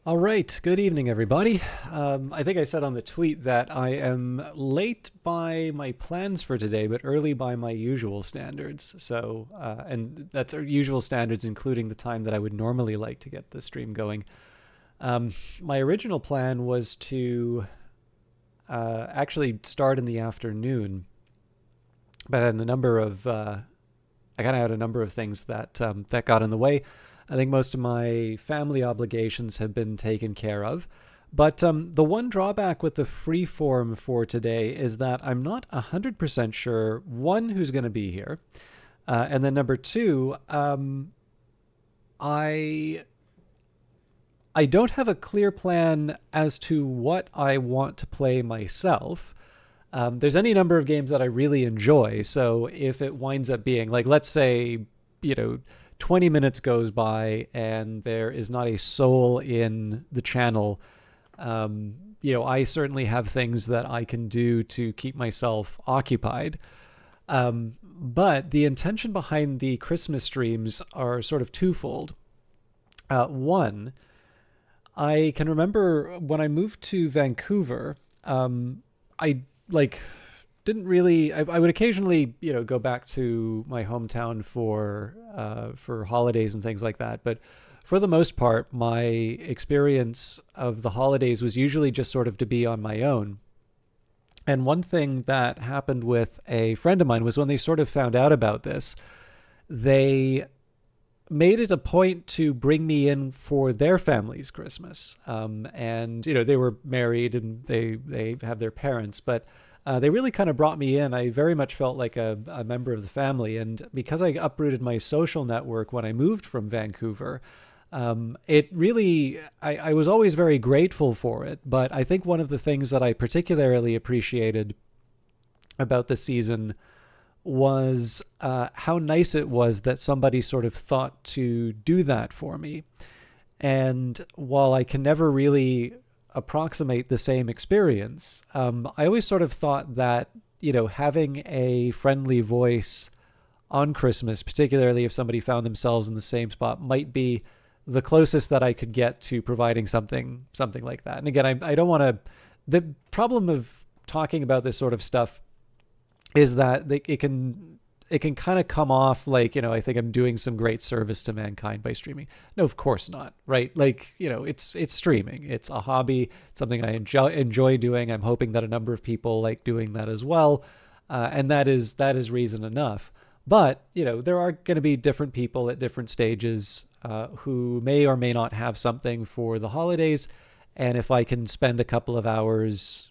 All right. Good evening, everybody. I think I said on the tweet that I am late by my plans for today, but early by my usual standards. And that's our usual standards, including the time that I would normally like to get the stream going. My original plan was to actually start in the afternoon, but I had a number of I kind of had a number of things that got in the way. I think most of my family obligations have been taken care of. But the one drawback with the free form for today is that I'm not 100% sure, one, who's going to be here. And then number two, I I don't have a clear plan as to what I want to play myself. There's any number of games that I really enjoy. So if it winds up being like, let's say, you know, 20 minutes goes by and there is not a soul in the channel, I certainly have things that I can do to keep myself occupied. But the intention behind the Christmas streams are sort of twofold. One, I can remember when I moved to Vancouver, I like didn't really. I would occasionally, go back to my hometown for holidays and things like that. But for the most part, my experience of the holidays was usually just sort of to be on my own. And one thing that happened with a friend of mine was when they sort of found out about this, they made it a point to bring me in for their family's Christmas. And they were married and they have their parents, but they really kind of brought me in. I very much felt like a member of the family. And because I uprooted my social network when I moved from Vancouver, it really, I was always very grateful for it. But I think one of the things that I particularly appreciated about the season was how nice it was that somebody sort of thought to do that for me. And while I can never really approximate the same experience, I always sort of thought that, having a friendly voice on Christmas, particularly if somebody found themselves in the same spot, might be the closest that I could get to providing something like that. And again, I don't want to. The problem of talking about this sort of stuff is that it can kind of come off like, I think I'm doing some great service to mankind by streaming. No, of course not, right? Like, it's streaming. It's a hobby. It's something I enjoy doing. I'm hoping that a number of people like doing that as well. And that is reason enough. But, there are going to be different people at different stages who may or may not have something for the holidays. And if I can spend a couple of hours,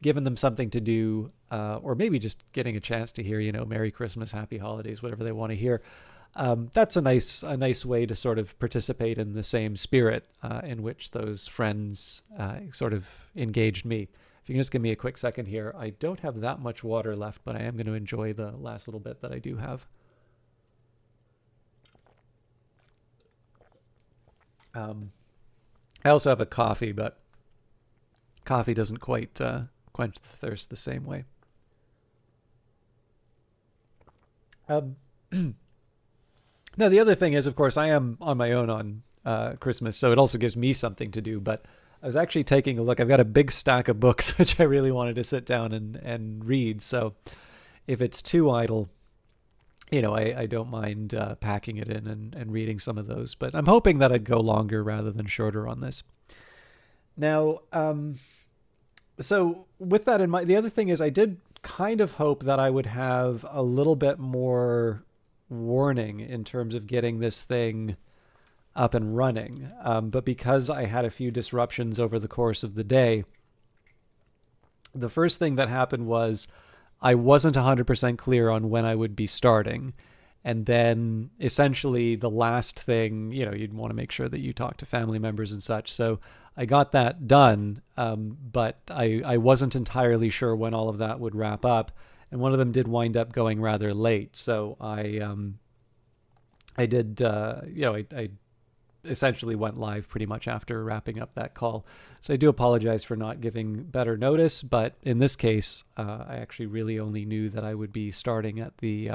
giving them something to do, or maybe just getting a chance to hear, Merry Christmas, Happy Holidays, whatever they want to hear. That's a nice way to sort of participate in the same spirit in which those friends sort of engaged me. If you can just give me a quick second here, I don't have that much water left, but I am going to enjoy the last little bit that I do have. I also have a coffee, but coffee doesn't quite quench the thirst the same way. Um, Now, the other thing is, of course, I am on my own on Christmas, so it also gives me something to do. But I was actually taking a look. I've got a big stack of books, which I really wanted to sit down and read. So if it's too idle, I don't mind packing it in and reading some of those. But I'm hoping that I'd go longer rather than shorter on this. Now, so with that in mind, the other thing is I did kind of hope that I would have a little bit more warning in terms of getting this thing up and running. But because I had a few disruptions over the course of the day, the first thing that happened was I wasn't 100% clear on when I would be starting. And then essentially the last thing, you'd want to make sure that you talk to family members and such. So I got that done, but I wasn't entirely sure when all of that would wrap up. And one of them did wind up going rather late. So I did, I essentially went live pretty much after wrapping up that call. So I do apologize for not giving better notice, but in this case, I actually really only knew that I would be starting at the,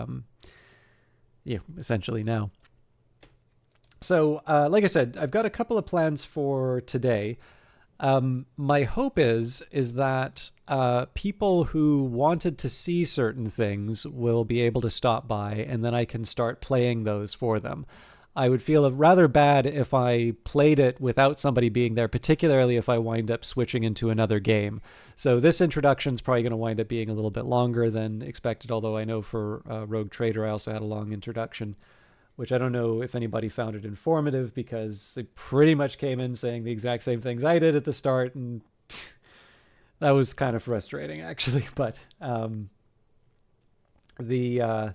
essentially now. So, like I said, I've got a couple of plans for today. My hope is that people who wanted to see certain things will be able to stop by, and then I can start playing those for them. I would feel rather bad if I played it without somebody being there, particularly if I wind up switching into another game. So this introduction is probably going to wind up being a little bit longer than expected, although I know for Rogue Trader I also had a long introduction, which I don't know if anybody found it informative because they pretty much came in saying the exact same things I did at the start, and that was kind of frustrating actually. But the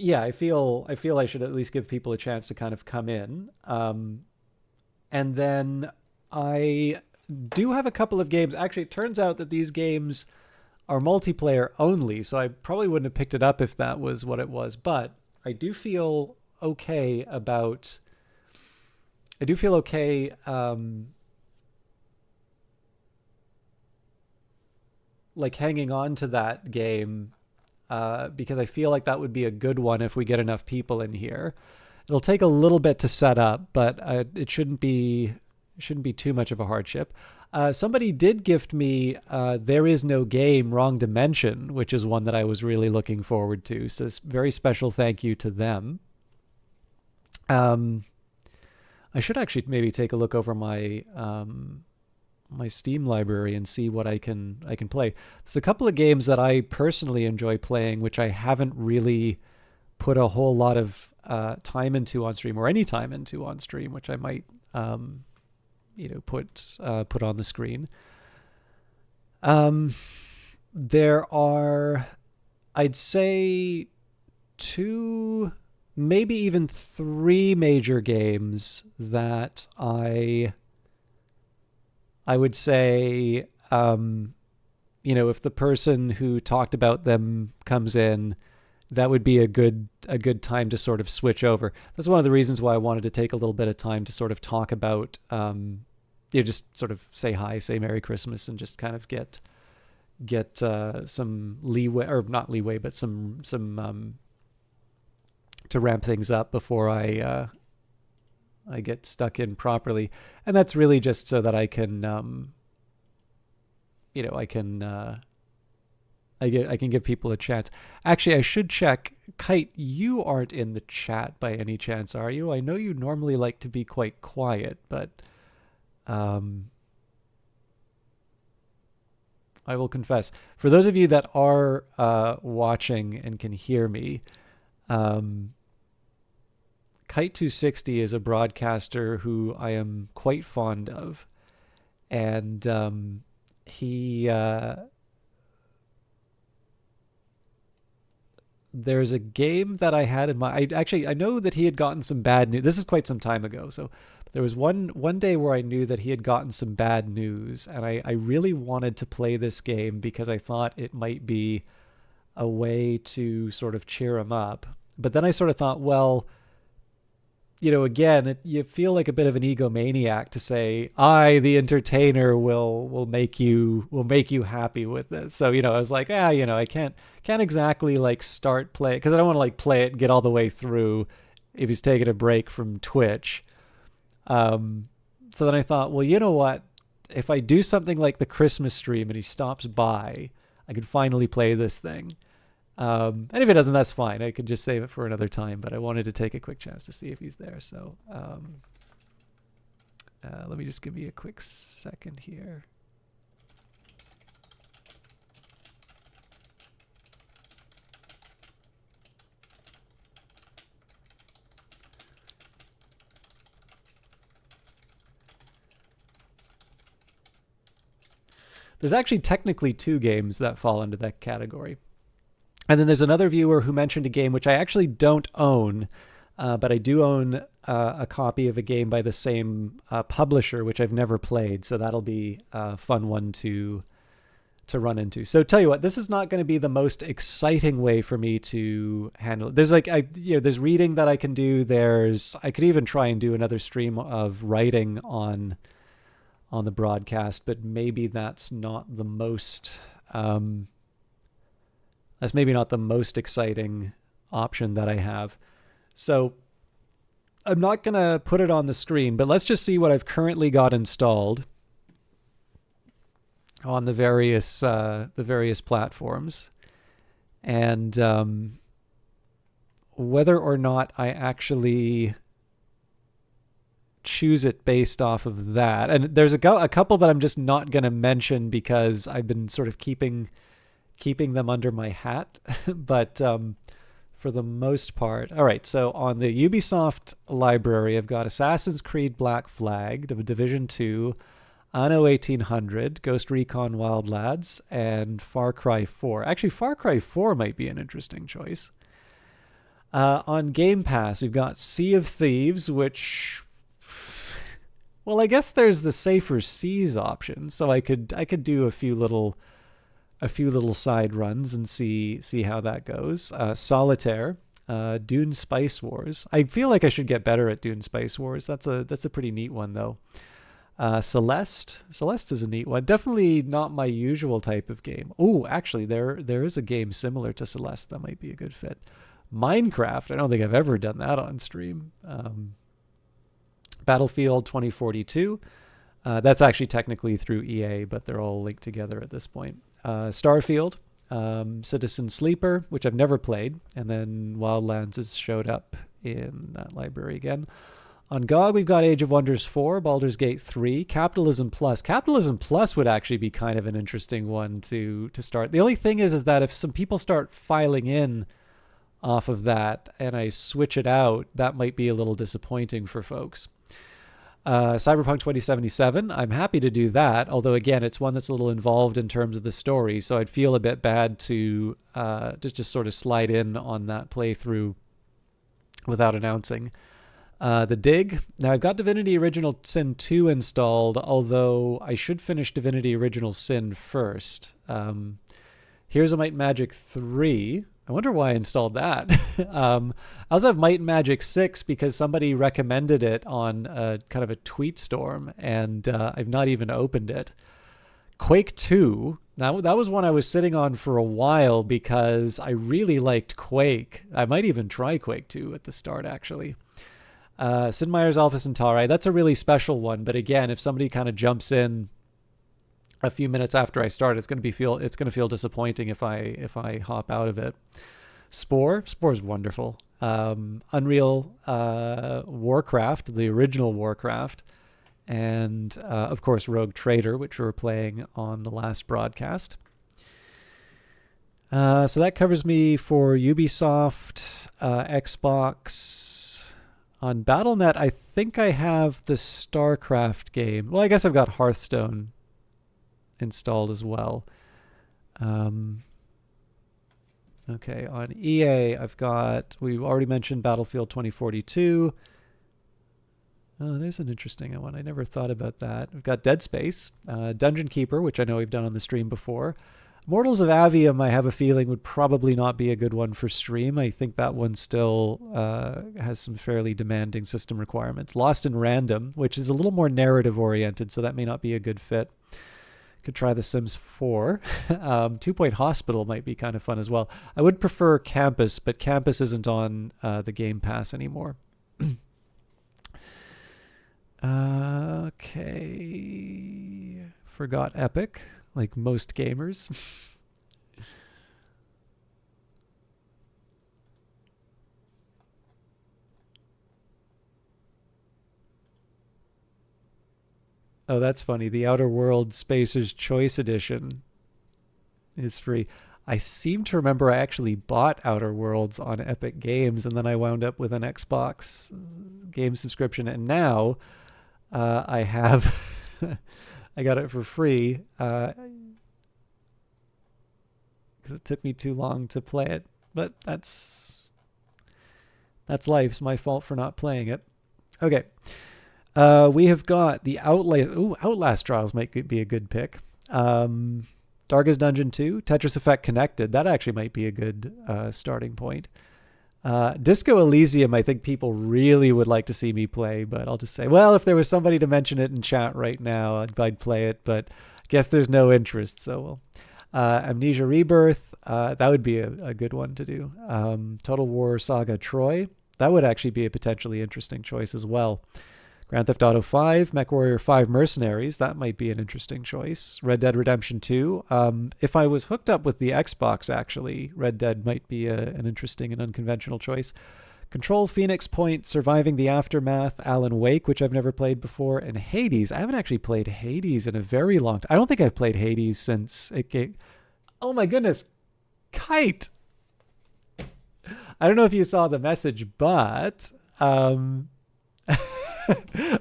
yeah, I feel I should at least give people a chance to kind of come in, and then I do have a couple of games. Actually, it turns out that these games are multiplayer only, so I probably wouldn't have picked it up if that was what it was. But I do feel okay about. I do feel okay, like hanging on to that game, because I feel like that would be a good one if we get enough people in here. It'll take a little bit to set up, but it shouldn't be too much of a hardship. Somebody did gift me There Is No Game, Wrong Dimension, which is one that I was really looking forward to. So very special thank you to them. Um, I should actually maybe take a look over my Steam library and see what I can play. There's a couple of games that I personally enjoy playing, which I haven't really put a whole lot of time into on stream, or any time into on stream, which I might put on the screen. Um, there are, I'd say, two, maybe even three major games that I would say, if the person who talked about them comes in, that would be a good time to sort of switch over. That's one of the reasons why I wanted to take a little bit of time to sort of talk about, just sort of say hi, say Merry Christmas, and just kind of get some leeway, or not leeway, but some to ramp things up before I get stuck in properly. And that's really just so that I can, I can, I can give people a chance. Actually, I should check. Kite, you aren't in the chat by any chance, are you? I know you normally like to be quite quiet, but um, I will confess, for those of you that are watching and can hear me, um, Kite260 is a broadcaster who I am quite fond of, and he there's a game that I had in mind. I know that he had gotten some bad news. This is quite some time ago, so there was one day where I knew that he had gotten some bad news, and I really wanted to play this game because I thought it might be a way to sort of cheer him up. But then I sort of thought, well, again, you feel like a bit of an egomaniac to say, "I, the entertainer, will make you happy with this." So I was like, I can't exactly like start play, because I don't want to like play it and get all the way through if he's taking a break from Twitch. So then I thought, well, you know what? If I do something like the Christmas stream and he stops by, I could finally play this thing. And if it doesn't, that's fine. I could just save it for another time. But I wanted to take a quick chance to see if he's there. So let me just give me a quick second here. There's actually technically two games that fall into that category. And then there's another viewer who mentioned a game which I actually don't own, but I do own a copy of a game by the same publisher, which I've never played. So that'll be a fun one to run into. So tell you what, this is not going to be the most exciting way for me to handle it. There's there's reading that I can do. I could even try and do another stream of writing on the broadcast, but maybe that's not the most. That's maybe not the most exciting option that I have. So I'm not going to put it on the screen, but let's just see what I've currently got installed on the various platforms, and whether or not I actually choose it based off of that. And there's a couple that I'm just not going to mention because I've been sort of keeping them under my hat. But for the most part, all right. So on the Ubisoft library, I've got Assassin's Creed Black Flag, Division 2, Anno 1800, Ghost Recon Wildlands, and Far Cry 4. Actually, Far Cry 4 might be an interesting choice. On Game Pass, we've got Sea of Thieves, which, well, I guess there's the Safer Seas option, so I could do a few little side runs and see how that goes. Solitaire, Dune Spice Wars. I feel like I should get better at Dune Spice Wars. That's a pretty neat one though. Celeste is a neat one. Definitely not my usual type of game. Oh, actually, there is a game similar to Celeste that might be a good fit. Minecraft. I don't think I've ever done that on stream. Battlefield 2042. That's actually technically through EA, but they're all linked together at this point. Starfield, Citizen Sleeper, which I've never played, and then Wildlands has showed up in that library again. On GOG, we've got Age of Wonders 4, Baldur's Gate 3, Capitalism Plus. Capitalism Plus would actually be kind of an interesting one to start. The only thing is that if some people start filing in off of that and I switch it out, that might be a little disappointing for folks. Cyberpunk 2077, I'm happy to do that, although again, it's one that's a little involved in terms of the story, so I'd feel a bit bad to just sort of slide in on that playthrough without announcing. The Dig. Now, I've got Divinity Original Sin 2 installed, although I should finish Divinity Original Sin first. Here's a Might and Magic 3. I wonder why I installed that. I also have Might and Magic 6 because somebody recommended it on kind of a tweet storm, and I've not even opened it. Quake 2. Now, that was one I was sitting on for a while because I really liked Quake. I might even try Quake 2 at the start, actually. Sid Meier's Alpha Centauri. That's a really special one, but again, if somebody kind of jumps in a few minutes after I start, it's going to feel disappointing if I hop out of it. Spore's wonderful. Unreal Warcraft, the original Warcraft, and of course Rogue Trader, which we were playing on the last broadcast. So that covers me for Ubisoft, Xbox. On Battle.net, I think I have the StarCraft game. Well, I guess I've got Hearthstone installed as well. Okay, on EA, we've already mentioned Battlefield 2042. Oh, there's an interesting one. I never thought about that. We've got Dead Space, Dungeon Keeper, which I know we've done on the stream before. Mortals of Avium, I have a feeling, would probably not be a good one for stream. I think that one still has some fairly demanding system requirements. Lost in Random, which is a little more narrative-oriented, so that may not be a good fit. Could try The Sims 4. 2 Point Hospital might be kind of fun as well. I would prefer Campus, but Campus isn't on the Game Pass anymore. Okay. Forgot Epic, like most gamers. Oh, that's funny. The Outer Worlds Spacer's Choice Edition is free. I seem to remember I actually bought Outer Worlds on Epic Games, and then I wound up with an Xbox game subscription, and now I have... I got it for free because it took me too long to play it. But that's life. It's my fault for not playing it. Okay. We have got the Outlast. Ooh, Outlast Trials might be a good pick. Darkest Dungeon 2, Tetris Effect Connected. That actually might be a good starting point. Disco Elysium, I think people really would like to see me play, but I'll just say, well, if there was somebody to mention it in chat right now, I'd play it, but I guess there's no interest, so Amnesia Rebirth, that would be a good one to do. Total War Saga Troy, That would actually be a potentially interesting choice as well. Grand Theft Auto 5, MechWarrior 5 Mercenaries, that might be an interesting choice. Red Dead Redemption 2. If I was hooked up with the Xbox, actually, Red Dead might be an interesting and unconventional choice. Control, Phoenix Point, Surviving the Aftermath, Alan Wake, which I've never played before, and Hades. I haven't actually played Hades in a very long time. I don't think I've played Hades since it came. Oh my goodness. Kite! I don't know if you saw the message, but...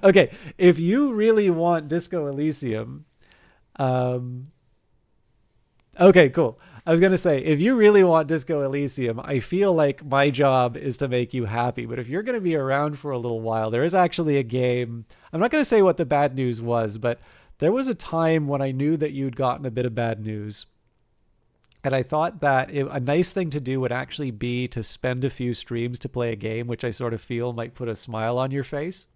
okay, if you really want Disco Elysium, okay, cool. I was going to say, if you really want Disco Elysium, I feel like my job is to make you happy. But if you're going to be around for a little while, there is actually a game. I'm not going to say what the bad news was, but there was a time when I knew that you'd gotten a bit of bad news. And I thought that a nice thing to do would actually be to spend a few streams to play a game, which I sort of feel might put a smile on your face.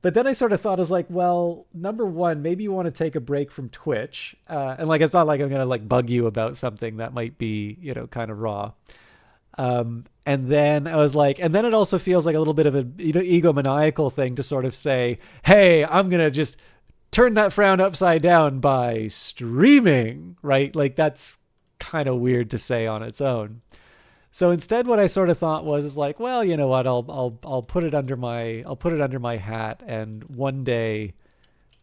But then I sort of thought, I was like, well, number one, maybe you want to take a break from Twitch. And like, it's not like I'm going to like bug you about something that might be, kind of raw. And then I was like, and then it also feels like a little bit of an egomaniacal thing to sort of say, hey, I'm going to just turn that frown upside down by streaming, right? Like that's kind of weird to say on its own. So instead, what I sort of thought was like, well, you know what? I'll put it under my hat, and one day,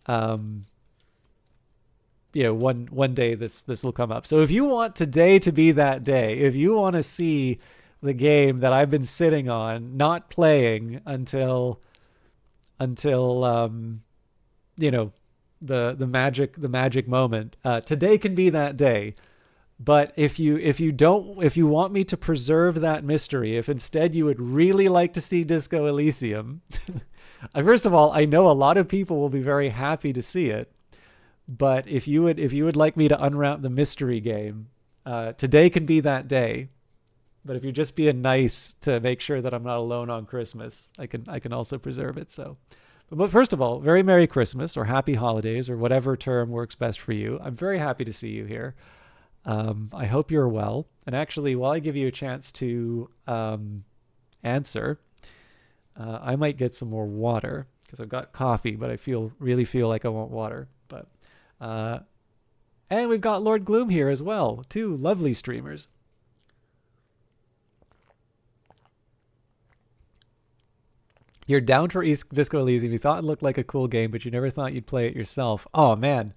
one day this will come up. So if you want today to be that day, if you want to see the game that I've been sitting on, not playing until the magic moment, today can be that day. But if you want me to preserve that mystery, if instead you would really like to see Disco Elysium, first of all, I know a lot of people will be very happy to see it. But if you would like me to unwrap the mystery game, today can be that day. But if you're just being nice to make sure that I'm not alone on Christmas, I can also preserve it. So, but first of all, very Merry Christmas or Happy Holidays or whatever term works best for you. I'm very happy to see you here. I hope you're well. And actually, while I give you a chance to answer, I might get some more water because I've got coffee, but I really feel like I want water. But and we've got Lord Gloom here as well. Two lovely streamers. You're down for Disco Elysium. You thought it looked like a cool game, but you never thought you'd play it yourself. Oh, man.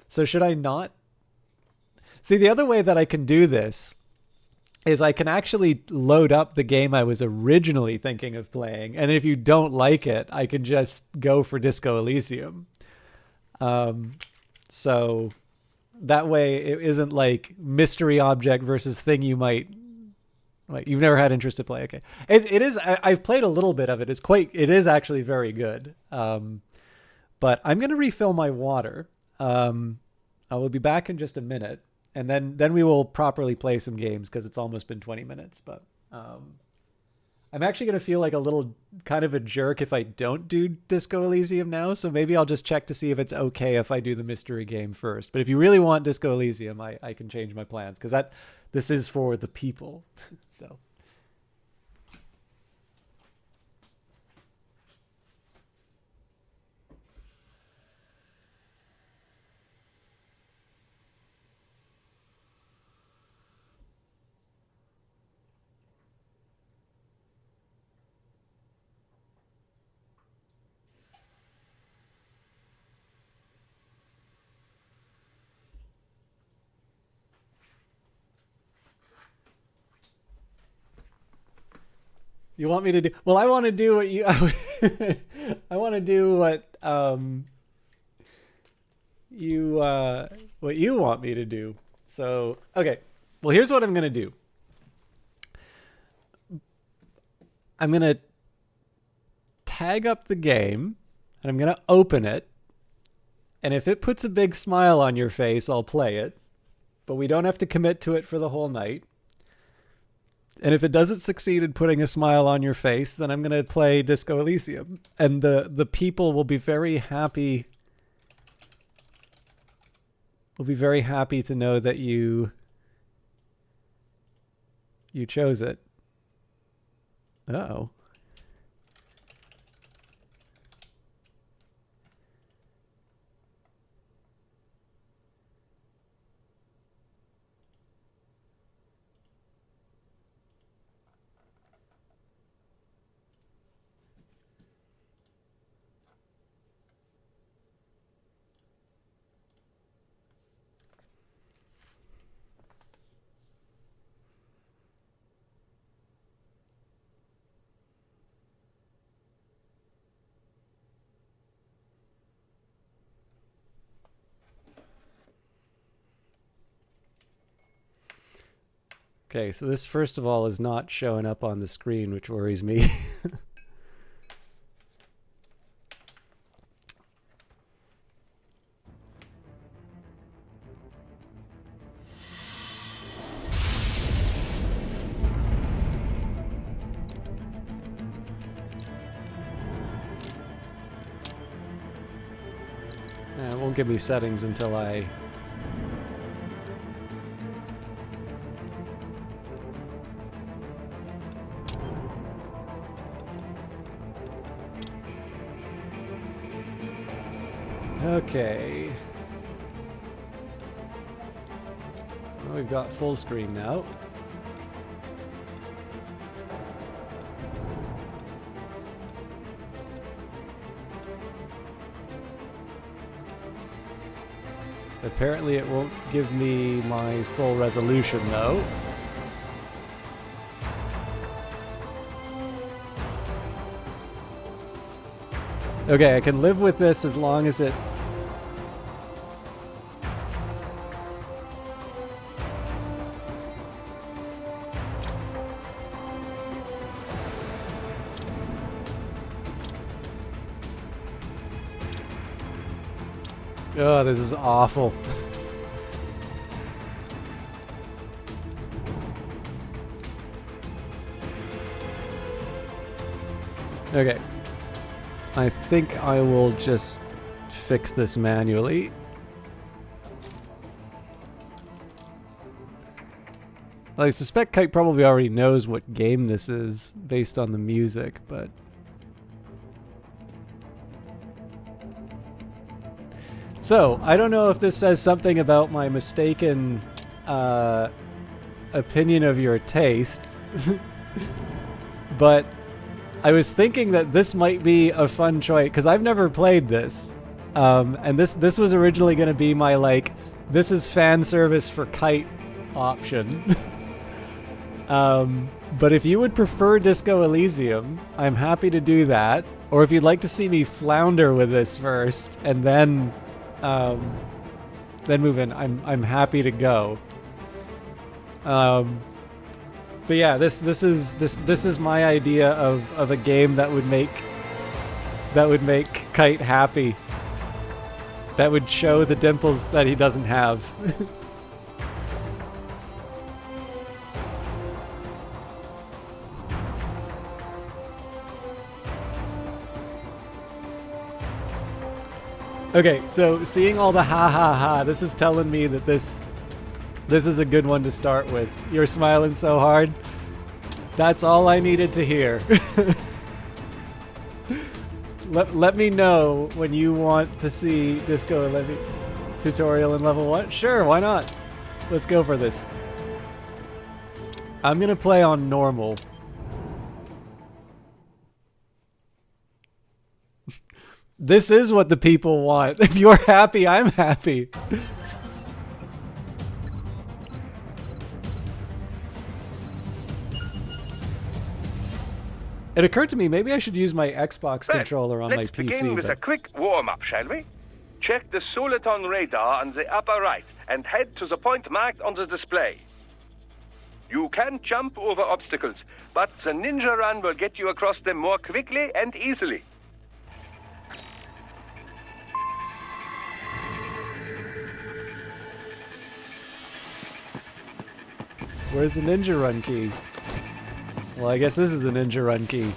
So should I not? See, the other way that I can do this is I can actually load up the game I was originally thinking of playing. And if you don't like it, I can just go for Disco Elysium. So that way it isn't like mystery object versus thing you've never had interest to play. Okay. It is, I've played a little bit of it. It is actually very good. But I'm going to refill my water. I will be back in just a minute. And then we will properly play some games because it's almost been 20 minutes. But I'm actually going to feel like a little kind of a jerk if I don't do Disco Elysium now. So maybe I'll just check to see if it's okay if I do the mystery game first. But if you really want Disco Elysium, I can change my plans because this is for the people. So. You want me to do? Well, I want to do what you. I want to do what what you want me to do. So okay. Well, here's what I'm gonna do. I'm gonna tag up the game, and I'm gonna open it. And if it puts a big smile on your face, I'll play it. But we don't have to commit to it for the whole night. And if it doesn't succeed in putting a smile on your face, then I'm going to play Disco Elysium. And the people will be very happy. Will be very happy to know that you chose it. Uh-oh. Okay, so this first of all is not showing up on the screen, which worries me. It won't give me settings until I... Okay. Well, we've got full screen now. Apparently it won't give me my full resolution though. Okay, I can live with this as long as it... Oh, this is awful. Okay. I think I will just fix this manually. Well, I suspect Kite probably already knows what game this is based on the music, but... So, I don't know if this says something about my mistaken opinion of your taste, but I was thinking that this might be a fun choice, because I've never played this. And this was originally going to be my, like, this is fan service for Kite option. But if you would prefer Disco Elysium, I'm happy to do that. Or if you'd like to see me flounder with this first, and then move in, I'm happy to go. But yeah, this is my idea of a game that would make Kite happy. That would show the dimples that he doesn't have. Okay, so seeing all the ha ha ha, this is telling me that this is a good one to start with. You're smiling so hard. That's all I needed to hear. Let me know when you want to see Disco Elysium tutorial in level 1. Sure, why not? Let's go for this. I'm gonna play on normal. This is what the people want. If you're happy, I'm happy. It occurred to me, maybe I should use my Xbox controller on my PC. Let's begin with a quick warm-up, shall we? Check the Soliton radar on the upper right and head to the point marked on the display. You can jump over obstacles, but the ninja run will get you across them more quickly and easily. Where's the ninja run key? Well, I guess this is the ninja run key.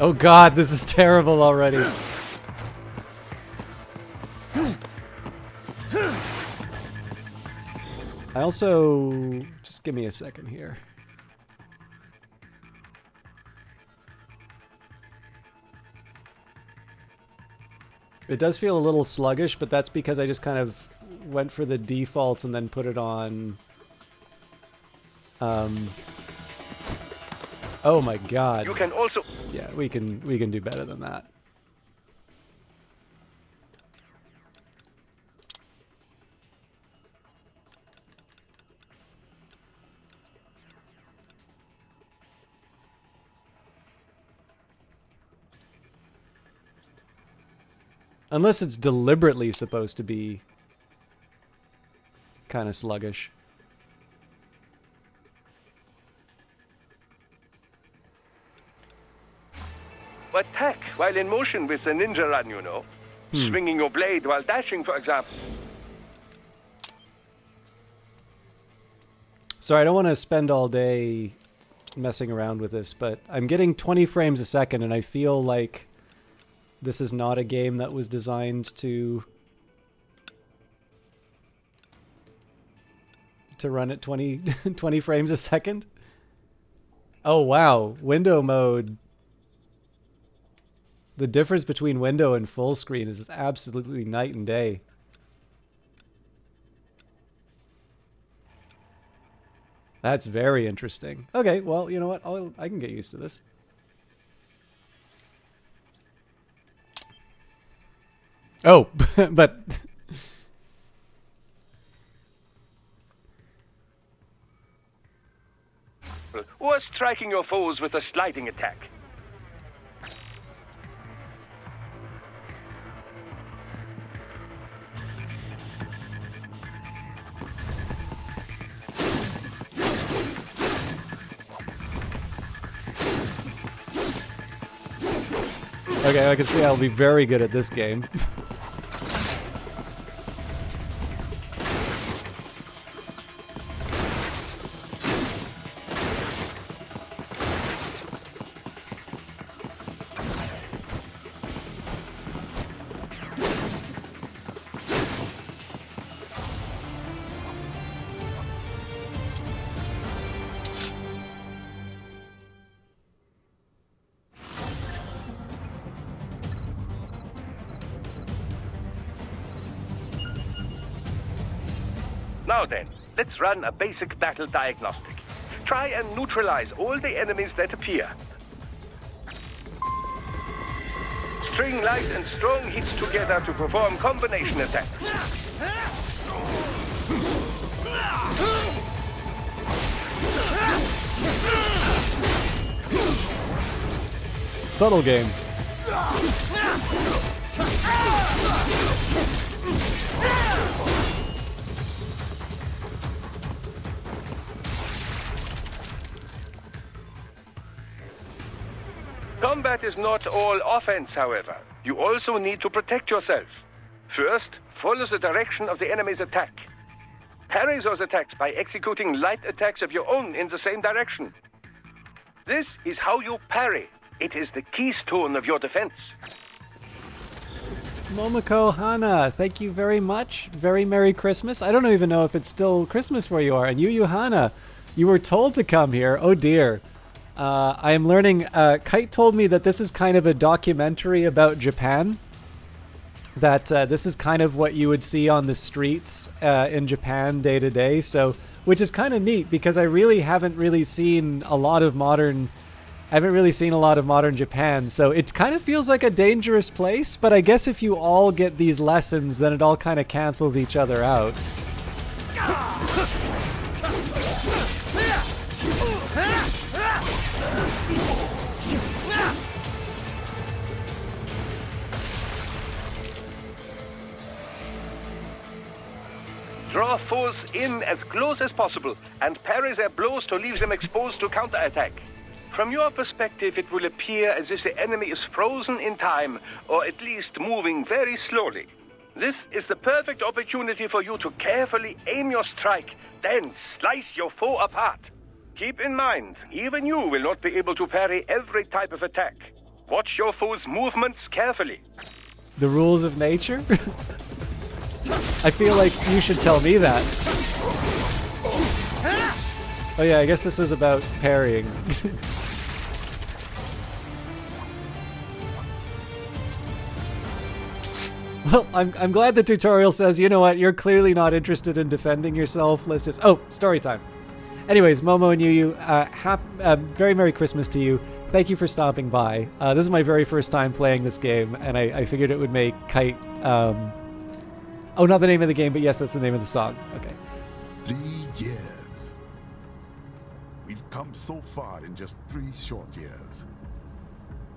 Oh god, this is terrible already. I also... just give me a second here. It does feel a little sluggish, but that's because I just kind of went for the defaults and then put it on... Oh my god. You can also... Yeah, we can do better than that. Unless it's deliberately supposed to be kind of sluggish. Attack while in motion with the ninja run, you know. Swinging your blade while dashing, for example. Sorry, I don't want to spend all day messing around with this, but I'm getting 20 frames a second, and I feel like this is not a game that was designed to run at 20 frames a second. Oh, wow. Window mode. The difference between window and full screen is absolutely night and day. That's very interesting. Okay, well, you know what? I can get used to this. Oh, but... Or striking your foes with a sliding attack. Okay, I can see I'll be very good at this game. Now then, let's run a basic battle diagnostic. Try and neutralize all the enemies that appear. String light and strong hits together to perform combination attacks. Subtle game. Combat is not all offense, however. You also need to protect yourself. First, follow the direction of the enemy's attack. Parry those attacks by executing light attacks of your own in the same direction. This is how you parry. It is the keystone of your defense. Momoko Hana, thank you very much. Very Merry Christmas. I don't even know if it's still Christmas where you are. And Yu Hana, you were told to come here. Oh dear. I am learning. Kite told me that this is kind of a documentary about Japan. That this is kind of what you would see on the streets in Japan day to day. So, which is kind of neat because I really haven't really seen a lot of modern. I haven't really seen a lot of modern Japan. So it kind of feels like a dangerous place. But I guess if you all get these lessons, then it all kind of cancels each other out. Draw foes in as close as possible and parry their blows to leave them exposed to counterattack. From your perspective, it will appear as if the enemy is frozen in time, or at least moving very slowly. This is the perfect opportunity for you to carefully aim your strike, then slice your foe apart. Keep in mind, even you will not be able to parry every type of attack. Watch your foe's movements carefully. The rules of nature? I feel like you should tell me that. Oh yeah, I guess this was about parrying. Well, I'm glad the tutorial says, you know what, you're clearly not interested in defending yourself. Let's just... Oh, story time. Anyways, Momo and Yu, very Merry Christmas to you. Thank you for stopping by. This is my very first time playing this game, and I figured it would make Kite... Oh, not the name of the game, but yes, that's the name of the song. Okay. 3 years. We've come so far in just 3 short years.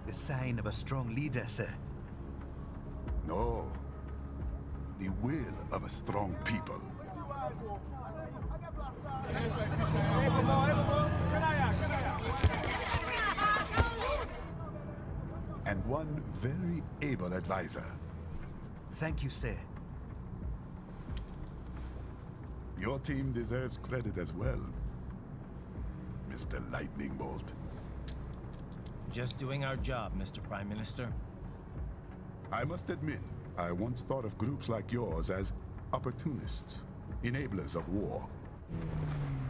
The sign of a strong leader, sir. No. The will of a strong people. And one very able advisor. Thank you, sir. Your team deserves credit as well, Mr. Lightning Bolt. Just doing our job, Mr. Prime Minister. I must admit, I once thought of groups like yours as opportunists, enablers of war.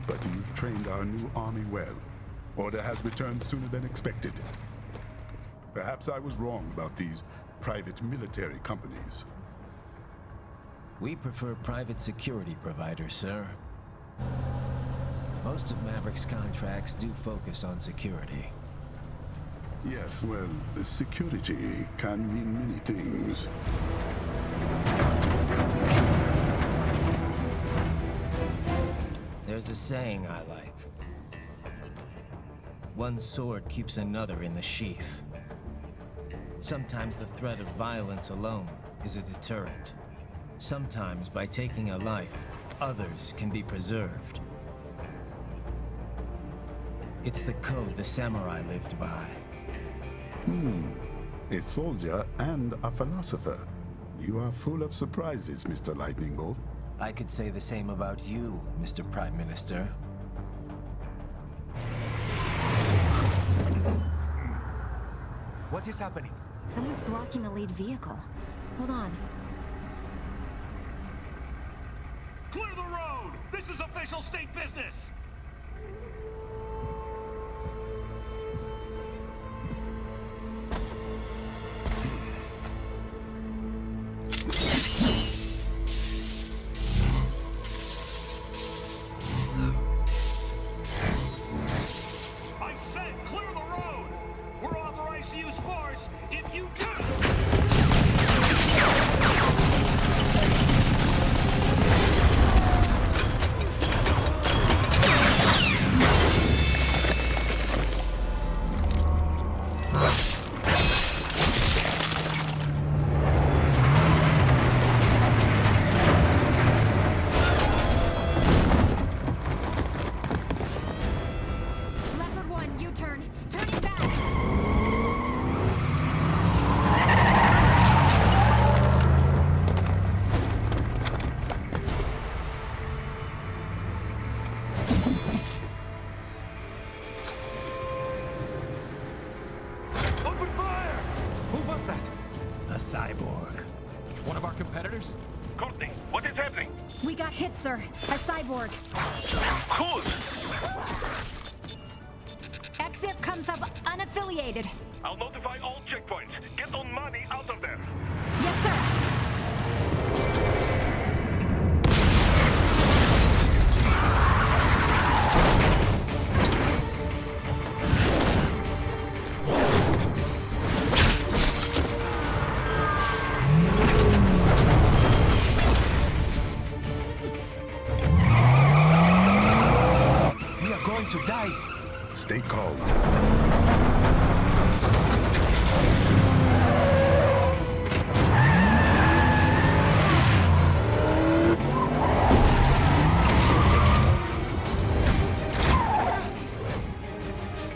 But you've trained our new army well. Order has returned sooner than expected. Perhaps I was wrong about these private military companies. We prefer private security providers, sir. Most of Maverick's contracts do focus on security. Yes, well, security can mean many things. There's a saying I like. One sword keeps another in the sheath. Sometimes the threat of violence alone is a deterrent. Sometimes by taking a life, others can be preserved. It's the code the samurai lived by. A soldier and a philosopher. You are full of surprises, Mr. Lightning Bolt. I could say the same about you, Mr. Prime Minister. What is happening? Someone's blocking the lead vehicle. Hold on. Clear the road! This is official state business! I said clear the road! We're authorized to use force if you do! Leopard 1, U-turn. Turning back. Open fire! Who was that? A cyborg. One of our competitors? Courtney, what is happening? We got hit, sir. A cyborg. Cool. EXIF comes up unaffiliated. I'll notify all checkpoints. Get on money out of there. Yes, sir. We are going to die. Stay calm.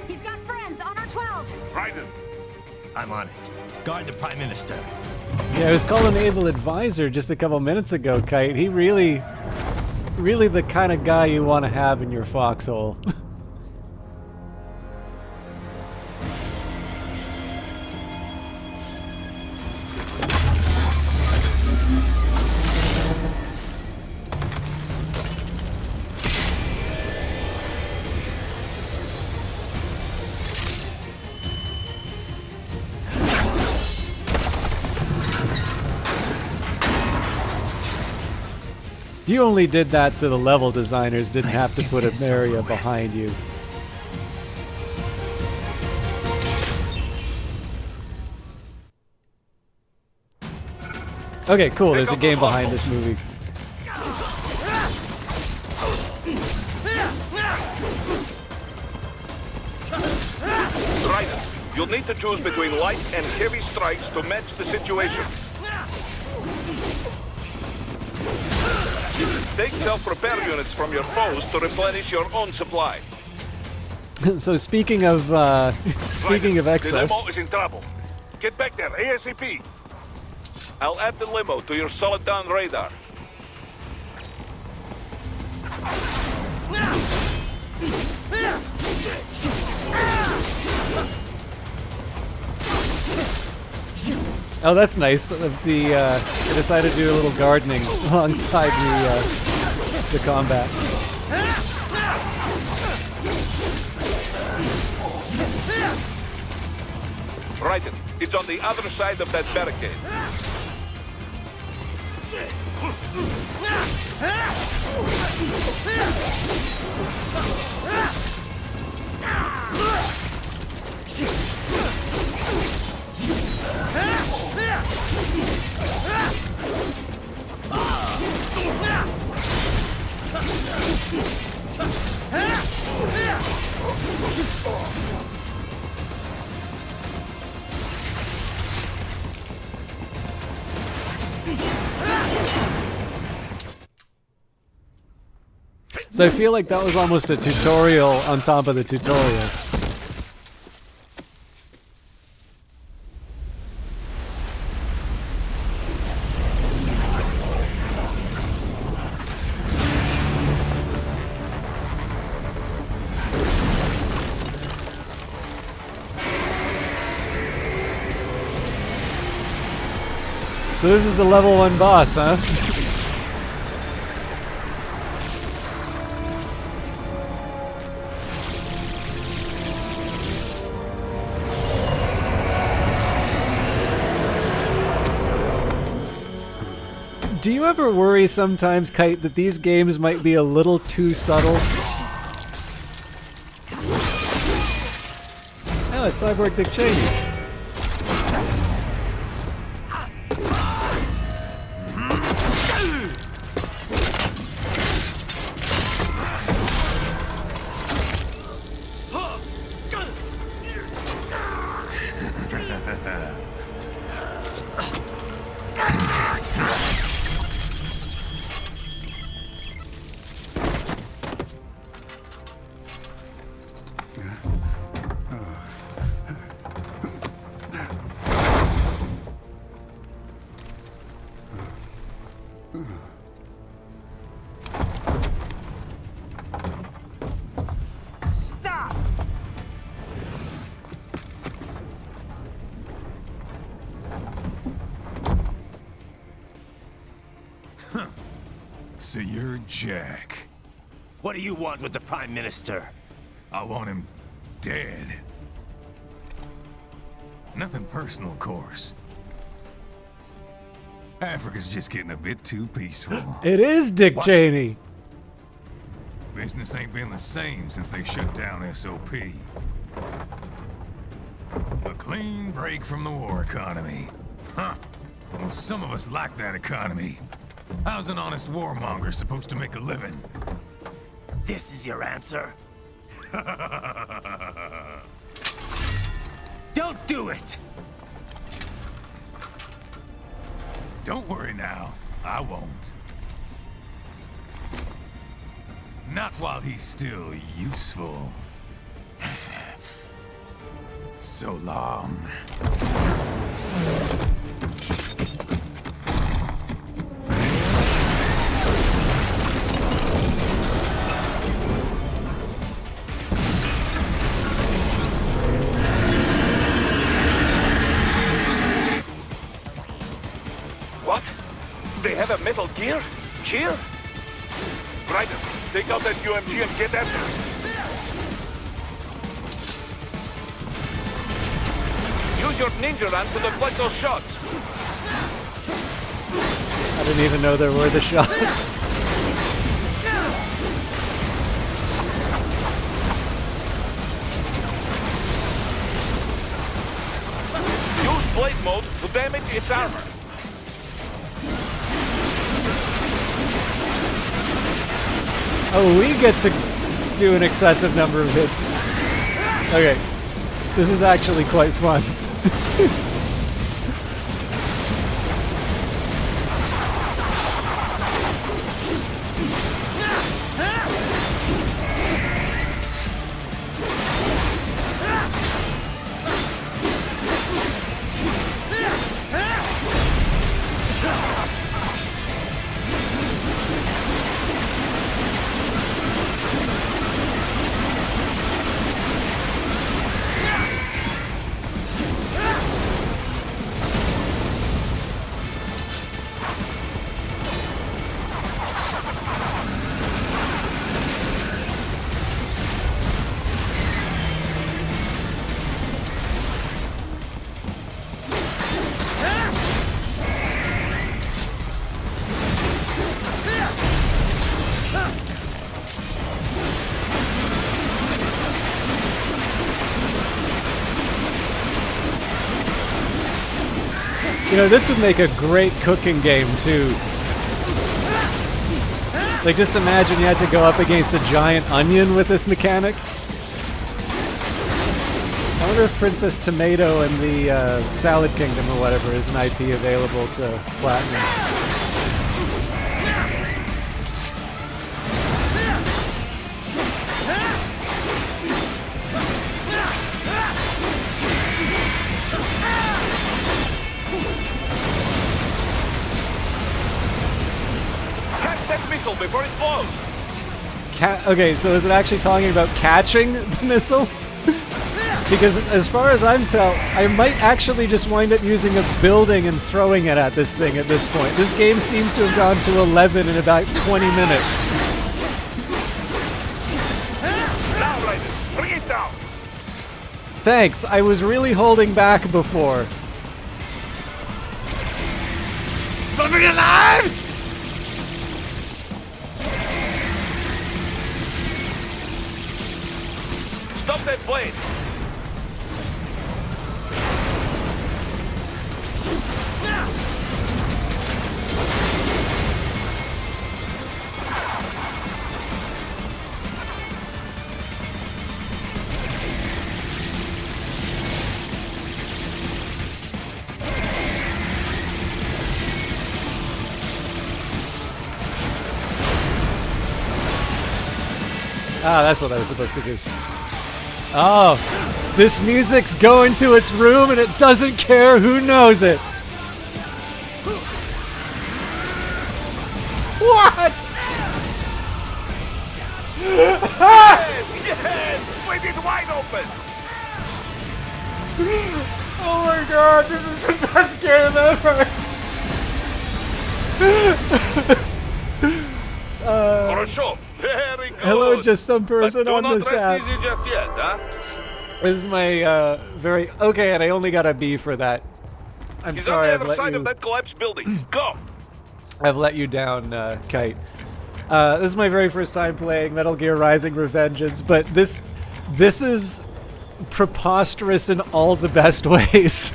He's got friends on our 12s. Raiden, I'm on it. Guard the Prime Minister. Yeah, I was called an able advisor just a couple minutes ago, Kite. He really the kind of guy you want to have in your foxhole. You only did that so the level designers didn't Let's have to get put this an area over with. behind you. Okay, cool. There's a game behind this movie. Raiden, you'll need to choose between light and heavy strikes to match the situation. Take self-repair units from your foes to replenish your own supply. So speaking of The excess, limo is in trouble. Get back there, ASAP. I'll add the limo to your Soliton radar. oh, that's nice. They decided to do a little gardening alongside the combat. Right, it's on the other side of that barricade. So I feel like that was almost a tutorial on top of the tutorial. So this is the level 1 boss, huh? Do you ever worry sometimes, Kite, that these games might be a little too subtle? Oh, it's Cyborg Dick Cheney. So you're Jack. What do you want with the Prime Minister? I want him dead. Nothing personal, of course. Africa's just getting a bit too peaceful. It is Dick What? Cheney. Business ain't been the same since they shut down SOP. A clean break from the war economy. Huh. Well, some of us like that economy. How's an honest warmonger supposed to make a living? This is your answer? Don't do it! Don't worry now. I won't. Not while he's still useful. So long. What? They have a metal gear? Cheer? Ryder, take out that UMG and get after it. Use your ninja run to deflect those shots. I didn't even know there were the shots. Use blade mode to damage its armor. Oh, we get to do an excessive number of hits. Okay. This is actually quite fun. You know, this would make a great cooking game, too. Like, just imagine you had to go up against a giant onion with this mechanic. I wonder if Princess Tomato and the Salad Kingdom or whatever is an IP available to Platinum. Catch that missile before it blows! Okay, so is it actually talking about catching the missile? Because as far as I'm tell, I might actually just wind up using a building and throwing it at this thing at this point. This game seems to have gone to 11 in about 20 minutes. Now, Raiden, bring it down! Thanks, I was really holding back before. But for your lives! Stop that blade! Ah, that's what I was supposed to do. Oh, this music's going to its room and it doesn't care who knows it. What? Yes! With it wide open! Oh my god, this is the best game ever! Хорошо. Very good. Hello, just some person but on do not this rest app. easy just yet, huh? This is my very okay, and I only got a B for that. I'm He's sorry, on the other side of that collapsed building. Go! I've let you down, Kite. This is my very first time playing Metal Gear Rising: Revengeance, but this is preposterous in all the best ways.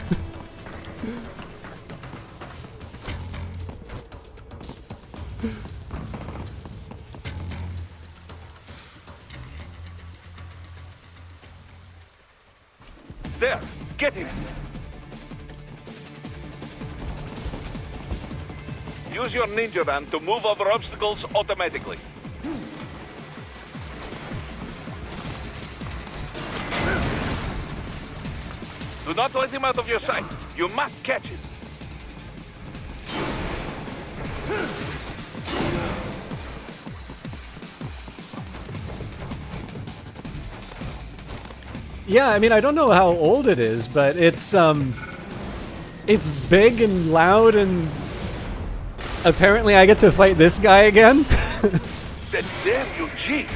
There, get him. Use your ninja van to move over obstacles automatically. Do not let him out of your sight. You must catch him. Yeah, I mean, I don't know how old it is, but it's big and loud, and apparently I get to fight this guy again. That damn UG.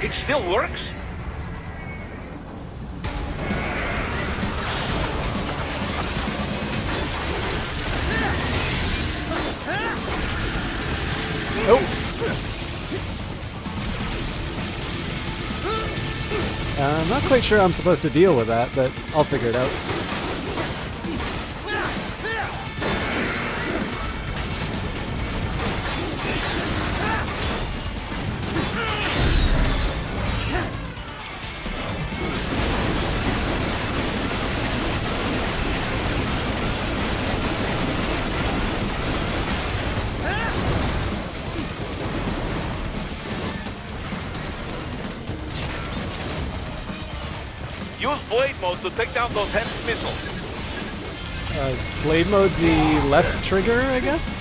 It still works? I'm not quite sure I'm supposed to deal with that, but I'll figure it out. Use blade mode to take down those heavy missiles. Blade mode, the left trigger, I guess?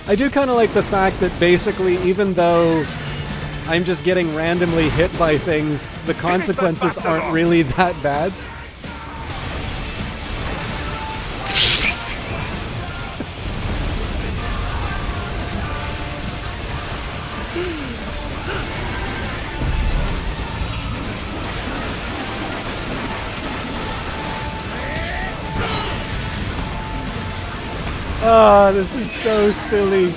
I do kind of like the fact that basically, even though I'm just getting randomly hit by things, the consequences aren't really that bad. Oh, this is so silly.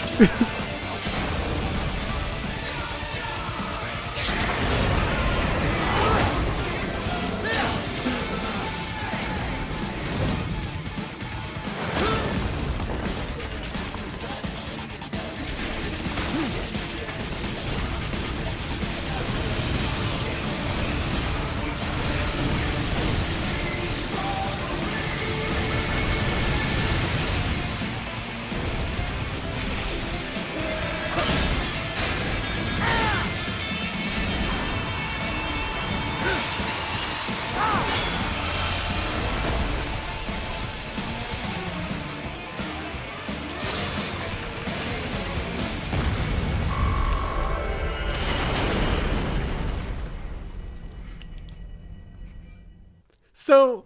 So,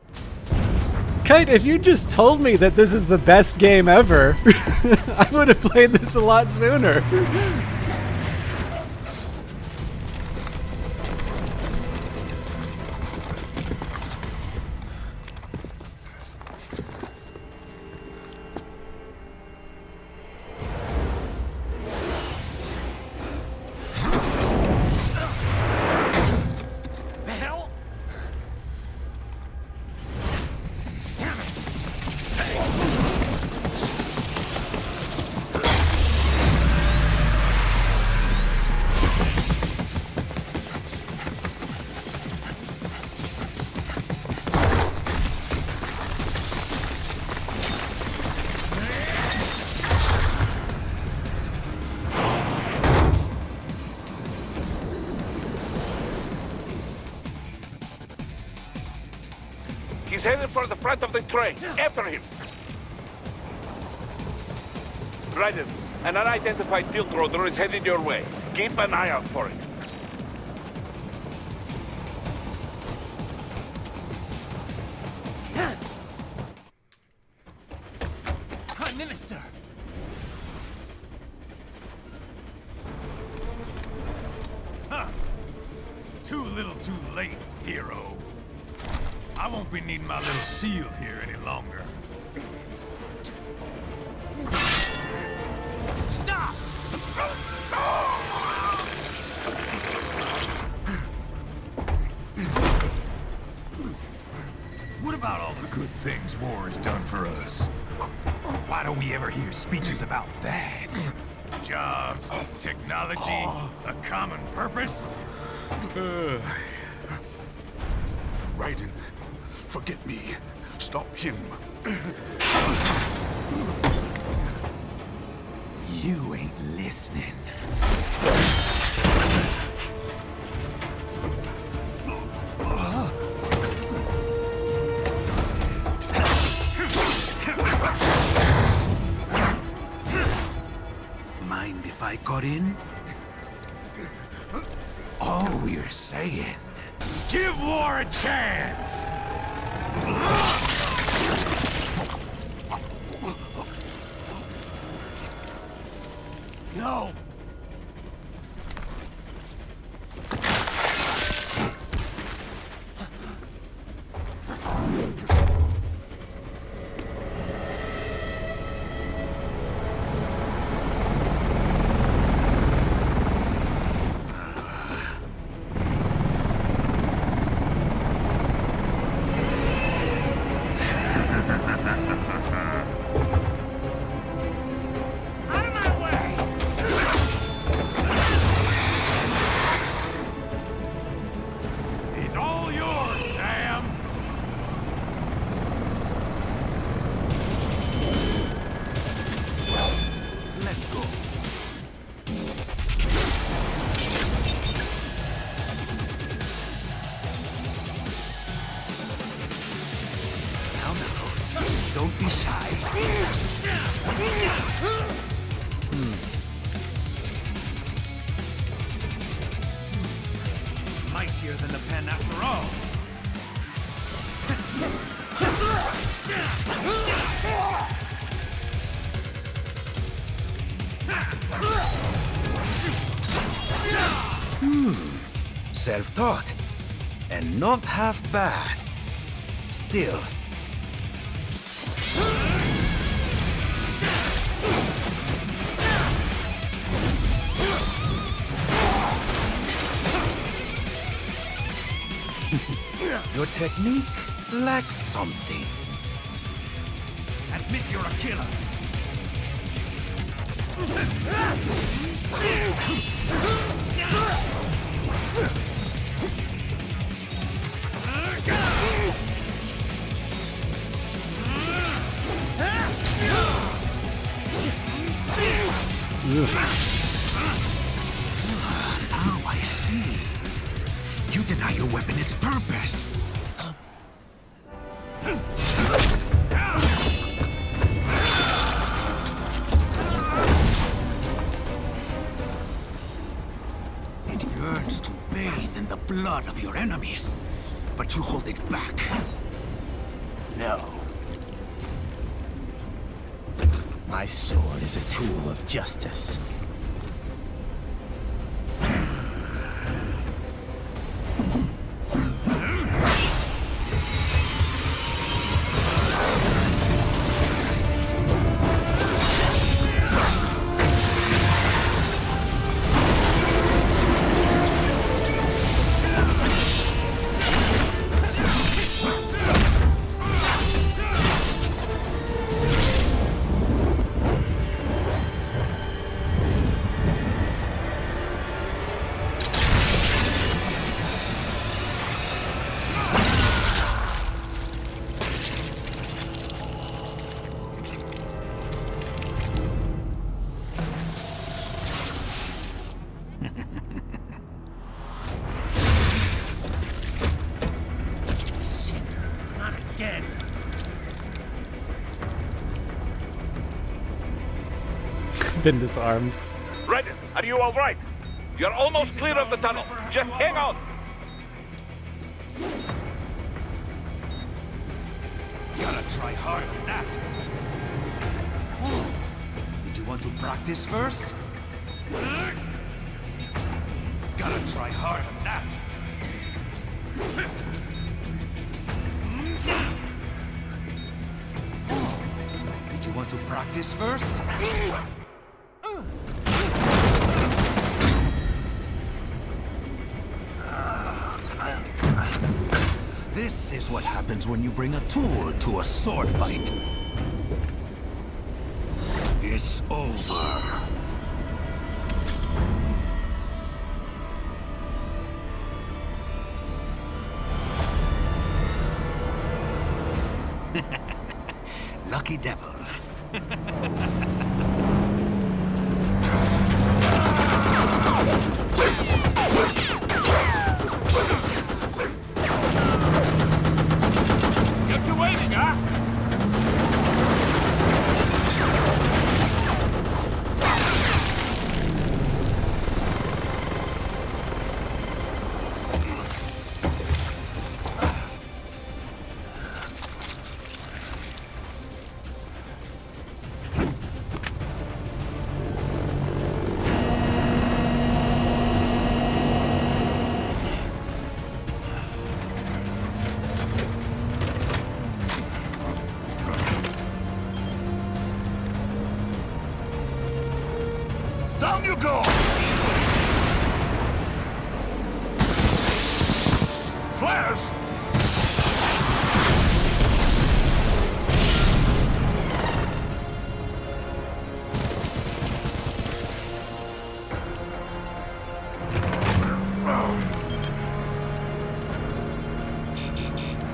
Kite, if you just told me that this is the best game ever, I would have played this a lot sooner. He's headed for the front of the train. After him. Raiden, an unidentified field roader is headed your way. Keep an eye out for it. Prime Minister! Huh. Too little too late, hero. I won't be needing my little shield here any longer. Stop! What about all the good things war has done for us? Why don't we ever hear speeches about that? Jobs, technology, a common purpose? Raiden, forget me. Stop him. You ain't listening. Mind if I got in? All we're saying, give war a chance! No! He's all yours, Sam! Let's go. Now, don't be shy. Mightier than the pen after all. Self-taught. And not half bad. Still. Your technique lacks something. Admit you're a killer. Now I see. You deny your weapon its purpose. It yearns to bathe in the blood of your enemies, but you hold it back. No. My sword is a tool of justice. Shit, not again. Been disarmed. Raiden, are you all right? You're almost clear of the tunnel. Just hang on. Gotta try harder than that. Did you want to practice first? Gotta try harder than that. Did you want to practice first? This is what happens when you bring a tool to a sword fight. It's over. Lucky devil. You're too waiting, huh? Down you go! Flash!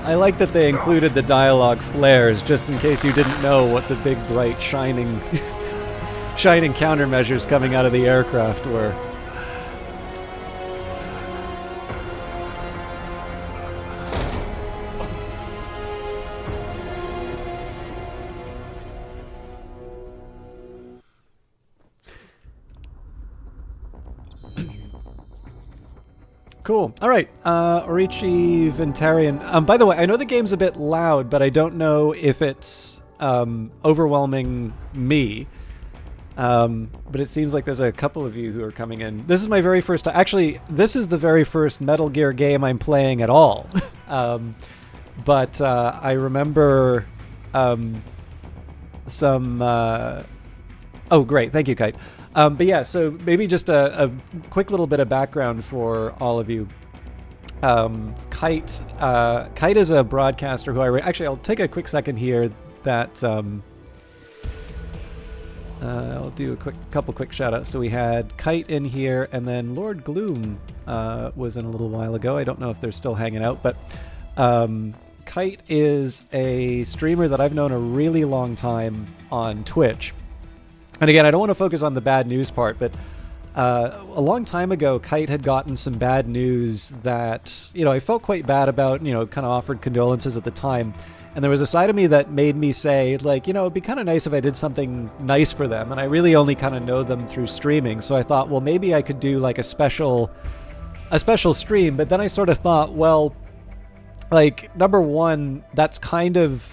I like that they included the dialogue flares just in case you didn't know what the big bright shining shining countermeasures coming out of the aircraft were. Cool. All right. Orichi Ventarian. By the way, I know the game's a bit loud, but I don't know if it's overwhelming me. But it seems like there's a couple of you who are coming in. This is my very first time. Actually, this is the very first Metal Gear game I'm playing at all. But I remember some... Oh, great. Thank you, Kite. But yeah, so maybe just a quick little bit of background for all of you. Kite is a broadcaster who actually, I'll take a quick second here that I'll do a couple quick shout outs. So we had Kite in here, and then Lord Gloom was in a little while ago. I don't know if they're still hanging out, but Kite is a streamer that I've known a really long time on Twitch. And again, I don't want to focus on the bad news part, but a long time ago, Kite had gotten some bad news that, I felt quite bad about, kind of offered condolences at the time. And there was a side of me that made me say, like, it'd be kind of nice if I did something nice for them. And I really only kind of know them through streaming. So I thought, well, maybe I could do like a special stream. But then I sort of thought, well, like, number one, that's kind of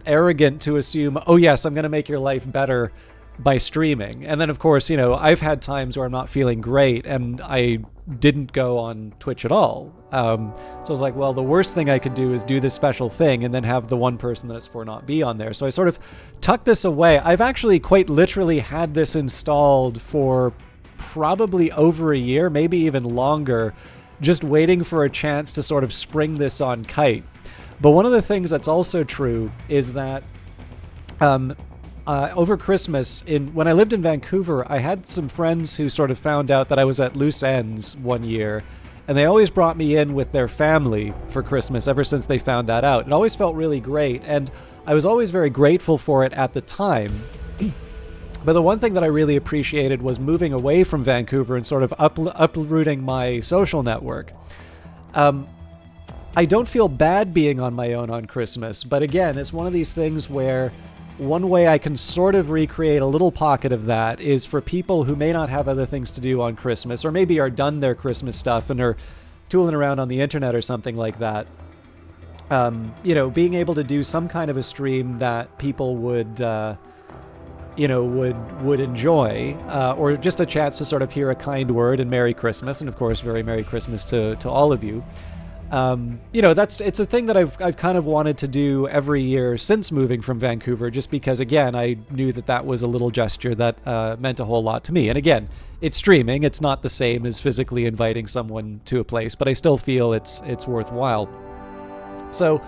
arrogant to assume, oh yes, I'm going to make your life better by streaming. And then of course, I've had times where I'm not feeling great and I didn't go on Twitch at all. So I was like, well, the worst thing I could do is do this special thing and then have the one person that it's for not be on there. So I sort of tucked this away. I've actually quite literally had this installed for probably over a year, maybe even longer, just waiting for a chance to sort of spring this on Kite. But one of the things that's also true is that over Christmas, when I lived in Vancouver, I had some friends who sort of found out that I was at Loose Ends one year, and they always brought me in with their family for Christmas ever since they found that out. It always felt really great, and I was always very grateful for it at the time. But the one thing that I really appreciated was moving away from Vancouver and sort of uprooting my social network. I don't feel bad being on my own on Christmas, but again, it's one of these things where one way I can sort of recreate a little pocket of that is for people who may not have other things to do on Christmas, or maybe are done their Christmas stuff and are tooling around on the internet or something like that. Being able to do some kind of a stream that people would enjoy, or just a chance to sort of hear a kind word and Merry Christmas, and of course, very Merry Christmas to all of you. It's a thing that I've kind of wanted to do every year since moving from Vancouver, just because, again, I knew that was a little gesture that meant a whole lot to me. And again, it's streaming. It's not the same as physically inviting someone to a place, but I still feel it's worthwhile. So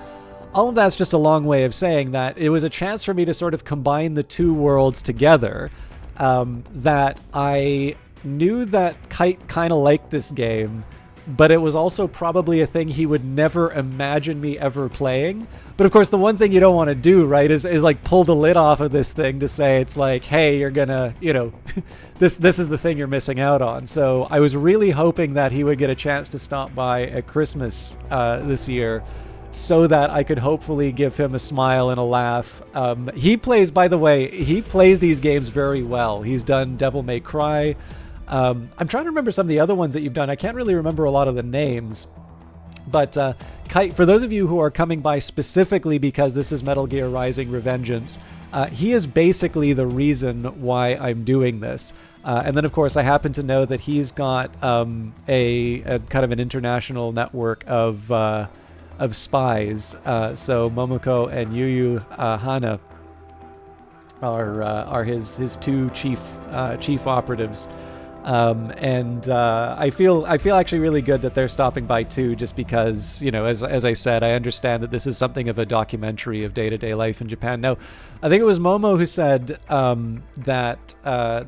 all of that's just a long way of saying that it was a chance for me to sort of combine the two worlds together, that I knew that Kite kind of liked this game, but it was also probably a thing he would never imagine me ever playing. But of course, the one thing you don't want to do, right, is like pull the lid off of this thing to say it's like, hey, you're gonna, this is the thing you're missing out on. So I was really hoping that he would get a chance to stop by at Christmas this year, so that I could hopefully give him a smile and a laugh. He plays these games very well. He's done Devil May Cry. I'm trying to remember some of the other ones that you've done. I can't really remember a lot of the names. But Kite, for those of you who are coming by specifically because this is Metal Gear Rising: Revengeance, he is basically the reason why I'm doing this. And then, of course, I happen to know that he's got a kind of an international network of spies. So Momoko and Yu Hana are his two chief operatives. I feel actually really good that they're stopping by too, just because, as I said, I understand that this is something of a documentary of day-to-day life in Japan. Now, I think it was Momo who said that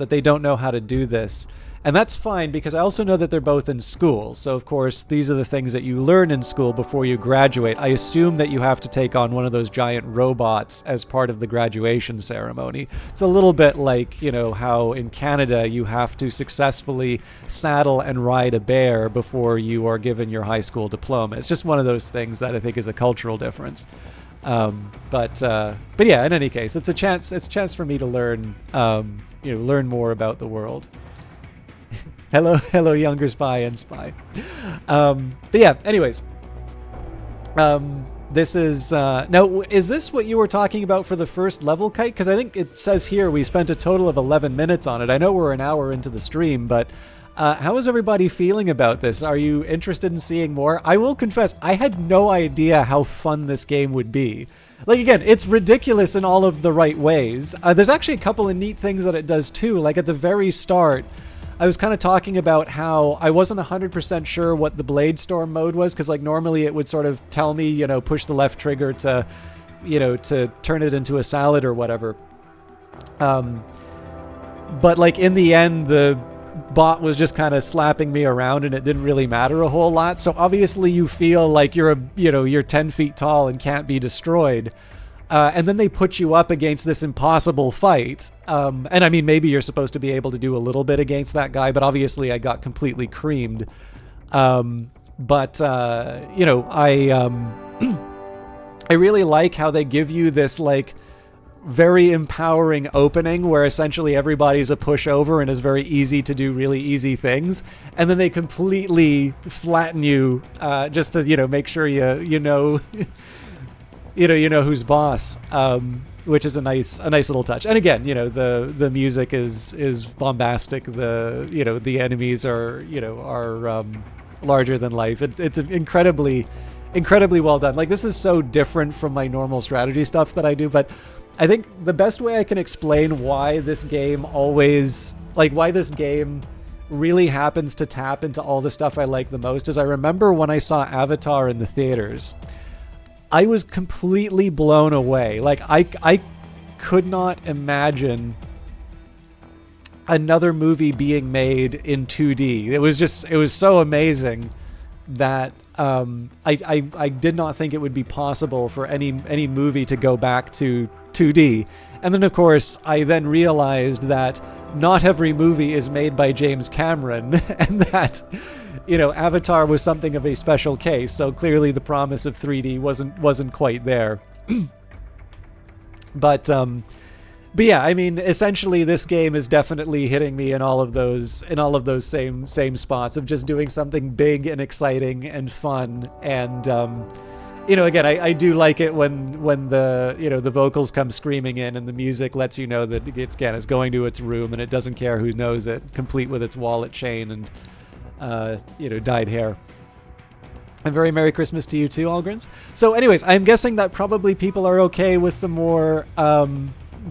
they don't know how to do this. And that's fine, because I also know that they're both in school. So, of course, these are the things that you learn in school before you graduate. I assume that you have to take on one of those giant robots as part of the graduation ceremony. It's a little bit like, how in Canada you have to successfully saddle and ride a bear before you are given your high school diploma. It's just one of those things that I think is a cultural difference. But yeah, in any case, it's a chance for me to learn more about the world. Hello, younger spy and spy. But yeah, anyways. This is... now, is this what you were talking about for the first level, Kite? Because I think it says here we spent a total of 11 minutes on it. I know we're an hour into the stream, but how is everybody feeling about this? Are you interested in seeing more? I will confess, I had no idea how fun this game would be. Like, again, it's ridiculous in all of the right ways. There's actually a couple of neat things that it does, too. Like, at the very start... I was kind of talking about how I wasn't 100% sure what the Blade Storm mode was, because like normally it would sort of tell me, you know, push the left trigger to, you know, to turn it into a salad or whatever. But like in the end, the bot was just kind of slapping me around and it didn't really matter a whole lot. So obviously you feel like you're you're 10 feet tall and can't be destroyed. And then they put you up against this impossible fight. And I mean, maybe you're supposed to be able to do a little bit against that guy, but obviously I got completely creamed. But you know, I really like how they give you this like very empowering opening where essentially everybody's a pushover and is very easy to do really easy things, and then they completely flatten you just to, you know, make sure you know you know who's boss, which is a nice little touch. And again, you know, the music is bombastic. The enemies are larger than life. It's incredibly well done. Like, this is so different from my normal strategy stuff that I do, but I think the best way I can explain why this game really happens to tap into all the stuff I like the most is I remember when I saw Avatar in the theaters, I was completely blown away. Like, I could not imagine another movie being made in 2D. It was so amazing that I did not think it would be possible for any movie to go back to 2D. And then, of course, I then realized that not every movie is made by James Cameron, and that, you know, Avatar was something of a special case. So clearly the promise of 3D wasn't quite there. But yeah, I mean, essentially this game is definitely hitting me in all of those same spots of just doing something big and exciting and fun. And you know, again, I do like it when the, you know, the vocals come screaming in and the music lets you know that it's going to its room and it doesn't care who knows it, complete with its wallet chain and you know, dyed hair. And very Merry Christmas to you too, Algrins. So anyways, I'm guessing that probably people are okay with some more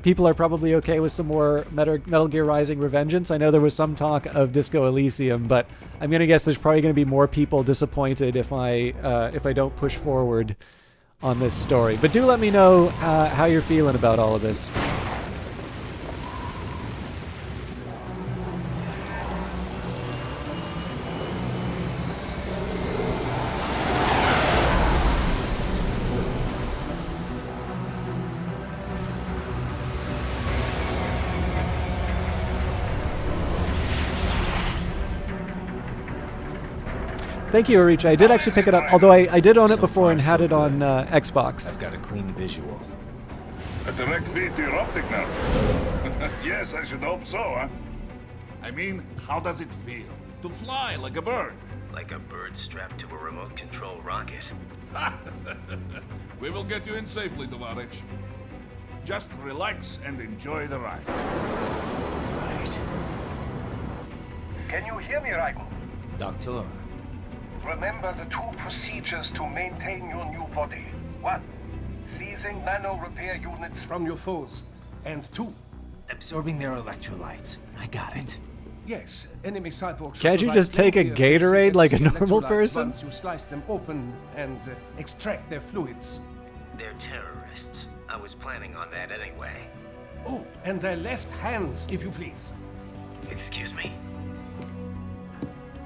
Metal Gear Rising Revengeance. I know there was some talk of Disco Elysium, but I'm gonna guess there's probably gonna be more people disappointed if I don't push forward on this story. But do let me know how you're feeling about all of this. Thank you, Aricha. I did actually pick it up, although I did own it before and had it on Xbox. I've got a clean visual. A direct feed to your optic nerve. Yes, I should hope so, huh? I mean, how does it feel? To fly like a bird? Like a bird strapped to a remote control rocket. We will get you in safely, Tovarich. Just relax and enjoy the ride. Right. Can you hear me, Raiko? Doctor. Remember the 2 procedures to maintain your new body. 1. Seizing nano repair units from your foes. And 2. Absorbing their electrolytes. I got it. Yes, enemy cyborgs. Can't you just take a Gatorade like a normal person? Once you slice them open and extract their fluids. They're terrorists. I was planning on that anyway. Oh, and their left hands, if you please. Excuse me?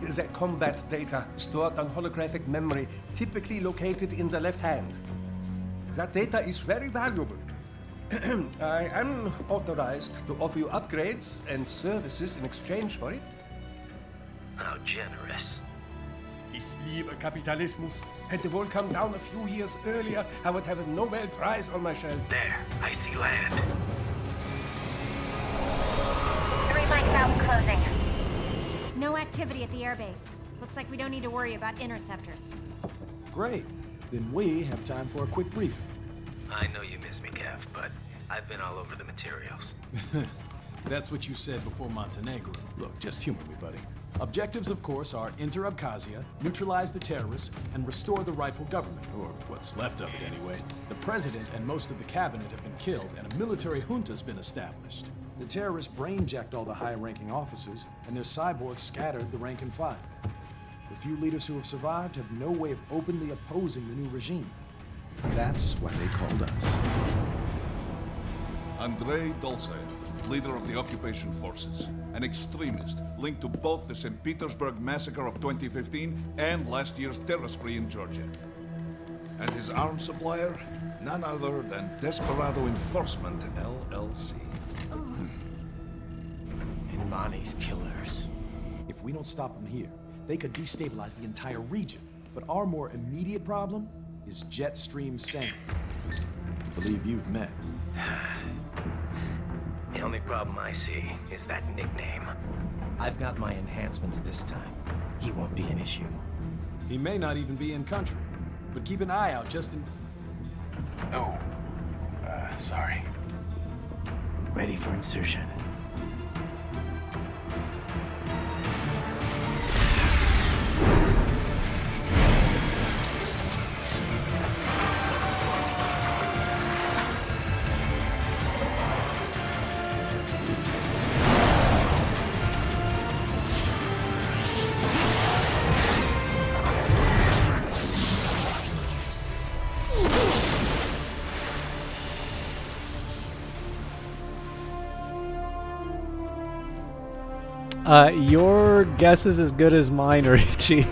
The combat data stored on holographic memory, typically located in the left hand. That data is very valuable. I am authorized to offer you upgrades and services in exchange for it. How generous. Ich liebe Kapitalismus. Had the wall come down a few years earlier, I would have a Nobel Prize on my shelf. There, I see land. 3 mics out, closing. No activity at the airbase. Looks like we don't need to worry about interceptors. Great. Then we have time for a quick briefing. I know you miss me, Kev, but I've been all over the materials. That's what you said before Montenegro. Look, just humor me, buddy. Objectives, of course, are enter Abkhazia, neutralize the terrorists, and restore the rightful government, or what's left of it anyway. The president and most of the cabinet have been killed, and a military junta's been established. The terrorists brain-jacked all the high-ranking officers, and their cyborgs scattered the rank and file. The few leaders who have survived have no way of openly opposing the new regime. That's why they called us. Andrei Dolzaev, leader of the occupation forces, an extremist linked to both the St. Petersburg massacre of 2015 and last year's terror spree in Georgia. And his arms supplier, none other than Desperado Enforcement, LLC. Imani's killers. If we don't stop them here, they could destabilize the entire region. But our more immediate problem is Jetstream Sam. I believe you've met. The only problem I see is that nickname. I've got my enhancements this time. He won't be an issue. He may not even be in country, but keep an eye out just in... Oh, sorry. Ready for insertion. Your guess is as good as mine, Richie.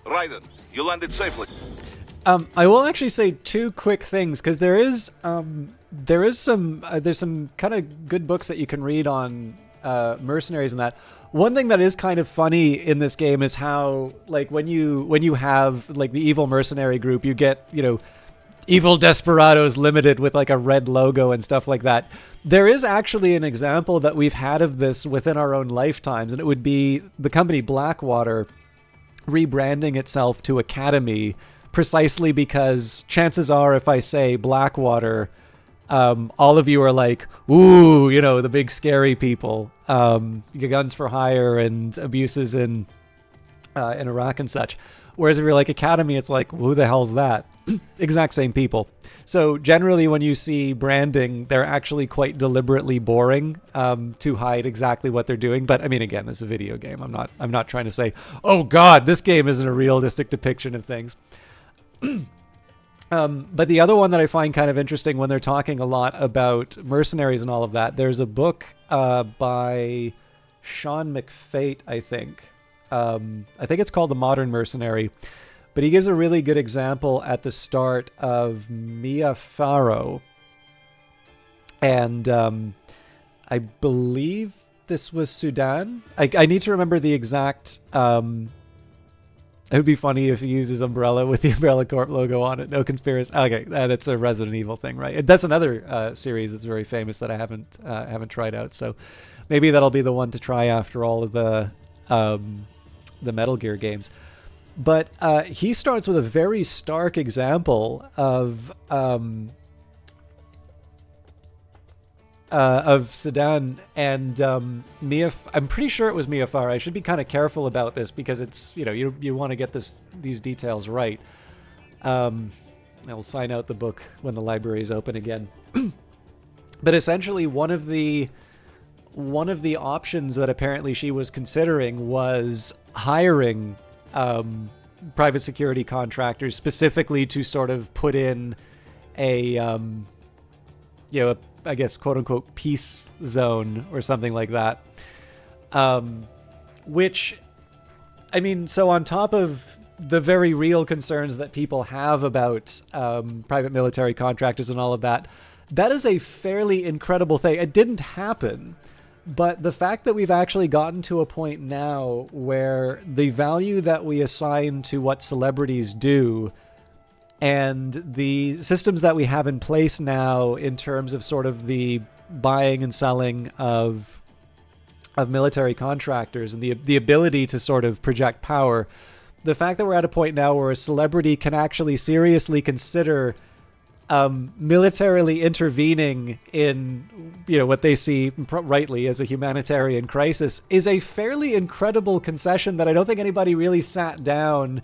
Raiden, you landed safely. I will actually say two quick things because there's some kind of good books that you can read on mercenaries and that. One thing that is kind of funny in this game is how, like, when you have like the evil mercenary group, you get, you know, Evil Desperados Limited with like a red logo and stuff like that. There is actually an example that we've had of this within our own lifetimes, and it would be the company Blackwater rebranding itself to Academy, precisely because chances are if I say Blackwater, all of you are like, ooh, you know, the big scary people, guns for hire and abuses in Iraq and such. Whereas if you're like Academy, it's like, who the hell's that? Exact same people. So generally when you see branding, they're actually quite deliberately boring to hide exactly what they're doing. But I mean, again, this is a video game. I'm not trying to say, oh God, this game isn't a realistic depiction of things. But the other one that I find kind of interesting when they're talking a lot about mercenaries and all of that, there's a book by Sean McFate, I think. I think it's called The Modern Mercenary. But he gives a really good example at the start of Mia Farrow. And I believe this was Sudan. I need to remember the exact... it would be funny if he uses Umbrella with the Umbrella Corp logo on it. No conspiracy. Okay, that's a Resident Evil thing, right? That's another series that's very famous that I haven't tried out. So maybe that'll be the one to try after all of the Metal Gear games. But he starts with a very stark example of Sudan and Mia. I'm pretty sure it was Mia Farrow. I should be kind of careful about this because it's, you know, you want to get these details right. I'll sign out the book when the library is open again. But essentially, one of the options that apparently she was considering was hiring private security contractors specifically to sort of put in a I guess, quote unquote, peace zone or something like that. Which, I mean, so on top of the very real concerns that people have about private military contractors and all of that, that is a fairly incredible thing. It didn't happen, but the fact that we've actually gotten to a point now where the value that we assign to what celebrities do and the systems that we have in place now in terms of sort of the buying and selling of military contractors and the ability to sort of project power, the fact that we're at a point now where a celebrity can actually seriously consider militarily intervening in, what they see rightly as a humanitarian crisis is a fairly incredible concession that I don't think anybody really sat down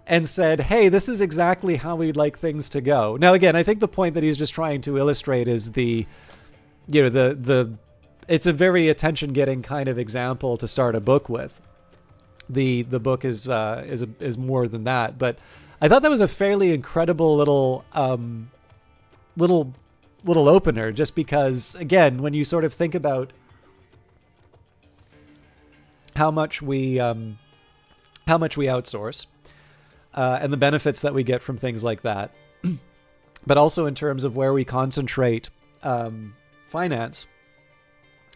and said, hey, this is exactly how we'd like things to go. Now, again, I think the point that he's just trying to illustrate is it's a very attention-getting kind of example to start a book with. The book is more than that, but I thought that was a fairly incredible little opener, just because, again, when you sort of think about how much we outsource and the benefits that we get from things like that, but also in terms of where we concentrate finance.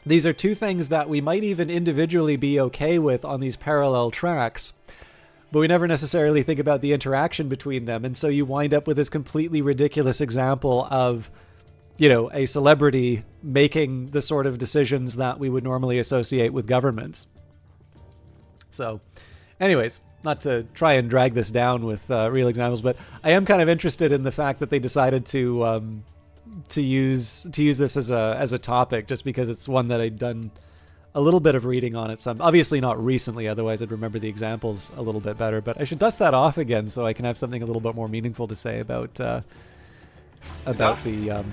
These are two things that we might even individually be okay with on these parallel tracks, but we never necessarily think about the interaction between them. And so you wind up with this completely ridiculous example of, a celebrity making the sort of decisions that we would normally associate with governments. So, anyways, not to try and drag this down with real examples, but I am kind of interested in the fact that they decided to use this as a topic, just because it's one that I'd done a little bit of reading on it. Some, obviously not recently, otherwise I'd remember the examples a little bit better, but I should dust that off again so I can have something a little bit more meaningful to say about the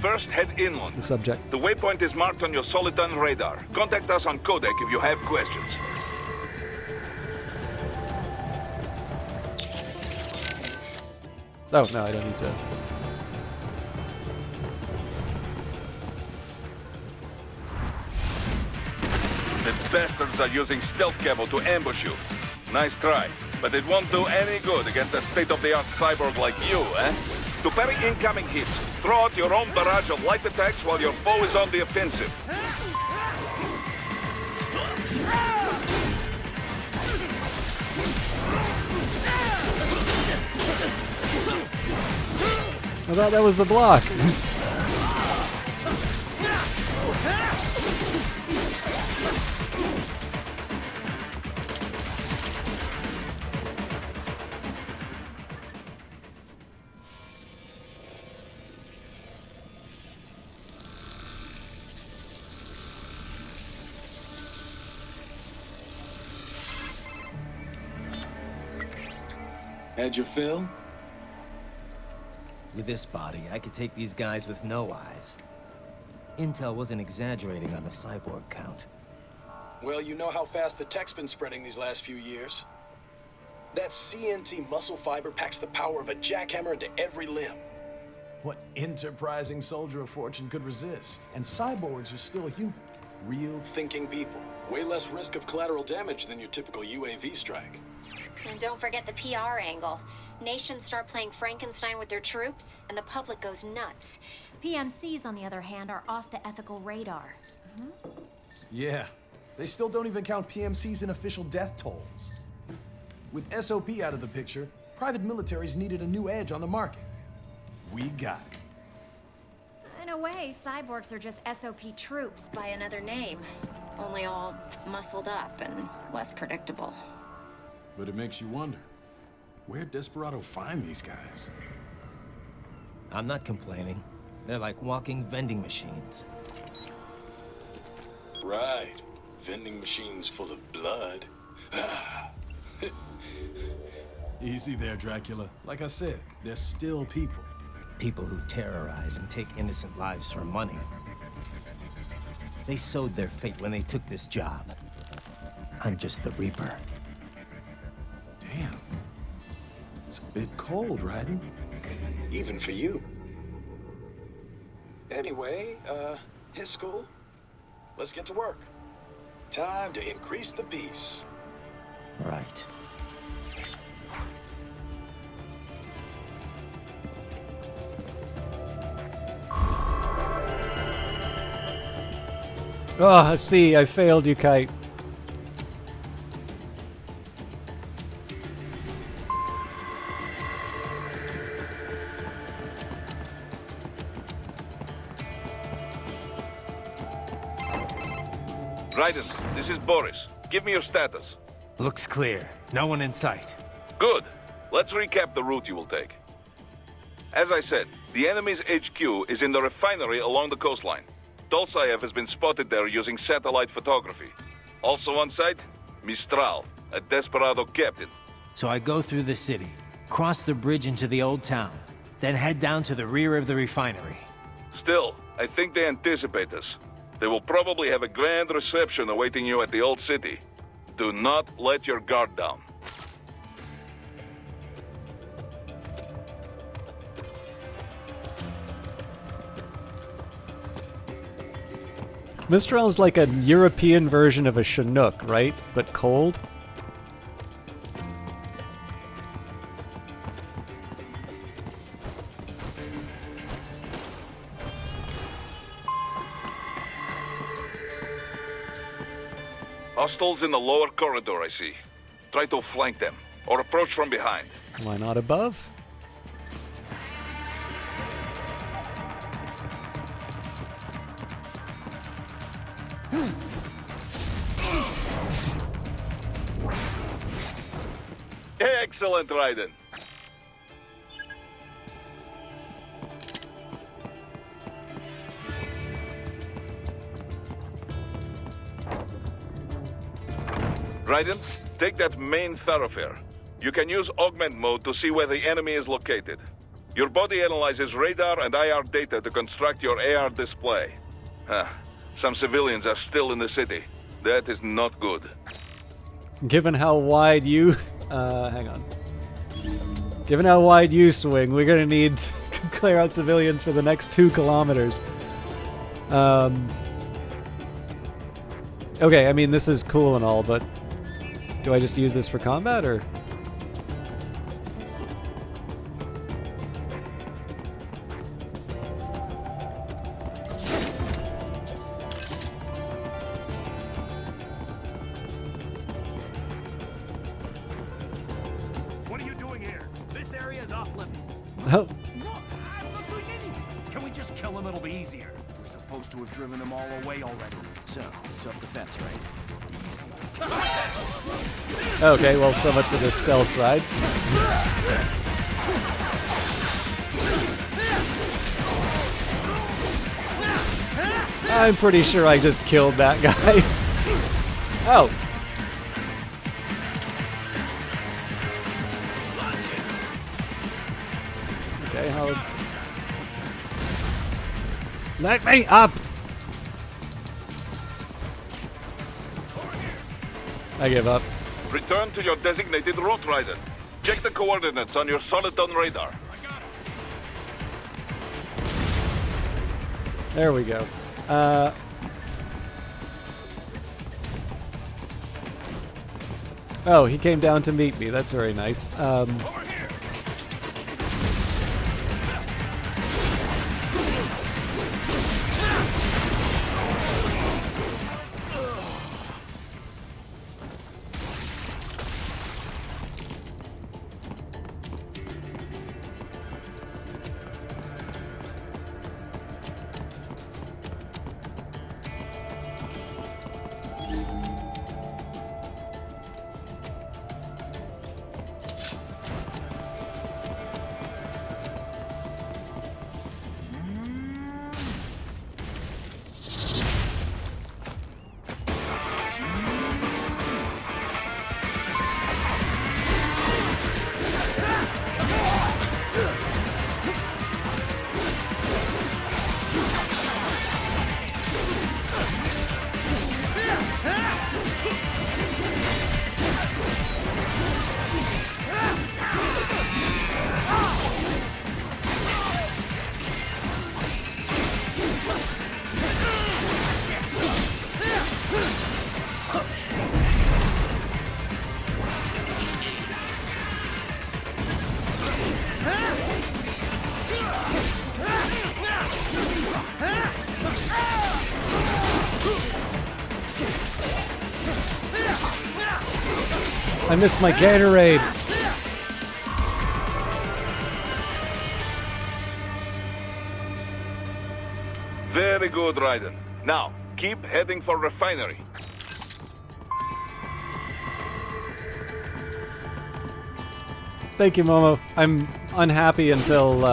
first head inland. The subject. The waypoint is marked on your Soliton radar. Contact us on Codec if you have questions. Oh, no, I don't need to. The bastards are using stealth camo to ambush you. Nice try, but it won't do any good against a state-of-the-art cyborg like you, eh? To parry incoming hits, throw out your own barrage of light attacks while your foe is on the offensive. I thought that was the block. Had your fill? With this body, I could take these guys with no eyes. Intel wasn't exaggerating on the cyborg count. Well, you know how fast the tech's been spreading these last few years. That CNT muscle fiber packs the power of a jackhammer into every limb. What enterprising soldier of fortune could resist? And cyborgs are still human. Real thinking people. Way less risk of collateral damage than your typical UAV strike. And don't forget the PR angle. Nations start playing Frankenstein with their troops, and the public goes nuts. PMCs, on the other hand, are off the ethical radar. Yeah, they still don't even count PMCs in official death tolls. With SOP out of the picture, private militaries needed a new edge on the market. We got it. In a way, cyborgs are just SOP troops by another name. Only all muscled up and less predictable. But it makes you wonder, where'd Desperado find these guys? I'm not complaining. They're like walking vending machines. Right. Vending machines full of blood. Easy there, Dracula. Like I said, they're still people. People who terrorize and take innocent lives for money. They sowed their fate when they took this job. I'm just the Reaper. Damn. It's a bit cold, Raiden. Even for you. Anyway, his school. Let's get to work. Time to increase the peace. Right. Oh, see, I failed you, Kite. Raiden, this is Boris. Give me your status. Looks clear. No one in sight. Good. Let's recap the route you will take. As I said, the enemy's HQ is in the refinery along the coastline. Dolzaev has been spotted there using satellite photography. Also on site, Mistral, a desperado captain. So I go through the city, cross the bridge into the old town, then head down to the rear of the refinery. Still, I think they anticipate us. They will probably have a grand reception awaiting you at the old city. Do not let your guard down. Mistral is like a European version of a Chinook, right? But cold? Hostiles in the lower corridor, I see. Try to flank them, or approach from behind. Why not above? Excellent, Raiden. Raiden, take that main thoroughfare. You can use augment mode to see where the enemy is located. Your body analyzes radar and IR data to construct your AR display. Some civilians are still in the city. That is not good. Given how wide you... hang on. Given how wide you swing, we're gonna need to clear out civilians for the next 2 kilometers. Okay, I mean, this is cool and all, but... do I just use this for combat, or...? What are you doing here? This area is off limits. Oh. No, I'm not doing anything. Can we just kill him? It'll be easier. We're supposed to have driven them all away already. So, self-defense, right? Easy. Okay, well, so much for the stealth side. I'm pretty sure I just killed that guy. Oh. Okay, how... let me up! I give up. Return to your designated route, Raiden. Check the coordinates on your Soliton radar. There we go. Oh, he came down to meet me. That's very nice. I missed my Gatorade. Very good, Raiden. Now, keep heading for refinery. Thank you, Momo. I'm unhappy until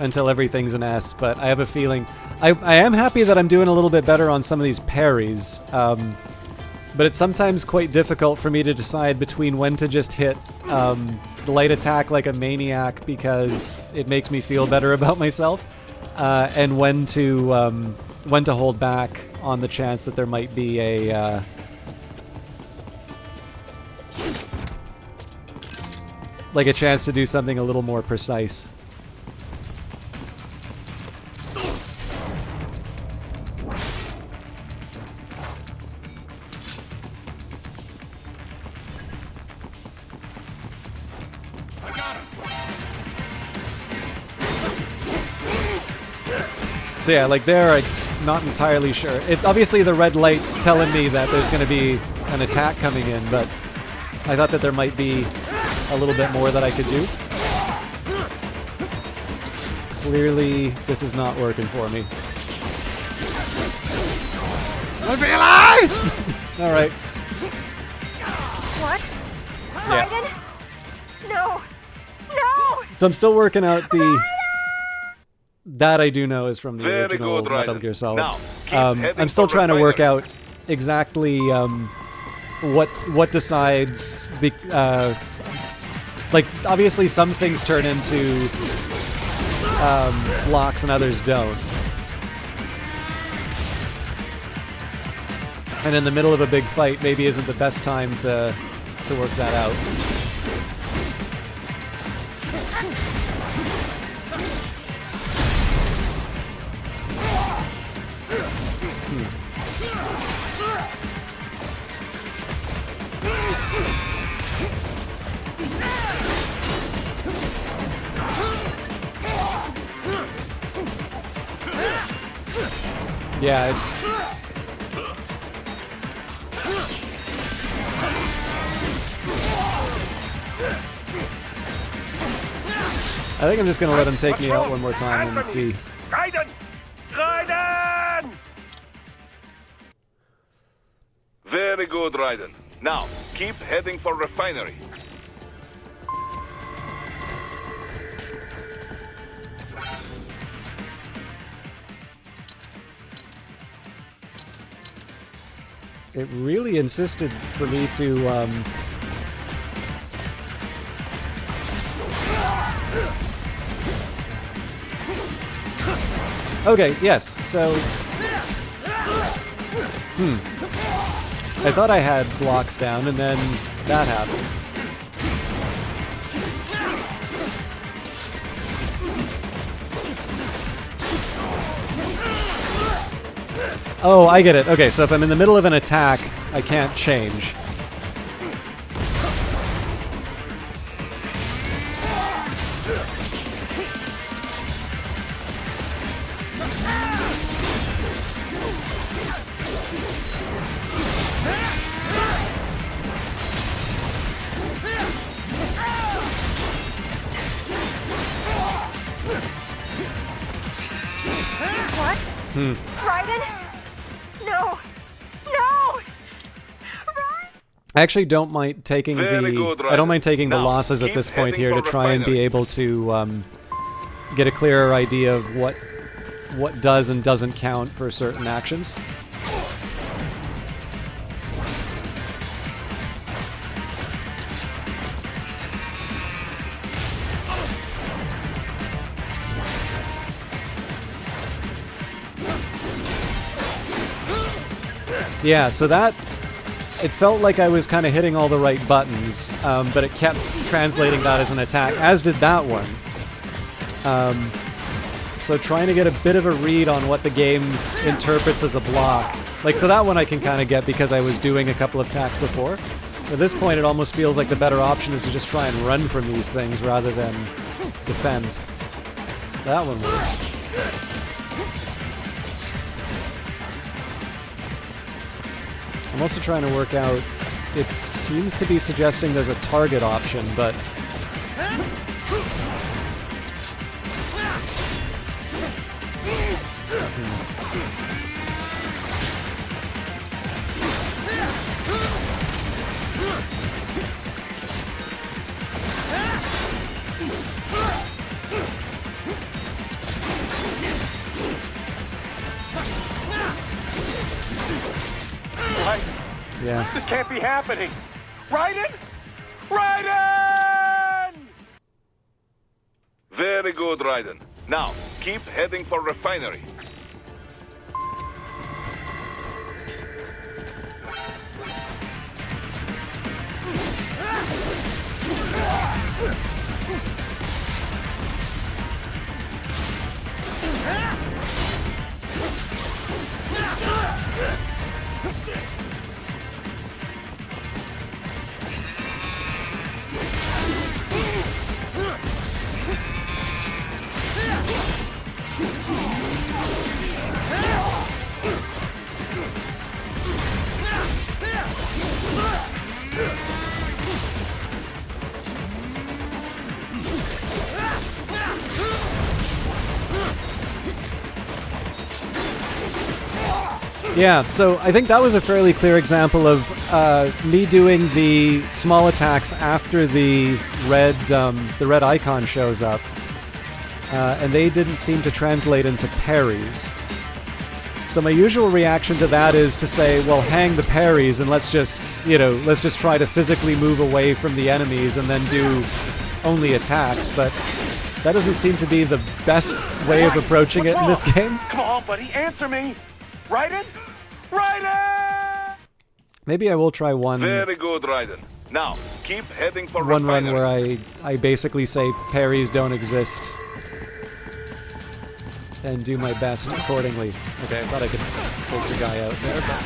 everything's an S, but I have a feeling... I am happy that I'm doing a little bit better on some of these parries, but it's sometimes quite difficult for me to decide between when to just hit the light attack like a maniac because it makes me feel better about myself, and when to hold back on the chance that there might be a... like a chance to do something a little more precise. So yeah, like there, I'm not entirely sure. It's obviously the red light's telling me that there's going to be an attack coming in, but I thought that there might be a little bit more that I could do. Clearly, this is not working for me. Don't be alive! All right. What? Yeah. Raiden? No! No! So I'm still working out the... That I do know is from the Very original good, Metal Raiden. Gear Solid. Now, keep heading I'm still for trying to work refinery. out exactly what decides... like, obviously some things turn into blocks and others don't. And in the middle of a big fight maybe isn't the best time to work that out. Yeah. I think I'm just gonna let him take me out one more time and see. Raiden! Raiden! Very good, Raiden. Now, keep heading for refinery. It really insisted for me to Okay, yes, so... I thought I had blocks down, and then that happened. Oh, I get it. Okay, so if I'm in the middle of an attack, I can't change. What? Raiden? No! No! I actually don't mind taking Very good, I don't Raiden. mind taking the Now, losses at keep this point heading here to for try and be refinery. able to get a clearer idea of what does and doesn't count for certain actions. Yeah, so that... It felt like I was kind of hitting all the right buttons, but it kept translating that as an attack, as did that one. So trying to get a bit of a read on what the game interprets as a block. Like, so that one I can kind of get because I was doing a couple of attacks before. At this point, it almost feels like the better option is to just try and run from these things rather than defend. That one worked. I'm also trying to work out, it seems to be suggesting there's a target option, but... Yeah. This can't be happening. Raiden? Raiden! Very good, Raiden. Now, keep heading for refinery. Yeah, so I think that was a fairly clear example of me doing the small attacks after the red icon shows up, and they didn't seem to translate into parries. So my usual reaction to that is to say, well, hang the parries and let's just try to physically move away from the enemies and then do only attacks, but that doesn't seem to be the best way of approaching it in this game. Come on, buddy, answer me. Raiden? Raiden! Maybe I will try one. Very good, Raiden. Now, keep heading for One run refinery. where I basically say parries don't exist and do my best accordingly. Okay, I thought I could take the guy out there, but...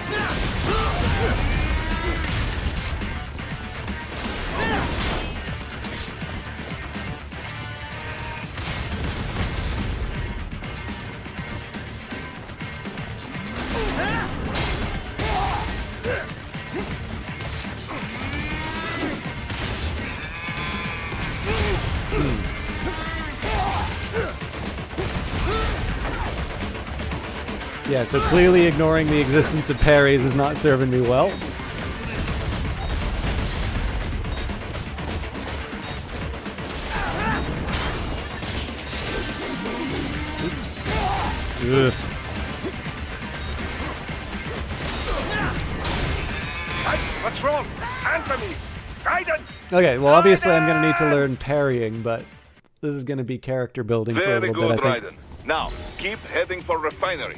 Yeah, so clearly ignoring the existence of parries is not serving me well. Oops. Ugh. What's wrong? Answer me! Raiden! Okay, well obviously I'm going to need to learn parrying, but this is going to be character building for a Very little good, bit, I think. Raiden. Now, keep heading for refinery.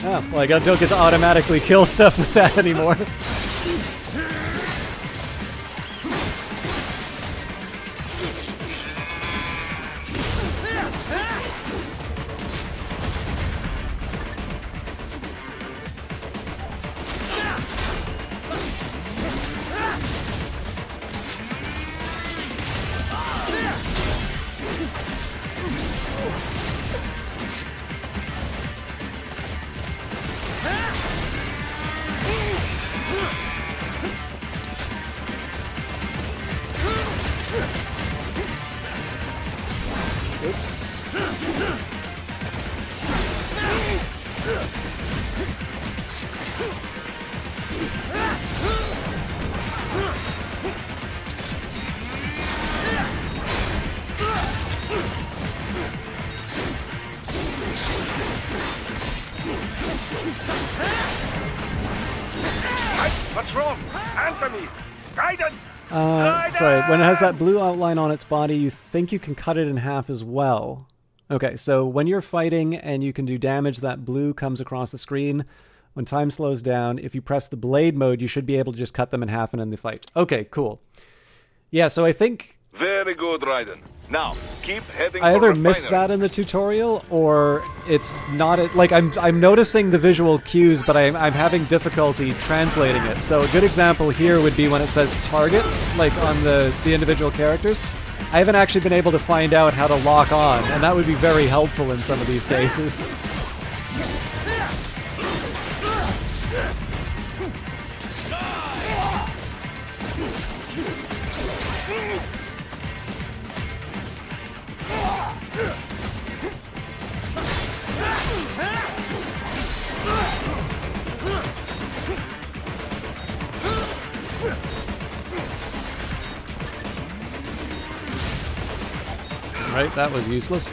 Oh, well I don't get to automatically kill stuff with that anymore. Oops. What's wrong? Answer me! Raiden! Sorry, when it has that blue outline on its body, you think you can cut it in half as well. Okay, so when you're fighting and you can do damage, that blue comes across the screen. When time slows down, if you press the blade mode, you should be able to just cut them in half and end the fight. Okay, cool. Yeah, so I think Very good, Raiden. Now, keep heading I for either refinery. missed that in the tutorial, or it's not like I'm noticing the visual cues, but I'm having difficulty translating it. So a good example here would be when it says target, like on the individual characters. I haven't actually been able to find out how to lock on, and that would be very helpful in some of these cases. Right, that was useless.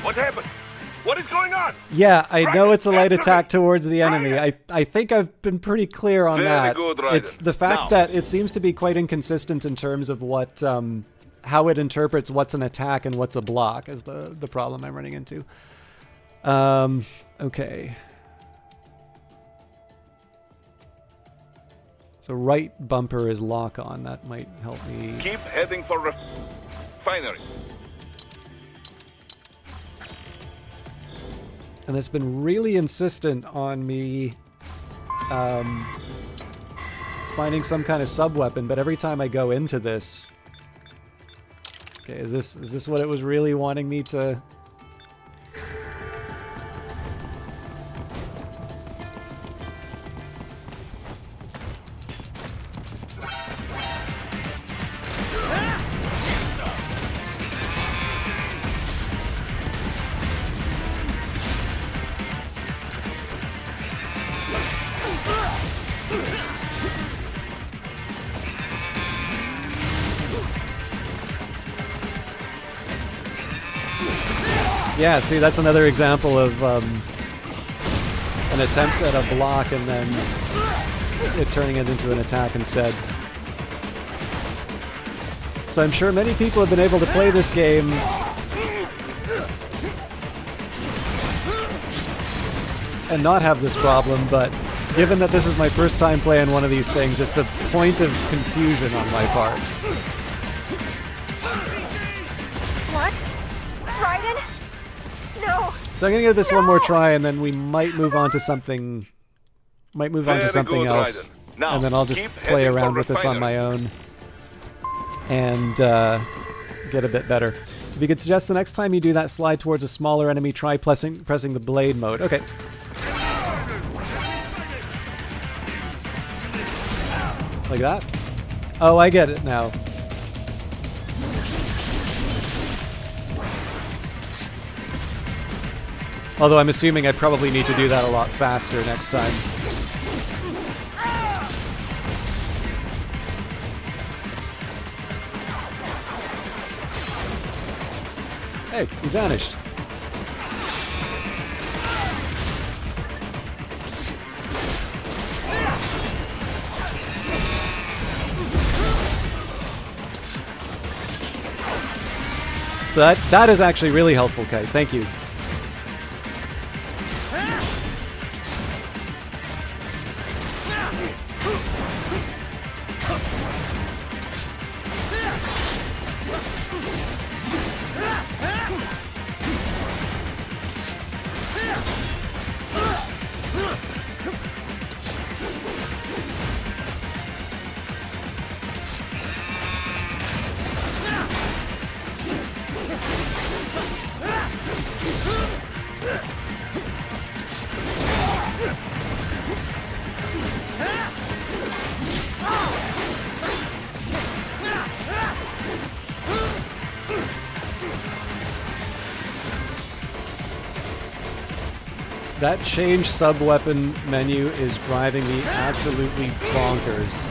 What happened? What is going on? Yeah, I know Raiden, it's a light answer attack me! towards the enemy. Raiden! I think I've been pretty clear on Very that. good, Raiden. It's the fact Now. that it seems to be quite inconsistent in terms of what how it interprets what's an attack and what's a block is the problem I'm running into. Okay. So right bumper is lock on. That might help me. Keep heading for refinery. And it's been really insistent on me finding some kind of sub-weapon, but every time I go into this... Okay, is this what it was really wanting me to... Yeah, see, that's another example of an attempt at a block and then it turning it into an attack instead. So I'm sure many people have been able to play this game and not have this problem, but given that this is my first time playing one of these things, it's a point of confusion on my part. What? Raiden? No. So I'm gonna give this one more try, and then we might move on to something. Might move on to Very something good, else, Raiden. Now, and then I'll just keep play heading around for with this on my refinery. own and get a bit better. If you could suggest the next time you do that slide towards a smaller enemy, try pressing the blade mode. Okay. Like that? Oh, I get it now. Although I'm assuming I probably need to do that a lot faster next time. Hey, you vanished. So that is actually really helpful, Kai. Thank you. That change sub-weapon menu is driving me absolutely bonkers.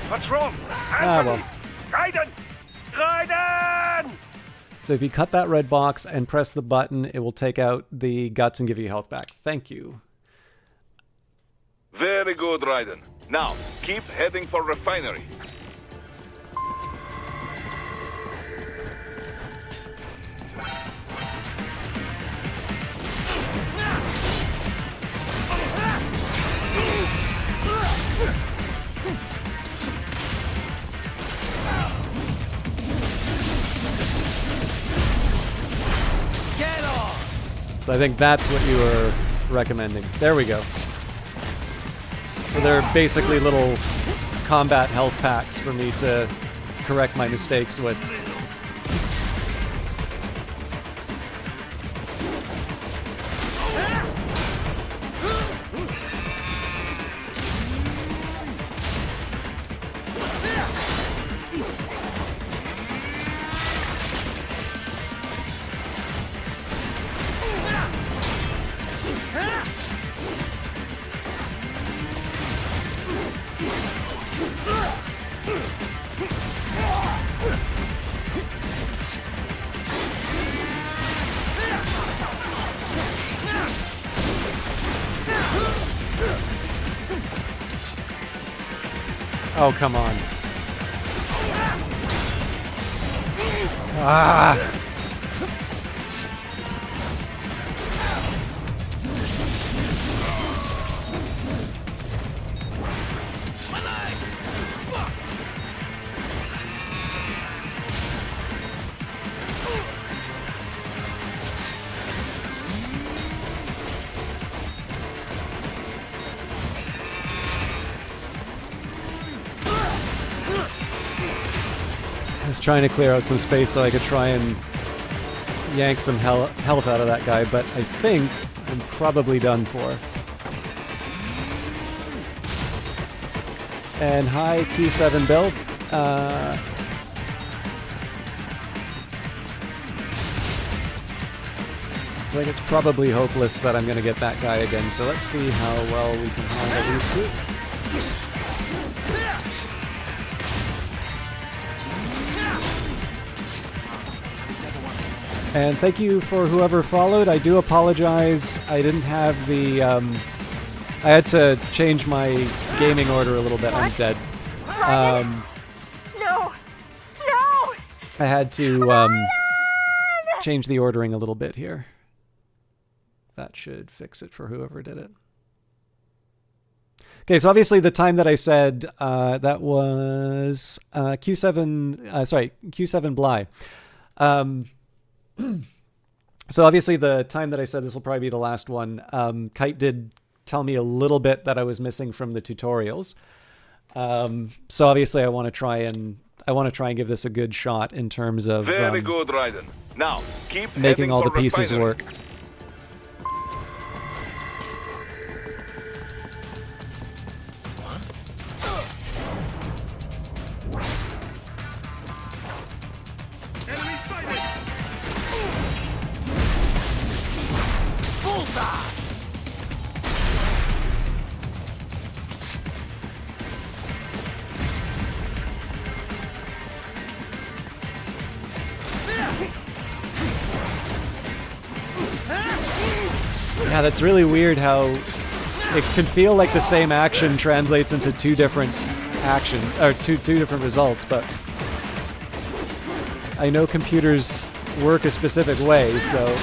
What's wrong? Ah, well. Raiden! Raiden! So if you cut that red box and press the button, it will take out the guts and give you health back. Thank you. Very good, Raiden. Now, keep heading for refinery. So I think that's what you were recommending. There we go. So they're basically little combat health packs for me to correct my mistakes with. Oh, come on. Ah! I was trying to clear out some space so I could try and yank some health out of that guy, but I think I'm probably done for. And hi, Q7 build. It's like it's probably hopeless that I'm going to get that guy again, so let's see how well we can handle these two. And thank you for whoever followed. I do apologize. I didn't have the... I had to change my gaming order a little bit. I'm dead. No! I had to change the ordering a little bit here. That should fix it for whoever did it. Okay, so obviously the time that I said that was Q7 Bly. So obviously the time that I said this will probably be the last one, Kite did tell me a little bit that I was missing from the tutorials. So obviously I want to try and give this a good shot in terms of Very good, Raiden. Now, keep making all the pieces refinery. work. Enemy sighted! Yeah, that's really weird how it can feel like the same action translates into two different two different results, but I know computers work a specific way, so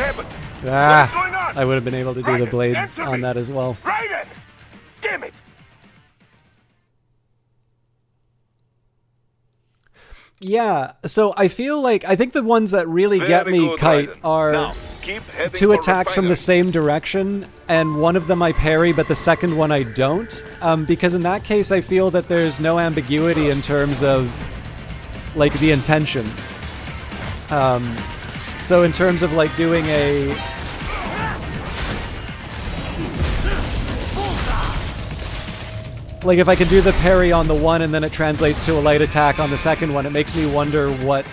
happened? What's going Ah, on? I would have been able to do the Raiden, blade answer on me. that as well. Raiden! Damn it! Yeah, so I think the ones that really get Very me, good, Kite, Raiden. are Now, keep heading two for attacks from the refinery. same direction, and one of them I parry, but the second one I don't. Because in that case, I feel that there's no ambiguity in terms of, like, the intention. So in terms of, like, doing a... Like, if I can do the parry on the one and then it translates to a light attack on the second one, it makes me wonder what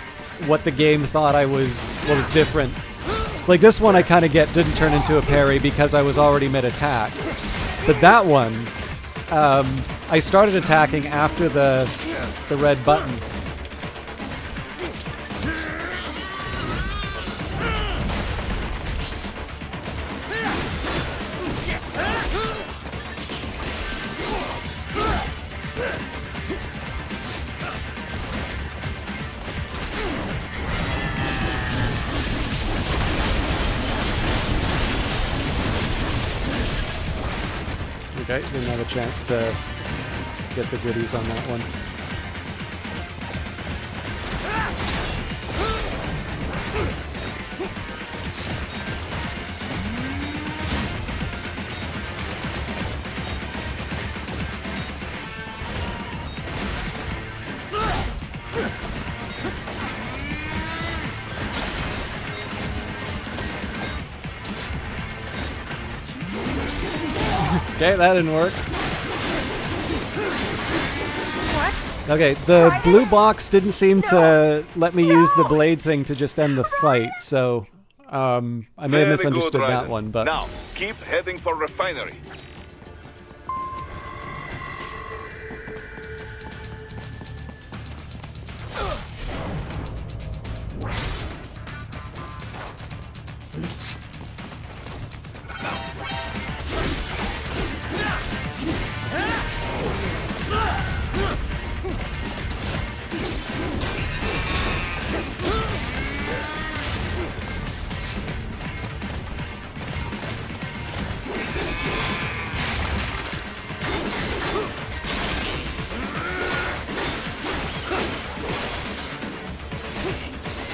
the game thought what was different. It's like this one I kind of didn't turn into a parry because I was already mid-attack. But that one, I started attacking after the red button. Okay, didn't have a chance to get the goodies on that one. Okay, that didn't work. What? Okay, the blue box didn't seem to let me use the blade thing to just end the fight, so I may have Very misunderstood good, that Raiden. one, but... Now, keep heading for refinery.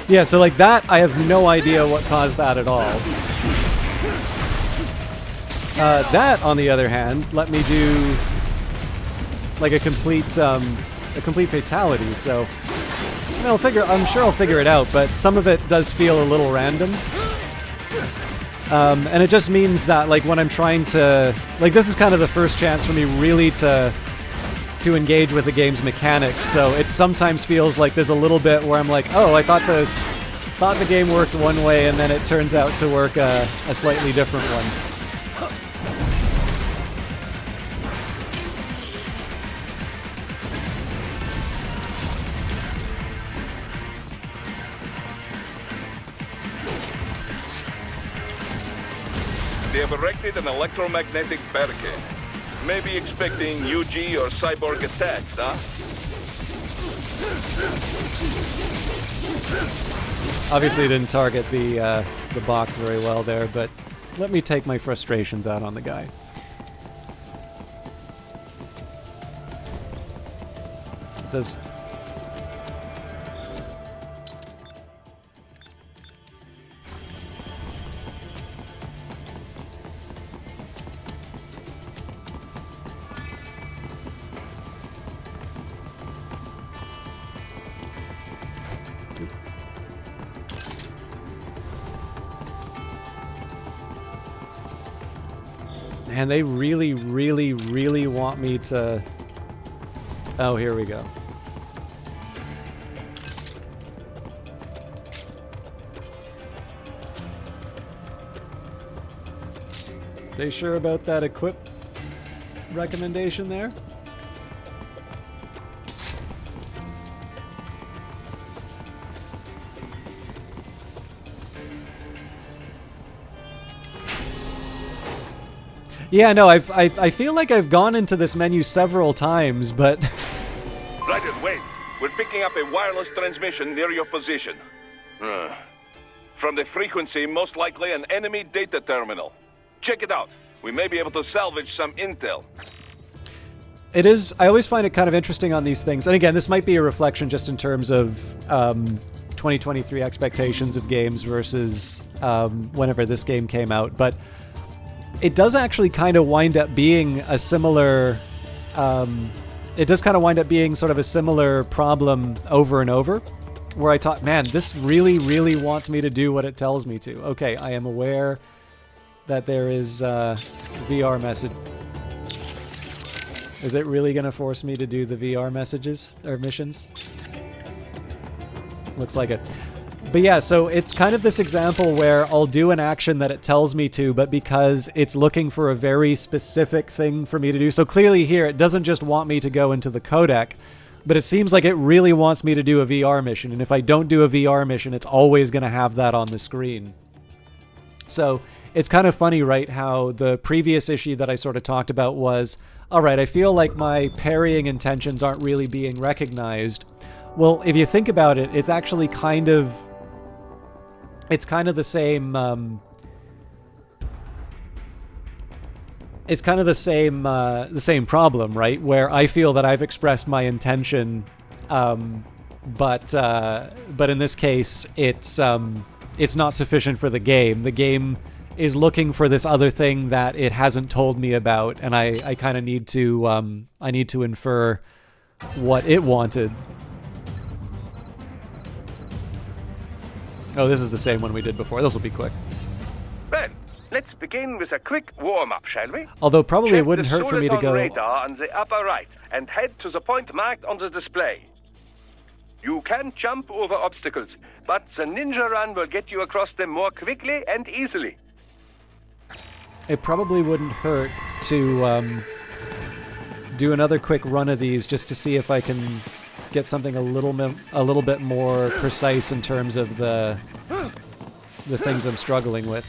Yeah, so like that, I have no idea what caused that at all. That, on the other hand, let me do like a complete fatality. So I'm sure I'll figure it out. But some of it does feel a little random, and it just means that like when I'm trying to this is kind of the first chance for me really to engage with the game's mechanics. So it sometimes feels like there's a little bit where I'm like, oh, I thought the game worked one way, and then it turns out to work a slightly different one. They have erected an electromagnetic barricade. Maybe expecting UG or cyborg attacks, huh? Obviously didn't target the box very well there, but let me take my frustrations out on the guy. Does... Man, they really, really, really want me to... Oh, here we go. They sure about that equip recommendation there? Yeah, no, I feel like I've gone into this menu several times, but... Raiden, wait. We're picking up a wireless transmission near your position. from the frequency, most likely an enemy data terminal. Check it out. We may be able to salvage some intel. It is. I always find it kind of interesting on these things. And again, this might be a reflection just in terms of 2023 expectations of games versus whenever this game came out. But it does actually kind of wind up being a similar... it does kind of wind up being sort of a similar problem over and over, where I thought, man, this really, really wants me to do what it tells me to. Okay, I am aware that there is VR message. Is it really going to force me to do the VR messages or missions? Looks like it. But yeah, so it's kind of this example where I'll do an action that it tells me to, but because it's looking for a very specific thing for me to do. So clearly here, it doesn't just want me to go into the codec, but it seems like it really wants me to do a VR mission. And if I don't do a VR mission, it's always going to have that on the screen. So it's kind of funny, right, how the previous issue that I sort of talked about was, all right, I feel like my parrying intentions aren't really being recognized. Well, if you think about it, it's actually kind of... It's kind of the same... it's kind of the same problem, right? Where I feel that I've expressed my intention, but in this case, it's not sufficient for the game. The game is looking for this other thing that it hasn't told me about, and I kind of need to infer what it wanted. Oh, this is the same one we did before. This will be quick. Well, let's begin with a quick warm-up, shall we? Although probably it wouldn't hurt for me to go... Check the radar on the upper right and head to the point marked on the display. You can jump over obstacles, but the ninja run will get you across them more quickly and easily. It probably wouldn't hurt to do another quick run of these just to see if I can get something a little bit more precise in terms of the things I'm struggling with.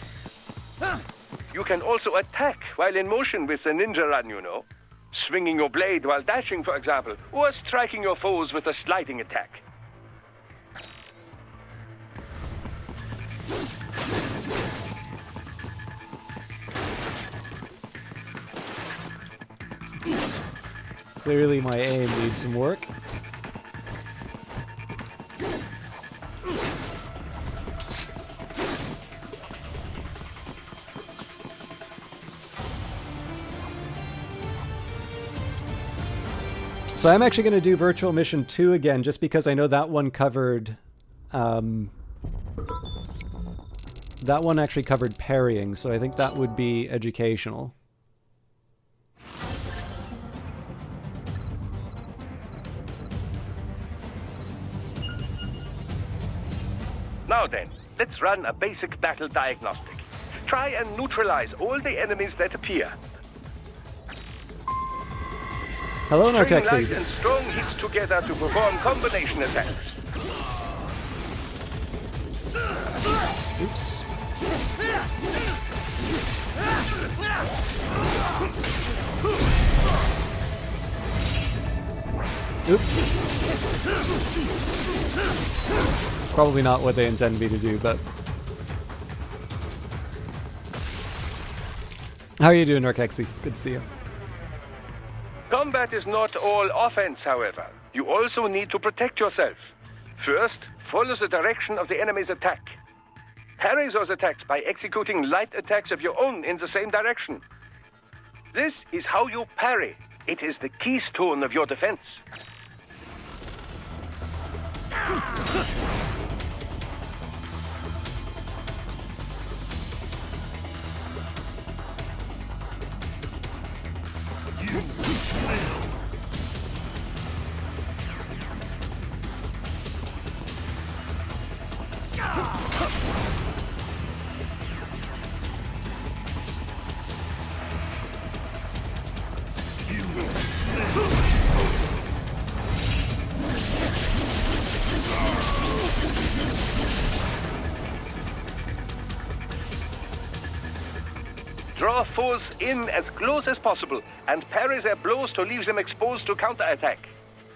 You can also attack while in motion with the ninja run, you know. Swinging your blade while dashing, for example, or striking your foes with a sliding attack. Clearly my aim needs some work. So I'm actually going to do Virtual Mission 2 again, just because I know that one covered... that one actually covered parrying, so I think that would be educational. Now then, let's run a basic battle diagnostic. Try and neutralize all the enemies that appear. Hello, Narkexy. String light and strong hits together to perform combination attacks. Oops. Oops. Probably not what they intend me to do, but... How are you doing, Narkexy? Good to see you. Combat is not all offense, however. You also need to protect yourself. First, follow the direction of the enemy's attack. Parry those attacks by executing light attacks of your own in the same direction. This is how you parry. It is the keystone of your defense. Draw foes in as close as possible and parry their blows to leave them exposed to counterattack.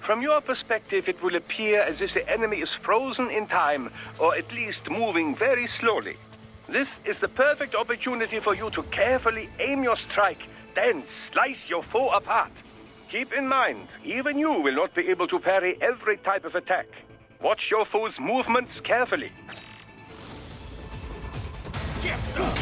From your perspective, it will appear as if the enemy is frozen in time, or at least moving very slowly. This is the perfect opportunity for you to carefully aim your strike, then slice your foe apart. Keep in mind, even you will not be able to parry every type of attack. Watch your foe's movements carefully. Get some!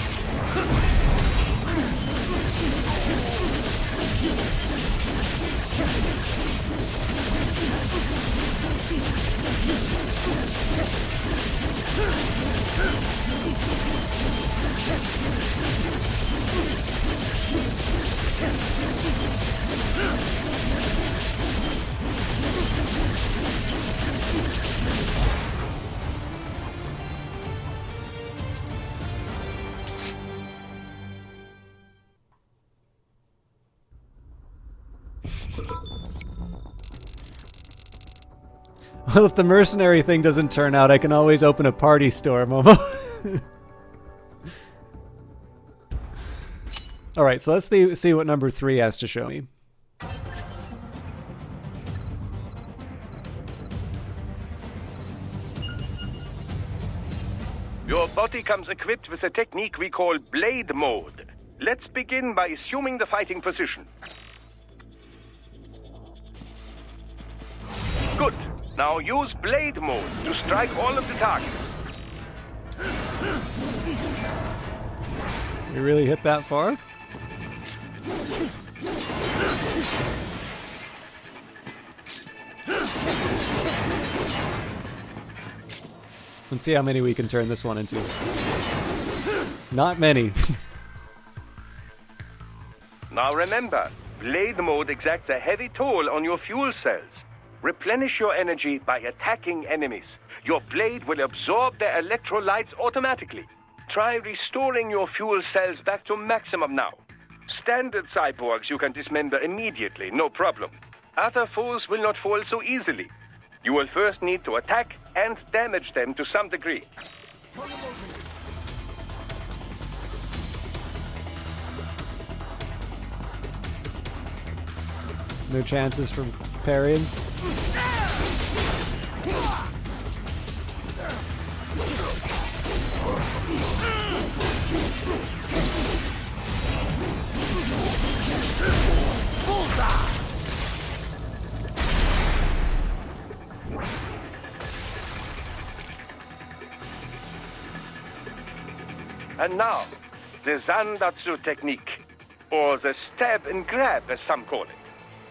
Well, if the mercenary thing doesn't turn out, I can always open a party store, Momo. Alright, so let's see what number 3 has to show me. Your body comes equipped with a technique we call Blade Mode. Let's begin by assuming the fighting position. Good. Now use Blade Mode to strike all of the targets. You really hit that far? Let's see how many we can turn this one into. Not many. Now remember, Blade Mode exacts a heavy toll on your fuel cells. Replenish your energy by attacking enemies. Your blade will absorb their electrolytes automatically. Try restoring your fuel cells back to maximum now. Standard cyborgs you can dismember immediately, no problem. Other foes will not fall so easily. You will first need to attack and damage them to some degree. No chances from parrying. And now, the Zandatsu technique, or the stab and grab as some call it.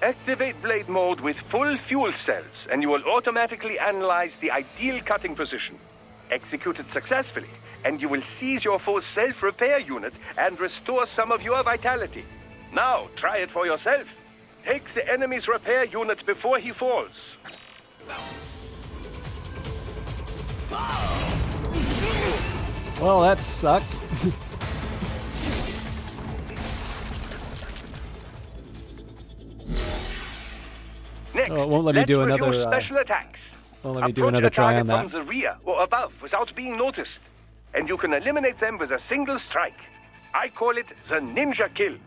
Activate Blade Mode with full fuel cells, and you will automatically analyze the ideal cutting position. Execute it successfully, and you will seize your foe's self-repair unit and restore some of your vitality. Now, try it for yourself. Take the enemy's repair unit before he falls. Well, that sucked. Next, oh, it won't let me do another special attacks. Won't let me do another try on that. From the rear or above without being noticed, and you can eliminate them with a single strike. I call it the ninja kill.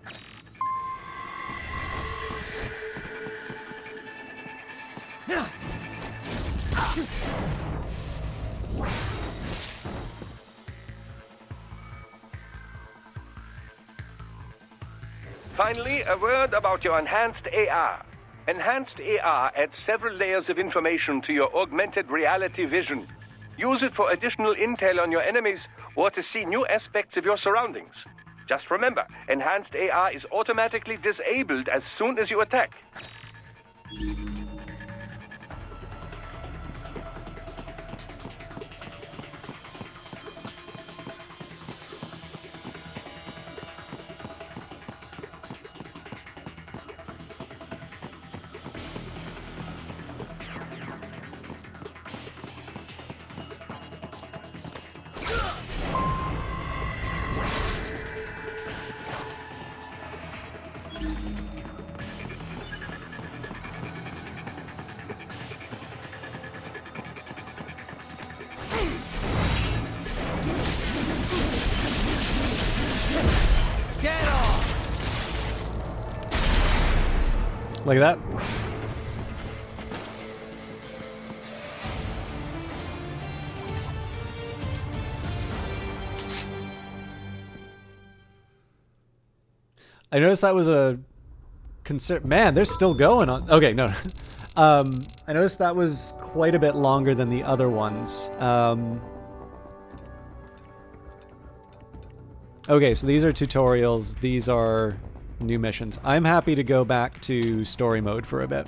Finally, a word about your enhanced AR. Enhanced AR adds several layers of information to your augmented reality vision. Use it for additional intel on your enemies or to see new aspects of your surroundings. Just remember, enhanced AR is automatically disabled as soon as you attack. Like that. I noticed that was a concern. Man, they're still going on. Okay, no. I noticed that was quite a bit longer than the other ones. Okay, so these are tutorials. These are new missions. I'm happy to go back to story mode for a bit.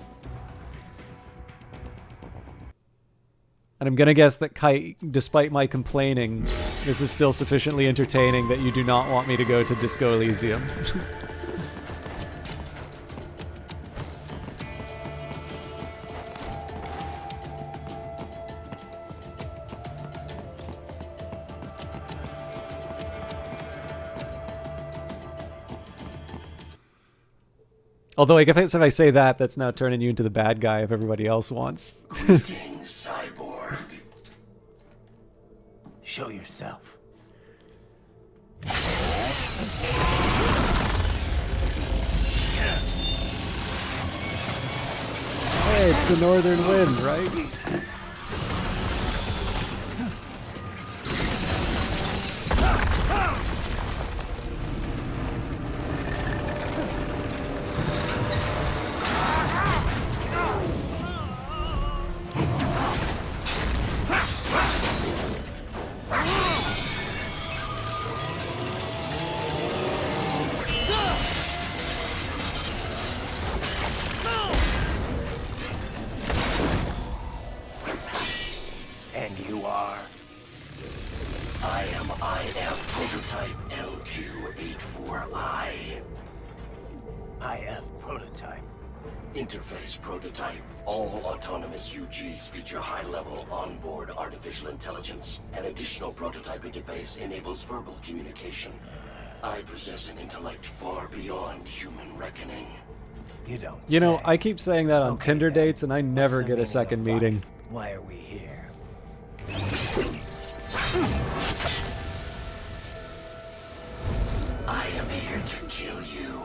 And I'm gonna guess that Kite, despite my complaining, this is still sufficiently entertaining that you do not want me to go to Disco Elysium. Although I guess if I say that, that's now turning you into the bad guy if everybody else wants. Greetings, cyborg. Show yourself. Hey, it's the northern wind, right? And you are? I am IF Prototype LQ84I. IF Prototype. Interface Prototype. All autonomous UGs feature high-level onboard artificial intelligence. An additional prototype interface enables verbal communication. I possess an intellect far beyond human reckoning. You don't You know, I keep saying that on Tinder dates, and I never get a second meeting. Why are we here? I am here to kill you.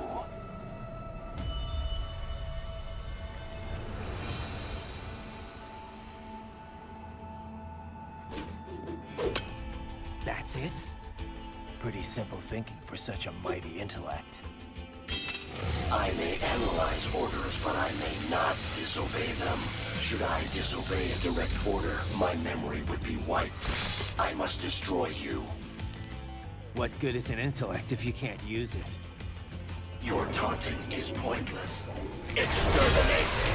That's it? Pretty simple thinking for such a mighty intellect. I may analyze orders, but I may not disobey them. Should I disobey a direct order, my memory would be wiped. I must destroy you. What good is an intellect if you can't use it? Your taunting is pointless. Exterminate!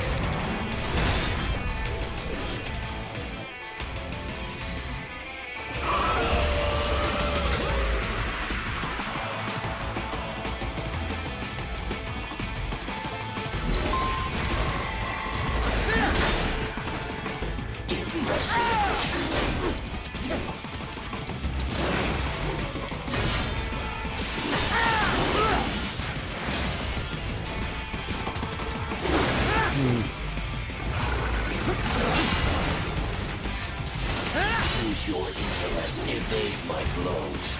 Use your intellect, evade my blows.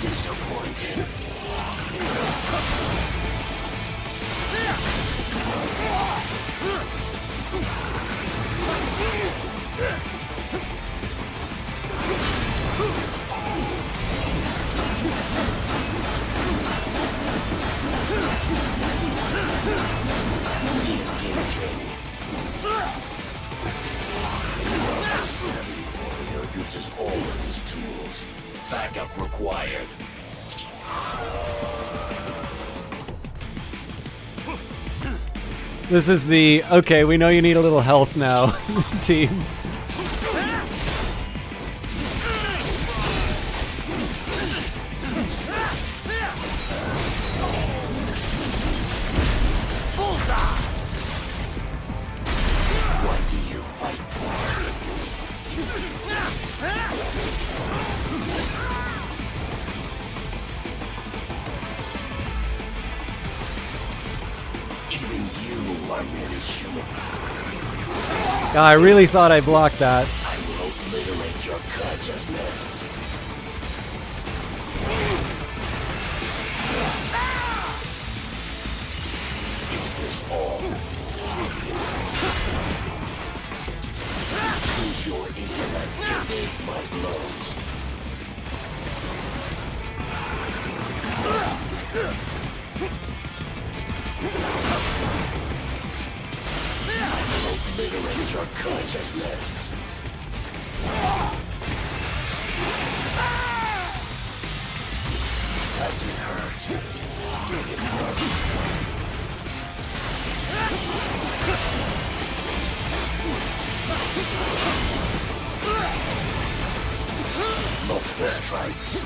Disappointed. Warrior uses all of his tools. Backup required. This is the, okay, we know you need a little health now, team. What do you fight for? Even you are merely human. God, I really thought I blocked that. I will obliterate your consciousness. Is this all? Use your intellect, evade my blows. Obliterate your consciousness. Does it hurt? Multiple strikes.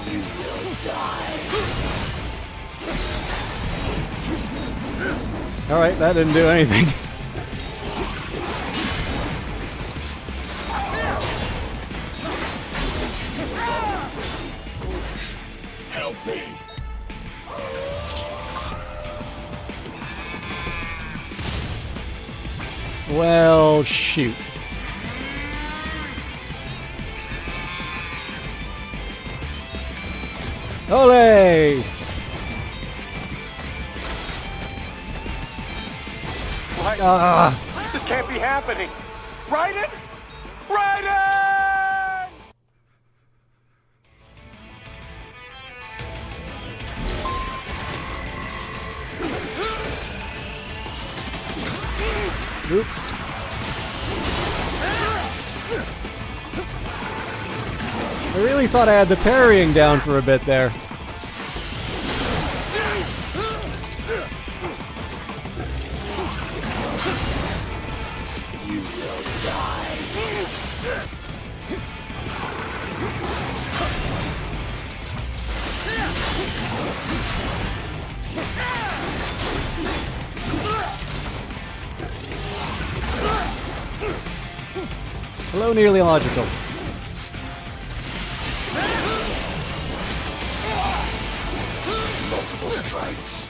You will die. All right, that didn't do anything. Help me. Well, shoot. Ole! This can't be happening. Raiden? Raiden! Oops. I really thought I had the parrying down for a bit there. You will die. Hello, nearly logical. Multiple strikes.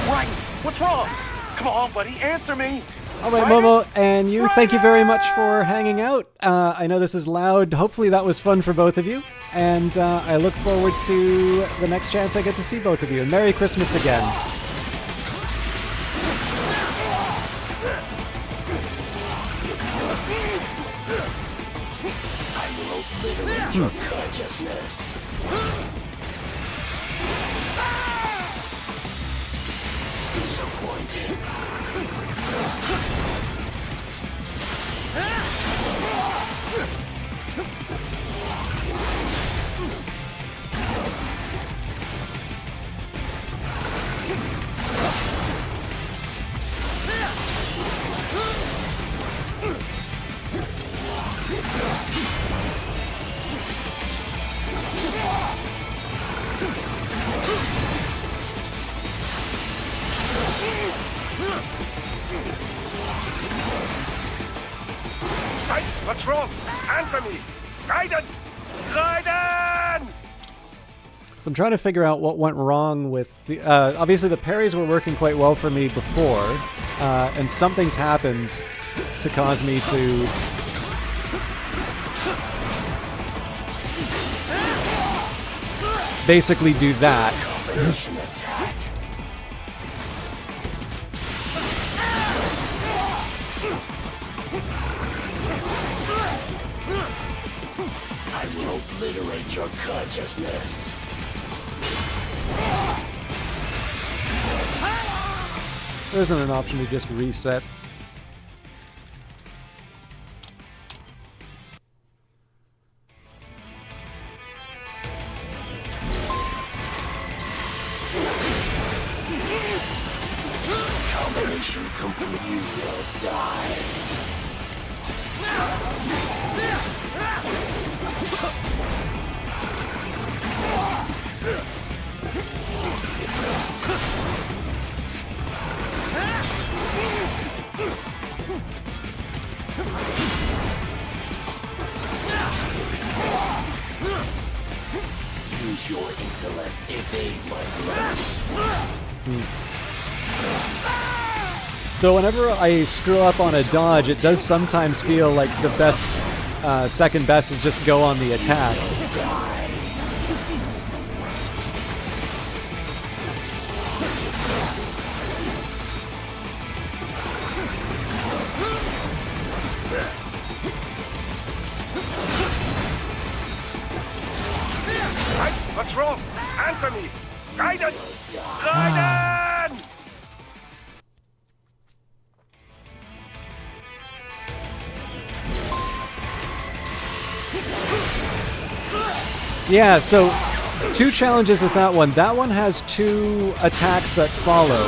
Right. What's wrong? Come on, buddy. Answer me. All right, Momo, and you, thank you very much for hanging out. I know this is loud. Hopefully that was fun for both of you. And I look forward to the next chance I get to see both of you. And Merry Christmas again. I will obliterate your consciousness. Disappointing. Right. What's wrong? Answer me. Raiden! Raiden! So I'm trying to figure out what went wrong with the... obviously the parries were working quite well for me before, and something's happened to cause me to... basically do that. Combination attack. I will obliterate your consciousness. There isn't an option to just reset. Combination complete. You will die. Use your intellect. Evade my blows. So whenever I screw up on a dodge, it does sometimes feel like the best second best is just go on the attack. What's wrong? Answer me! Raiden! Raiden! Yeah, so 2 challenges with that one. That one has 2 attacks that follow.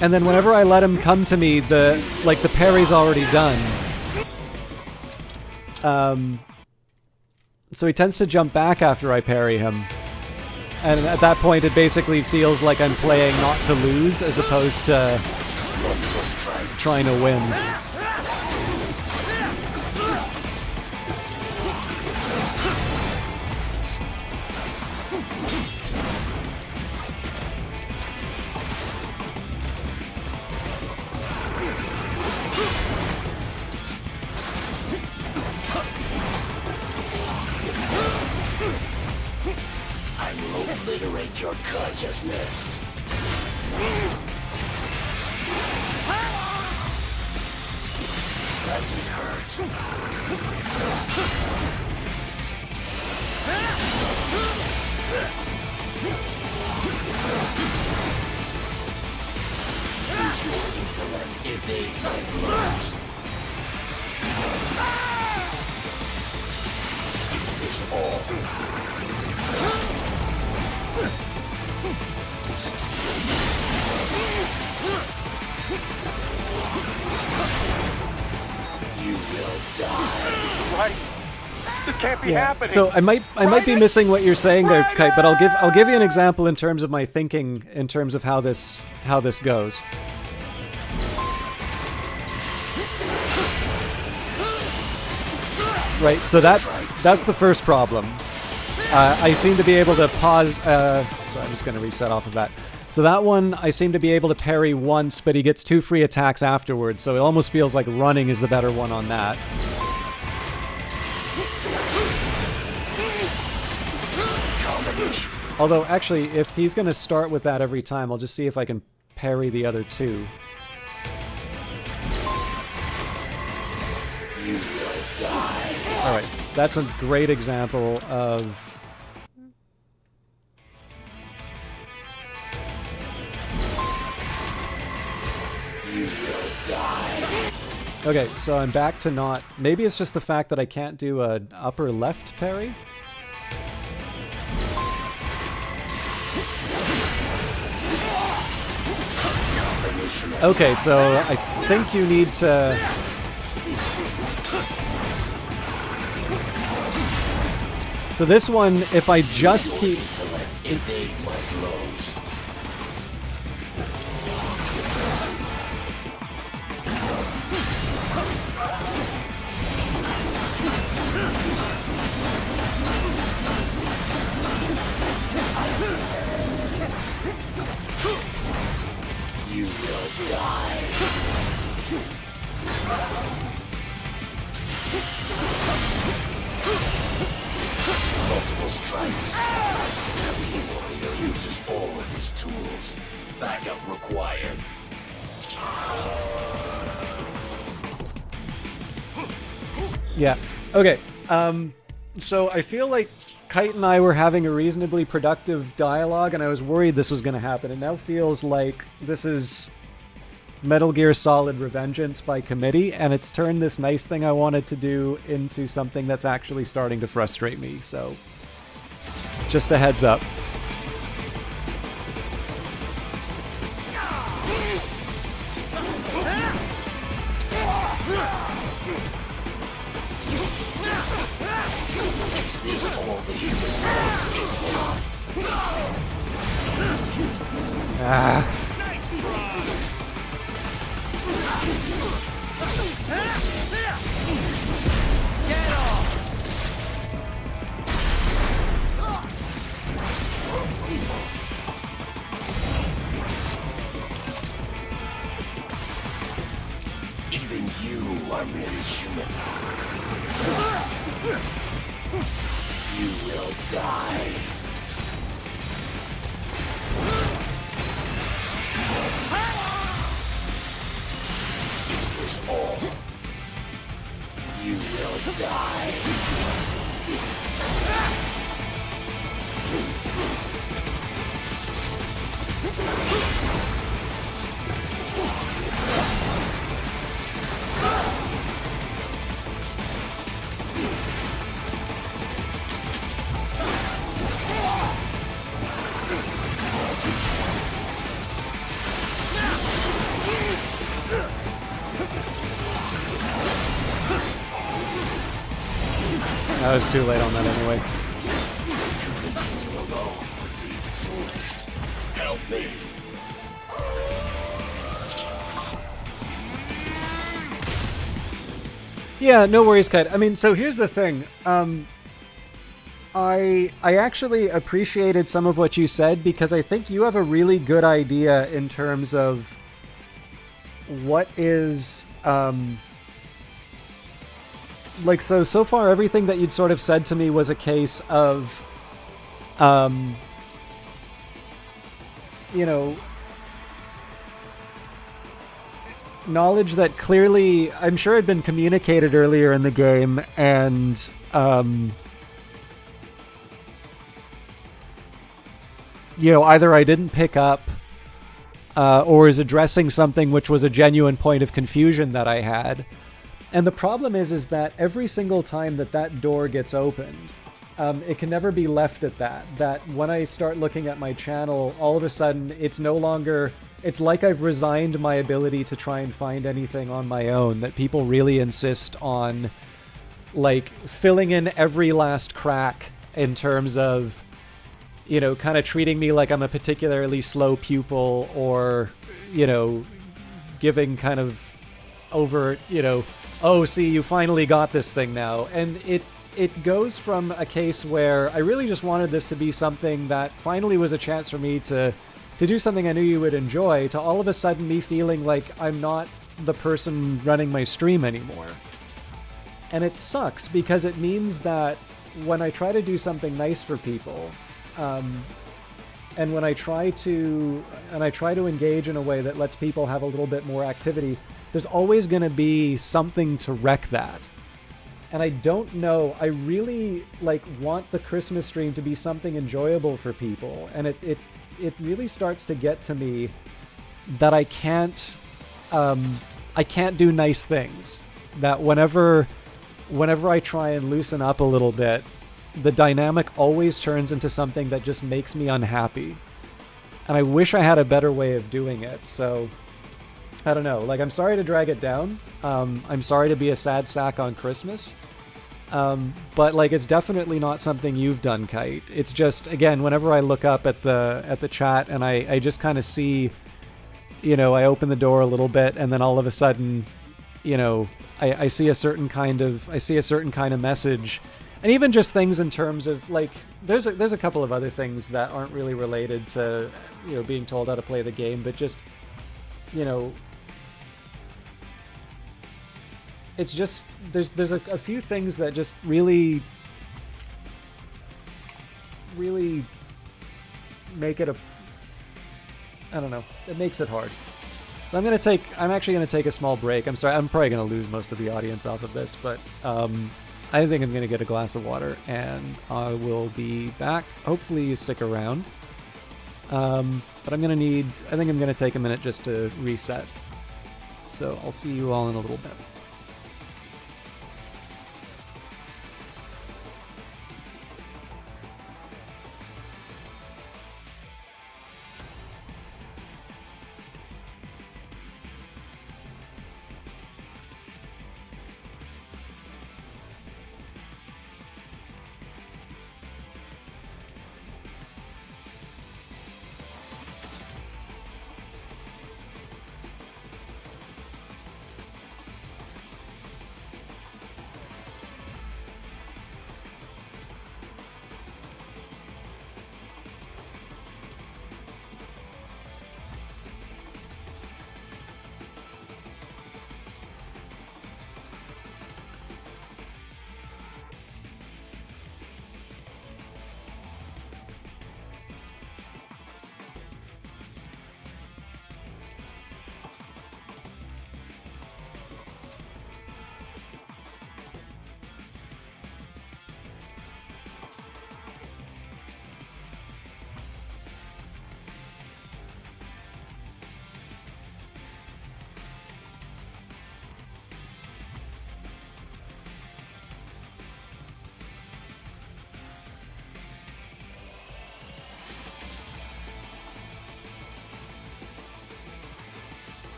And then whenever I let him come to me, the parry's already done. So he tends to jump back after I parry him. And at that point, it basically feels like I'm playing not to lose as opposed to trying to win. Obliterate your consciousness. Does it hurt? Use your intellect, evade my blows. Is this all? You will die. Right. It can't be happening. So I might be missing what you're saying there, Kite, but I'll give you an example in terms of my thinking in terms of how this goes. Right, so that's the first problem. I seem to be able to pause. So I'm just going to reset off of that. So that one, I seem to be able to parry once, but he gets 2 free attacks afterwards. So it almost feels like running is the better one on that. Although, actually, if he's going to start with that every time, I'll just see if I can parry the other 2. You will die. Alright, that's a great example of... You will die. Okay, so I'm back to not... Maybe it's just the fact that I can't do an upper left parry? Okay, so I think you need to... So this one, if I just keep... You will die. Multiple strikes. The warrior uses all of his tools. Backup required. Yeah. Okay. So I feel like Kite and I were having a reasonably productive dialogue, and I was worried this was going to happen. It now feels like this is Metal Gear Solid Revengeance by committee, and it's turned this nice thing I wanted to do into something that's actually starting to frustrate me. So, just a heads up. Is this all the human world's capable of? Ah. human. You will die. Is this all? You will die. No, it's too late on that anyway. Help me. Yeah, no worries, Kite. I mean, so here's the thing. I actually appreciated some of what you said because I think you have a really good idea in terms of what is like so far everything that you'd sort of said to me was a case of you know, knowledge that clearly I'm sure had been communicated earlier in the game, and you know, either I didn't pick up or is addressing something which was a genuine point of confusion that I had. And the problem is that every single time that door gets opened, it can never be left at that. That when I start looking at my channel, all of a sudden it's no longer... It's like I've resigned my ability to try and find anything on my own, that people really insist on, like, filling in every last crack in terms of, you know, kind of treating me like I'm a particularly slow pupil, or, you know, giving kind of over, you know, oh, see, you finally got this thing now. And it goes from a case where I really just wanted this to be something that finally was a chance for me to do something I knew you would enjoy, to all of a sudden me feeling like I'm not the person running my stream anymore. And it sucks because it means that when I try to do something nice for people, and when I try to engage in a way that lets people have a little bit more activity, there's always going to be something to wreck that. And I don't know, I really want the Christmas stream to be something enjoyable for people, and it really starts to get to me that I can't do nice things. That whenever I try and loosen up a little bit, the dynamic always turns into something that just makes me unhappy. And I wish I had a better way of doing it, so I don't know. Like, I'm sorry to drag it down. I'm sorry to be a sad sack on Christmas. But like, it's definitely not something you've done, Kite. It's just, again, whenever I look up at the chat and I just kind of see, you know, I open the door a little bit and then all of a sudden, you know, I see a certain kind of message. And even just things in terms of, like, there's a couple of other things that aren't really related to, you know, being told how to play the game, but just, you know, it's just, there's a few things that just really make it I don't know, it makes it hard. So I'm actually going to take a small break. I'm sorry, I'm probably going to lose most of the audience off of this, but I think I'm going to get a glass of water and I will be back. Hopefully you stick around. But I think I'm going to take a minute just to reset. So I'll see you all in a little bit.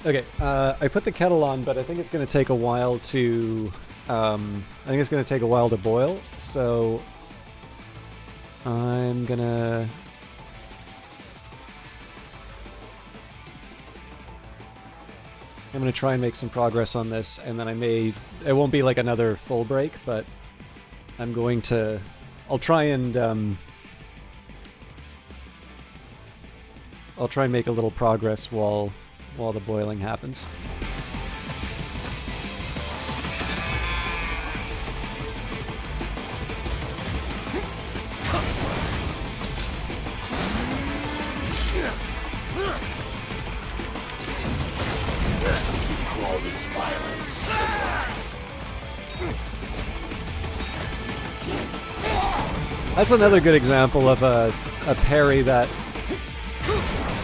Okay, I put the kettle on, but I think it's going to take a while to... boil, so... I'm gonna... try and make some progress on this, and then it won't be like another full break, but I'm going to... I'll try and make a little progress while the boiling happens. Call this violence civilized. That's another good example of a parry that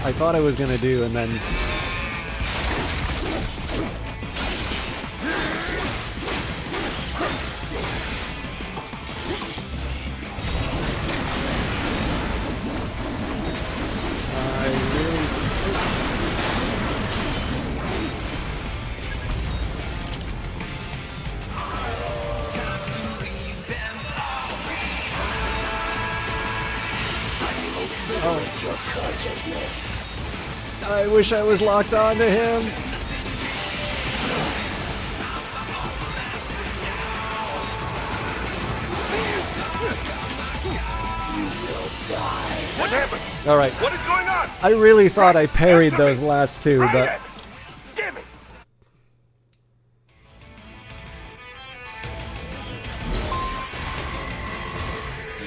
I thought I was going to do, and then... I wish I was locked on to him. You will die. What happened? All right. What is going on? I really thought I parried those last two, but... Damn it!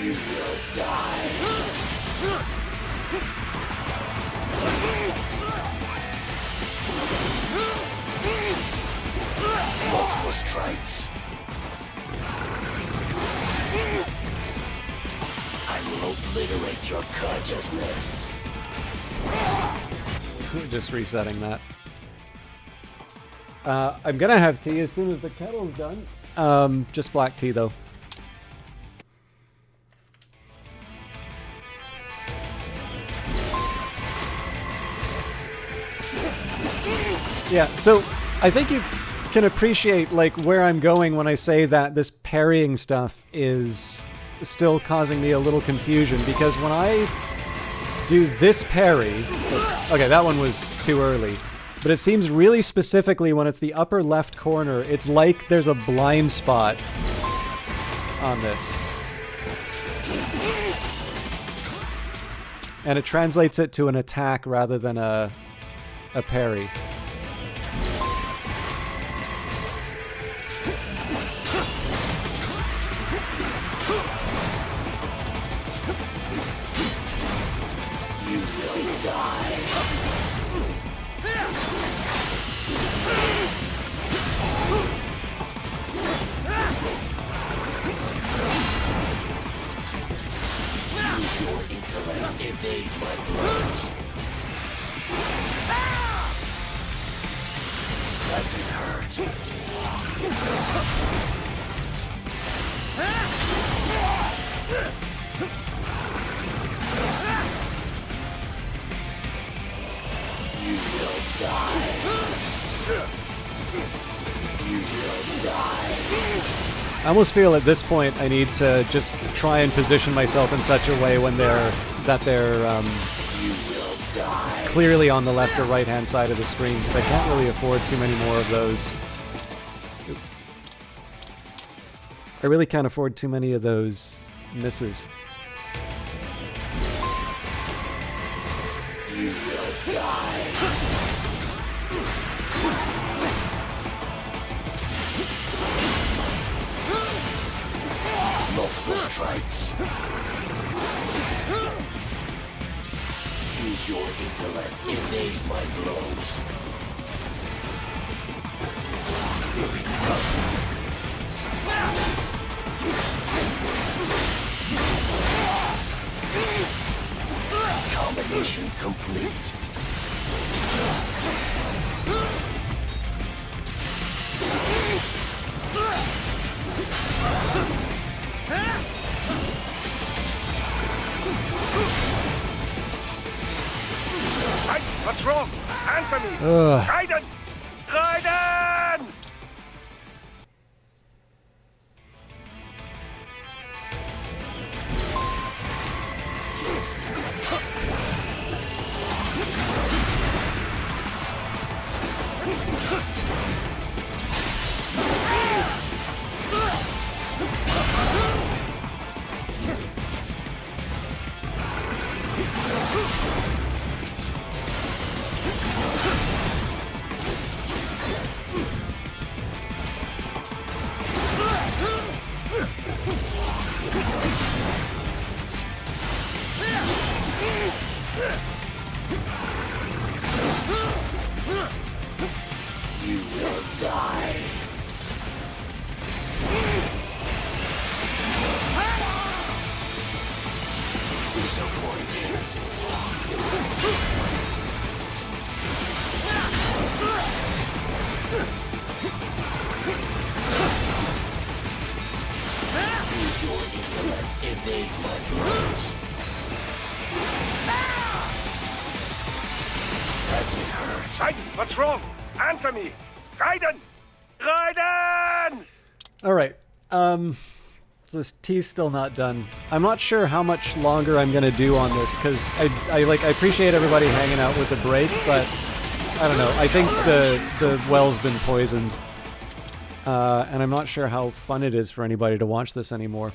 You will die. Multiple strikes. I will obliterate your consciousness. Just resetting that. I'm gonna have tea as soon as the kettle's done. Just black tea, though. Yeah, so I think you can appreciate like where I'm going when I say that this parrying stuff is still causing me a little confusion, because when I do this parry... Okay, that one was too early. But it seems really specifically when it's the upper left corner, it's like there's a blind spot on this. And it translates it to an attack rather than a parry. You will die. Use your intellect, evade my blows. Does it hurt? You will die. You will die. I almost feel at this point I need to just try and position myself in such a way when they're clearly on the left or right hand side of the screen, because I can't really afford too many more of those. I really can't afford too many of those misses. You will die. Multiple strikes. Use your intellect. Evade my blows. Combination complete. What's wrong? Answer me! Ugh. Raiden! Raiden! You will die. Disappointing. Use your intellect. Evade my blows. Does it hurt? Raiden, what's wrong? Answer me! Raiden! Raiden! All right. So this tea's still not done. I'm not sure how much longer I'm gonna do on this because I appreciate everybody hanging out with the break, but I don't know. I think the well's been poisoned, and I'm not sure how fun it is for anybody to watch this anymore.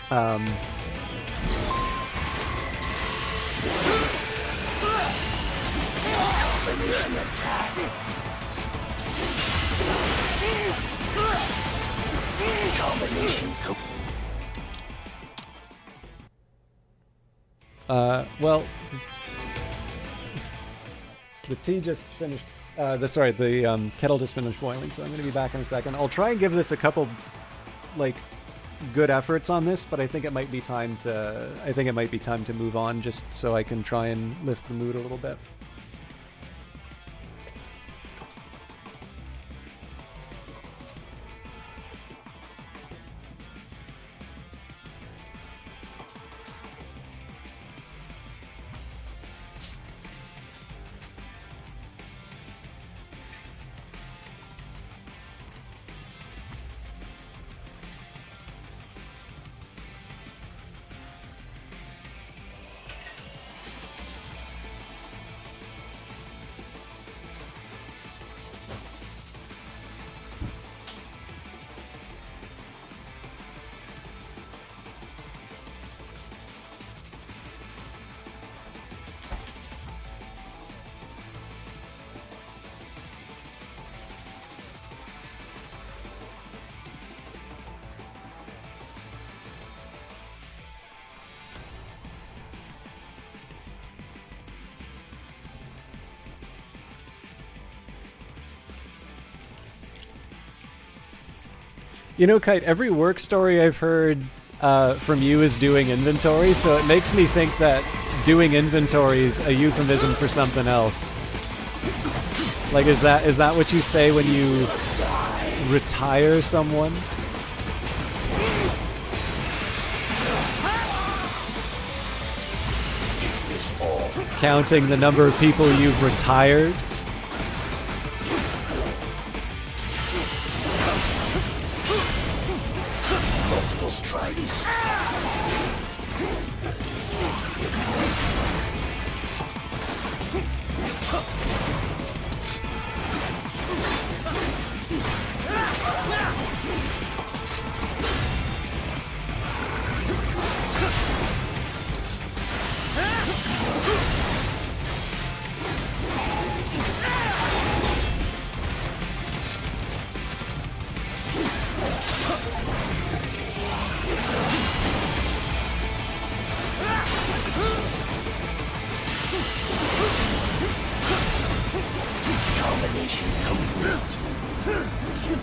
Combination attack. Combination. Well, the tea just finished. The kettle just finished boiling, so I'm going to be back in a second. I'll try and give this a couple, good efforts on this, but I think it might be time to move on, just so I can try and lift the mood a little bit. You know, Kite, every work story I've heard from you is doing inventory, so it makes me think that doing inventory is a euphemism for something else. Like, is that what you say when you retire someone? Counting the number of people you've retired? Strikes.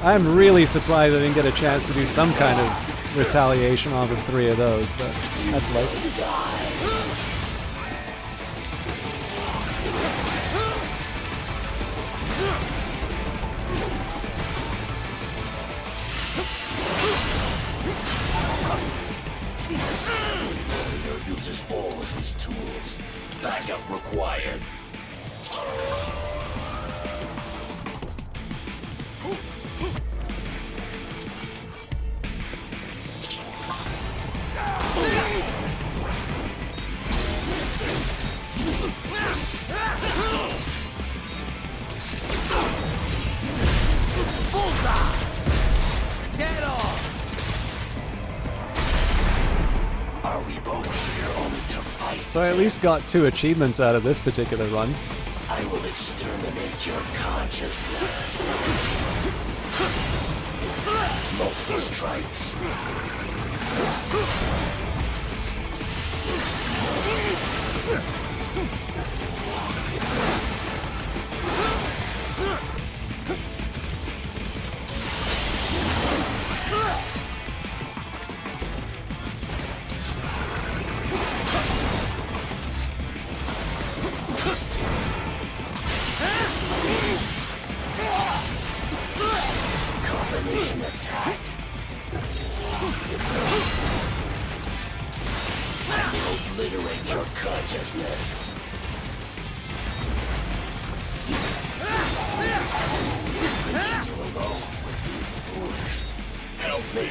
I'm really surprised I didn't get a chance to do some kind of retaliation on the 3 of those, but that's likely. Uses all of his tools. Backup required. Are we both here only to fight? So I at least got 2 achievements out of this particular run. I will exterminate your consciousness. Multiple strikes. Combination attack. I will obliterate your consciousness. Continue alone. Foolish. Help me.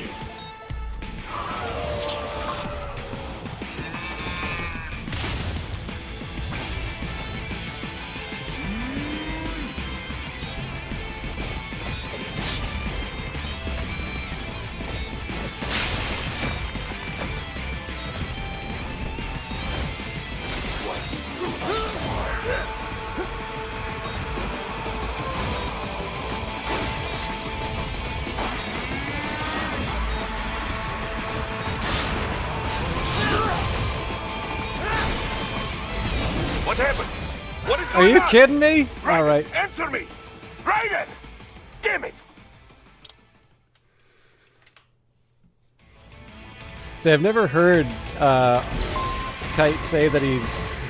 What happened? What is Are going you on? kidding me? Raiden, Alright. answer me! Raiden! Damn it! See, I've never heard Kite say that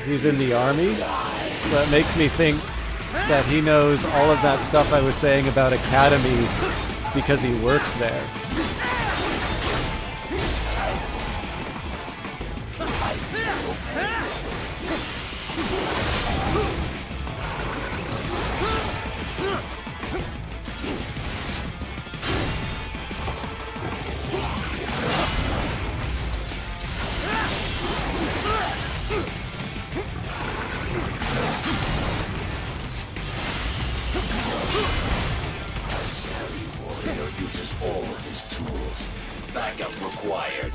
he's in the army, so it makes me think that he knows all of that stuff I was saying about Academy because he works there. A savvy warrior uses all of his tools. Backup required.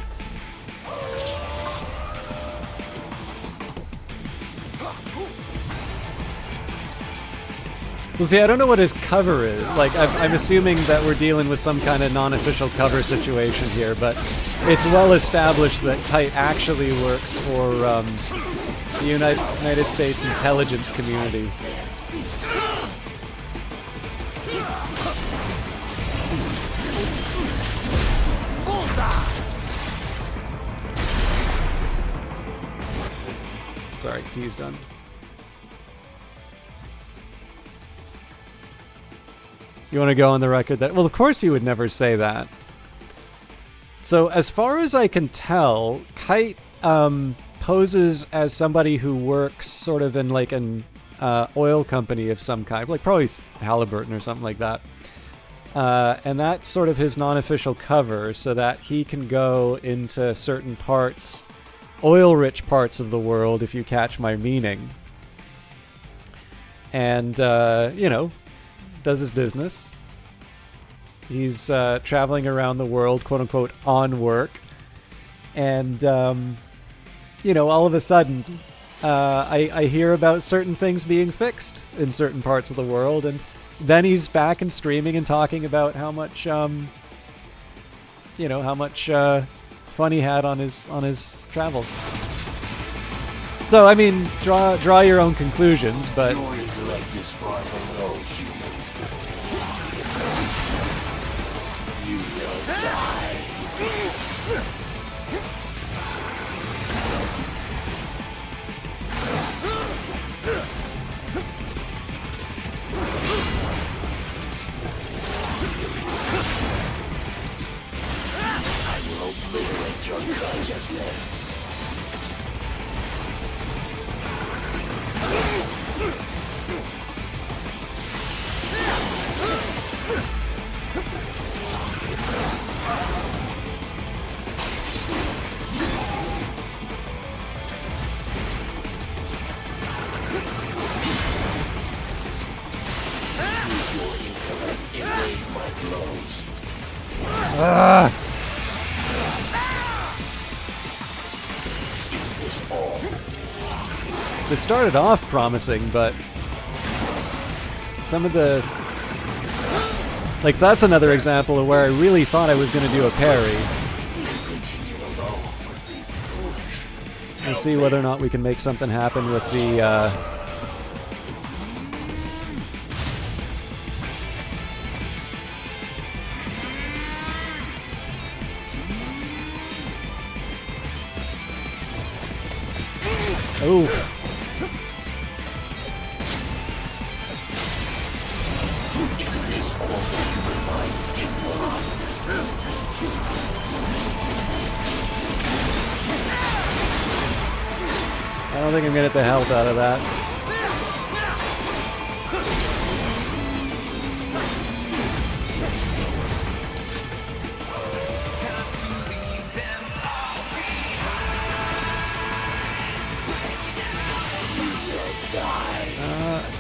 Well, see, I don't know what his cover is. Like, I'm assuming that we're dealing with some kind of non-official cover situation here, but it's well established that Kite actually works for the United States intelligence community. Sorry, tea's done. You want to go on the record that... Well, of course you would never say that. So, as far as I can tell, Kite poses as somebody who works sort of in like an oil company of some kind, like probably Halliburton or something like that. And that's sort of his non-official cover, so that he can go into certain parts, oil-rich parts of the world, if you catch my meaning. And, you know, does his business. He's traveling around the world, quote-unquote, on work. And, you know, all of a sudden, I hear about certain things being fixed in certain parts of the world, and then he's back and streaming and talking about how much, you know, how much fun he had on his travels. So, I mean, draw your own conclusions, but... Your intellect is far below humans. You will die. I will obliterate your consciousness. This started off promising, but some of the... Like, so that's another example of where I really thought I was going to do a parry. And see whether or not we can make something happen with the... Oof. Is this all the human mind is capable of? I don't think I'm gonna get the health out of that.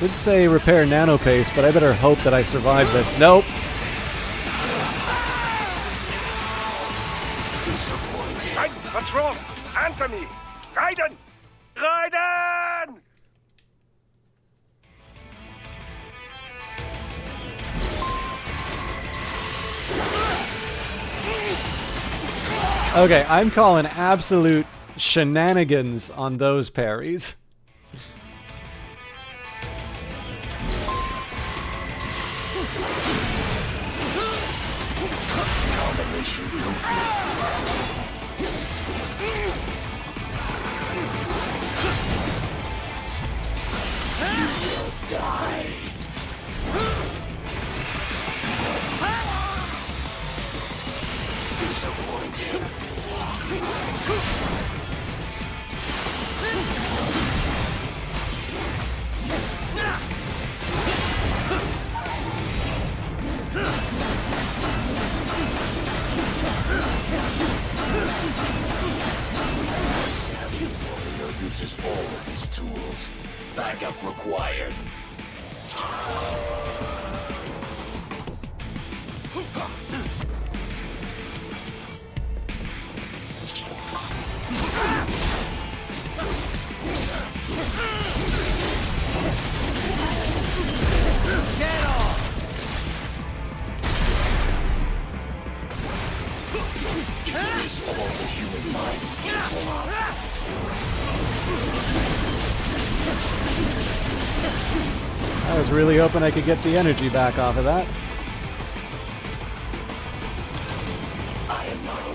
Did say repair nano paste, but I better hope that I survive this. Nope. Raiden, what's wrong? Answer me! Raiden! Raiden! Okay, I'm calling absolute shenanigans on those parries. Combination complete. You will die. Disappointed. A savvy warrior uses all of his tools. Backup required. Get off! Is this all the human mind is capable of? I was really hoping I could get the energy back off of that. I am not.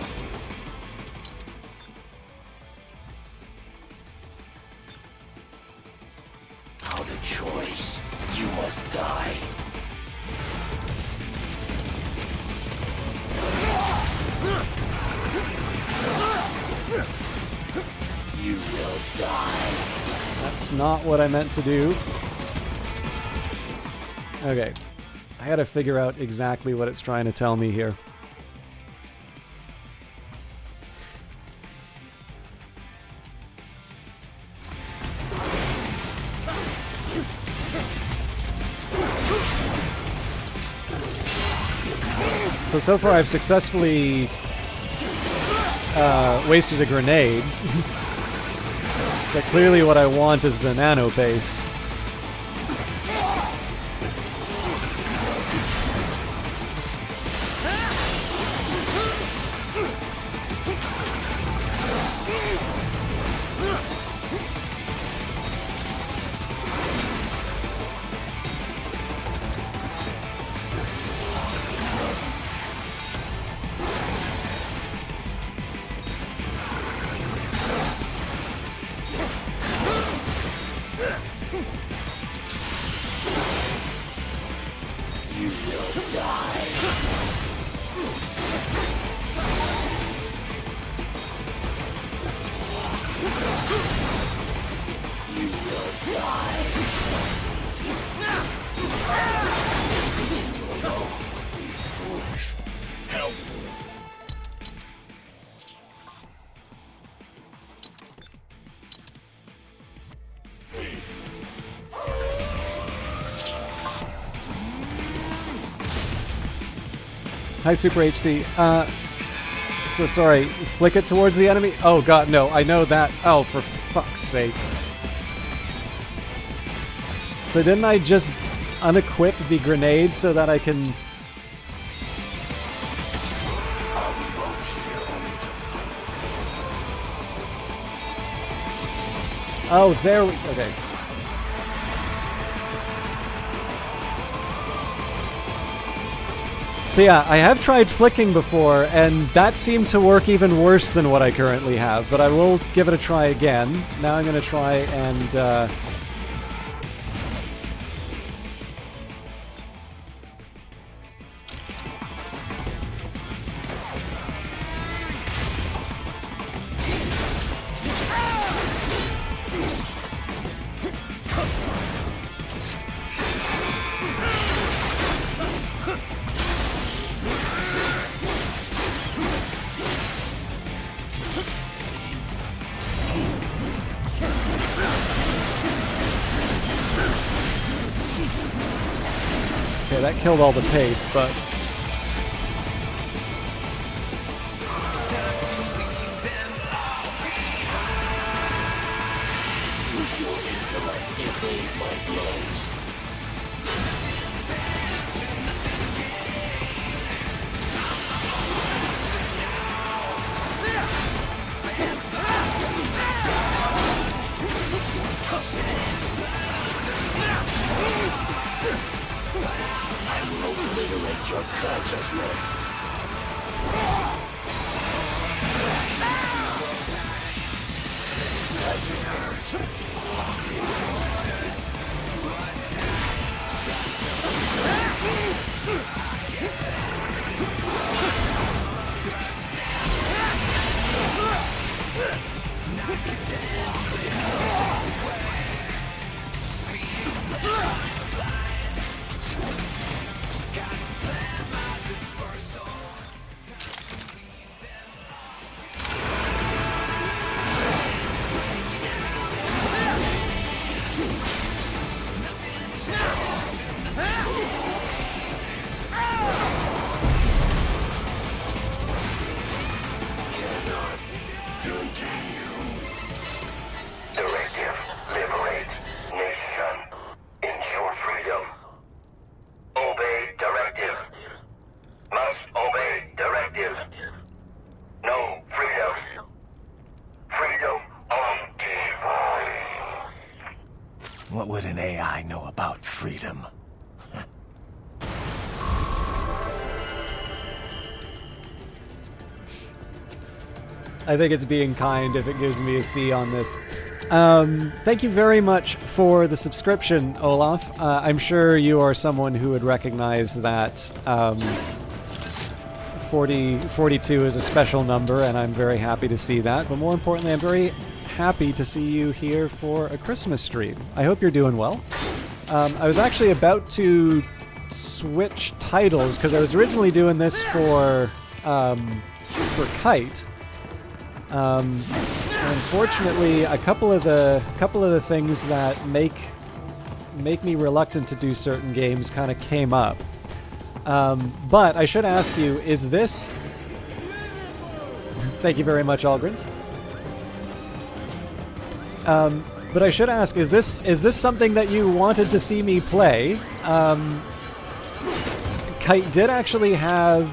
Without a choice, you must die. You will die. That's not what I meant to do. Okay. I gotta figure out exactly what it's trying to tell me here. So far I've successfully wasted a grenade. But clearly what I want is the nano paste. Hi, Super HC. So sorry. Flick it towards the enemy? Oh god, no. I know that. Oh, for fuck's sake. So didn't I just unequip the grenade so that I can... Oh, there we... Okay. So yeah, I have tried flicking before, and that seemed to work even worse than what I currently have, but I will give it a try again. Now I'm going to try and... Okay, that killed all the pace, but... Use your intellect, evade my blows. I will obliterate your consciousness. Does it hurt? Directive, liberate, nation, ensure freedom. Obey directive. Must obey directive. No freedom. Freedom on device. What would an AI know about freedom? I think it's being kind if it gives me a C on this. Thank you very much for the subscription, Olaf. I'm sure you are someone who would recognize that 42 is a special number, and I'm very happy to see that. But more importantly, I'm very happy to see you here for a Christmas stream. I hope you're doing well. I was actually about to switch titles, because I was originally doing this for Kite. And unfortunately, a couple of the things that make me reluctant to do certain games kind of came up. But I should ask you: is this? Thank you very much, Algrins. But I should ask: is this something that you wanted to see me play? Kite did actually have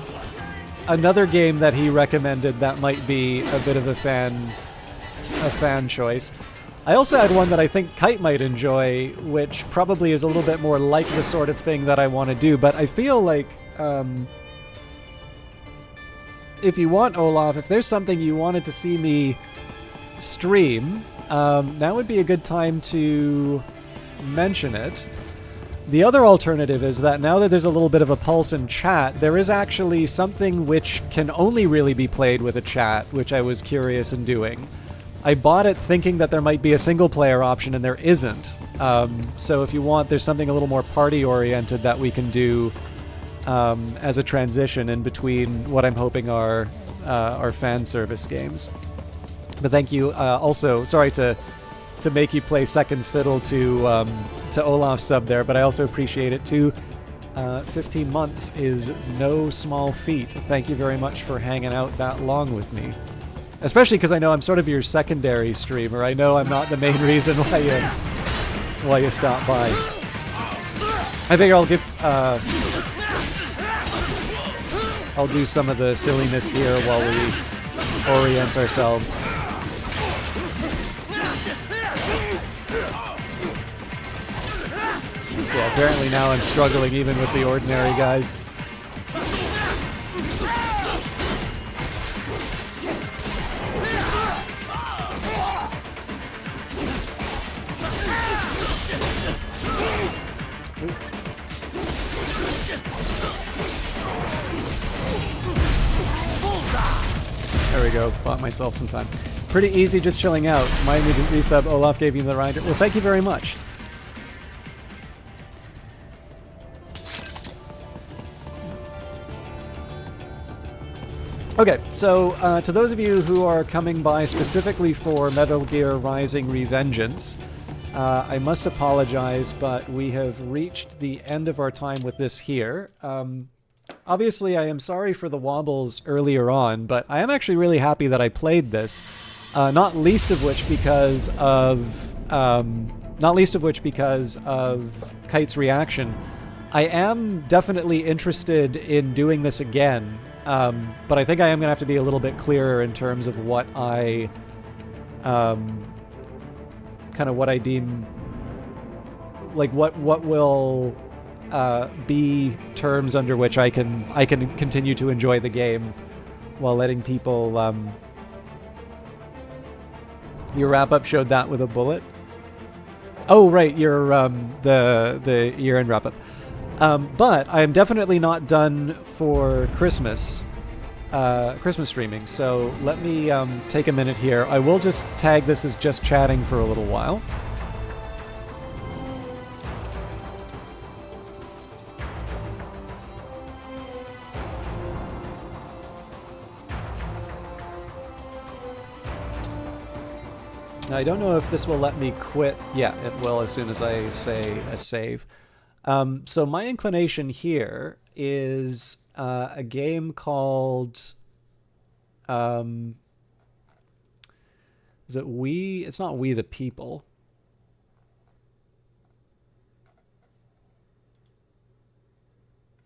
another game that he recommended that might be a bit of a fan choice. I also had one that I think Kite might enjoy, which probably is a little bit more like the sort of thing that I want to do, but I feel like if you want, Olaf, if there's something you wanted to see me stream, now would be a good time to mention it. The other alternative is that now that there's a little bit of a pulse in chat, there is actually something which can only really be played with a chat, which I was curious in doing. I bought it thinking that there might be a single-player option, and there isn't. So if you want, there's something a little more party-oriented that we can do as a transition in between what I'm hoping are fan service games. But thank you. Also, sorry to make you play second fiddle to Olaf's sub there, but I also appreciate it too. 15 months is no small feat. Thank you very much for hanging out that long with me. Especially because I know I'm sort of your secondary streamer. I know I'm not the main reason why you stop by. I think I'll I'll do some of the silliness here while we orient ourselves. Yeah, apparently now I'm struggling even with the ordinary guys. There we go, bought myself some time. Pretty easy, just chilling out. My immediate resub, Olaf gave you the reminder. Well, thank you very much. Okay, so to those of you who are coming by specifically for Metal Gear Rising: Revengeance, I must apologize, but we have reached the end of our time with this here. Obviously, I am sorry for the wobbles earlier on, but I am actually really happy that I played this. Not least of which because of Kite's reaction. I am definitely interested in doing this again, but I think I am going to have to be a little bit clearer in terms of what I what I deem, like what will be terms under which I can continue to enjoy the game while letting people. Your wrap-up showed that with a bullet. Oh right, your the year-end wrap-up. But I am definitely not done for Christmas streaming. So let me take a minute here. I will just tag this as just chatting for a little while. Now, I don't know if this will let me quit. Yeah, it will as soon as I say a save. So my inclination here is a game called... is it We? It's not We the People.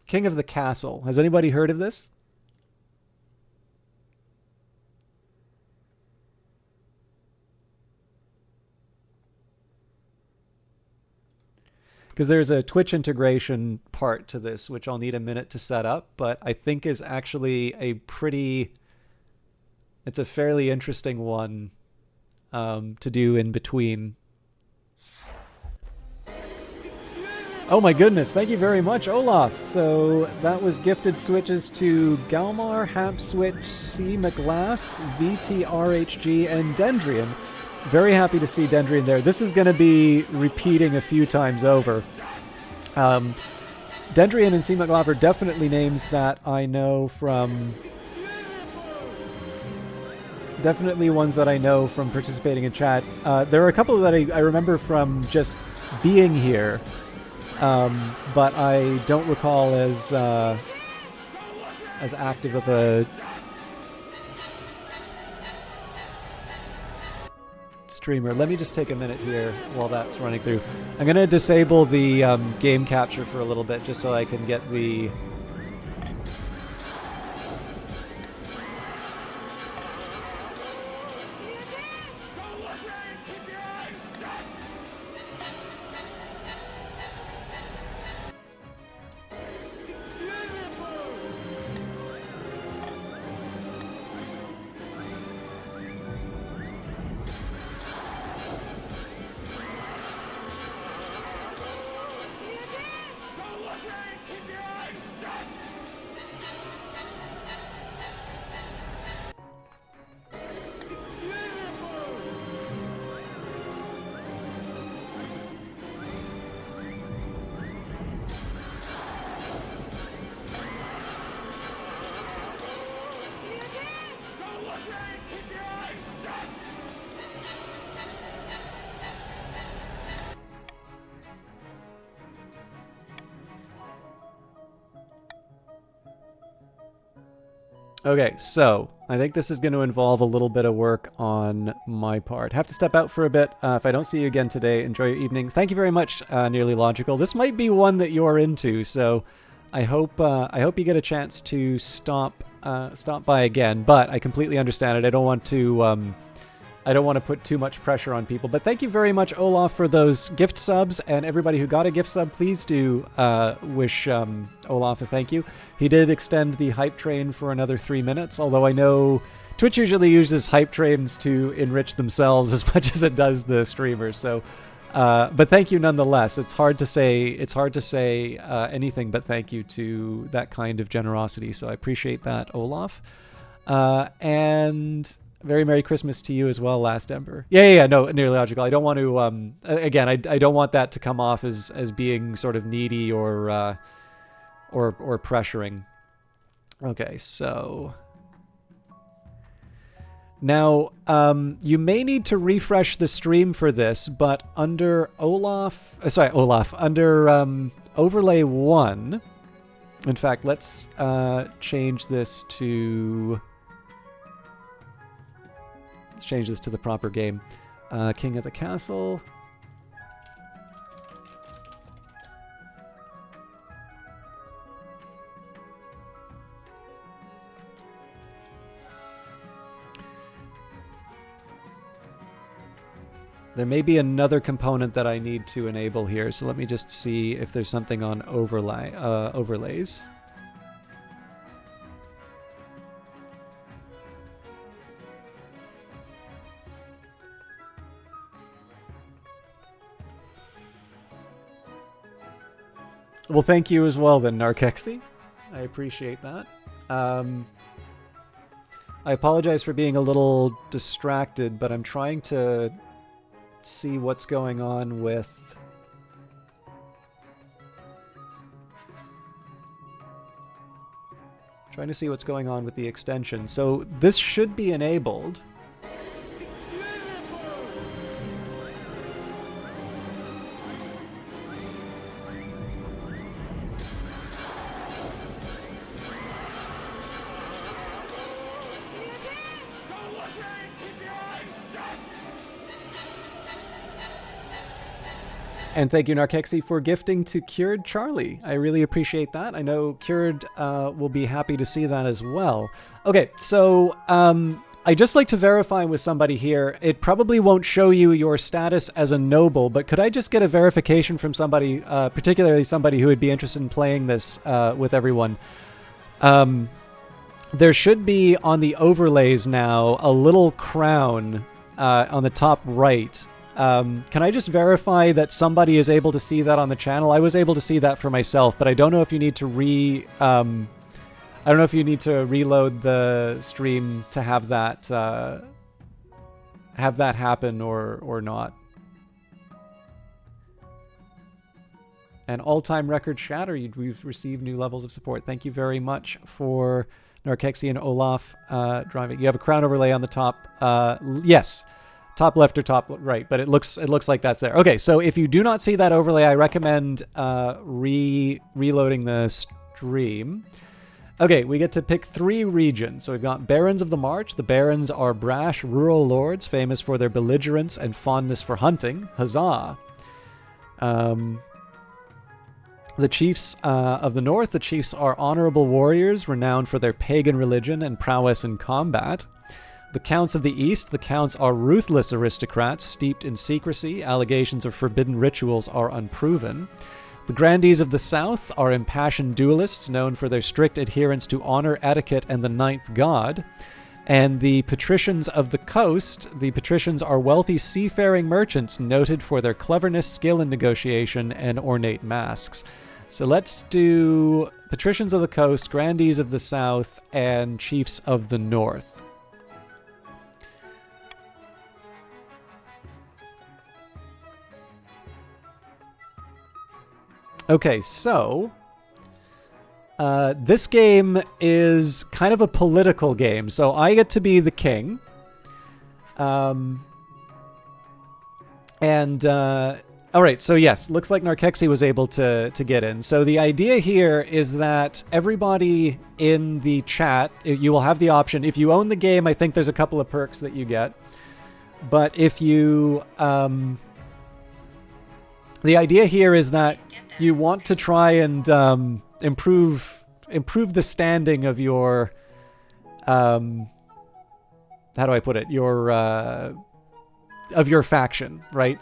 King of the Castle. Has anybody heard of this? Because there's a Twitch integration part to this, which I'll need a minute to set up, but I think is actually it's a fairly interesting one to do in between. Oh my goodness, thank you very much, Olaf. So that was gifted switches to Galmar, Hapswitch, C. McLaugh, VTRHG, and Dendrian. Very happy to see Dendrian there. This is going to be repeating a few times over. Dendrian and C. McLaugh are definitely names that I know from... Definitely ones that I know from participating in chat. There are a couple that I remember from just being here, but I don't recall as active of a... streamer. Let me just take a minute here while that's running through. I'm going to disable the game capture for a little bit just so I can get the... Okay, so I think this is going to involve a little bit of work on my part. Have to step out for a bit. If I don't see you again today, enjoy your evenings. Thank you very much, Nearly Logical. This might be one that you're into, so I hope you get a chance to stop by again. But I completely understand it. I don't want to put too much pressure on people. But thank you very much, Olaf, for those gift subs. And everybody who got a gift sub, please do wish Olaf a thank you. He did extend the hype train for another 3 minutes, although I know Twitch usually uses hype trains to enrich themselves as much as it does the streamers. So, but thank you nonetheless. It's hard to say anything but thank you to that kind of generosity. So I appreciate that, Olaf. And very Merry Christmas to you as well, Last Ember. Yeah, no, Nearly Logical. I don't want to, again, I don't want that to come off as being sort of needy or pressuring. Okay, so now you may need to refresh the stream for this, but under under overlay 1, in fact, let's change this to... Let's change this to the proper game. King of the Castle. There may be another component that I need to enable here, so let me just see if there's something on overlays. Well, thank you as well then, Narkexi. I appreciate that. I apologize for being a little distracted, but I'm trying to see what's going on with... Trying to see what's going on with the extension. So this should be enabled. And thank you, Narkexi, for gifting to Cured Charlie. I really appreciate that. I know Cured will be happy to see that as well. Okay, so I just like to verify with somebody here. It probably won't show you your status as a noble, but could I just get a verification from somebody, particularly somebody who would be interested in playing this with everyone? There should be on the overlays now a little crown on the top right. Can I just verify that somebody is able to see that on the channel? I was able to see that for myself, but I don't know if you need to reload the stream to have that happen or not. An all-time record shatter. We've received new levels of support. Thank you very much for Narkexi and Olaf driving. You have a crown overlay on the top. Yes. Top left or top right, but it looks like that's there. Okay, so if you do not see that overlay, I recommend reloading the stream. Okay, we get to pick 3 regions. So we've got Barons of the March. The Barons are brash rural lords, famous for their belligerence and fondness for hunting. Huzzah! The Chiefs of the North. The Chiefs are honorable warriors, renowned for their pagan religion and prowess in combat. The Counts of the East. The Counts are ruthless aristocrats, steeped in secrecy. Allegations of forbidden rituals are unproven. The Grandees of the South are impassioned duelists, known for their strict adherence to honor, etiquette, and the ninth god. And the Patricians of the Coast. The Patricians are wealthy seafaring merchants, noted for their cleverness, skill in negotiation, and ornate masks. So let's do Patricians of the Coast, Grandees of the South, and Chiefs of the North. Okay, so this game is kind of a political game. So I get to be the king. All right, so yes, looks like Narkexi was able to get in. So the idea here is that everybody in the chat, you will have the option. If you own the game, I think there's a couple of perks that you get. But if you... the idea here is that you want to try and improve the standing of your... how do I put it? Your... of your faction, right?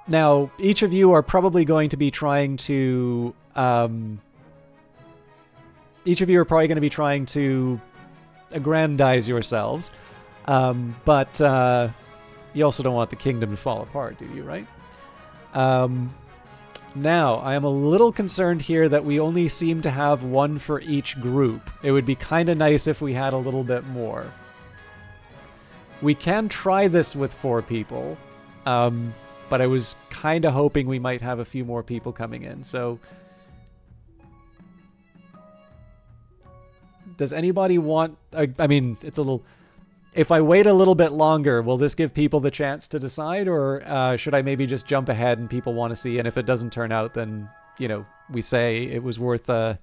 Now, each of you are probably going to be trying to... aggrandize yourselves. But you also don't want the kingdom to fall apart, do you, right? Now, I am a little concerned here that we only seem to have one for each group. It would be kind of nice if we had a little bit more. We can try this with 4 people, but I was kind of hoping we might have a few more people coming in. So, does anybody want... I mean, it's a little... If I wait a little bit longer, will this give people the chance to decide, or should I maybe just jump ahead and people want to see, and if it doesn't turn out, then, you know, we say it was worth a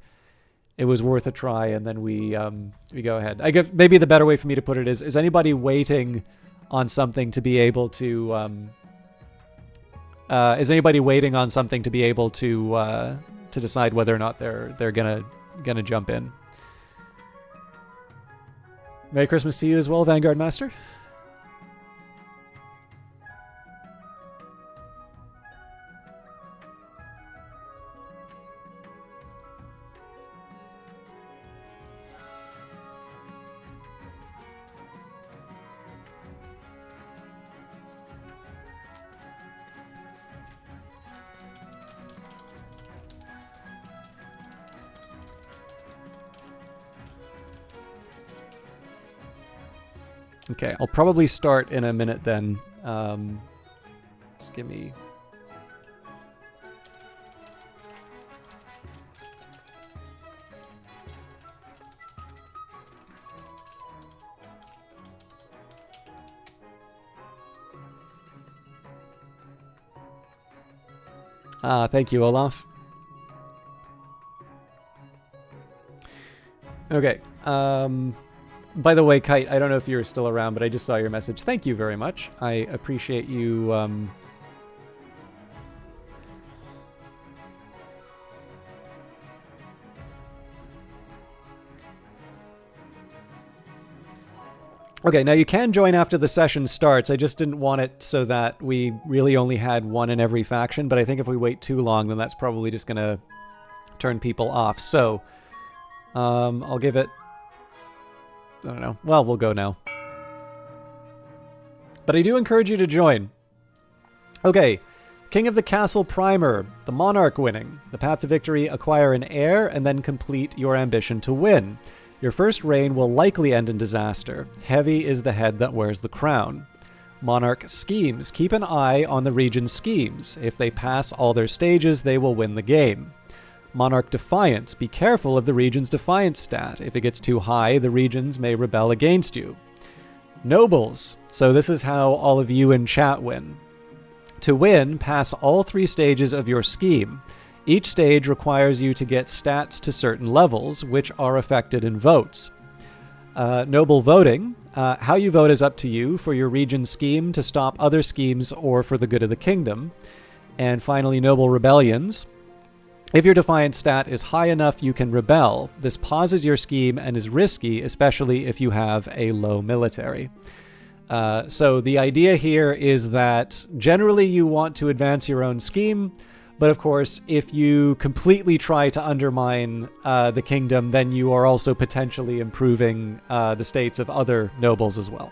try, and then we go ahead. I guess maybe the better way for me to put it is anybody waiting on something to be able to to decide whether or not they're gonna jump in? Merry Christmas to you as well, Vanguard Master. Okay, I'll probably start in a minute then. Just give me... thank you, Olaf. Okay, by the way, Kite, I don't know if you're still around, but I just saw your message. Thank you very much. I appreciate you... Okay, now you can join after the session starts. I just didn't want it so that we really only had one in every faction, but I think if we wait too long, then that's probably just going to turn people off. So, I'll give it... I don't know. Well, we'll go now. But I do encourage you to join. Okay. King of the Castle Primer. The Monarch winning. The path to victory, acquire an heir, and then complete your ambition to win. Your first reign will likely end in disaster. Heavy is the head that wears the crown. Monarch schemes. Keep an eye on the region's schemes. If they pass all their stages, they will win the game. Monarch Defiance. Be careful of the region's Defiance stat. If it gets too high, the regions may rebel against you. Nobles. So this is how all of you in chat win. To win, pass all 3 stages of your scheme. Each stage requires you to get stats to certain levels, which are affected in votes. Noble voting. How you vote is up to you for your region's scheme to stop other schemes or for the good of the kingdom. And finally, Noble rebellions. If your Defiance stat is high enough, you can rebel. This pauses your scheme and is risky, especially if you have a low military. So the idea here is that generally you want to advance your own scheme, but of course, if you completely try to undermine the kingdom, then you are also potentially improving the states of other nobles as well.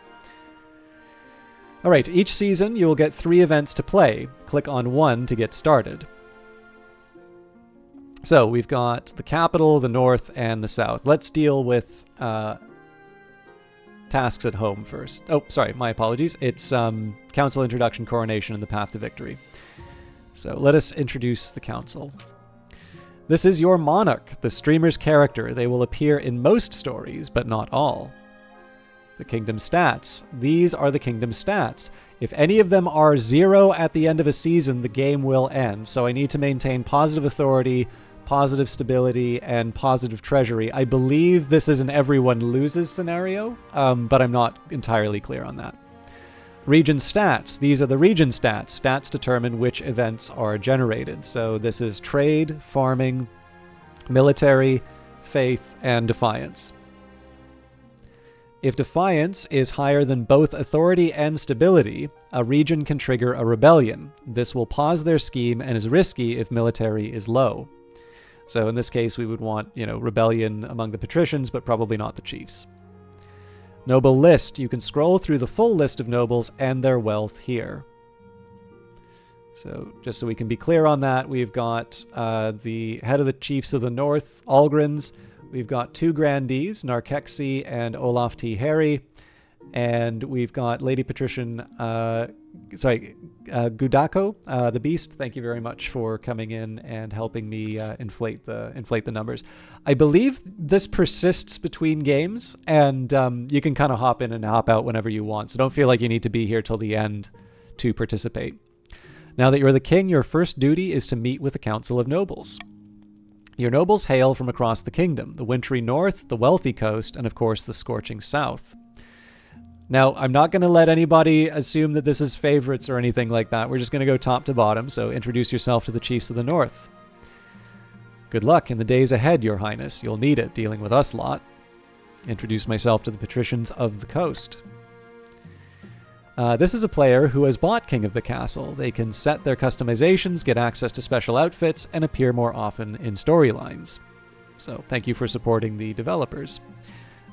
All right, each season you will get 3 events to play. Click on one to get started. So we've got the capital, the north, and the south. Let's deal with tasks at home first. Oh, sorry, my apologies. It's Council Introduction, Coronation, and the Path to Victory. So let us introduce the Council. This is your Monarch, the streamer's character. They will appear in most stories, but not all. The kingdom stats. These are the kingdom stats. If any of them are 0 at the end of a season, the game will end. So I need to maintain positive authority, positive stability, and positive treasury. I believe this is an everyone loses scenario, but I'm not entirely clear on that. Region stats. These are the region stats. Stats determine which events are generated. So this is trade, farming, military, faith, and defiance. If defiance is higher than both authority and stability, a region can trigger a rebellion. This will pause their scheme and is risky if military is low. So in this case, we would want, rebellion among the patricians, but probably not the chiefs. Noble list. You can scroll through the full list of nobles and their wealth here. So just so we can be clear on that, we've got the head of the chiefs of the north, Algrins. We've got 2 grandees, Narkeksi and Olaf T. Harry. And we've got Lady Patrician, Gudako, the Beast. Thank you very much for coming in and helping me inflate the numbers. I believe this persists between games, and you can kind of hop in and hop out whenever you want. So don't feel like you need to be here till the end to participate. Now that you're the king, your first duty is to meet with the Council of Nobles. Your nobles hail from across the kingdom, the wintry north, the wealthy coast, and of course the scorching south. Now, I'm not going to let anybody assume that this is favorites or anything like that. We're just going to go top to bottom, so introduce yourself to the chiefs of the north. Good luck in the days ahead, your highness. You'll need it dealing with us lot. Introduce myself to the patricians of the coast. This is a player who has bought King of the Castle. They can set their customizations, get access to special outfits, and appear more often in storylines. So thank you for supporting the developers.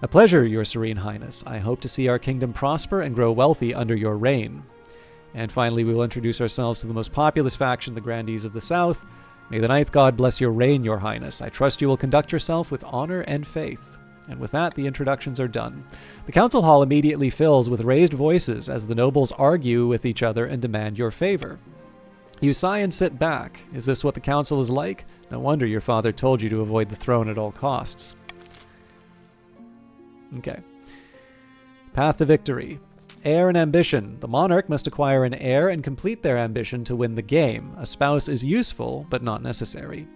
A pleasure, your serene highness. I hope to see our kingdom prosper and grow wealthy under your reign. And finally, we will introduce ourselves to the most populous faction, the Grandees of the South. May the Ninth God bless your reign, your highness. I trust you will conduct yourself with honor and faith. And with that, the introductions are done. The council hall immediately fills with raised voices as the nobles argue with each other and demand your favor. You sigh and sit back. Is this what the council is like? No wonder your father told you to avoid the throne at all costs. Okay. Path to victory. Heir and ambition. The monarch must acquire an heir and complete their ambition to win the game. A spouse is useful, but not necessary.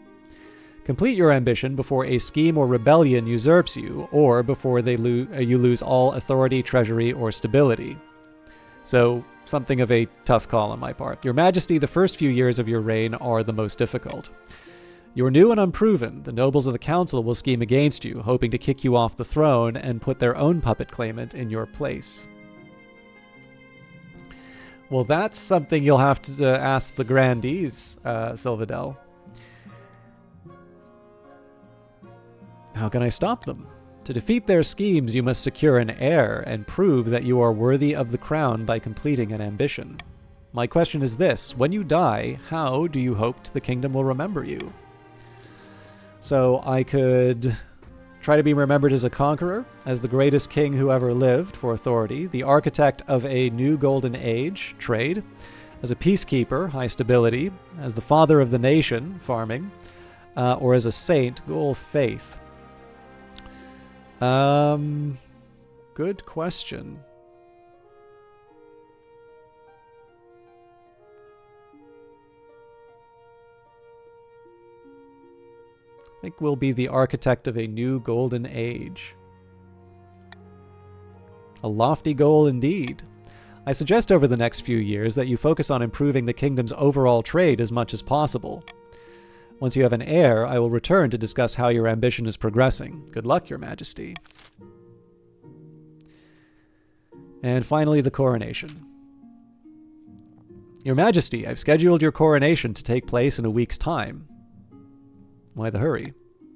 Complete your ambition before a scheme or rebellion usurps you, or before you lose all authority, treasury, or stability. So, something of a tough call on my part. Your Majesty, the first few years of your reign are the most difficult. You're new and unproven. The nobles of the council will scheme against you, hoping to kick you off the throne and put their own puppet claimant in your place. Well, that's something you'll have to ask the grandees, Sylvedel. How can I stop them? To defeat their schemes, you must secure an heir and prove that you are worthy of the crown by completing an ambition. My question is this: when you die, how do you hope the kingdom will remember you? So I could try to be remembered as a conqueror, as the greatest king who ever lived for authority, the architect of a new golden age, trade, as a peacekeeper, high stability, as the father of the nation, farming, or as a saint, goal, faith. Good question. I think we'll be the architect of a new golden age. A lofty goal indeed. I suggest over the next few years that you focus on improving the kingdom's overall trade as much as possible. Once you have an heir, I will return to discuss how your ambition is progressing. Good luck, Your Majesty. And finally, the coronation. Your Majesty, I've scheduled your coronation to take place in a week's time. Why the hurry?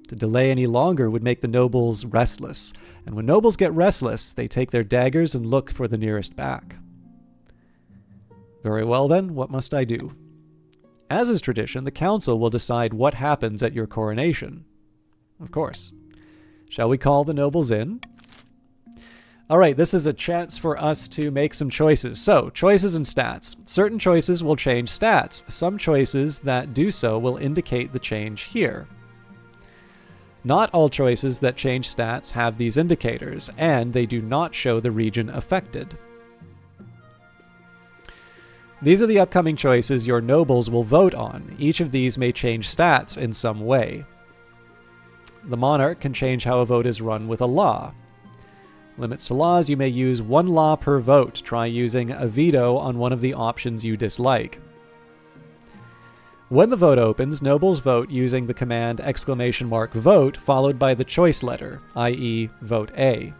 To delay any longer would make the nobles restless, and when nobles get restless, they take their daggers and look for the nearest back. Very well then, what must I do? As is tradition, the council will decide what happens at your coronation. Of course. Shall we call the nobles in? All right, this is a chance for us to make some choices. So, choices and stats. Certain choices will change stats. Some choices that do so will indicate the change here. Not all choices that change stats have these indicators, and they do not show the region affected. These are the upcoming choices your nobles will vote on. Each of these may change stats in some way. The monarch can change how a vote is run with a law. Limits to laws: you may use 1 law per vote. Try using a veto on one of the options you dislike. When the vote opens, nobles vote using the command !vote followed by the choice letter, i.e. vote A.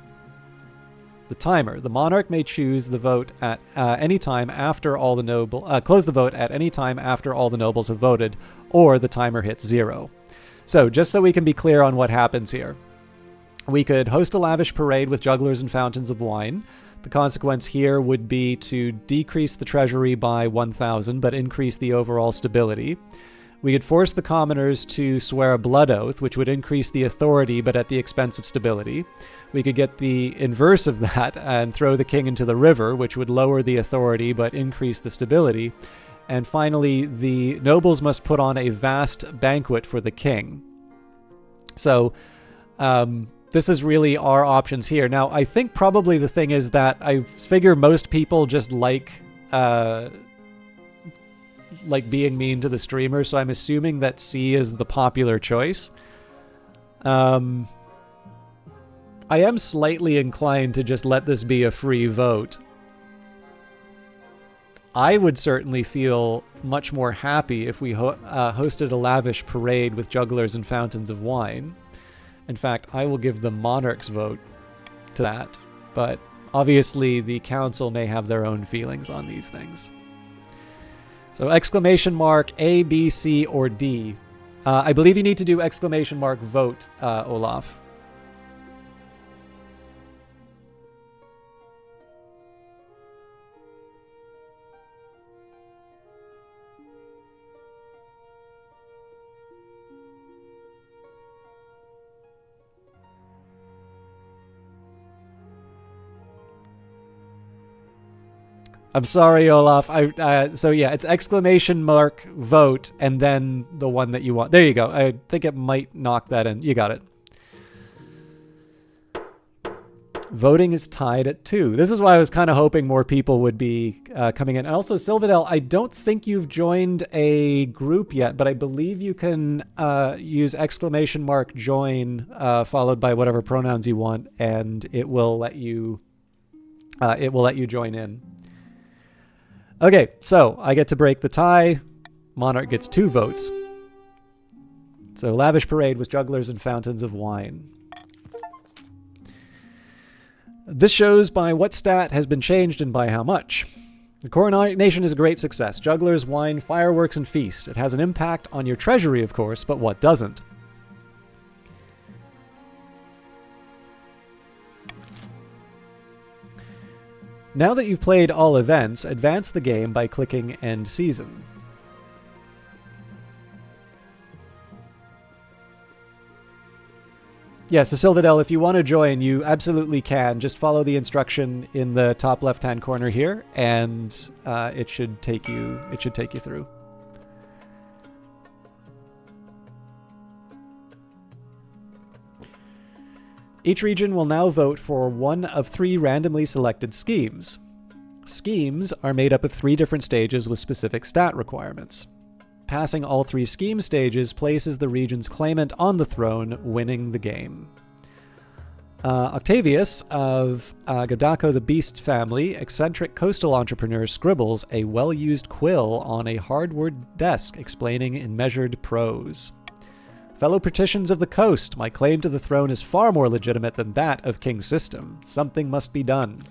The timer: the monarch may choose the vote at any time after all the close the vote at any time after all the nobles have voted, or the timer hits 0. So, just so we can be clear on what happens here. We could host a lavish parade with jugglers and fountains of wine. The consequence here would be to decrease the treasury by 1,000, but increase the overall stability. We could force the commoners to swear a blood oath, which would increase the authority, but at the expense of stability. We could get the inverse of that and throw the king into the river, which would lower the authority, but increase the stability. And finally, the nobles must put on a vast banquet for the king. So, this is really our options here. Now, I think probably the thing is that I figure most people just like being mean to the streamer, so I'm assuming that C is the popular choice. I am slightly inclined to just let this be a free vote. I would certainly feel much more happy if we hosted a lavish parade with jugglers and fountains of wine. In fact, I will give the monarch's vote to that, but obviously the council may have their own feelings on these things. So A, B, C, or D. I believe you need to do !vote, Olaf. I'm sorry, Olaf. So yeah, it's !vote and then the one that you want. There you go. I think it might knock that in. You got it. Voting is tied at 2. This is why I was kind of hoping more people would be coming in. And also, Sylvanel, I don't think you've joined a group yet, but I believe you can use !join followed by whatever pronouns you want, and it will let you join in. Okay, so I get to break the tie. Monarch gets 2 votes. So lavish parade with jugglers and fountains of wine. This shows by what stat has been changed and by how much. The coronation is a great success. Jugglers, wine, fireworks, and feast. It has an impact on your treasury, of course, but what doesn't? Now that you've played all events, advance the game by clicking End Season. Yeah, so Sylvanel, if you want to join, you absolutely can. Just follow the instruction in the top left-hand corner here, and it should take you through. Each region will now vote for one of 3 randomly selected schemes. Schemes are made up of 3 different stages with specific stat requirements. Passing all 3 scheme stages places the region's claimant on the throne, winning the game. Octavius of Gadako the Beast family, eccentric coastal entrepreneur, scribbles a well-used quill on a hardwood desk explaining in measured prose. Fellow patricians of the coast, my claim to the throne is far more legitimate than that of King System. Something must be done.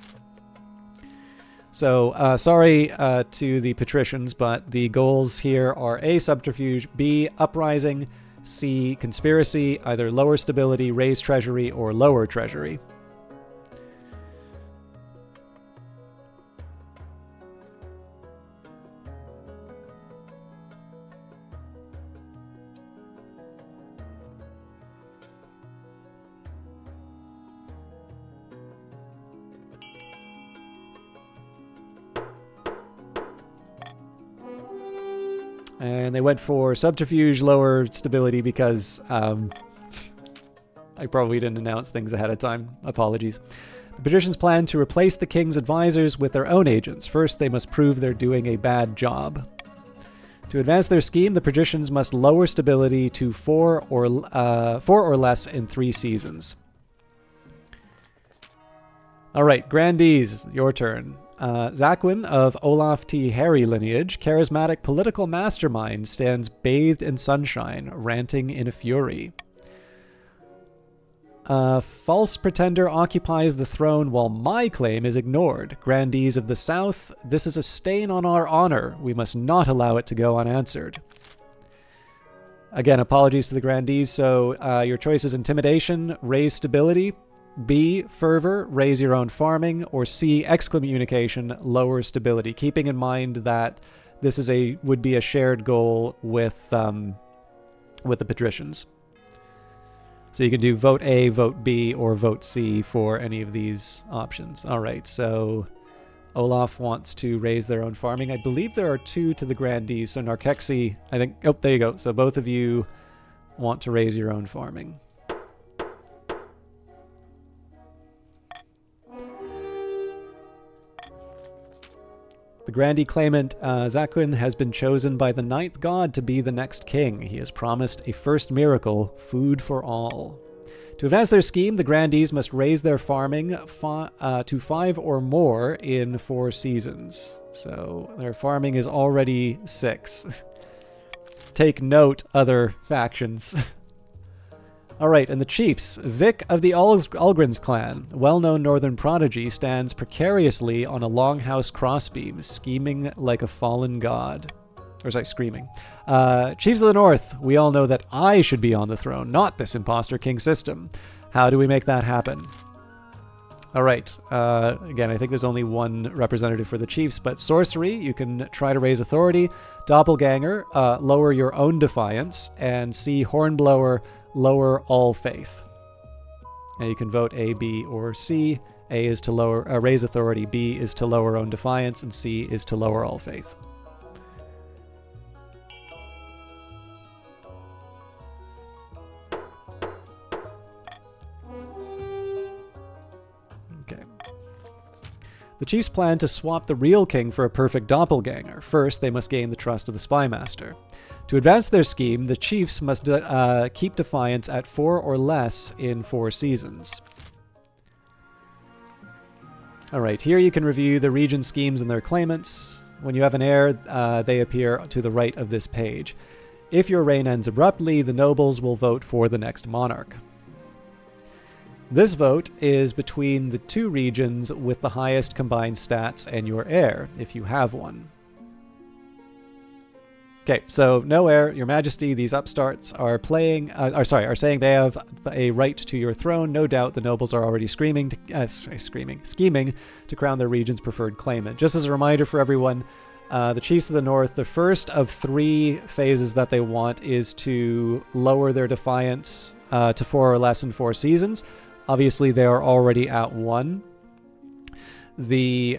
So, sorry to the patricians, but the goals here are A, subterfuge, B, uprising, C, conspiracy, either lower stability, raise treasury, or lower treasury. And they went for subterfuge, lower stability, because I probably didn't announce things ahead of time. Apologies. The patricians plan to replace the king's advisors with their own agents. First, they must prove they're doing a bad job. To advance their scheme, the patricians must lower stability to 4 or less in 3 seasons. All right, Grandees, your turn. Zaquin of Olaf T. Harry lineage, charismatic political mastermind, stands bathed in sunshine, ranting in a fury. False pretender occupies the throne while my claim is ignored. Grandees of the South, this is a stain on our honor. We must not allow it to go unanswered. Again, apologies to the Grandees. So your choice is intimidation, raise stability, B, fervor, raise your own farming, or C, excommunication, lower stability. Keeping in mind that this is would be a shared goal with the patricians. So you can do vote A, vote B, or vote C for any of these options. All right, so Olaf wants to raise their own farming. I believe there are 2 to the Grandees. So Narkeksi, I think... Oh, there you go. So both of you want to raise your own farming. The Grandee claimant, Zaquin, has been chosen by the 9th god to be the next king. He has promised a first miracle, food for all. To advance their scheme, the Grandees must raise their farming to 5 or more in 4 seasons. So their farming is already 6. Take note, other factions. All right, and the chiefs. Vic of the Ulgrins clan, well-known northern prodigy, stands precariously on a longhouse crossbeam, scheming like a fallen god. Or sorry, screaming. Chiefs of the North, we all know that I should be on the throne, not this imposter king system. How do we make that happen? All right, again, I think there's only one representative for the chiefs, but sorcery, you can try to raise authority. Doppelganger, lower your own defiance. And C, Hornblower, lower all faith. And you can vote A, B, or C. A is to raise authority, B is to lower own defiance, and C is to lower all faith. Okay. The chiefs plan to swap the real king for a perfect doppelganger. First, they must gain the trust of the spymaster. To advance their scheme, the chiefs must keep defiance at 4 or less in 4 seasons. All right, here you can review the region schemes and their claimants. When you have an heir, they appear to the right of this page. If your reign ends abruptly, the nobles will vote for the next monarch. This vote is between the 2 regions with the highest combined stats and your heir, if you have one. Okay, so no heir, your majesty, these upstarts are saying they have a right to your throne. No doubt the nobles are already scheming to crown their region's preferred claimant. Just as a reminder for everyone, the chiefs of the North, the first of 3 phases that they want is to lower their defiance to 4 or less in 4 seasons. Obviously, they are already at 1. The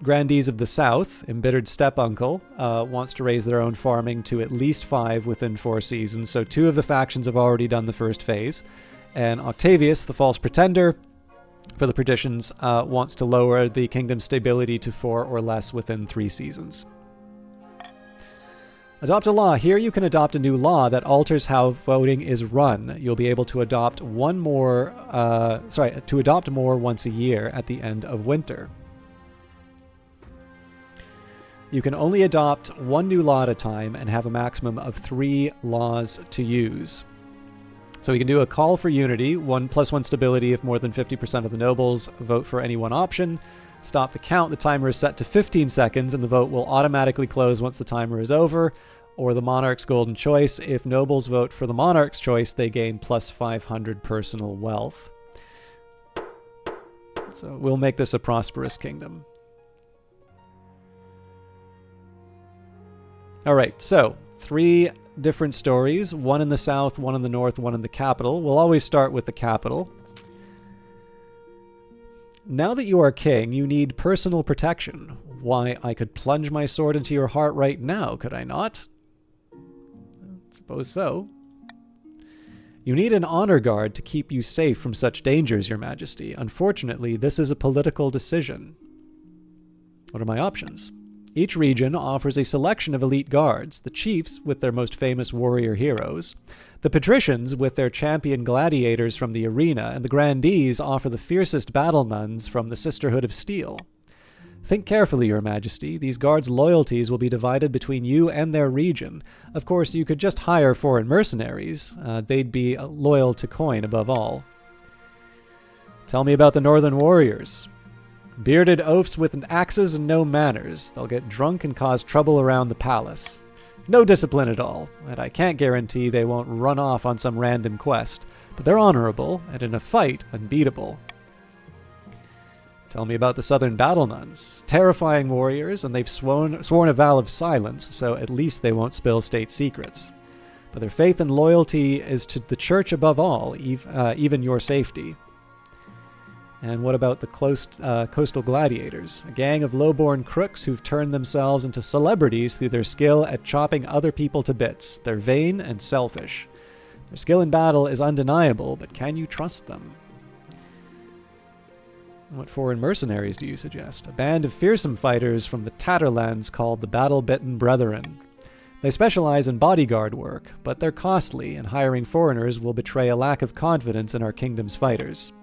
Grandees of the South, embittered step-uncle, wants to raise their own farming to at least 5 within 4 seasons. So 2 of the factions have already done the first phase. And Octavius, the false pretender for the patricians, wants to lower the kingdom's stability to 4 or less within 3 seasons. Adopt a law. Here you can adopt a new law that alters how voting is run. You'll be able to adopt more once a year at the end of winter. You can only adopt 1 new law at a time and have a maximum of 3 laws to use. So we can do a call for unity, 1+1 stability if more than 50% of the nobles vote for any one option. Stop the count. The timer is set to 15 seconds, and the vote will automatically close once the timer is over. Or the monarch's golden choice. If nobles vote for the monarch's choice, they gain plus 500 personal wealth. So we'll make this a prosperous kingdom. All right, so 3 different stories. 1 in the south, 1 in the north, 1 in the capital. We'll always start with the capital. Now that you are king, you need personal protection. Why, I could plunge my sword into your heart right now, could I not? I suppose so. You need an honor guard to keep you safe from such dangers, Your Majesty. Unfortunately, this is a political decision. What are my options? Each region offers a selection of elite guards, the chiefs with their most famous warrior heroes, the patricians with their champion gladiators from the arena, and the grandees offer the fiercest battle nuns from the Sisterhood of Steel. Think carefully, Your Majesty. These guards' loyalties will be divided between you and their region. Of course, you could just hire foreign mercenaries. They'd be loyal to coin above all. Tell me about the Northern Warriors. Bearded oafs with axes and no manners. They'll get drunk and cause trouble around the palace. No discipline at all, and I can't guarantee they won't run off on some random quest, but they're honorable, and in a fight, unbeatable. Tell me about the Southern Battle Nuns. Terrifying warriors, and they've sworn a vow of silence, so at least they won't spill state secrets. But their faith and loyalty is to the church above all, even your safety. And what about the coastal gladiators? A gang of low-born crooks who've turned themselves into celebrities through their skill at chopping other people to bits. They're vain and selfish. Their skill in battle is undeniable, but can you trust them? What foreign mercenaries do you suggest? A band of fearsome fighters from the Tatterlands called the Battle-Bitten Brethren. They specialize in bodyguard work, but they're costly, and hiring foreigners will betray a lack of confidence in our kingdom's fighters.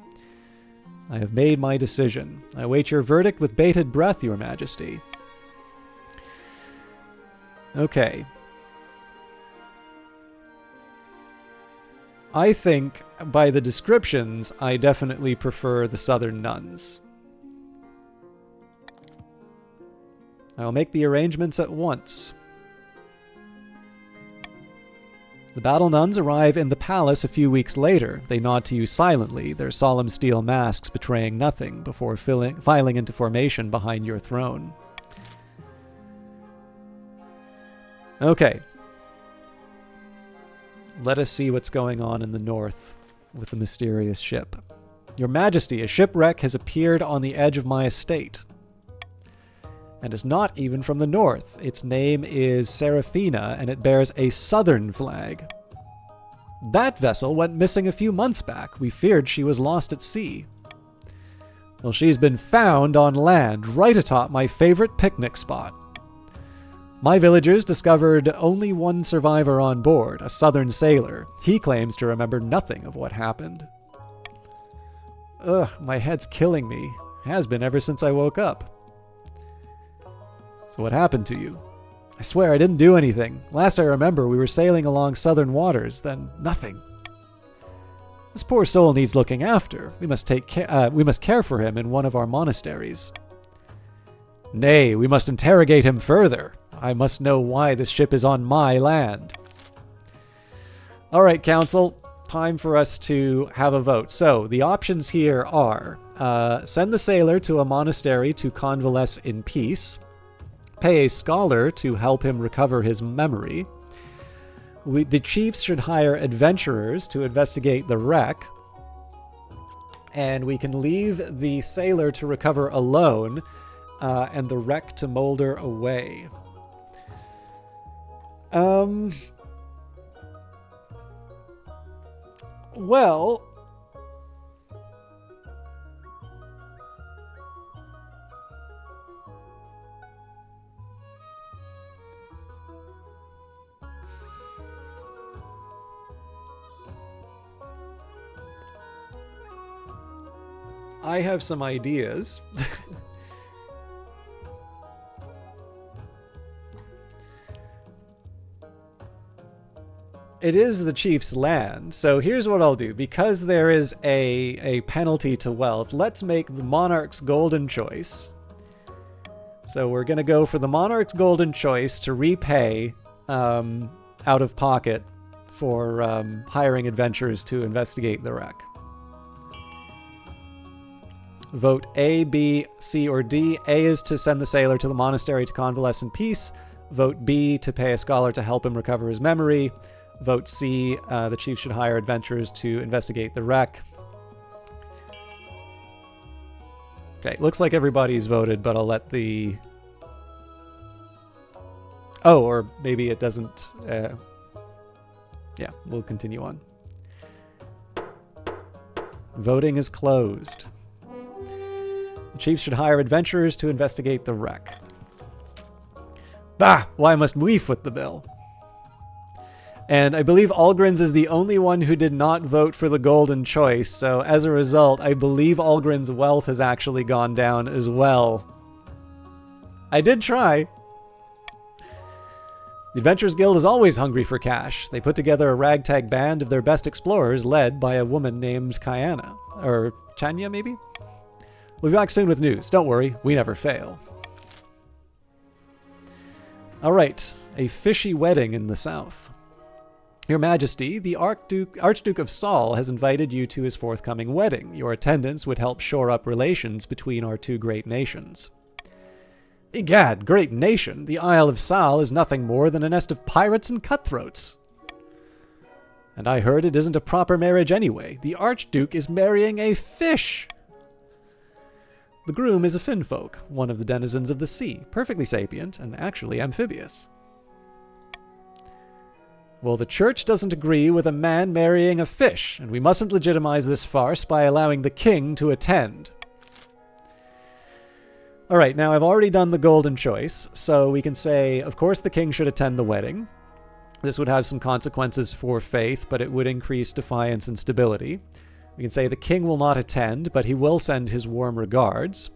I have made my decision. I await your verdict with bated breath, Your Majesty. Okay. I think, by the descriptions, I definitely prefer the Southern Nuns. I'll make the arrangements at once. The Battle Nuns arrive in the palace a few weeks later. They nod to you silently, their solemn steel masks betraying nothing, before filing into formation behind your throne. Okay. Let us see what's going on in the north with the mysterious ship. Your Majesty, a shipwreck has appeared on the edge of my estate. And is not even from the north. Its name is Seraphina, and it bears a southern flag. That vessel went missing a few months back. We feared she was lost at sea. Well, she's been found on land, right atop my favorite picnic spot. My villagers discovered only one survivor on board, a southern sailor. He claims to remember nothing of what happened. Ugh, my head's killing me. Has been ever since I woke up. So what happened to you? I swear I didn't do anything. Last I remember, we were sailing along southern waters, then nothing. This poor soul needs looking after. We must care for him in one of our monasteries. Nay, we must interrogate him further. I must know why this ship is on my land. All right, Council. Time for us to have a vote. So, the options here are send the sailor to a monastery to convalesce in peace, pay a scholar to help him recover his memory. The chiefs should hire adventurers to investigate the wreck, and we can leave the sailor to recover alone, and the wreck to molder away. Well, I have some ideas. It is the chief's land, so here's what I'll do. Because there is a penalty to wealth, let's make the monarch's golden choice. So we're going to go for the monarch's golden choice to repay out of pocket for hiring adventurers to investigate the wreck. Vote A, B, C, or D. A is to send the sailor to the monastery to convalesce in peace. Vote B, to pay a scholar to help him recover his memory. Vote C, the chief should hire adventurers to investigate the wreck. Okay, looks like everybody's voted, but I'll let the... Oh, or maybe it doesn't... Yeah, we'll continue on. Voting is closed. The chiefs should hire adventurers to investigate the wreck. Bah! Why must we foot the bill? And I believe Algrin's is the only one who did not vote for the golden choice, so as a result, I believe Algrin's wealth has actually gone down as well. I did try. The Adventurers Guild is always hungry for cash. They put together a ragtag band of their best explorers led by a woman named Kayana. Or Chanya, maybe? We'll be back soon with news. Don't worry, we never fail. Alright, a fishy wedding in the south. Your Majesty, the Archduke of Saul has invited you to his forthcoming wedding. Your attendance would help shore up relations between our two great nations. Egad, great nation! The Isle of Saul is nothing more than a nest of pirates and cutthroats. And I heard it isn't a proper marriage anyway. The Archduke is marrying a fish! The groom is a finfolk, one of the denizens of the sea, perfectly sapient and actually amphibious. Well, the church doesn't agree with a man marrying a fish, and we mustn't legitimize this farce by allowing the king to attend. Alright, now I've already done the golden choice, so we can say, of course the king should attend the wedding. This would have some consequences for faith, but it would increase defiance and stability. We can say the king will not attend, but he will send his warm regards.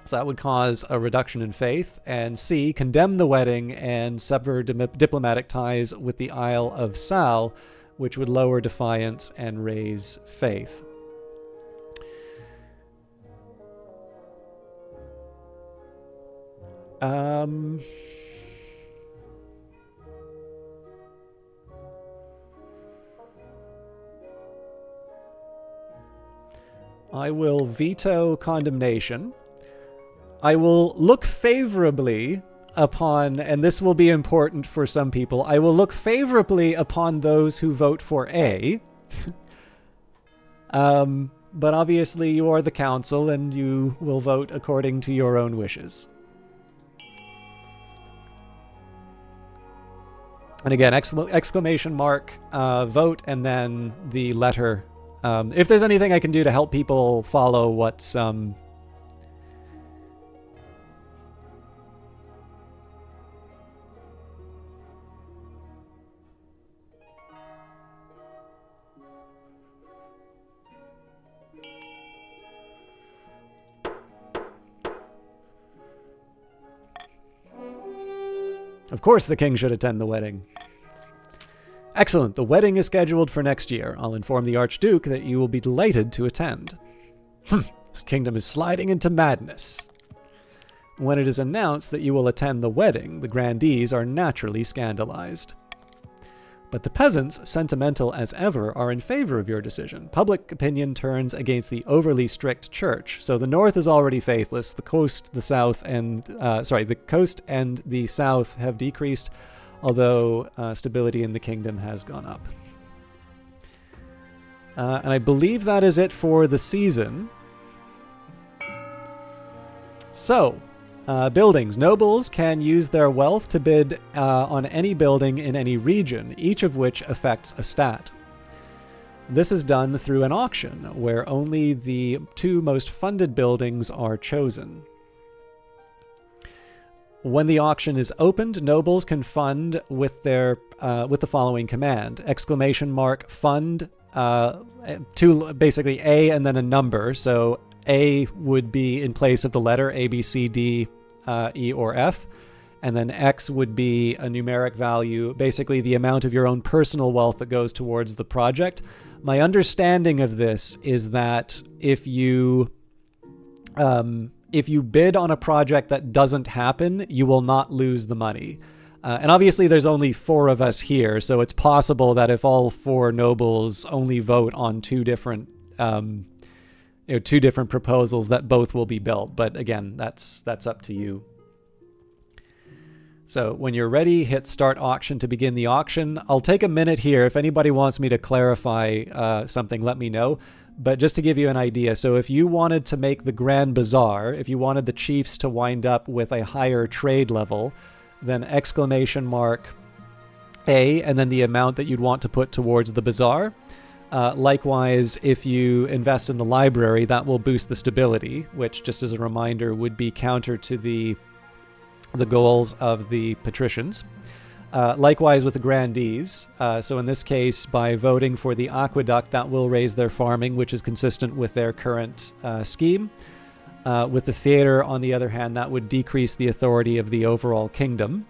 So that would cause a reduction in faith. And C, condemn the wedding and sever diplomatic ties with the Isle of Saul, which would lower defiance and raise faith. I will veto condemnation. I will look favorably upon, and this will be important for some people, I will look favorably upon those who vote for A. But obviously you are the council and you will vote according to your own wishes. And again, exclamation mark, vote, and then the letter. If there's anything I can do to help people follow what's... Of course the king should attend the wedding. Excellent. The wedding is scheduled for next year. I'll inform the Archduke that you will be delighted to attend. This kingdom is sliding into madness. When it is announced that you will attend the wedding, the grandees are naturally scandalized. But the peasants, sentimental as ever, are in favor of your decision. Public opinion turns against the overly strict church. So the north is already faithless. The coast, the south, and the coast and the south have decreased, although stability in the kingdom has gone up. And I believe that is it for the season. So, buildings. Nobles can use their wealth to bid on any building in any region, each of which affects a stat. This is done through an auction, where only the two most funded buildings are chosen. When the auction is opened, nobles can fund with their with the following command: exclamation mark fund to basically A and then a number. So A would be in place of the letter A, B, C, D, E, or F, and then X would be a numeric value, basically the amount of your own personal wealth that goes towards the project. My understanding of this is that if you bid on a project that doesn't happen, you will not lose the money. And obviously there's only 4 of us here, so it's possible that if all 4 nobles only vote on two different proposals, that both will be built. But again, that's up to you. So when you're ready, hit start auction to begin the auction. I'll take a minute here. If anybody wants me to clarify something, let me know. But just to give you an idea, so if you wanted to make the Grand Bazaar, if you wanted the chiefs to wind up with a higher trade level, then exclamation mark A, and then the amount that you'd want to put towards the bazaar. Likewise, if you invest in the library, that will boost the stability, which, just as a reminder, would be counter to the goals of the patricians. Likewise with the grandees. So in this case, by voting for the aqueduct, that will raise their farming, which is consistent with their current scheme. With the theater, on the other hand, that would decrease the authority of the overall kingdom.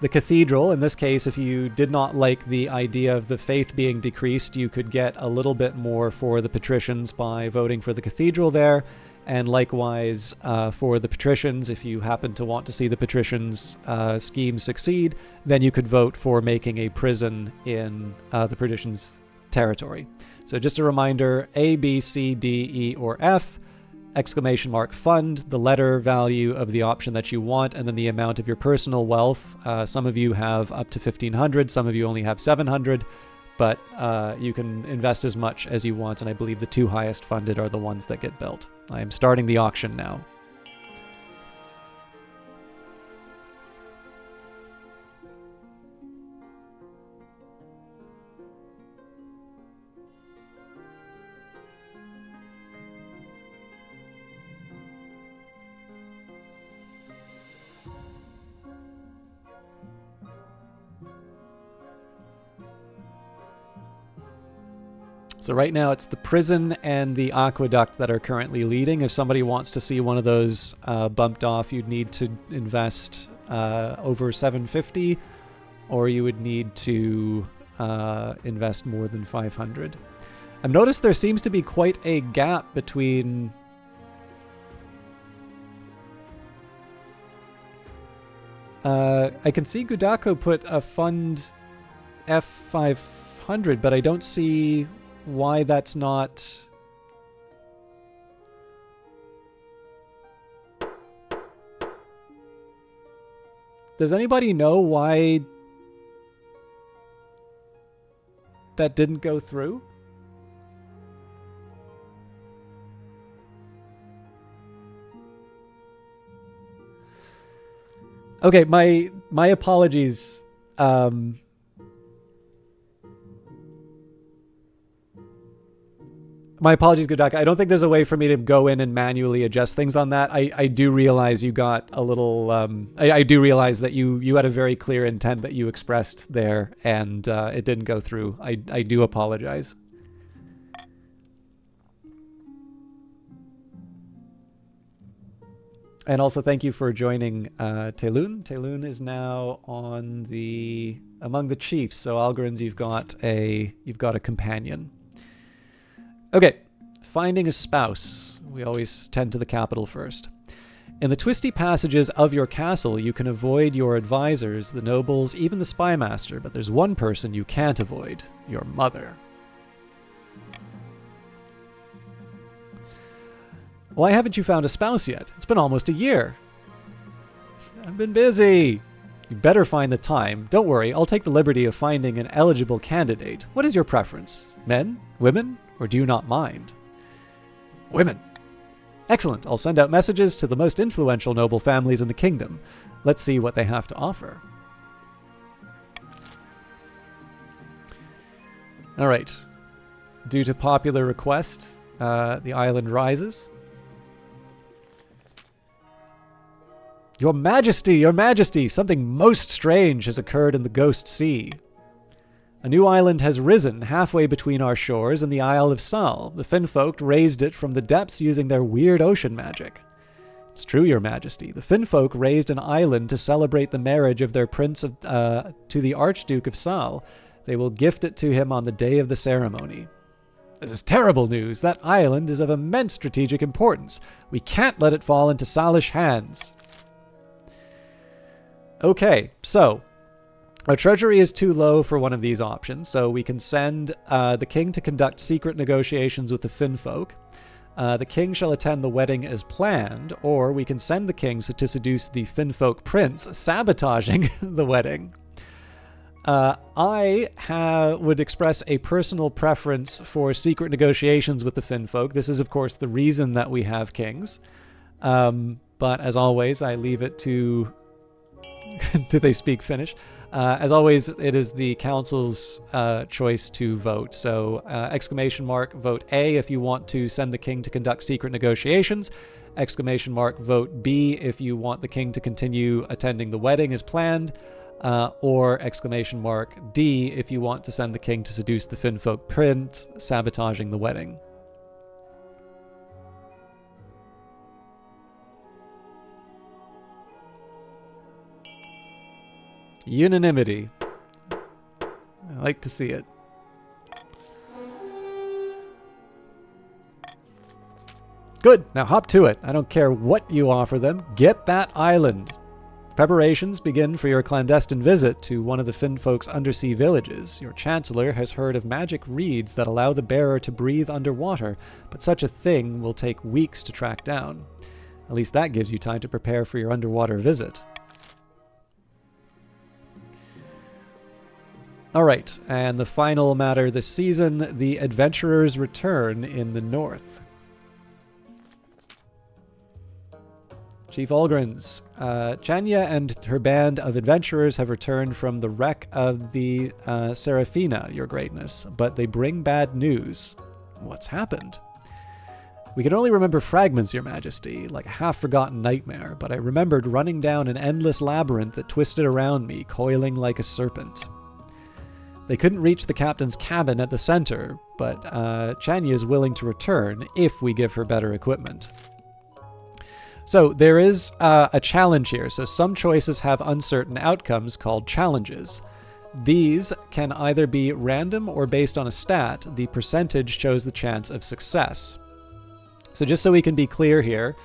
The cathedral, in this case, if you did not like the idea of the faith being decreased, you could get a little bit more for the patricians by voting for the cathedral there. And likewise, for the patricians, if you happen to want to see the patricians' scheme succeed, then you could vote for making a prison in the patricians' territory. So just a reminder, A, B, C, D, E, or F, !fund, the letter value of the option that you want, and then the amount of your personal wealth. Some of you have up to 1,500, some of you only have 700, but you can invest as much as you want, and I believe the 2 highest funded are the ones that get built. I am starting the auction now. So right now it's the prison and the aqueduct that are currently leading. If somebody wants to see one of those bumped off, you'd need to invest over 750, or you would need to invest more than 500. I've noticed there seems to be quite a gap between I can see Gudako put a fund F500, but I don't see why that's not... Does anybody know why that didn't go through? Okay, my apologies. My apologies, Gudaka. I don't think there's a way for me to go in and manually adjust things on that. I do realize you got a little... I do realize that you had a very clear intent that you expressed there, and it didn't go through. I do apologize. And also thank you for joining Telun. Telun is now on among the chiefs. So Algorins, you've got a companion. Okay, finding a spouse. We always tend to the capital first. In the twisty passages of your castle, you can avoid your advisors, the nobles, even the spymaster, but there's one person you can't avoid, your mother. Why haven't you found a spouse yet? It's been almost a year. I've been busy. You better find the time. Don't worry, I'll take the liberty of finding an eligible candidate. What is your preference? Men? Women? Or do you not mind? Women. Excellent. I'll send out messages to the most influential noble families in the kingdom. Let's see what they have to offer. All right. Due to popular request, the island rises. Your Majesty, something most strange has occurred in the Ghost Sea. A new island has risen halfway between our shores and the Isle of Sal. The Finfolk raised it from the depths using their weird ocean magic. It's true, Your Majesty. The Finfolk raised an island to celebrate the marriage of their prince to the Archduke of Sal. They will gift it to him on the day of the ceremony. This is terrible news. That island is of immense strategic importance. We can't let it fall into Salish hands. Okay, so... our treasury is too low for one of these options, so we can send the king to conduct secret negotiations with the Finfolk. The king shall attend the wedding as planned, or we can send the king to seduce the Finfolk prince, sabotaging the wedding. I would express a personal preference for secret negotiations with the Finfolk. This is, of course, the reason that we have kings. But as always, I leave it to... do they speak Finnish? As always, it is the council's choice to vote. So exclamation mark, vote A if you want to send the king to conduct secret negotiations. Exclamation mark, vote B if you want the king to continue attending the wedding as planned. Or exclamation mark D if you want to send the king to seduce the Finfolk prince, sabotaging the wedding. Unanimity. I like to see it. Good. Now hop to it. I don't care what you offer them. Get that island. Preparations begin for your clandestine visit to one of the Finfolk's undersea villages. Your chancellor has heard of magic reeds that allow the bearer to breathe underwater, but such a thing will take weeks to track down. At least that gives you time to prepare for your underwater visit. Alright, and the final matter this season, the adventurers return in the north. Chief Olgrins, Chania and her band of adventurers have returned from the wreck of the Seraphina, your greatness, but they bring bad news. What's happened? We can only remember fragments, your majesty, like a half-forgotten nightmare, but I remembered running down an endless labyrinth that twisted around me, coiling like a serpent. They couldn't reach the captain's cabin at the center, but Chania is willing to return if we give her better equipment. So there is a challenge here. So some choices have uncertain outcomes called challenges. These can either be random or based on a stat. The percentage shows the chance of success. So just so we can be clear here,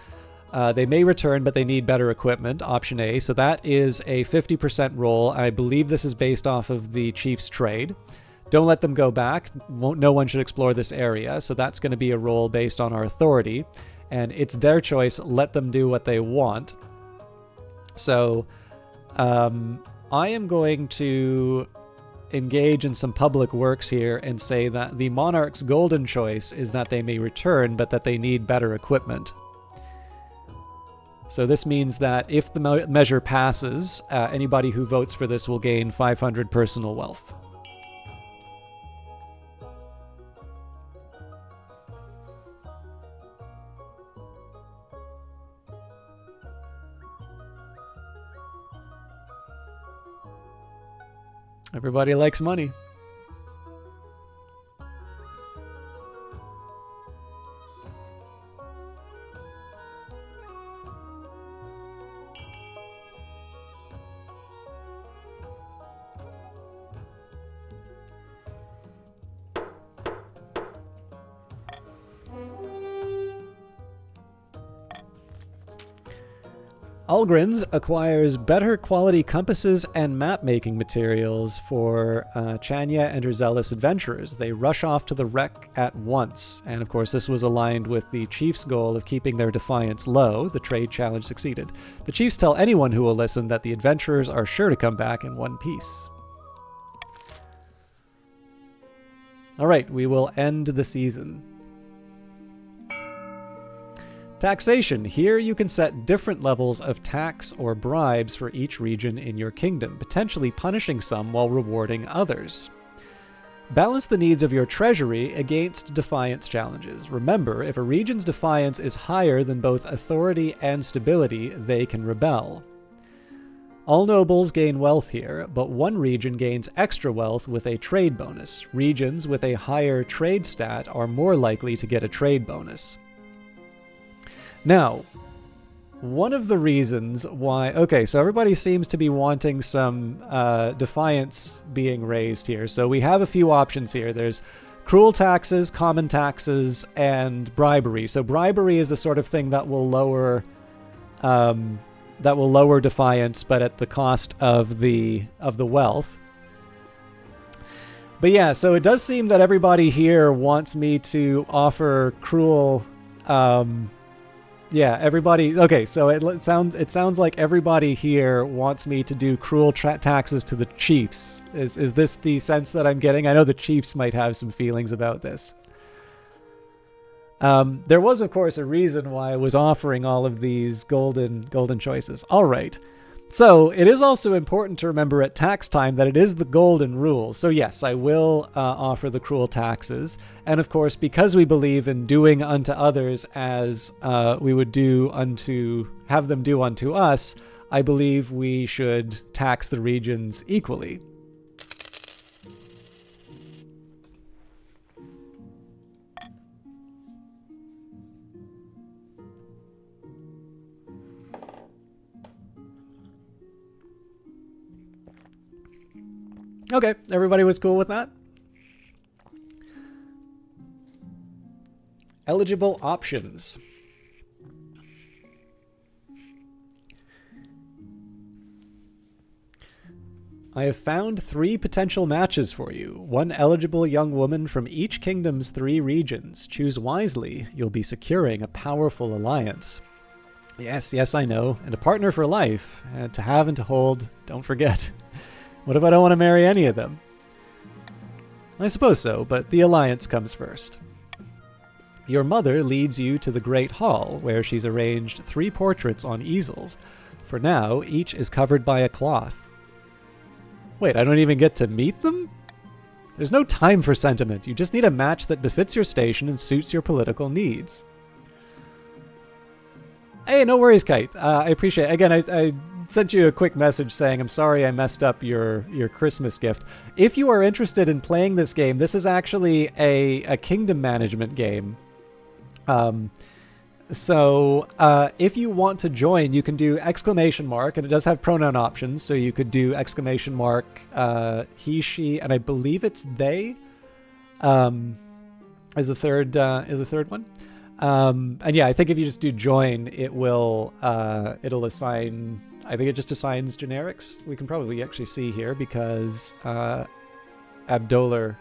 they may return, but they need better equipment, option A. So that is a 50% roll. I believe this is based off of the chief's trade. Don't let them go back. No one should explore this area. So that's going to be a roll based on our authority. And it's their choice. Let them do what they want. So I am going to engage in some public works here and say that the monarch's golden choice is that they may return, but that they need better equipment. So this means that if the measure passes, anybody who votes for this will gain 500 personal wealth. Everybody likes money. Olgrins acquires better quality compasses and map-making materials for Chania and her zealous adventurers. They rush off to the wreck at once. And of course, this was aligned with the chief's goal of keeping their defiance low. The trade challenge succeeded. The chiefs tell anyone who will listen that the adventurers are sure to come back in one piece. All right, we will end the season. Taxation. Here you can set different levels of tax or bribes for each region in your kingdom, potentially punishing some while rewarding others. Balance the needs of your treasury against defiance challenges. Remember, if a region's defiance is higher than both authority and stability, they can rebel. All nobles gain wealth here, but one region gains extra wealth with a trade bonus. Regions with a higher trade stat are more likely to get a trade bonus. Now, one of the reasons why... Okay, so everybody seems to be wanting some defiance being raised here. So we have a few options here. There's cruel taxes, common taxes, and bribery. So bribery is the sort of thing that will lower defiance, but at the cost of the wealth. But yeah, so it does seem that everybody here wants me to offer cruel... Yeah, everybody... Okay, so it sounds like everybody here wants me to do cruel taxes to the chiefs. Is this the sense that I'm getting? I know the chiefs might have some feelings about this. There was, of course, a reason why I was offering all of these golden choices. All right. So it is also important to remember at tax time that it is the golden rule. So yes, I will offer the cruel taxes. And of course, because we believe in doing unto others as we would have them do unto us, I believe we should tax the regions equally. Okay, everybody was cool with that? Eligible options. I have found 3 potential matches for you. 1 eligible young woman from each kingdom's 3 regions. Choose wisely. You'll be securing a powerful alliance. Yes, I know. And a partner for life. To have and to hold. Don't forget. What if I don't want to marry any of them? I suppose so, but the alliance comes first. Your mother leads you to the Great Hall, where she's arranged 3 portraits on easels. For now, each is covered by a cloth. Wait, I don't even get to meet them? There's no time for sentiment. You just need a match that befits your station and suits your political needs. Hey, no worries, Kite. I appreciate it. Again, I sent you a quick message saying I'm sorry I messed up your Christmas gift. If you are interested in playing this game, this is actually a kingdom management game. So if you want to join, you can do !, and it does have pronoun options. So you could do !, he, she, and I believe it's they. Is the third one. And yeah, I think if you just do join, it will it'll assign. I think it just assigns generics. We can probably actually see here because Abdolar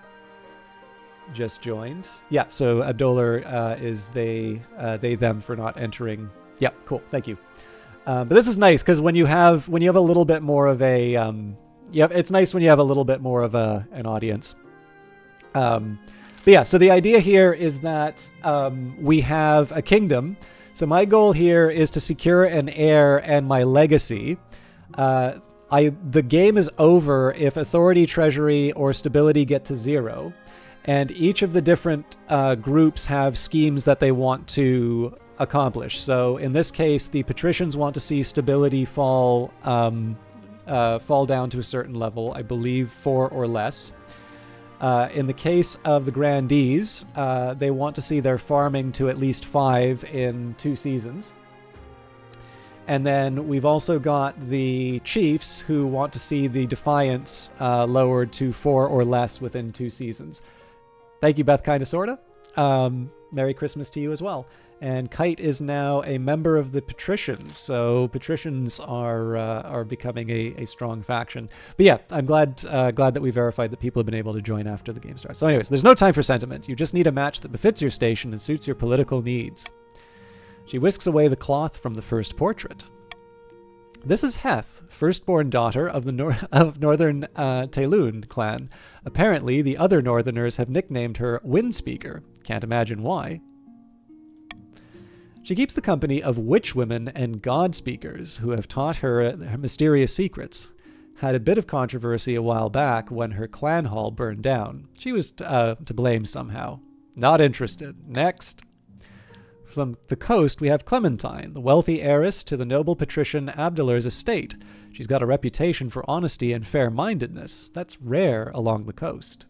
just joined. Yeah, so Abdolar is they, them for not entering. Yeah, cool. Thank you. But this is nice because when you have a little bit more of a it's nice when you have a little bit more of an audience. But yeah, so the idea here is that we have a kingdom. So my goal here is to secure an heir and my legacy. The game is over if authority, treasury, or stability get to 0. And each of the different groups have schemes that they want to accomplish. So in this case, the patricians want to see stability fall down to a certain level, I believe 4 or less. In the case of the grandees, they want to see their farming to at least 5 in 2 seasons. And then we've also got the chiefs who want to see the defiance lowered to 4 or less within 2 seasons. Thank you, Beth Kinda Sorta. Merry Christmas to you as well. And Kite is now a member of the patricians, so patricians are becoming a strong faction. But yeah, I'm glad that we verified that people have been able to join after the game starts. So anyways, there's no time for sentiment. You just need a match that befits your station and suits your political needs. She whisks away the cloth from the first portrait. This is Heth, firstborn daughter of the Northern Talun clan. Apparently, the other Northerners have nicknamed her Windspeaker. Can't imagine why. She keeps the company of witch women and god speakers who have taught her mysterious secrets. Had a bit of controversy a while back when her clan hall burned down. She was to blame somehow. Not interested. Next. From the coast, we have Clementine, the wealthy heiress to the noble patrician Abdolar's estate. She's got a reputation for honesty and fair-mindedness. That's rare along the coast.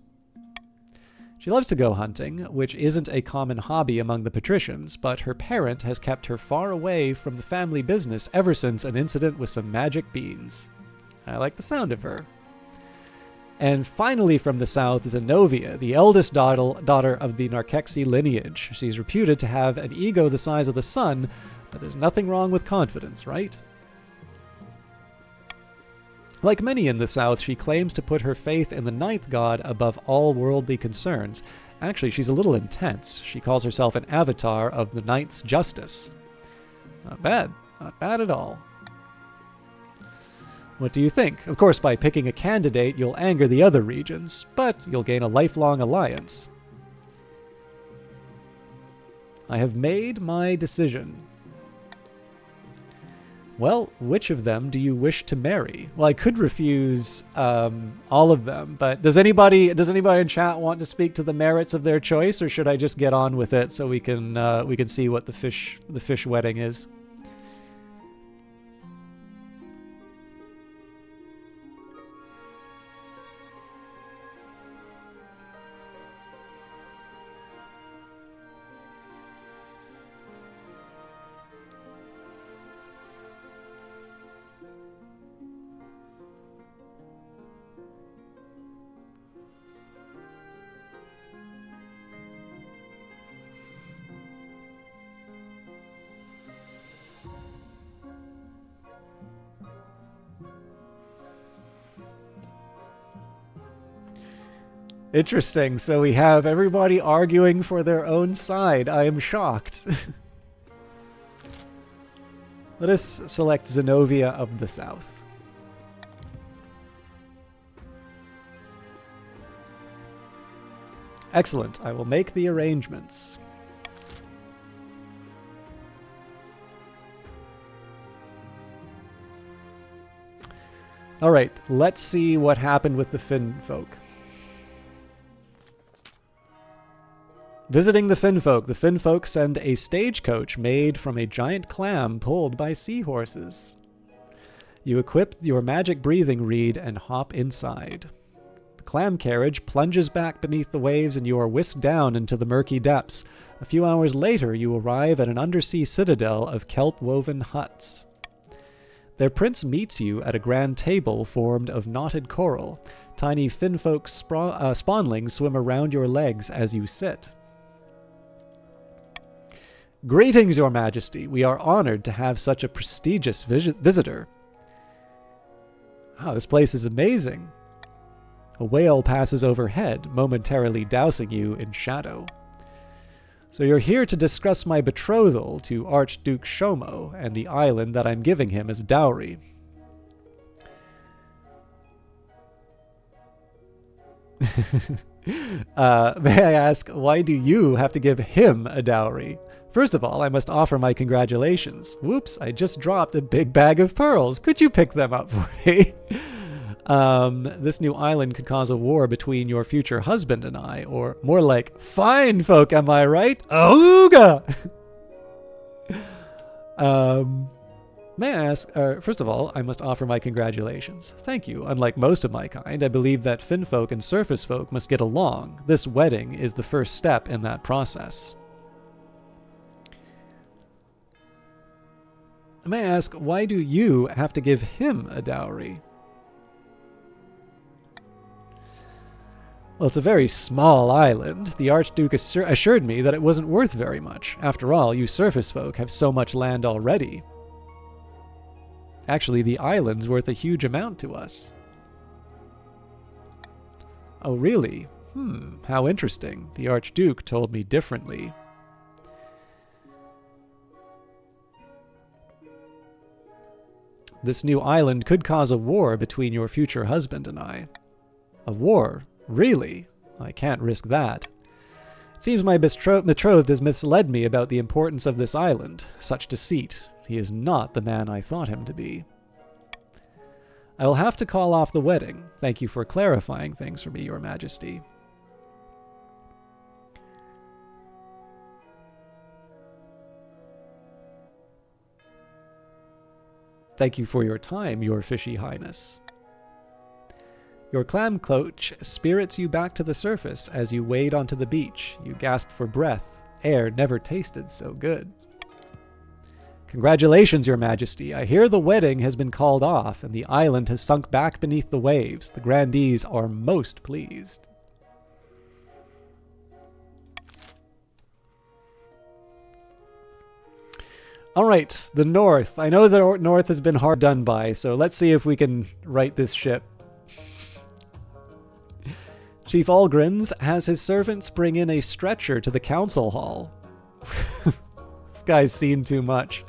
She loves to go hunting, which isn't a common hobby among the patricians, but her parent has kept her far away from the family business ever since an incident with some magic beans. I like the sound of her. And finally from the south is Enovia, the eldest daughter of the Narkeksi lineage. She's reputed to have an ego the size of the sun, but there's nothing wrong with confidence, right? Like many in the south, she claims to put her faith in the ninth god above all worldly concerns. Actually, she's a little intense. She calls herself an avatar of the ninth's justice. Not bad. Not bad at all. What do you think? Of course, by picking a candidate, you'll anger the other regions, but you'll gain a lifelong alliance. I have made my decision. Well, which of them do you wish to marry? Well, I could refuse all of them, but does anybody in chat want to speak to the merits of their choice, or should I just get on with it so we can see what the fish wedding is? Interesting. So we have everybody arguing for their own side. I am shocked. Let us select Zenovia of the South. Excellent. I will make the arrangements. All right, let's see what happened with the Finfolk. Visiting the Finfolk send a stagecoach made from a giant clam pulled by seahorses. You equip your magic breathing reed and hop inside. The clam carriage plunges back beneath the waves and you are whisked down into the murky depths. A few hours later, you arrive at an undersea citadel of kelp-woven huts. Their prince meets you at a grand table formed of knotted coral. Tiny Finfolk spawnlings swim around your legs as you sit. Greetings, Your Majesty. We are honored to have such a prestigious visitor. Wow, this place is amazing. A whale passes overhead, momentarily dousing you in shadow. So you're here to discuss my betrothal to Archduke Shomo and the island that I'm giving him as dowry. May I ask, why do you have to give him a dowry? First of all, I must offer my congratulations. Whoops, I just dropped a big bag of pearls. Could you pick them up for me? This new island could cause a war between your future husband and I, or more like, fine folk, am I right? Ooga! May I ask, first of all, I must offer my congratulations. Thank you. Unlike most of my kind, I believe that Finfolk and Surface folk must get along. This wedding is the first step in that process. May I ask, why do you have to give him a dowry? Well, it's a very small island. The Archduke assured me that it wasn't worth very much. After all, you surface folk have so much land already. Actually, the island's worth a huge amount to us. Oh, really? How interesting. The Archduke told me differently. This new island could cause a war between your future husband and I. A war? Really? I can't risk that. It seems my betrothed has misled me about the importance of this island. Such deceit. He is not the man I thought him to be. I will have to call off the wedding. Thank you for clarifying things for me, Your Majesty. Thank you for your time, Your Fishy Highness. Your clam coach spirits you back to the surface as you wade onto the beach. You gasp for breath. Air never tasted so good. Congratulations, Your Majesty. I hear the wedding has been called off and the island has sunk back beneath the waves. The grandees are most pleased. All right, the North. I know the North has been hard done by, so let's see if we can right this ship. Chief Algrins has his servants bring in a stretcher to the council hall. This guy's seen too much.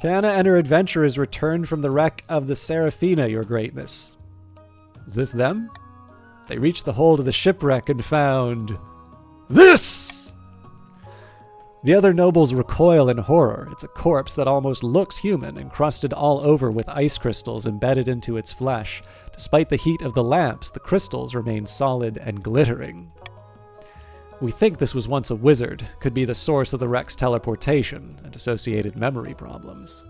Kana and her adventurers returned from the wreck of the Seraphina, Your Greatness. Is this them? They reached the hold of the shipwreck and found... this! The other nobles recoil in horror. It's a corpse that almost looks human, encrusted all over with ice crystals embedded into its flesh. Despite the heat of the lamps, the crystals remain solid and glittering. We think this was once a wizard, could be the source of the wreck's teleportation and associated memory problems.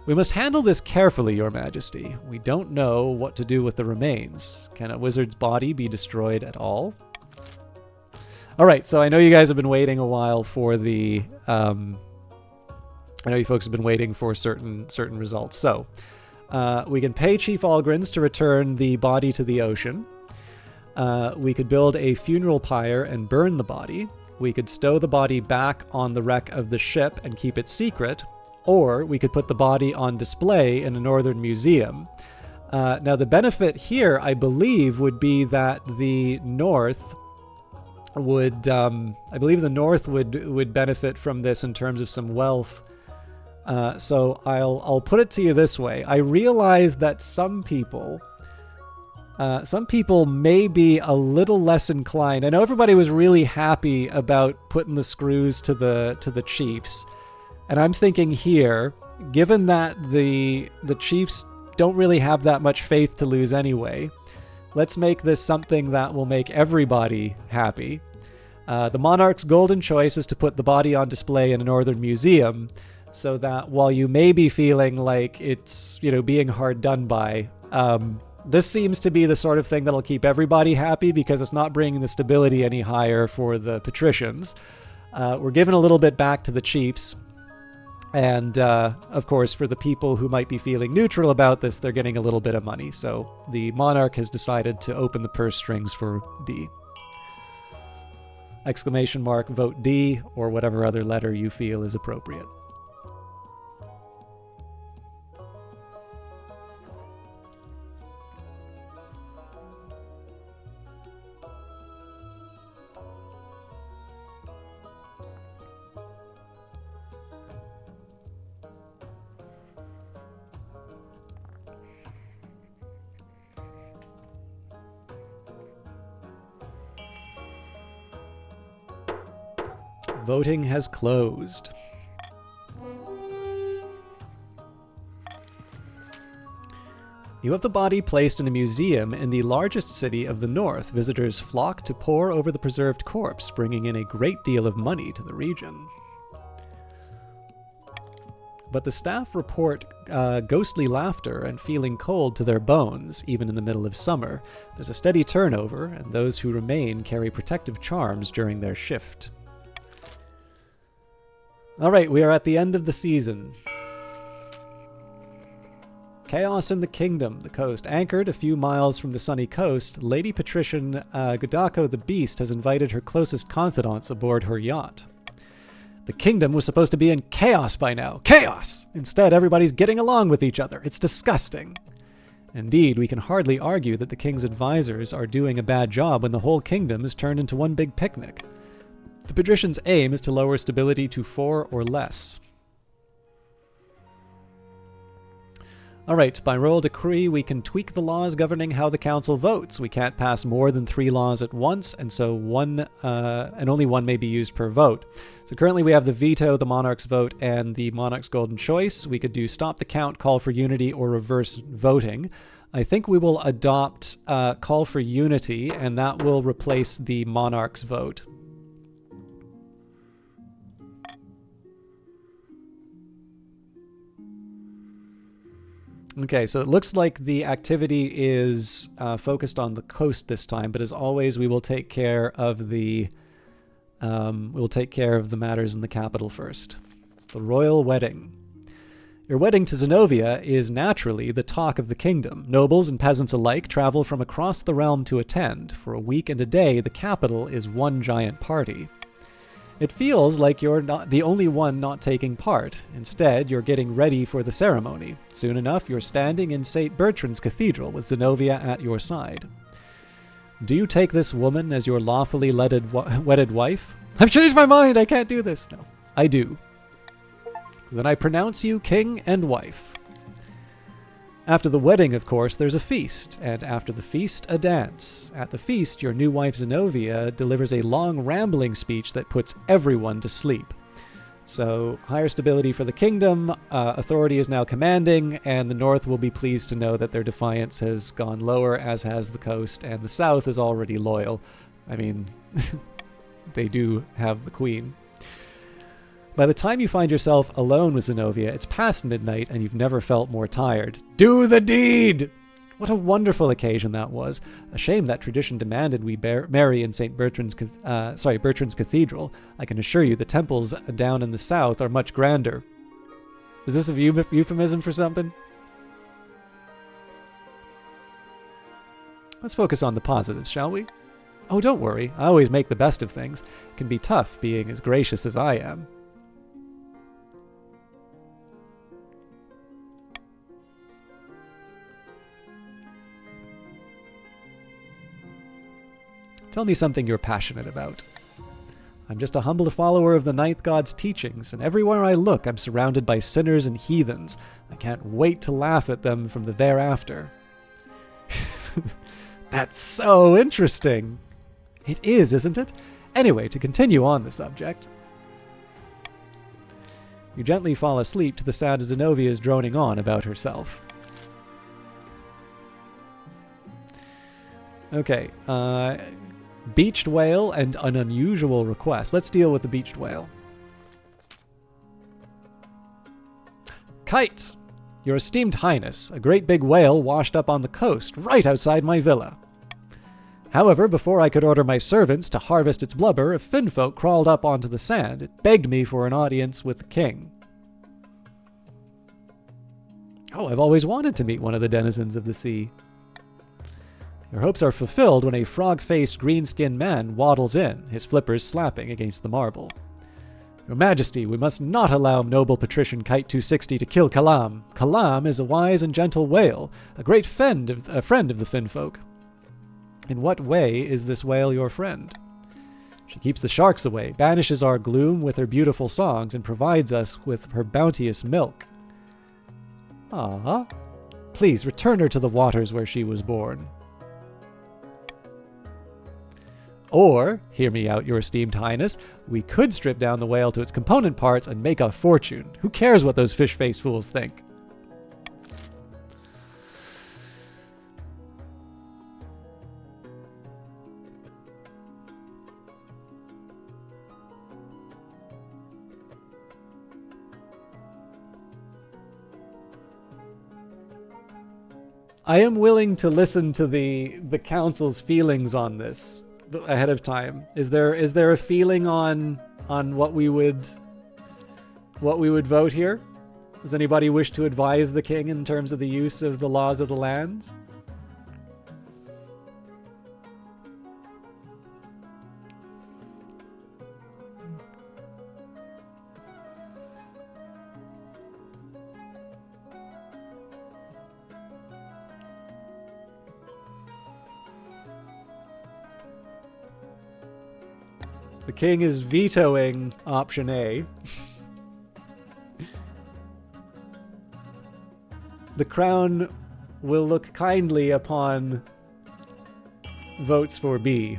We must handle this carefully, Your Majesty. We don't know what to do with the remains. Can a wizard's body be destroyed at all? Alright, so I know you guys have been waiting a while for the... I know you folks have been waiting for certain results. So, we can pay Chief Algrins to return the body to the ocean. We could build a funeral pyre and burn the body. We could stow the body back on the wreck of the ship and keep it secret. Or we could put the body on display in a northern museum. Now, the benefit here, I believe, would be that the North would... I believe the North would benefit from this in terms of some wealth. So I'll put it to you this way. I realize that some people may be a little less inclined. I know everybody was really happy about putting the screws to the chiefs. And I'm thinking here, given that the Chiefs don't really have that much faith to lose anyway, let's make this something that will make everybody happy. The Monarch's golden choice is to put the body on display in a northern museum, so that while you may be feeling like it's, being hard done by, this seems to be the sort of thing that'll keep everybody happy because it's not bringing the stability any higher for the patricians. We're giving a little bit back to the Chiefs. And, of course, for the people who might be feeling neutral about this, they're getting a little bit of money. So the monarch has decided to open the purse strings for D. ! Vote D, or whatever other letter you feel is appropriate. Voting has closed. You have the body placed in a museum in the largest city of the north. Visitors flock to pore over the preserved corpse, bringing in a great deal of money to the region. But the staff report ghostly laughter and feeling cold to their bones, even in the middle of summer. There's a steady turnover, and those who remain carry protective charms during their shift. Alright, we are at the end of the season. Chaos in the Kingdom, the coast. Anchored a few miles from the sunny coast, Lady Patrician Gudako the Beast has invited her closest confidants aboard her yacht. The kingdom was supposed to be in chaos by now. Chaos! Instead, everybody's getting along with each other. It's disgusting. Indeed, we can hardly argue that the king's advisors are doing a bad job when the whole kingdom is turned into one big picnic. The patrician's aim is to lower stability to 4 or less. Alright, by royal decree, we can tweak the laws governing how the council votes. We can't pass more than 3 laws at once, and so only one may be used per vote. So currently we have the veto, the monarch's vote, and the monarch's golden choice. We could do stop the count, call for unity, or reverse voting. I think we will adopt call for unity, and that will replace the monarch's vote. Okay, so it looks like the activity is focused on the coast this time, but as always, we will take care of the matters in the capital first. The royal wedding. Your wedding to Zenobia is naturally the talk of the kingdom. Nobles and peasants alike travel from across the realm to attend. For a week and a day, the capital is one giant party. It feels like you're not the only one not taking part. Instead, you're getting ready for the ceremony. Soon enough, you're standing in St. Bertrand's Cathedral with Zenobia at your side. Do you take this woman as your lawfully wedded wife? I've changed my mind, I can't do this. No, I do. Then I pronounce you king and wife. After the wedding, of course, there's a feast, and after the feast, a dance. At the feast, your new wife Zenobia delivers a long, rambling speech that puts everyone to sleep. So, higher stability for the kingdom, authority is now commanding, and the north will be pleased to know that their defiance has gone lower, as has the coast, and the south is already loyal. I mean, they do have the queen. By the time you find yourself alone with Zenobia, it's past midnight and you've never felt more tired. Do the deed! What a wonderful occasion that was. A shame that tradition demanded we marry in Bertrand's Cathedral. I can assure you the temples down in the south are much grander. Is this a euphemism for something? Let's focus on the positives, shall we? Oh, don't worry. I always make the best of things. It can be tough being as gracious as I am. Tell me something you're passionate about. I'm just a humble follower of the Ninth God's teachings, and everywhere I look I'm surrounded by sinners and heathens. I can't wait to laugh at them from the thereafter. That's so interesting. It is, isn't it? Anyway, to continue on the subject. You gently fall asleep to the sound of Zenovia's droning on about herself. Okay, beached whale and an unusual request. Let's deal with the beached whale. Kite! Your esteemed highness, a great big whale washed up on the coast, right outside my villa. However, before I could order my servants to harvest its blubber, a finfolk crawled up onto the sand. It begged me for an audience with the king. Oh, I've always wanted to meet one of the denizens of the sea. Your hopes are fulfilled when a frog-faced, green-skinned man waddles in, his flippers slapping against the marble. Your Majesty, we must not allow noble patrician Kite 260 to kill Kalam. Kalam is a wise and gentle whale, a great friend of the finfolk. In what way is this whale your friend? She keeps the sharks away, banishes our gloom with her beautiful songs, and provides us with her bounteous milk. Ah, please return her to the waters where she was born. Or, hear me out, your esteemed highness, we could strip down the whale to its component parts and make a fortune. Who cares what those fish-faced fools think? I am willing to listen to the council's feelings on this ahead of time. Is there a feeling on what we would vote here? Does anybody wish to advise the king in terms of the use of the laws of the lands? The king is vetoing option A. The crown will look kindly upon votes for B.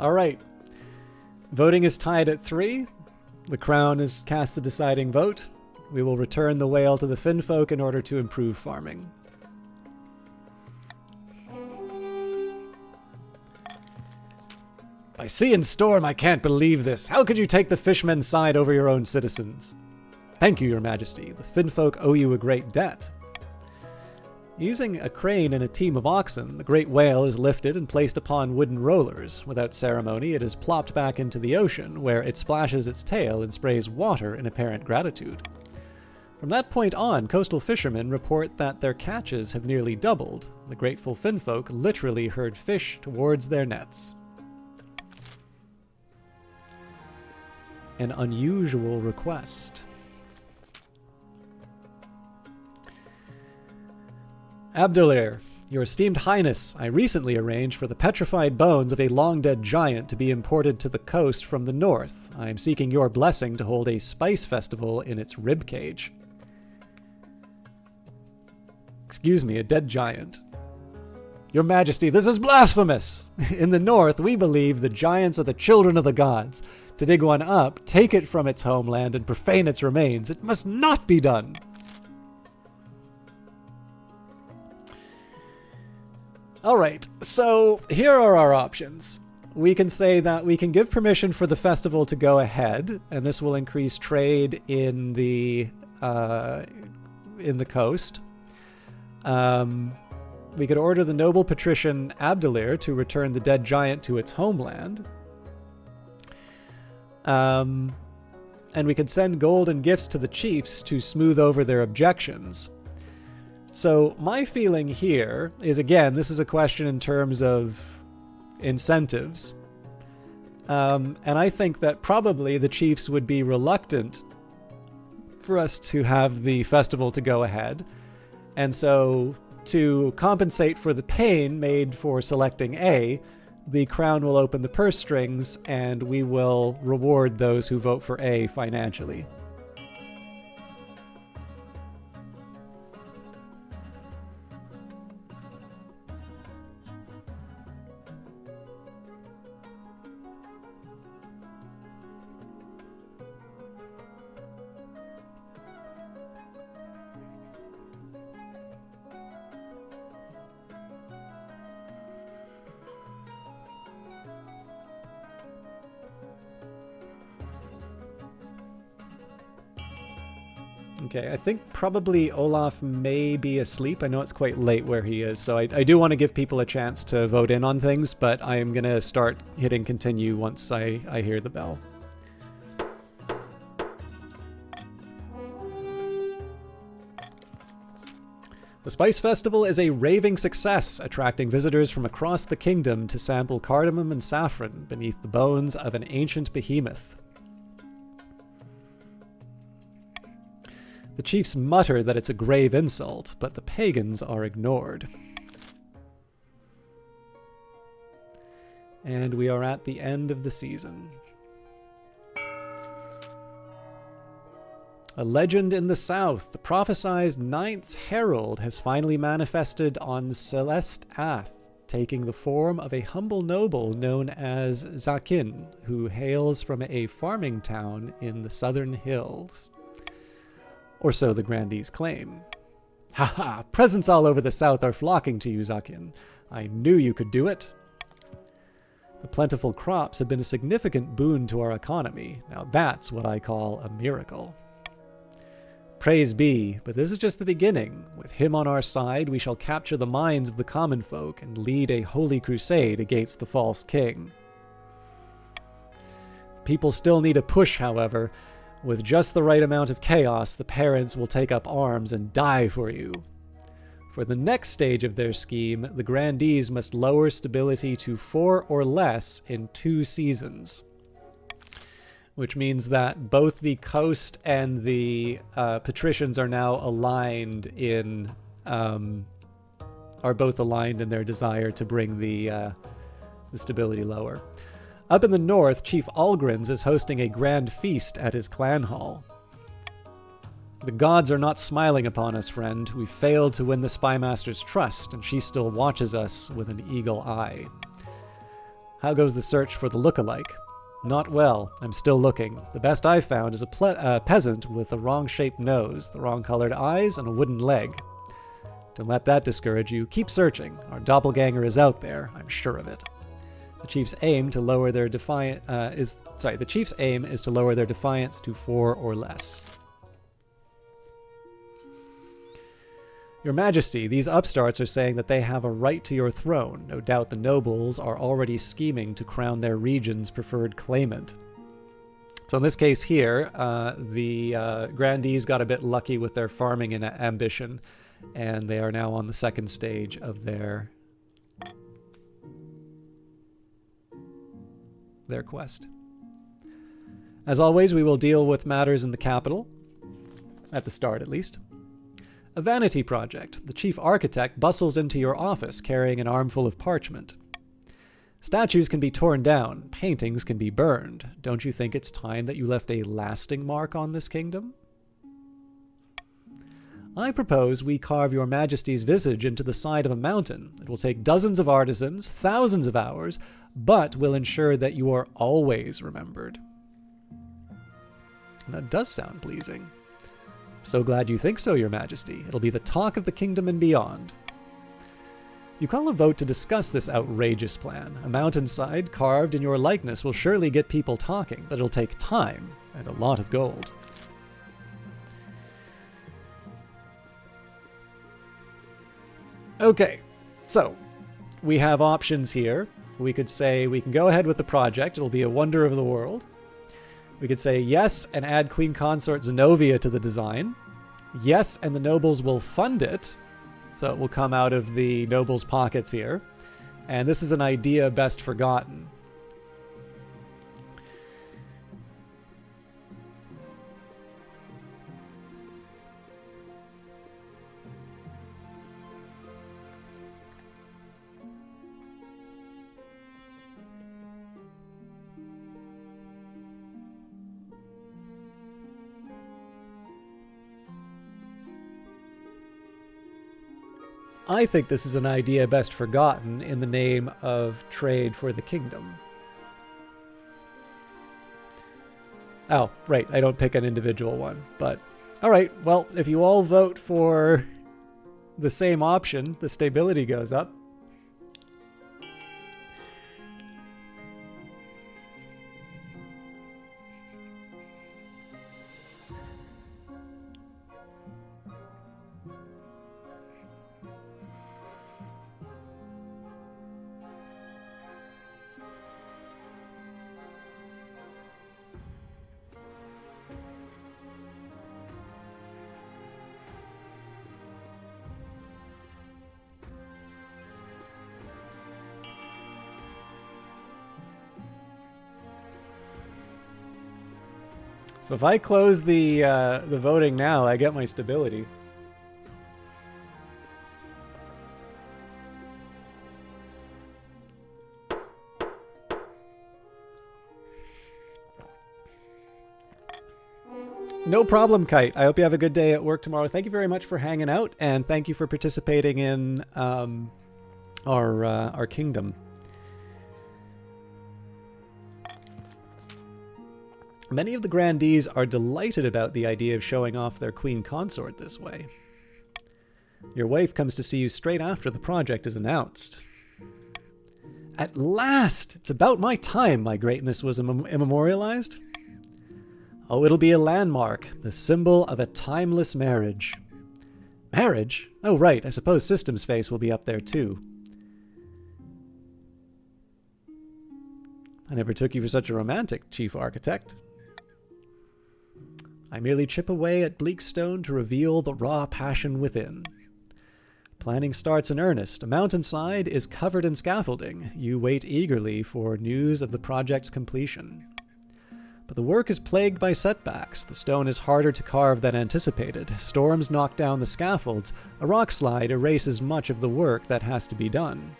All right. Voting is tied at 3. The crown has cast the deciding vote. We will return the whale to the finfolk in order to improve farming. By sea and storm, I can't believe this. How could you take the fishmen's side over your own citizens? Thank you, your majesty. The finfolk owe you a great debt. Using a crane and a team of oxen, the great whale is lifted and placed upon wooden rollers. Without ceremony, it is plopped back into the ocean, where it splashes its tail and sprays water in apparent gratitude. From that point on, coastal fishermen report that their catches have nearly doubled. The grateful Finfolk literally herd fish towards their nets. An unusual request. Abdulir, your esteemed highness, I recently arranged for the petrified bones of a long-dead giant to be imported to the coast from the north. I am seeking your blessing to hold a spice festival in its ribcage. Excuse me, a dead giant. Your Majesty, this is blasphemous! In the north, we believe the giants are the children of the gods. To dig one up, take it from its homeland, and profane its remains. It must not be done! Alright, so here are our options. We can say that we can give permission for the festival to go ahead, and this will increase trade in the coast. We could order the noble patrician Abdulir to return the dead giant to its homeland. And we could send gold and gifts to the chiefs to smooth over their objections. So my feeling here is, again, this is a question in terms of incentives. And I think that probably the chiefs would be reluctant for us to have the festival to go ahead. And so, to compensate for the pain made for selecting A, the crown will open the purse strings, and we will reward those who vote for A financially. Okay, I think probably Olaf may be asleep. I know it's quite late where he is, so I do want to give people a chance to vote in on things, but I am going to start hitting continue once I hear the bell. The Spice Festival is a raving success, attracting visitors from across the kingdom to sample cardamom and saffron beneath the bones of an ancient behemoth. The chiefs mutter that it's a grave insult, but the pagans are ignored. And we are at the end of the season. A legend in the south, the prophesized Ninth Herald has finally manifested on Celeste Ath, taking the form of a humble noble known as Zakin, who hails from a farming town in the southern hills. Or so the grandees claim. Haha, presents all over the south are flocking to you, Zakin. I knew you could do it. The plentiful crops have been a significant boon to our economy. Now that's what I call a miracle. Praise be, but this is just the beginning. With him on our side, we shall capture the minds of the common folk and lead a holy crusade against the false king. People still need a push, however. With just the right amount of chaos, the parents will take up arms and die for you. For the next stage of their scheme, the grandees must lower stability to 4 or less in 2 seasons. Which means that both the coast and the patricians are now aligned in, are both aligned in their desire to bring the stability lower. Up in the north, Chief Algrins is hosting a grand feast at his clan hall. The gods are not smiling upon us, friend. We failed to win the Spymaster's trust, and she still watches us with an eagle eye. How goes the search for the look-alike? Not well. I'm still looking. The best I've found is a peasant with a wrong-shaped nose, the wrong-colored eyes, and a wooden leg. Don't let that discourage you. Keep searching. Our doppelganger is out there. I'm sure of it. The chief's aim to lower their the chief's aim is to lower their defiance to 4 or less. Your Majesty, these upstarts are saying that they have a right to your throne. No doubt the nobles are already scheming to crown their region's preferred claimant. So in this case here, the Grandees got a bit lucky with their farming and ambition, and they are now on the second stage of their quest. As always, we will deal with matters in the capital, at the start at least. A vanity project. The chief architect bustles into your office carrying an armful of parchment. Statues can be torn down, paintings can be burned. Don't you think it's time that you left a lasting mark on this kingdom? I propose we carve your majesty's visage into the side of a mountain. It will take dozens of artisans, thousands of hours, but will ensure that you are always remembered. And that does sound pleasing. So glad you think so, your majesty. It'll be the talk of the kingdom and beyond. You call a vote to discuss this outrageous plan. A mountainside carved in your likeness will surely get people talking, but it'll take time and a lot of gold. Okay, so we have options here. We could say we can go ahead with the project. It'll be a wonder of the world. We could say yes and add Queen Consort Zenobia to the design. Yes, and the nobles will fund it. So it will come out of the nobles' pockets here. And this is an idea best forgotten. I think this is an idea best forgotten in the name of trade for the kingdom. Oh, right, I don't pick an individual one, but alright, well, if you all vote for the same option, the stability goes up. So if I close the voting now, I get my stability. No problem, Kite. I hope you have a good day at work tomorrow. Thank you very much for hanging out, and thank you for participating in our kingdom. Many of the Grandees are delighted about the idea of showing off their queen consort this way. Your wife comes to see you straight after the project is announced. At last! It's about my time my greatness was immemorialized. Oh, it'll be a landmark, the symbol of a timeless marriage. Marriage? Oh, right, I suppose Systems Face will be up there too. I never took you for such a romantic, Chief Architect. I merely chip away at bleak stone to reveal the raw passion within. Planning starts in earnest. A mountainside is covered in scaffolding. You wait eagerly for news of the project's completion. But the work is plagued by setbacks. The stone is harder to carve than anticipated. Storms knock down the scaffolds. A rock slide erases much of the work that has to be done.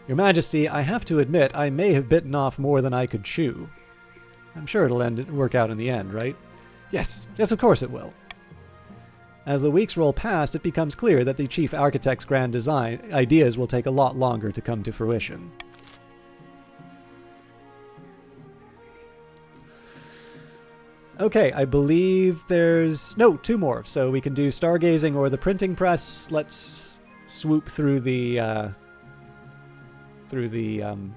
Your Majesty, I have to admit I may have bitten off more than I could chew. I'm sure it'll work out in the end, right? Yes, of course it will. As the weeks roll past, it becomes clear that the Chief Architect's grand design ideas will take a lot longer to come to fruition. Okay, I believe there's... No, 2 more. So we can do Stargazing or the Printing Press. Let's swoop through the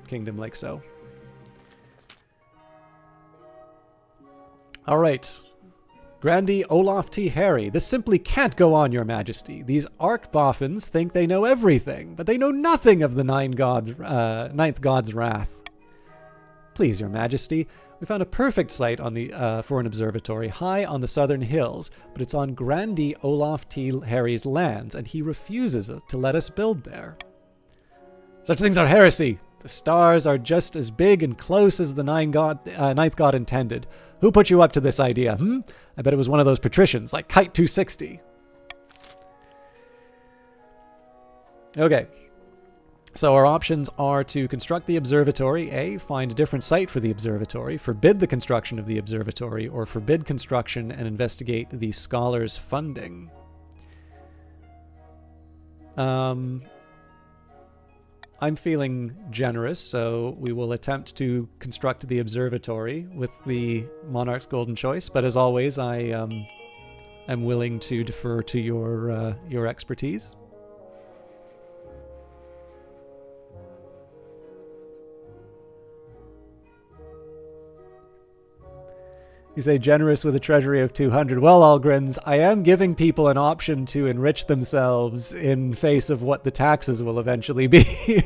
kingdom like so. All right. Grandee Olaf T. Harry. This simply can't go on, Your Majesty. These Archboffins think they know everything, but they know nothing of the Ninth God's wrath. Please, Your Majesty, we found a perfect site on the for an observatory high on the southern hills, but it's on Grandee Olaf T. Harry's lands, and he refuses to let us build there. Such things are heresy. The stars are just as big and close as the ninth god intended. Who put you up to this idea, I bet it was one of those patricians, like Kite 260. Okay. So our options are to construct the observatory, A, find a different site for the observatory, forbid the construction of the observatory, or forbid construction and investigate the scholars' funding. I'm feeling generous, so we will attempt to construct the observatory with the Monarch's Golden Choice, but as always, I am willing to defer to your expertise. You say generous with a treasury of 200. Well, Algrins, I am giving people an option to enrich themselves in face of what the taxes will eventually be.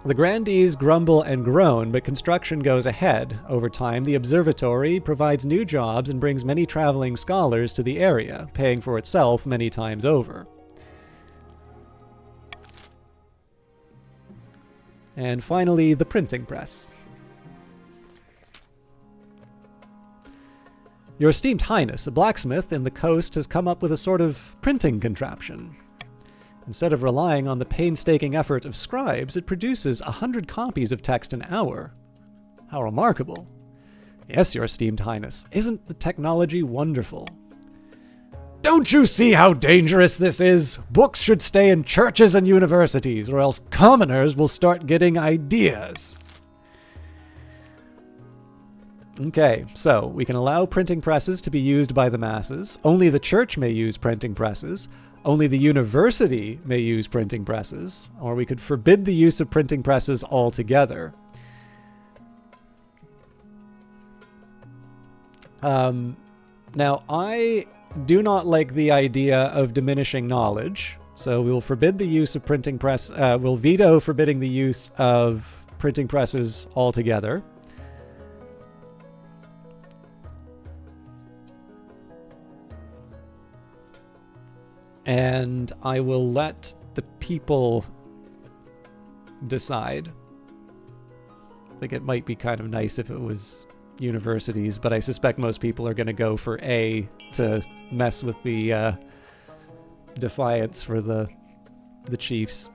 The grandees grumble and groan, but construction goes ahead. Over time, the observatory provides new jobs and brings many traveling scholars to the area, paying for itself many times over. And finally, the printing press. Your esteemed highness, a blacksmith in the coast has come up with a sort of printing contraption. Instead of relying on the painstaking effort of scribes, it produces 100 copies of text an hour. How remarkable. Yes, your esteemed highness. Isn't the technology wonderful? Don't you see how dangerous this is? Books should stay in churches and universities, or else commoners will start getting ideas. Okay, so we can allow printing presses to be used by the masses. Only the church may use printing presses. Only the university may use printing presses, or we could forbid the use of printing presses altogether. Now, I do not like the idea of diminishing knowledge, so we will forbid the use of printing press. We'll veto forbidding the use of printing presses altogether. And I will let the people decide. I think it might be kind of nice if it was universities, but I suspect most people are going to go for A to mess with the defiance for the Chiefs.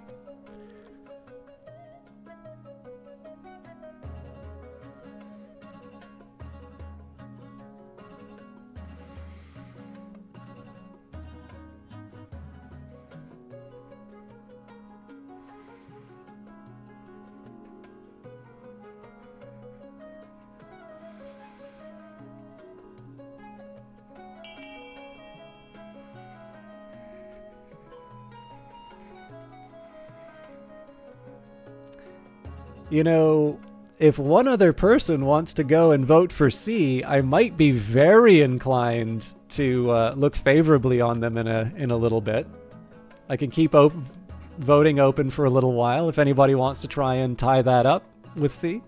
You know, if one other person wants to go and vote for C, I might be very inclined to look favorably on them in a little bit. I can keep voting open for a little while if anybody wants to try and tie that up with C.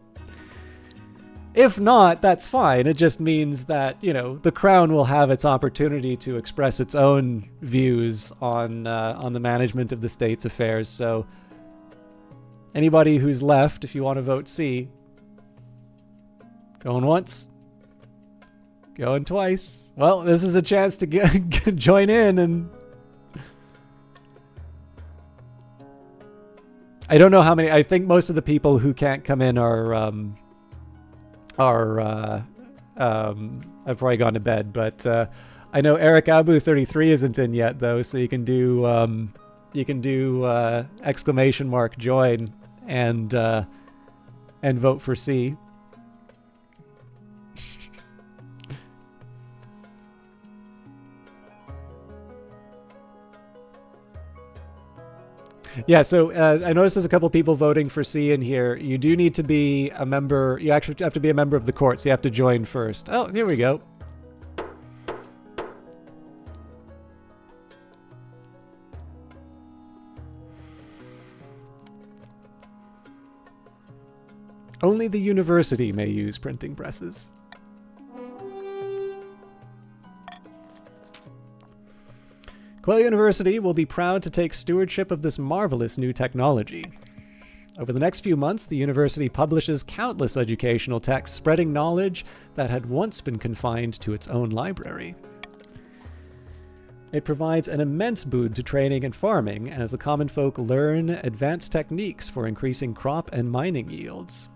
If not, that's fine. It just means that, you know, the Crown will have its opportunity to express its own views on the management of the state's affairs. So anybody who's left, if you want to vote C, going once, going twice. Well, this is a chance to join in, and I don't know how many. I think most of the people who can't come in have probably gone to bed. But I know Eric Abu 33 isn't in yet though, so you can do exclamation mark join and vote for C. Yeah, so I noticed there's a couple people voting for C in here. You do need to be a member. You actually have to be a member of the court, so you have to join first. Oh, here we go. Only the university may use printing presses. Quell University will be proud to take stewardship of this marvelous new technology. Over the next few months, the university publishes countless educational texts spreading knowledge that had once been confined to its own library. It provides an immense boon to training and farming as the common folk learn advanced techniques for increasing crop and mining yields.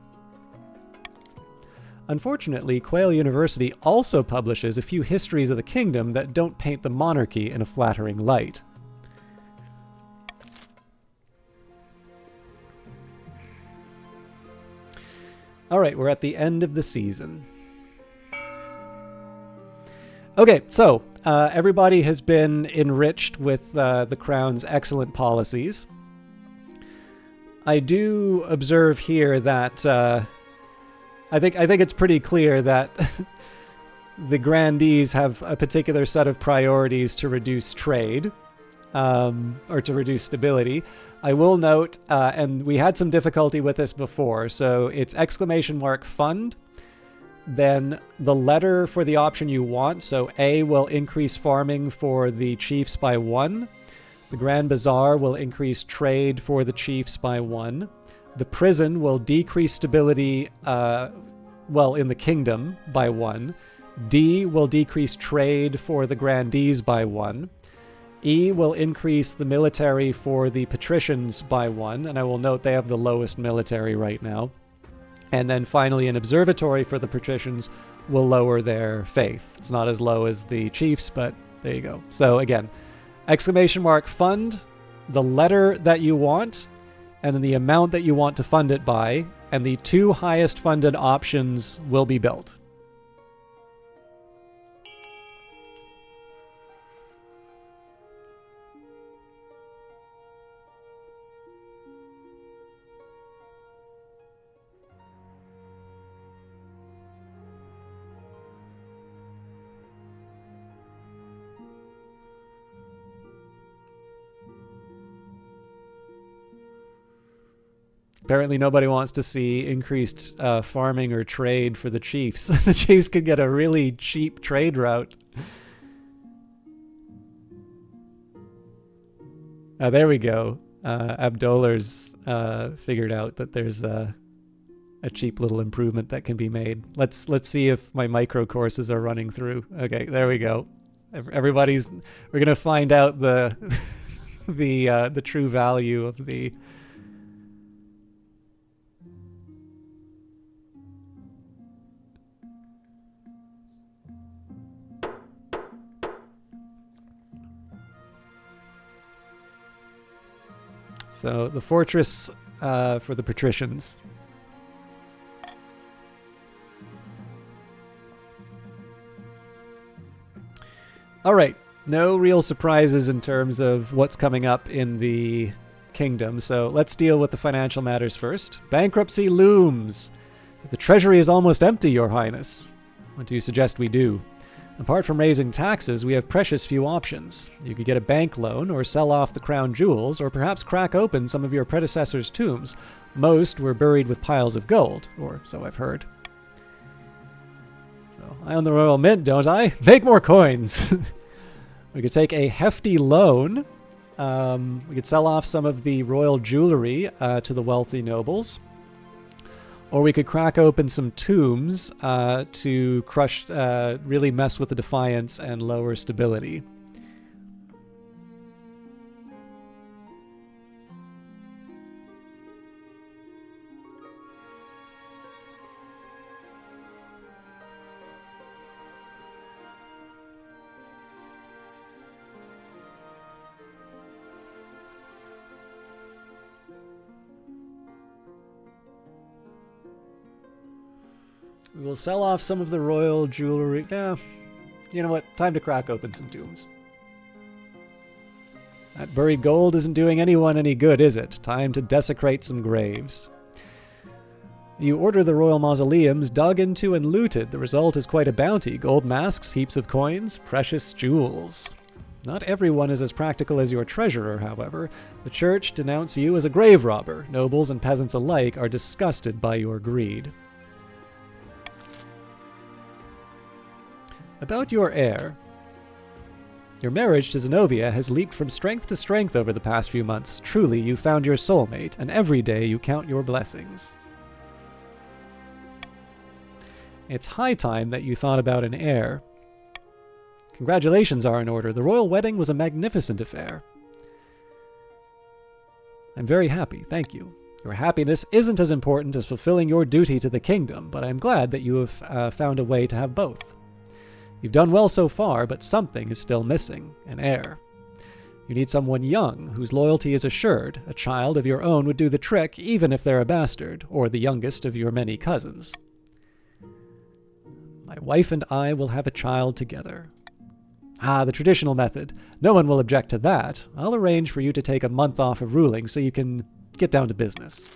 Unfortunately, Quell University also publishes a few histories of the kingdom that don't paint the monarchy in a flattering light. Alright, we're at the end of the season. Okay, so everybody has been enriched with the Crown's excellent policies. I do observe here that I think it's pretty clear that the grandees have a particular set of priorities to reduce trade, or to reduce stability. I will note, and we had some difficulty with this before, so it's !fund, then the letter for the option you want, so A will increase farming for the chiefs by 1, the Grand Bazaar will increase trade for the chiefs by 1, the prison will decrease stability, in the kingdom by 1. D will decrease trade for the grandees by 1. E will increase the military for the patricians by 1, and I will note they have the lowest military right now. And then finally, an observatory for the patricians will lower their faith. It's not as low as the chiefs, but there you go. So again, !fund, the letter that you want, and then the amount that you want to fund it by, and the 2 highest funded options will be built. Apparently nobody wants to see increased farming or trade for the chiefs. The chiefs could get a really cheap trade route. There we go. Abdoller's figured out that there's a cheap little improvement that can be made. Let's see if my micro courses are running through. Okay, there we go. We're gonna find out the the true value of the. So the fortress for the patricians. All right, no real surprises in terms of what's coming up in the kingdom. So let's deal with the financial matters first. Bankruptcy looms. The treasury is almost empty, Your Highness. What do you suggest we do? Apart from raising taxes, we have precious few options. You could get a bank loan, or sell off the crown jewels, or perhaps crack open some of your predecessors' tombs. Most were buried with piles of gold, or so I've heard. So, I own the Royal Mint, don't I? Make more coins! We could take a hefty loan. We could sell off some of the royal jewelry to the wealthy nobles. Or we could crack open some tombs to crush, really mess with the defiance and lower stability. We will sell off some of the royal jewelry. Nah, you know what? Time to crack open some tombs. That buried gold isn't doing anyone any good, is it? Time to desecrate some graves. You order the royal mausoleums dug into and looted. The result is quite a bounty. Gold masks, heaps of coins, precious jewels. Not everyone is as practical as your treasurer, however. The church denounce you as a grave robber. Nobles and peasants alike are disgusted by your greed. About your heir. Your marriage to Zenobia has leaped from strength to strength over the past few months. Truly, you found your soulmate, and every day you count your blessings. It's high time that you thought about an heir. Congratulations are in order. The royal wedding was a magnificent affair. I'm very happy, thank you. Your happiness isn't as important as fulfilling your duty to the kingdom, but I'm glad that you have found a way to have both. You've done well so far, but something is still missing, an heir. You need someone young, whose loyalty is assured. A child of your own would do the trick, even if they're a bastard, or the youngest of your many cousins. My wife and I will have a child together. Ah, the traditional method. No one will object to that. I'll arrange for you to take a month off of ruling so you can get down to business.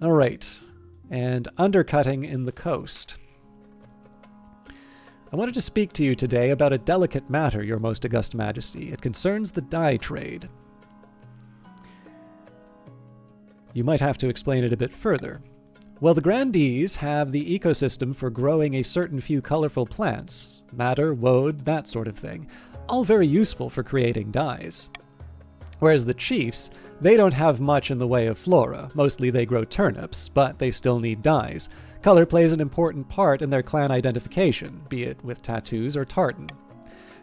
All right, and undercutting in the coast. I wanted to speak to you today about a delicate matter, Your Most August Majesty. It concerns the dye trade. You might have to explain it a bit further. Well, the Grandees have the ecosystem for growing a certain few colorful plants, madder, woad, that sort of thing, all very useful for creating dyes. Whereas the chiefs, they don't have much in the way of flora. Mostly they grow turnips, but they still need dyes. Color plays an important part in their clan identification, be it with tattoos or tartan.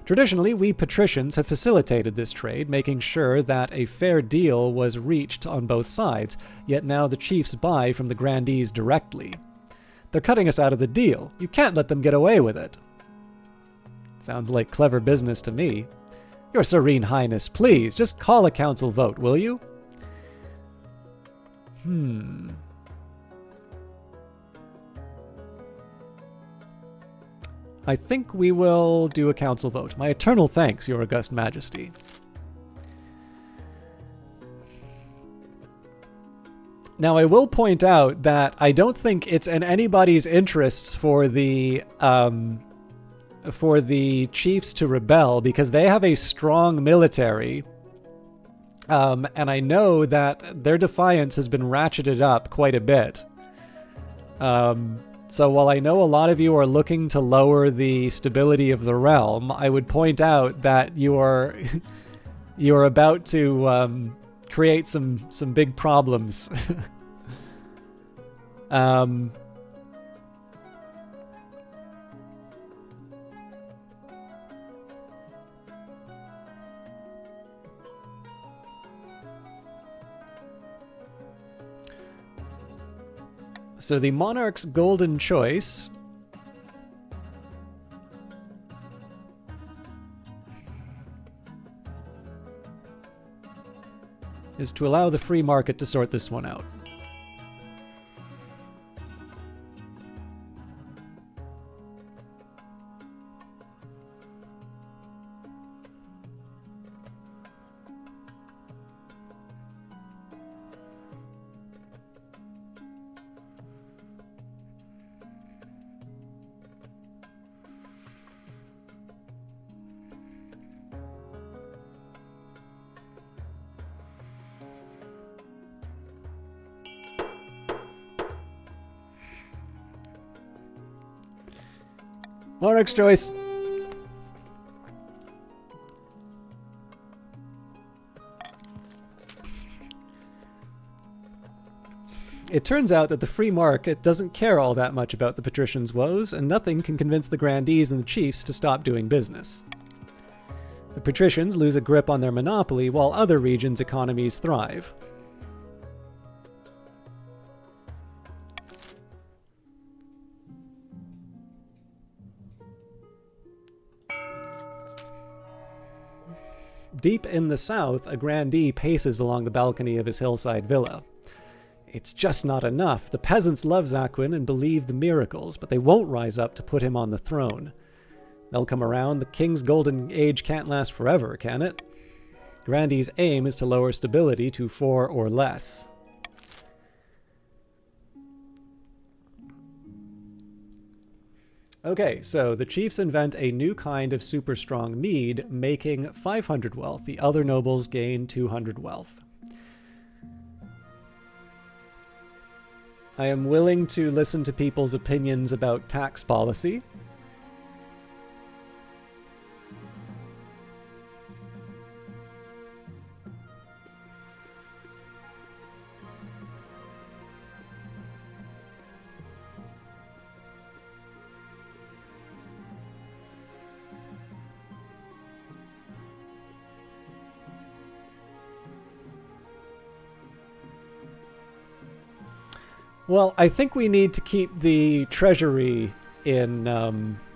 Traditionally, we patricians have facilitated this trade, making sure that a fair deal was reached on both sides, yet now the chiefs buy from the Grandees directly. They're cutting us out of the deal. You can't let them get away with it. Sounds like clever business to me. Your Serene Highness, please, just call a council vote, will you? I think we will do a council vote. My eternal thanks, Your August Majesty. Now, I will point out that I don't think it's in anybody's interests for the chiefs to rebel, because they have a strong military, and I know that their defiance has been ratcheted up quite a bit. So while I know a lot of you are looking to lower the stability of the realm, I would point out that you are about to create some big problems. So the Monarch's golden choice is to allow the free market to sort this one out. Monarch's choice. It turns out that the free market doesn't care all that much about the patricians' woes, and nothing can convince the Grandees and the chiefs to stop doing business. The patricians lose a grip on their monopoly, while other regions' economies thrive. Deep in the south, a Grandee paces along the balcony of his hillside villa. It's just not enough. The peasants love Zaquin and believe the miracles, but they won't rise up to put him on the throne. They'll come around. The King's golden age can't last forever, can it? Grandee's aim is to lower stability to 4 or less. Okay, so the chiefs invent a new kind of super strong mead, making 500 wealth. The other nobles gain 200 wealth. I am willing to listen to people's opinions about tax policy. Well, I think we need to keep the treasury in.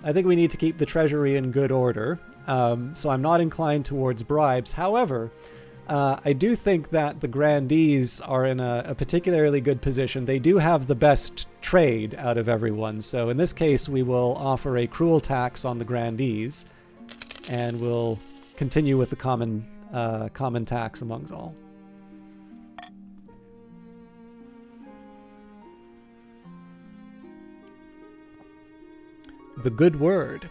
I think we need to keep the treasury in good order. So I'm not inclined towards bribes. However, I do think that the grandees are in a particularly good position. They do have the best trade out of everyone. So in this case, we will offer a cruel tax on the grandees, and we'll continue with the common tax amongst all. The good word.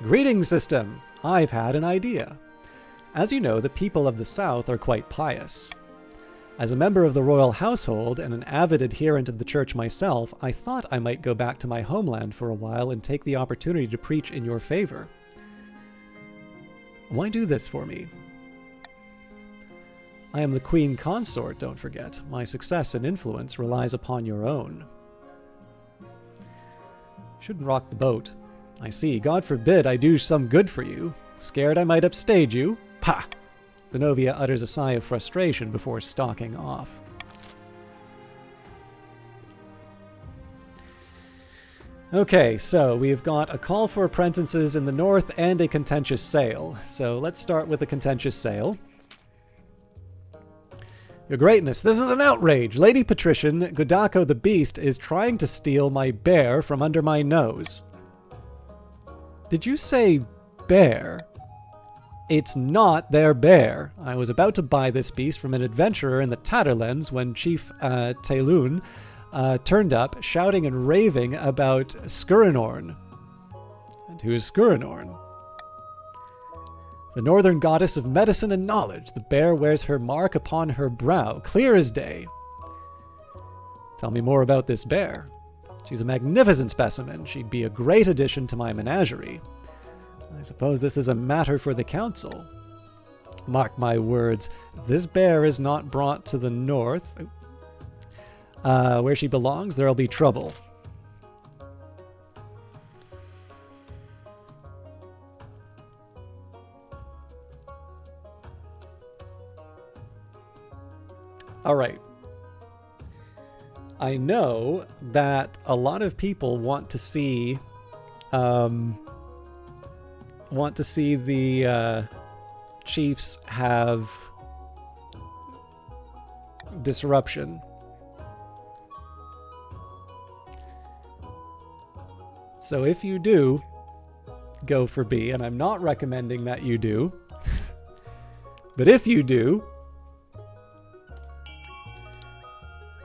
Greeting system. I've had an idea. As you know, the people of the South are quite pious. As a member of the royal household and an avid adherent of the church myself, I thought I might go back to my homeland for a while and take the opportunity to preach in your favor. Why do this for me? I am the queen consort, don't forget. My success and influence relies upon your own. Shouldn't rock the boat. I see. God forbid I do some good for you. Scared I might upstage you? Pah! Zenobia utters a sigh of frustration before stalking off. Okay, so we've got a call for apprentices in the north and a contentious sale. So let's start with the contentious sale. Your Greatness, this is an outrage. Lady Patrician, Godako the Beast, is trying to steal my bear from under my nose. Did you say bear? It's not their bear. I was about to buy this beast from an adventurer in the Tatterlands when Chief Taelun turned up, shouting and raving about Skurinorn. And who is Skurinorn? The northern goddess of medicine and knowledge. The bear wears her mark upon her brow, clear as day. Tell me more about this bear. She's a magnificent specimen. She'd be a great addition to my menagerie. I suppose this is a matter for the council. Mark my words, if this bear is not brought to the north, where she belongs, there'll be trouble. All right. I know that a lot of people want to see the Chiefs have disruption. So if you do, go for B, and I'm not recommending that you do. But if you do,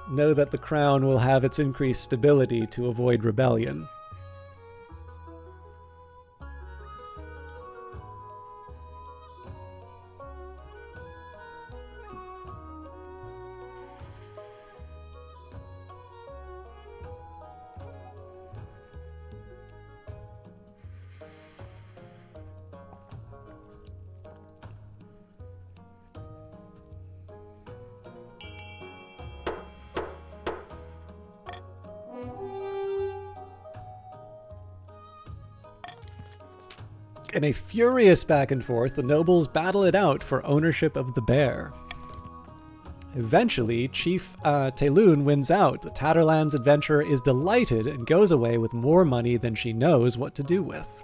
know that the crown will have its increased stability to avoid rebellion. In a furious back and forth, the nobles battle it out for ownership of the bear. Eventually, Chief Taelun wins out. The Tatterlands adventurer is delighted and goes away with more money than she knows what to do with.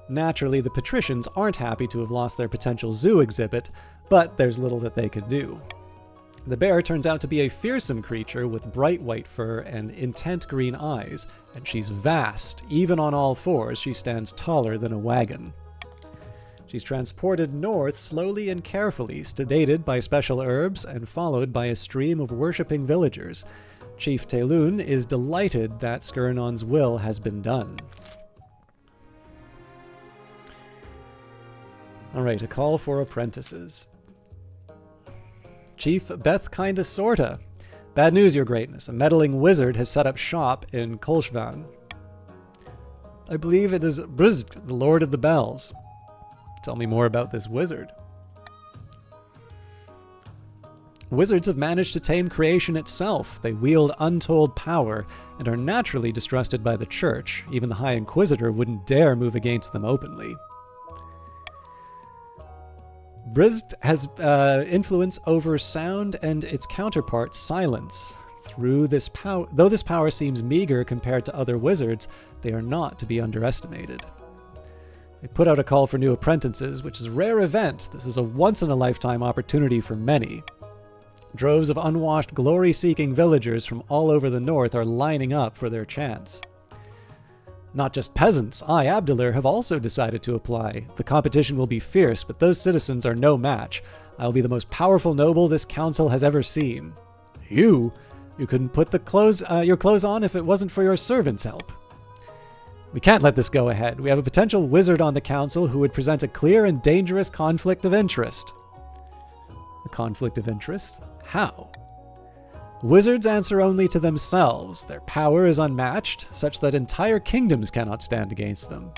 Naturally, the patricians aren't happy to have lost their potential zoo exhibit, but there's little that they can do. The bear turns out to be a fearsome creature with bright white fur and intent green eyes, and she's vast. Even on all fours, she stands taller than a wagon. She's transported north slowly and carefully, sedated by special herbs and followed by a stream of worshipping villagers. Chief Telun is delighted that Skirnon's will has been done. Alright, a call for apprentices. Chief Beth Kinda Sorta. Bad news, Your Greatness. A meddling wizard has set up shop in Kolshvan. I believe it is Brizg, the Lord of the Bells. Tell me more about this wizard. Wizards have managed to tame creation itself. They wield untold power and are naturally distrusted by the Church. Even the High Inquisitor wouldn't dare move against them openly. Brizg has influence over sound and its counterpart, silence. Though this power seems meager compared to other wizards, they are not to be underestimated. They put out a call for new apprentices, which is a rare event. This is a once-in-a-lifetime opportunity for many. Droves of unwashed, glory-seeking villagers from all over the north are lining up for their chance. Not just peasants, I, Abdullah, have also decided to apply. The competition will be fierce, but those citizens are no match. I'll be the most powerful noble this council has ever seen. You couldn't put your clothes on if it wasn't for your servants' help. We can't let this go ahead. We have a potential wizard on the council who would present a clear and dangerous conflict of interest. A conflict of interest? How? Wizards answer only to themselves. Their power is unmatched, such that entire kingdoms cannot stand against them.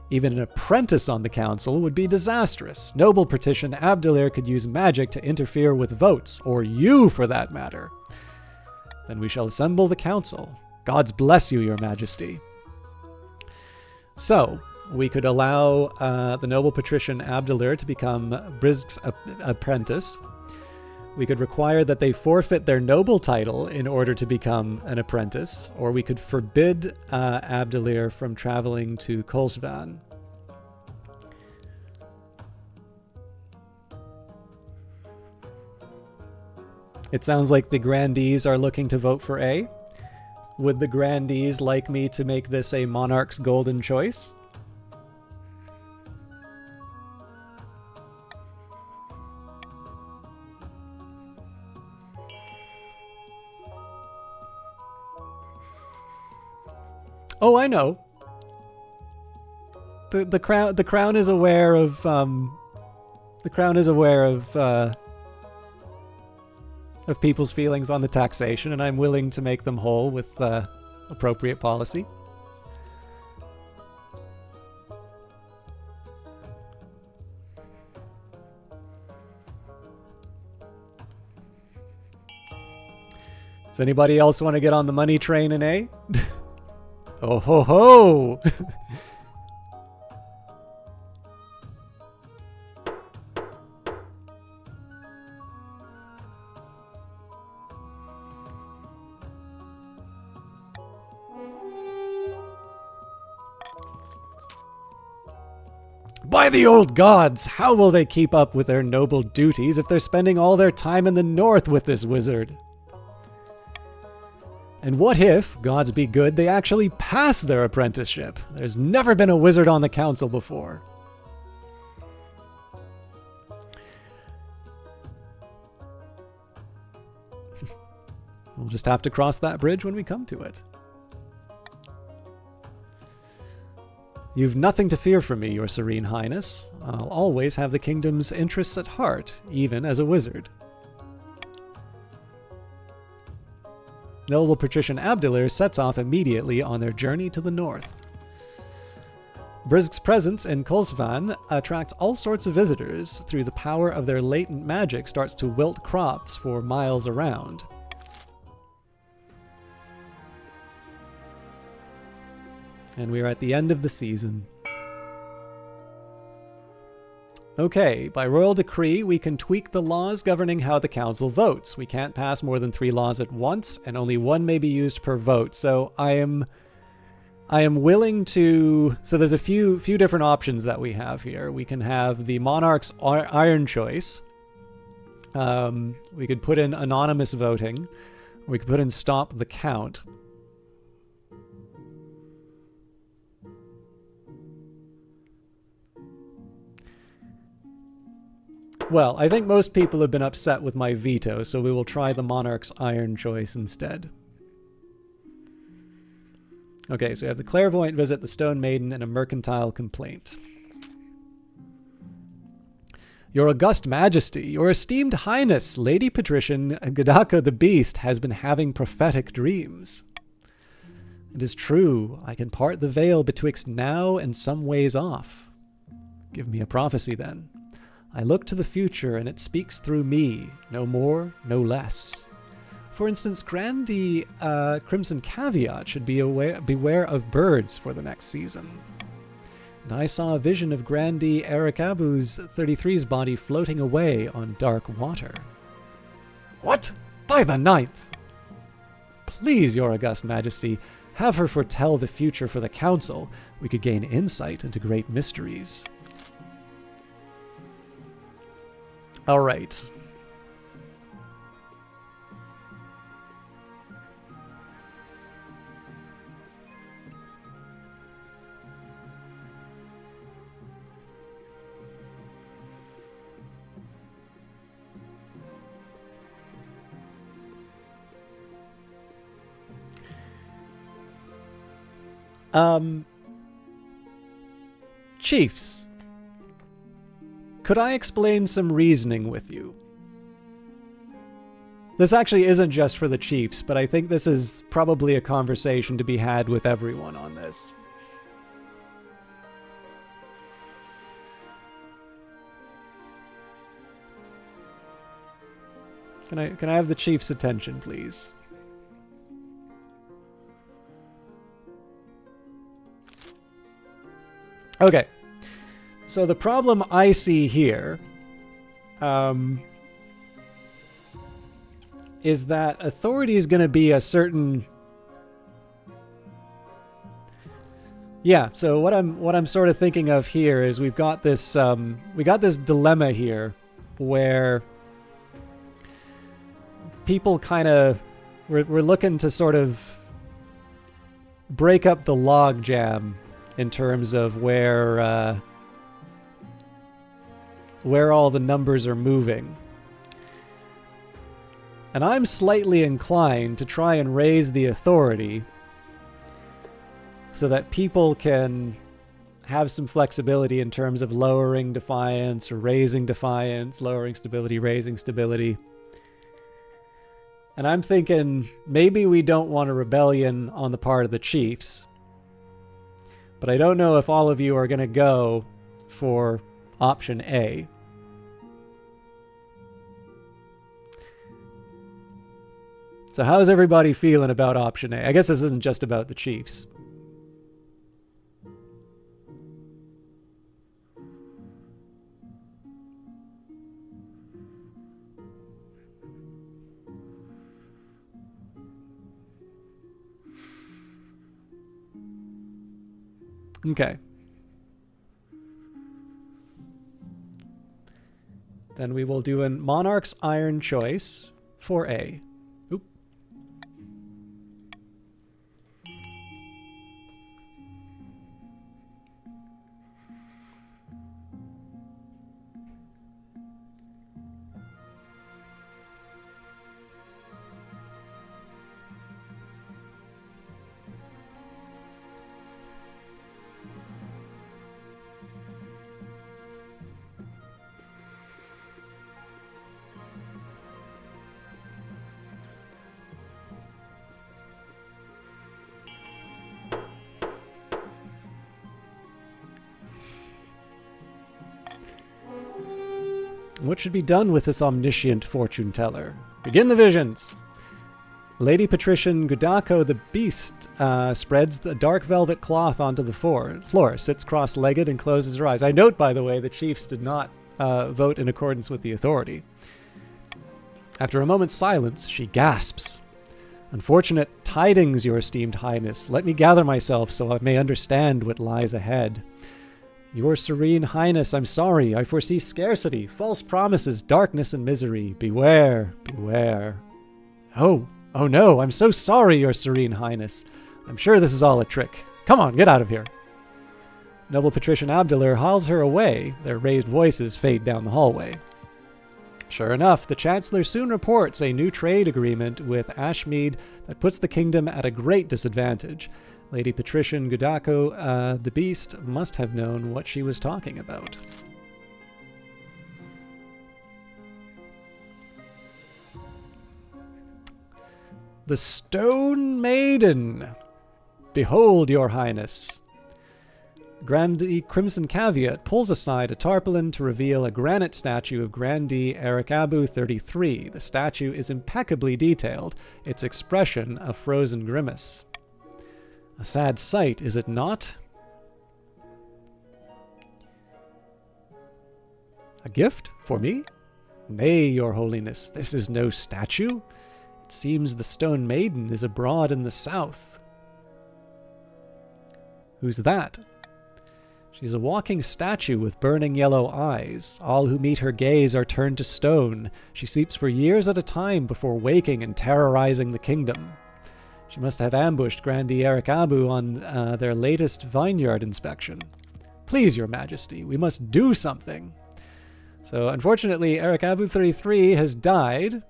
Even an apprentice on the council would be disastrous. Noble petition, Abdullah could use magic to interfere with votes, or you for that matter. Then we shall assemble the council. Gods bless you, Your Majesty. So, we could allow the noble patrician Abdullah to become Brizg's apprentice. We could require that they forfeit their noble title in order to become an apprentice, or we could forbid Abdullah from traveling to Kolshvan. It sounds like the grandees are looking to vote for A. Would the grandees like me to make this a monarch's golden choice? Oh, I know. The crown is aware of people's feelings on the taxation, and I'm willing to make them whole with appropriate policy. Does anybody else want to get on the money train in A? Oh ho ho! By the old gods, how will they keep up with their noble duties if they're spending all their time in the north with this wizard? And what if, gods be good, they actually pass their apprenticeship? There's never been a wizard on the council before. We'll just have to cross that bridge when we come to it. You've nothing to fear from me, Your Serene Highness. I'll always have the kingdom's interests at heart, even as a wizard. Noble patrician Abdullah sets off immediately on their journey to the north. Brizg's presence in Kolshvan attracts all sorts of visitors through the power of their latent magic starts to wilt crops for miles around. And we are at the end of the season. Okay, by royal decree, we can tweak the laws governing how the council votes. We can't pass more than 3 laws at once, and only 1 may be used per vote. So I am willing to... So there's a few different options that we have here. We can have the monarch's iron choice. We could put in anonymous voting. We could put in stop the count. Well, I think most people have been upset with my veto, so we will try the Monarch's Iron choice instead. Okay, so we have the Clairvoyant Visit, the Stone Maiden, and a Mercantile Complaint. Your August Majesty, your esteemed Highness, Lady Patrician Gudaka the Beast has been having prophetic dreams. It is true, I can part the veil betwixt now and some ways off. Give me a prophecy then. I look to the future and it speaks through me, no more, no less. For instance, Grandy Crimson Caveat should beware of birds for the next season. And I saw a vision of Grandy Arakabu's 33's body floating away on dark water. What? By the 9th? Please, Your August Majesty, have her foretell the future for the Council. We could gain insight into great mysteries. All right. Chiefs, could I explain some reasoning with you? This actually isn't just for the Chiefs, but I think this is probably a conversation to be had with everyone on this. Can I have the Chiefs' attention, please? Okay, so the problem I see here is that authority is going to be a certain... Yeah, so what I'm sort of thinking of here is we've got this dilemma here where people kind of we're looking to sort of break up the log jam in terms of where all the numbers are moving. And I'm slightly inclined to try and raise the authority so that people can have some flexibility in terms of lowering defiance or raising defiance, lowering stability, raising stability. And I'm thinking maybe we don't want a rebellion on the part of the Chiefs. But I don't know if all of you are going to go for option A. So how's everybody feeling about option A? I guess this isn't just about the Chiefs. Okay. Then we will do a Monarch's Iron choice for A. Oop. What should be done with this omniscient fortune teller? Begin the visions! Lady Patrician Gudako the Beast spreads the dark velvet cloth onto the floor, sits cross-legged and closes her eyes. I note, by the way, the Chiefs did not vote in accordance with the authority. After a moment's silence, she gasps. Unfortunate tidings, Your Esteemed Highness. Let me gather myself so I may understand what lies ahead. Your Serene Highness, I'm sorry. I foresee scarcity, false promises, darkness, and misery. Beware, beware. Oh no, I'm so sorry, Your Serene Highness. I'm sure this is all a trick. Come on, get out of here. Noble Patrician Abdullah hauls her away. Their raised voices fade down the hallway. Sure enough, the Chancellor soon reports a new trade agreement with Ashmead that puts the kingdom at a great disadvantage. Lady Patrician Gudako, the Beast, must have known what she was talking about. The Stone Maiden! Behold, Your Highness! Grandee Crimson Caveat pulls aside a tarpaulin to reveal a granite statue of Grandee Erikabu 33. The statue is impeccably detailed, its expression a frozen grimace. A sad sight, is it not? A gift? For me? Nay, Your Holiness, this is no statue. It seems the Stone Maiden is abroad in the south. Who's that? She's a walking statue with burning yellow eyes. All who meet her gaze are turned to stone. She sleeps for years at a time before waking and terrorizing the kingdom. She must have ambushed Grandee Erikabu on their latest vineyard inspection. Please, Your Majesty, we must do something. So, unfortunately, Erikabu 33 has died,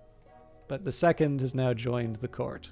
but the second has now joined the court.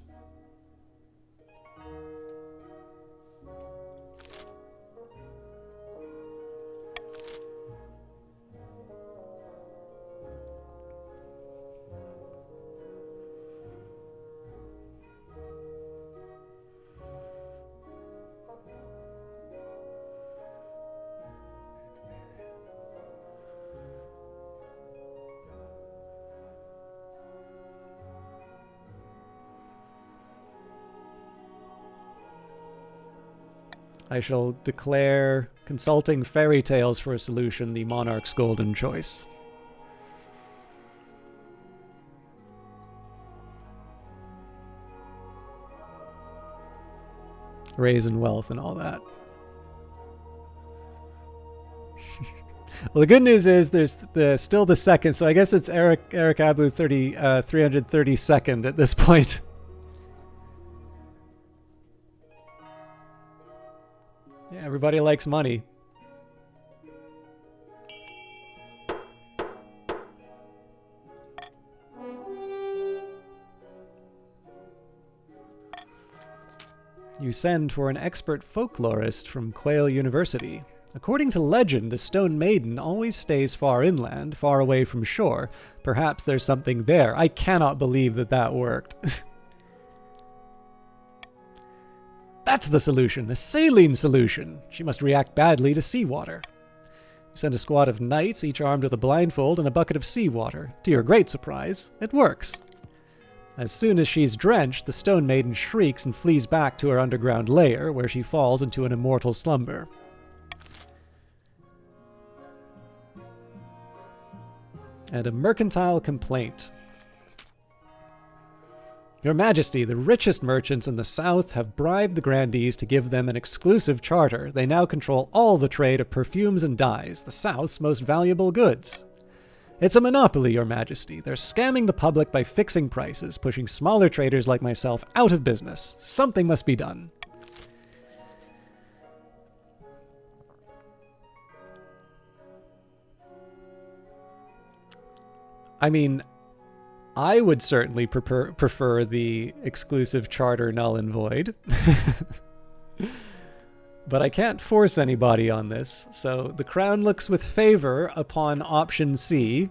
I shall declare consulting fairy tales for a solution the monarch's golden choice. Raise in wealth and all that. Well, the good news is there's still the second, so I guess it's Erikabu 332nd at this point. Yeah, everybody likes money. You send for an expert folklorist from Quail University. According to legend, the Stone Maiden always stays far inland, far away from shore. Perhaps there's something there. I cannot believe that worked. That's the solution, a saline solution. She must react badly to seawater. You send a squad of knights, each armed with a blindfold and a bucket of seawater. To your great surprise, it works. As soon as she's drenched, the Stone Maiden shrieks and flees back to her underground lair, where she falls into an immortal slumber. And a mercantile complaint. Your Majesty, the richest merchants in the south have bribed the grandees to give them an exclusive charter. They now control all the trade of perfumes and dyes, the south's most valuable goods. It's a monopoly, Your Majesty. They're scamming the public by fixing prices, pushing smaller traders like myself out of business. Something must be done. I mean, I would certainly prefer the exclusive charter null and void. But I can't force anybody on this, so the Crown looks with favor upon option C.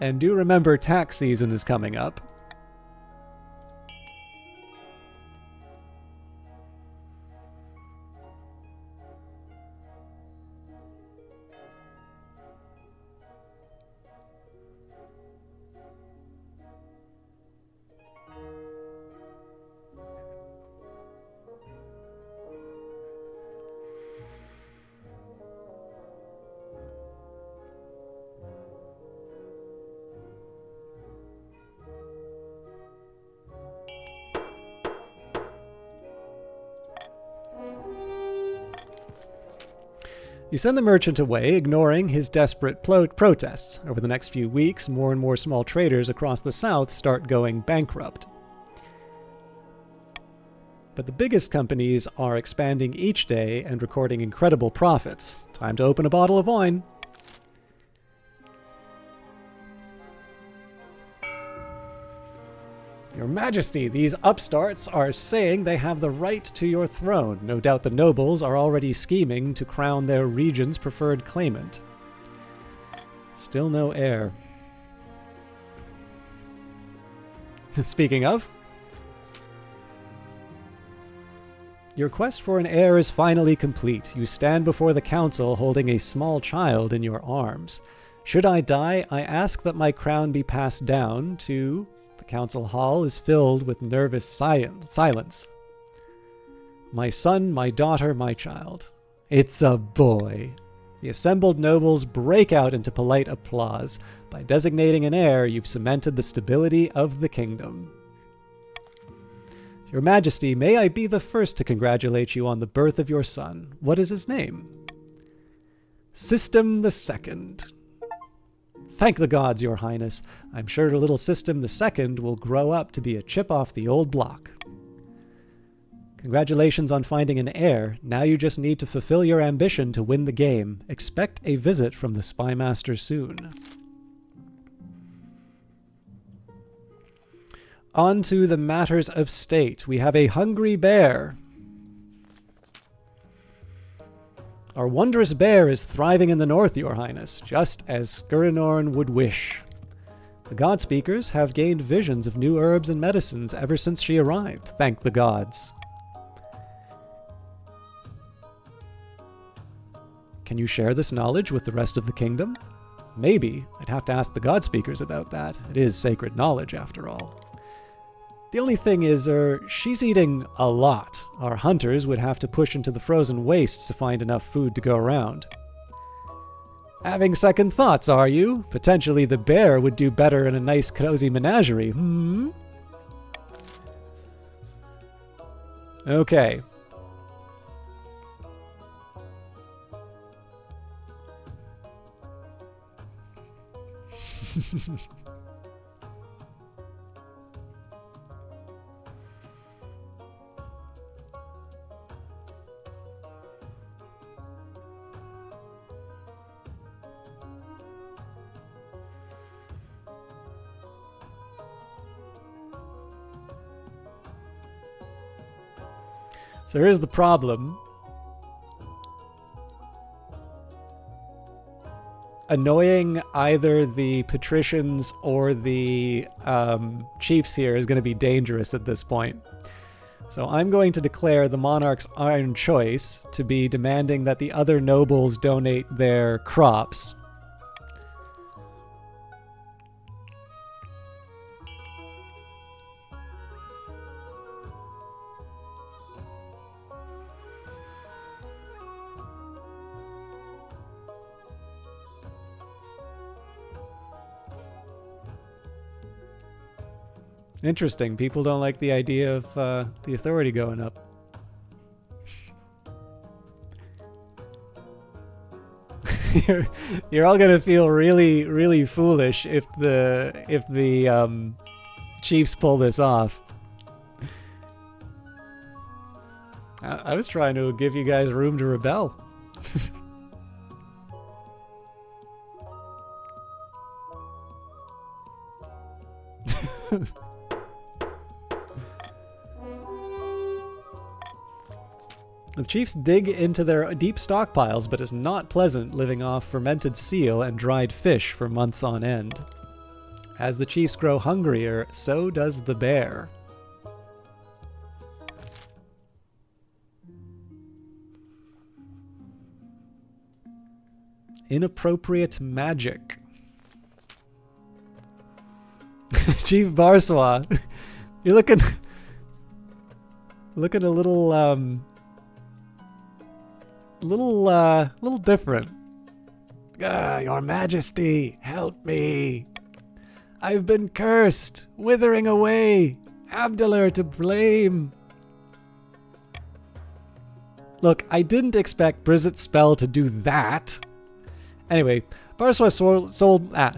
And do remember tax season is coming up. You send the merchant away, ignoring his desperate protests. Over the next few weeks, more and more small traders across the south start going bankrupt. But the biggest companies are expanding each day and recording incredible profits. Time to open a bottle of wine. Your Majesty, these upstarts are saying they have the right to your throne. No doubt the nobles are already scheming to crown their region's preferred claimant. Still no heir. Speaking of, your quest for an heir is finally complete. You stand before the council holding a small child in your arms. Should I die, I ask that my crown be passed down to... The council hall is filled with nervous silence. My son, my daughter, my child. It's a boy. The assembled nobles break out into polite applause. By designating an heir, you've cemented the stability of the kingdom. Your Majesty, may I be the first to congratulate you on the birth of your son. What is his name? System II. Thank the gods, Your Highness. I'm sure little System II will grow up to be a chip off the old block. Congratulations on finding an heir. Now you just need to fulfill your ambition to win the game. Expect a visit from the Spymaster soon. On to the matters of state. We have a hungry bear. Our wondrous bear is thriving in the north, Your Highness, just as Skurinorn would wish. The God Speakers have gained visions of new herbs and medicines ever since she arrived. Thank the gods. Can you share this knowledge with the rest of the kingdom? Maybe. I'd have to ask the God Speakers about that. It is sacred knowledge, after all. The only thing is, she's eating a lot. Our hunters would have to push into the frozen wastes to find enough food to go around. Having second thoughts, are you? Potentially the bear would do better in a nice cozy menagerie, hmm? Okay. So here's the problem. Annoying either the patricians or the chiefs here is going to be dangerous at this point. So I'm going to declare the monarch's iron choice to be demanding that the other nobles donate their crops. Interesting. People don't like the idea of the authority going up. You're all gonna feel really, really foolish if the chiefs pull this off. I was trying to give you guys room to rebel. The chiefs dig into their deep stockpiles, but it's not pleasant living off fermented seal and dried fish for months on end. As the chiefs grow hungrier, so does the bear. Inappropriate magic. Chief Barsois, you're looking a little different. Your Majesty, help me. I've been cursed, withering away. Abdallah to blame. Look, I didn't expect Brizet's spell to do that. Anyway, Barswa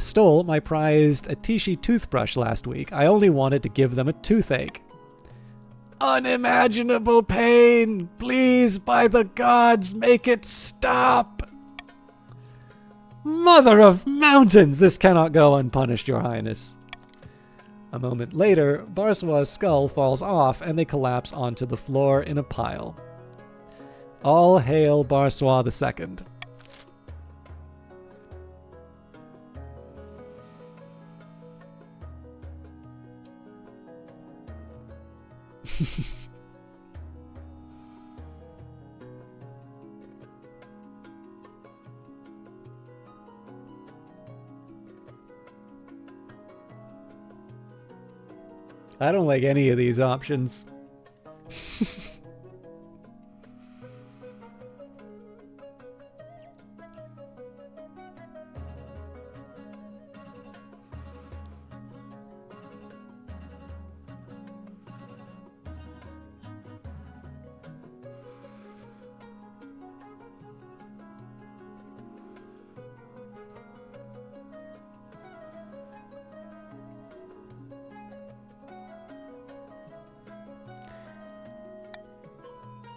stole my prized Atishi toothbrush last week. I only wanted to give them a toothache. Unimaginable pain! Please, by the gods, make it stop! Mother of mountains! This cannot go unpunished, Your Highness. A moment later, Barswa's skull falls off and they collapse onto the floor in a pile. All hail Barswa II. I don't like any of these options.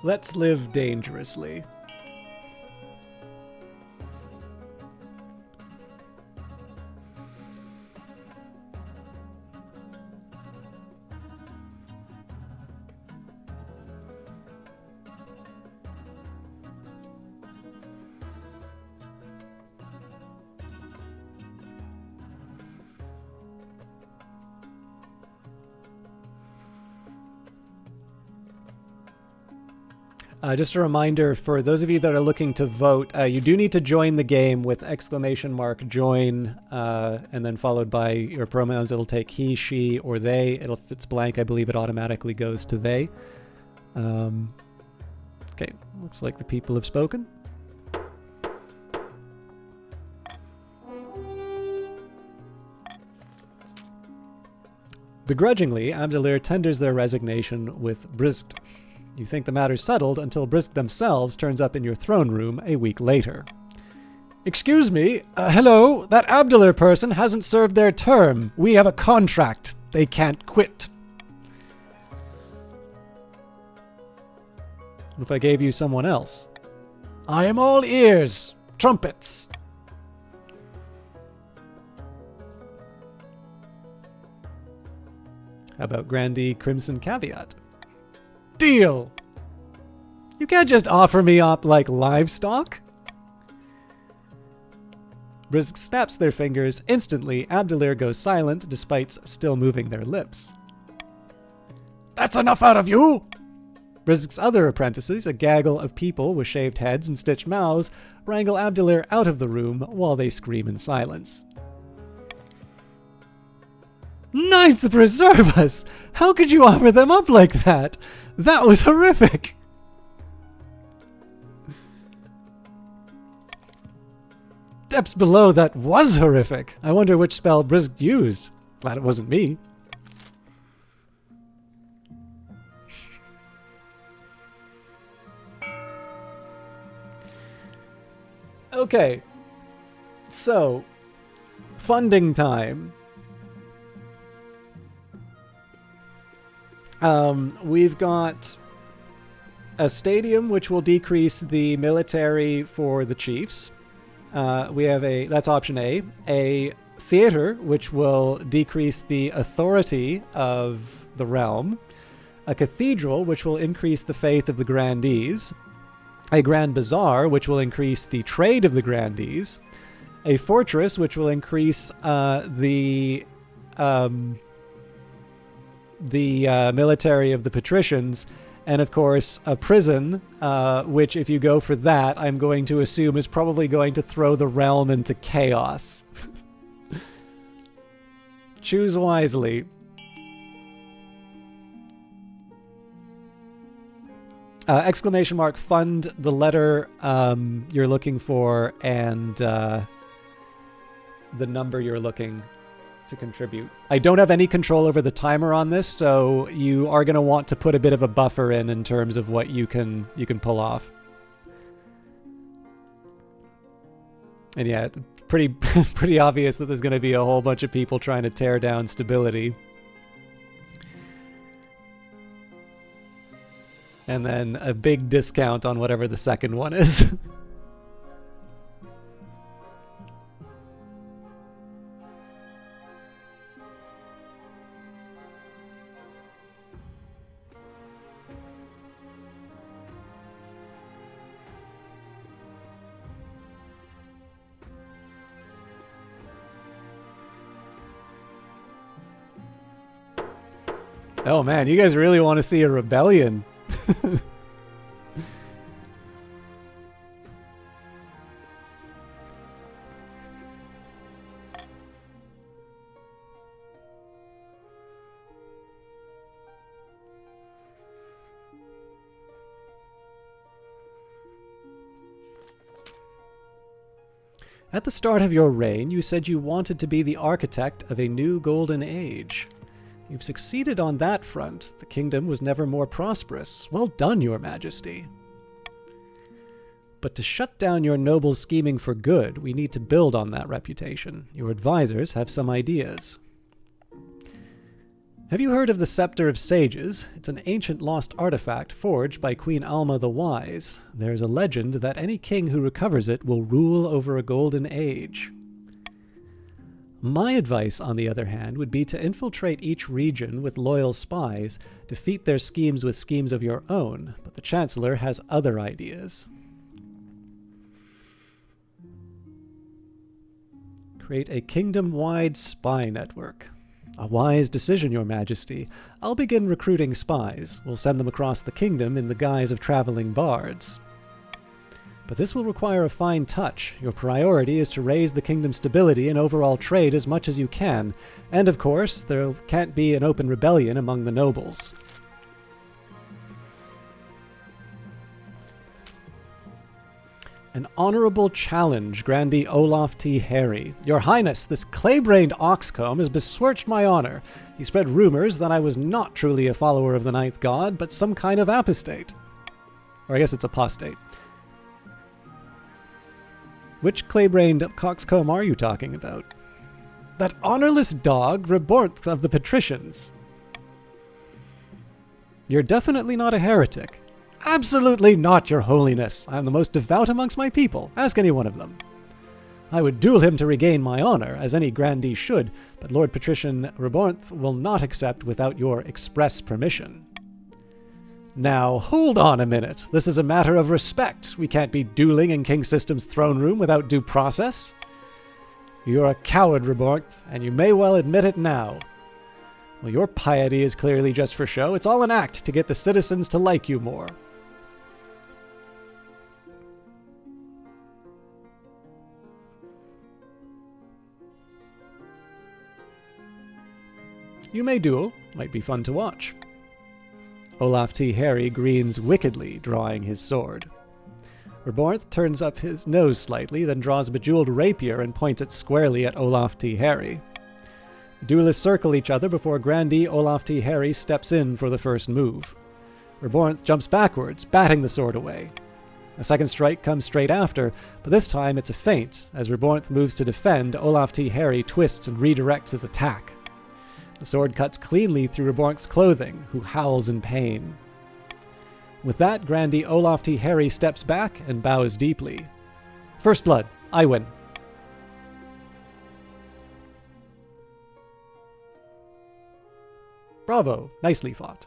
Let's live dangerously. Just a reminder for those of you that are looking to vote, you do need to join the game with !join, and then followed by your pronouns. It'll take he, she, or they. If it's blank, I believe it automatically goes to they. Okay, looks like the people have spoken. Begrudgingly, Abdelir tenders their resignation with Brizgt. You think the matter's settled until Brizgt themselves turns up in your throne room a week later. Excuse me, hello, that Abdelir person hasn't served their term. We have a contract. They can't quit. What if I gave you someone else? I am all ears. Trumpets. How about Grandee Crimson Caveat? Deal! You can't just offer me up like livestock. Brizgt snaps their fingers. Instantly, Abdelir goes silent despite still moving their lips. That's enough out of you! Brizgt's other apprentices, a gaggle of people with shaved heads and stitched mouths, wrangle Abdelir out of the room while they scream in silence. Ninth, preserve us! How could you offer them up like that? That was horrific! Depths below, that was horrific. I wonder which spell Brizgt used. Glad it wasn't me. Okay. So, funding time. We've got a stadium which will decrease the military for the chiefs. We have that's option a theater which will decrease the authority of the realm, a cathedral which will increase the faith of the grandees, a grand bazaar which will increase the trade of the grandees, a fortress which will increase the military of the patricians, and of course a prison, which if you go for that, I'm going to assume is probably going to throw the realm into chaos. Choose wisely. Exclamation mark, fund the letter you're looking for and the number you're looking to contribute. I don't have any control over the timer on this, so you are going to want to put a bit of a buffer in terms of what you can pull off. And yeah, pretty obvious that there's going to be a whole bunch of people trying to tear down stability. And then a big discount on whatever the second one is. Oh man, you guys really want to see a rebellion. At the start of your reign, you said you wanted to be the architect of a new golden age. You've succeeded on that front. The kingdom was never more prosperous. Well done, Your Majesty. But to shut down your noble scheming for good, we need to build on that reputation. Your advisors have some ideas. Have you heard of the Scepter of Sages? It's an ancient lost artifact forged by Queen Alma the Wise. There's a legend that any king who recovers it will rule over a golden age. My advice, on the other hand, would be to infiltrate each region with loyal spies, defeat their schemes with schemes of your own, but the Chancellor has other ideas. Create a kingdom-wide spy network. A wise decision, Your Majesty. I'll begin recruiting spies. We'll send them across the kingdom in the guise of traveling bards. But this will require a fine touch. Your priority is to raise the kingdom's stability and overall trade as much as you can. And of course, there can't be an open rebellion among the nobles. An honorable challenge, Grandee Olaf T. Harry. Your Highness, this clay-brained oxcomb has besmirched my honor. He spread rumors that I was not truly a follower of the Ninth God, but some kind of apostate. Or I guess it's apostate. Which clay-brained coxcomb are you talking about? That honorless dog, Reborth of the Patricians. You're definitely not a heretic. Absolutely not, Your Holiness. I am the most devout amongst my people. Ask any one of them. I would duel him to regain my honor, as any grandee should, but Lord Patrician Reborth will not accept without your express permission. Now, hold on a minute. This is a matter of respect. We can't be dueling in King System's throne room without due process. You're a coward, Reborth, and you may well admit it now. Well, your piety is clearly just for show. It's all an act to get the citizens to like you more. You may duel. Might be fun to watch. Olaf T. Harry greens wickedly, drawing his sword. Reborth turns up his nose slightly, then draws a bejeweled rapier and points it squarely at Olaf T. Harry. The duelists circle each other before Grandee Olaf T. Harry steps in for the first move. Reborth jumps backwards, batting the sword away. A second strike comes straight after, but this time it's a feint. As Reborth moves to defend, Olaf T. Harry twists and redirects his attack. The sword cuts cleanly through Reborth's clothing, who howls in pain. With that, Grandee Olaf T. Harry steps back and bows deeply. First blood, I win. Bravo, nicely fought.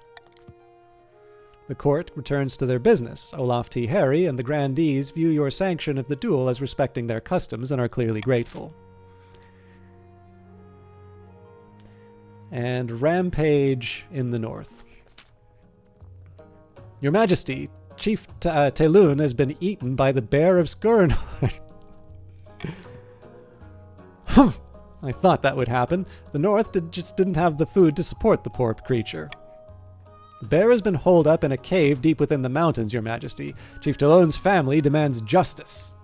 The court returns to their business. Olaf T. Harry and the grandees view your sanction of the duel as respecting their customs and are clearly grateful. And rampage in the north. Your Majesty, Chief Telun has been eaten by the bear of Skurenhorn. I thought that would happen. The north just didn't have the food to support the poor creature. The bear has been holed up in a cave deep within the mountains, Your Majesty. Chief Telun's family demands justice.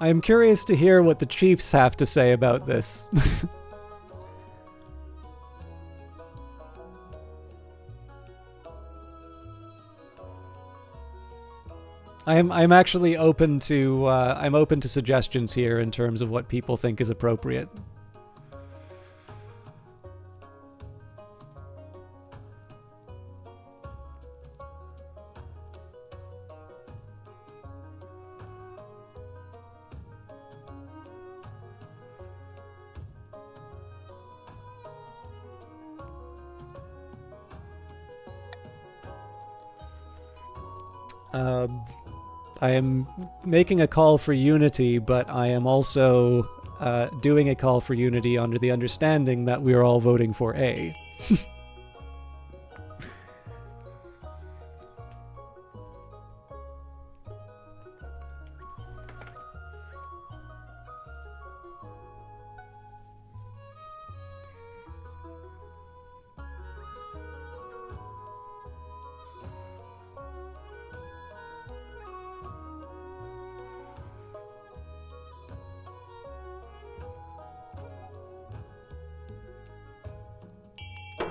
I am curious to hear what the chiefs have to say about this. I'm actually open to I'm open to suggestions here in terms of what people think is appropriate. I am making a call for unity, but I am also doing a call for unity under the understanding that we are all voting for A.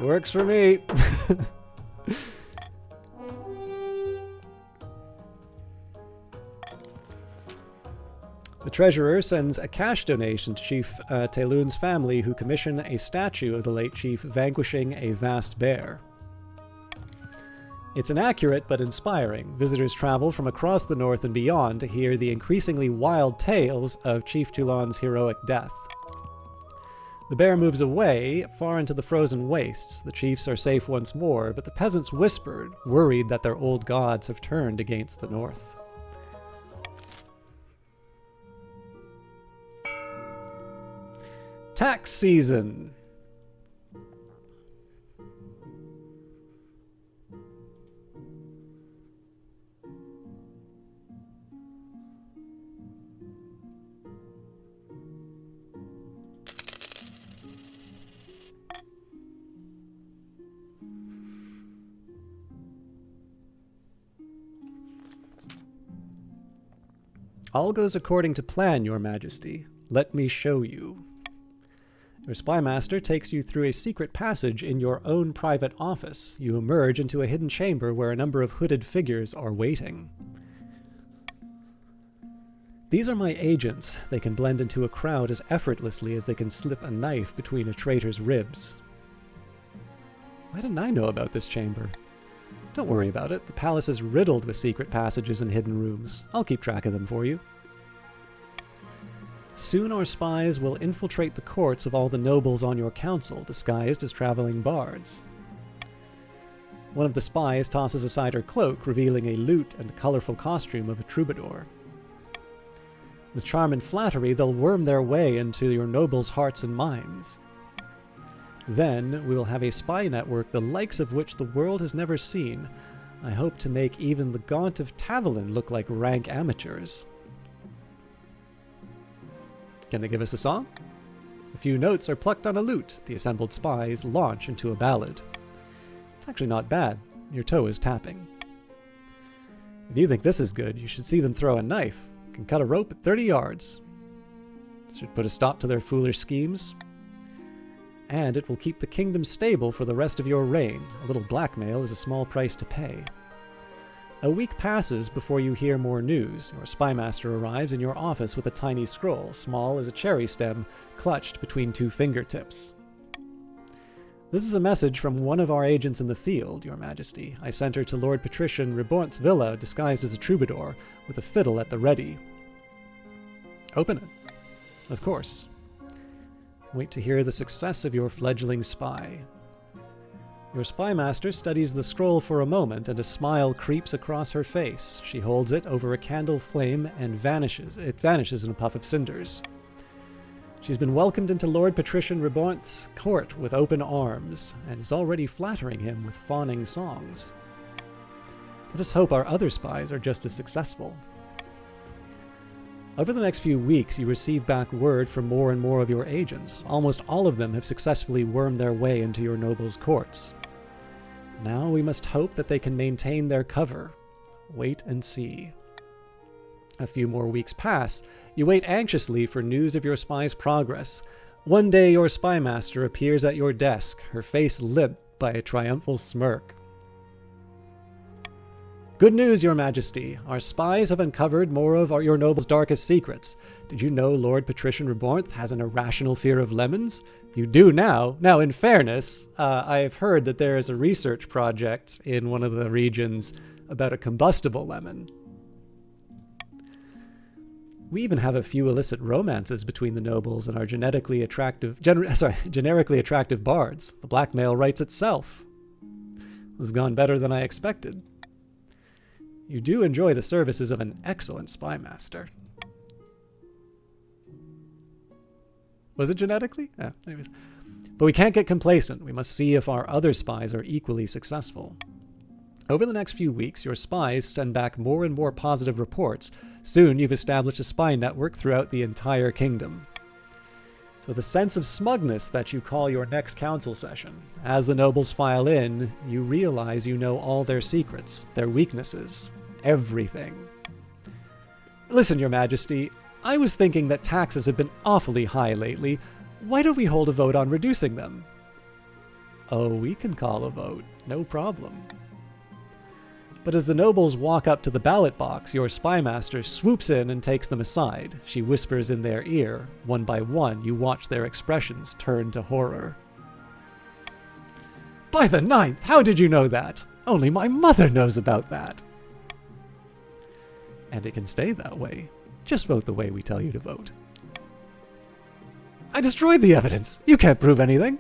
Works for me. The treasurer sends a cash donation to Chief Taelun's family, who commission a statue of the late chief vanquishing a vast bear. It's inaccurate but inspiring. Visitors travel from across the north and beyond to hear the increasingly wild tales of Chief Toulon's heroic death. The bear moves away, far into the frozen wastes. The chiefs are safe once more, but the peasants whispered, worried that their old gods have turned against the north. Tax season. All goes according to plan, Your Majesty. Let me show you. Your spymaster takes you through a secret passage in your own private office. You emerge into a hidden chamber where a number of hooded figures are waiting. These are my agents. They can blend into a crowd as effortlessly as they can slip a knife between a traitor's ribs. Why didn't I know about this chamber? Don't worry about it. The palace is riddled with secret passages and hidden rooms. I'll keep track of them for you. Soon our spies will infiltrate the courts of all the nobles on your council, disguised as traveling bards. One of the spies tosses aside her cloak, revealing a lute and colorful costume of a troubadour. With charm and flattery, they'll worm their way into your nobles' hearts and minds. Then we will have a spy network the likes of which the world has never seen. I hope to make even the Gaunt of Tavolin look like rank amateurs. Can they give us a song? A few notes are plucked on a lute. The assembled spies launch into a ballad. It's actually not bad. Your toe is tapping. If you think this is good, you should see them throw a knife. Can cut a rope at 30 yards. This should put a stop to their foolish schemes. And it will keep the kingdom stable for the rest of your reign. A little blackmail is a small price to pay. A week passes before you hear more news. Your spymaster arrives in your office with a tiny scroll, small as a cherry stem, clutched between two fingertips. This is a message from one of our agents in the field, Your Majesty. I sent her to Lord Patrician Ribornt's villa, disguised as a troubadour, with a fiddle at the ready. Open it. Of course. Wait to hear the success of your fledgling spy. Your spymaster studies the scroll for a moment, and a smile creeps across her face. She holds it over a candle flame and vanishes. It vanishes in a puff of cinders. She's been welcomed into Lord Patrician Ribornt's court with open arms, and is already flattering him with fawning songs. Let us hope our other spies are just as successful. Over the next few weeks, you receive back word from more and more of your agents. Almost all of them have successfully wormed their way into your nobles' courts. Now we must hope that they can maintain their cover. Wait and see. A few more weeks pass. You wait anxiously for news of your spy's progress. One day your spymaster appears at your desk, her face lit by a triumphal smirk. Good news, Your Majesty. Our spies have uncovered more of your noble's darkest secrets. Did you know Lord Patrician Rebornth has an irrational fear of lemons? You do now. Now, in fairness, I've heard that there is a research project in one of the regions about a combustible lemon. We even have a few illicit romances between the nobles and our generically attractive bards. The blackmail writes itself. This has gone better than I expected. You do enjoy the services of an excellent spy master. Was it genetically? Yeah, anyways. But we can't get complacent. We must see if our other spies are equally successful. Over the next few weeks, your spies send back more and more positive reports. Soon, you've established a spy network throughout the entire kingdom. So the sense of smugness that you call your next council session. As the nobles file in, you realize you know all their secrets, their weaknesses, everything. Listen, Your Majesty, I was thinking that taxes have been awfully high lately. Why don't we hold a vote on reducing them? Oh, we can call a vote. No problem. But as the nobles walk up to the ballot box, your spy master swoops in and takes them aside. She whispers in their ear. One by one, you watch their expressions turn to horror. By the 9th, how did you know that? Only my mother knows about that. And it can stay that way. Just vote the way we tell you to vote. I destroyed the evidence. You can't prove anything.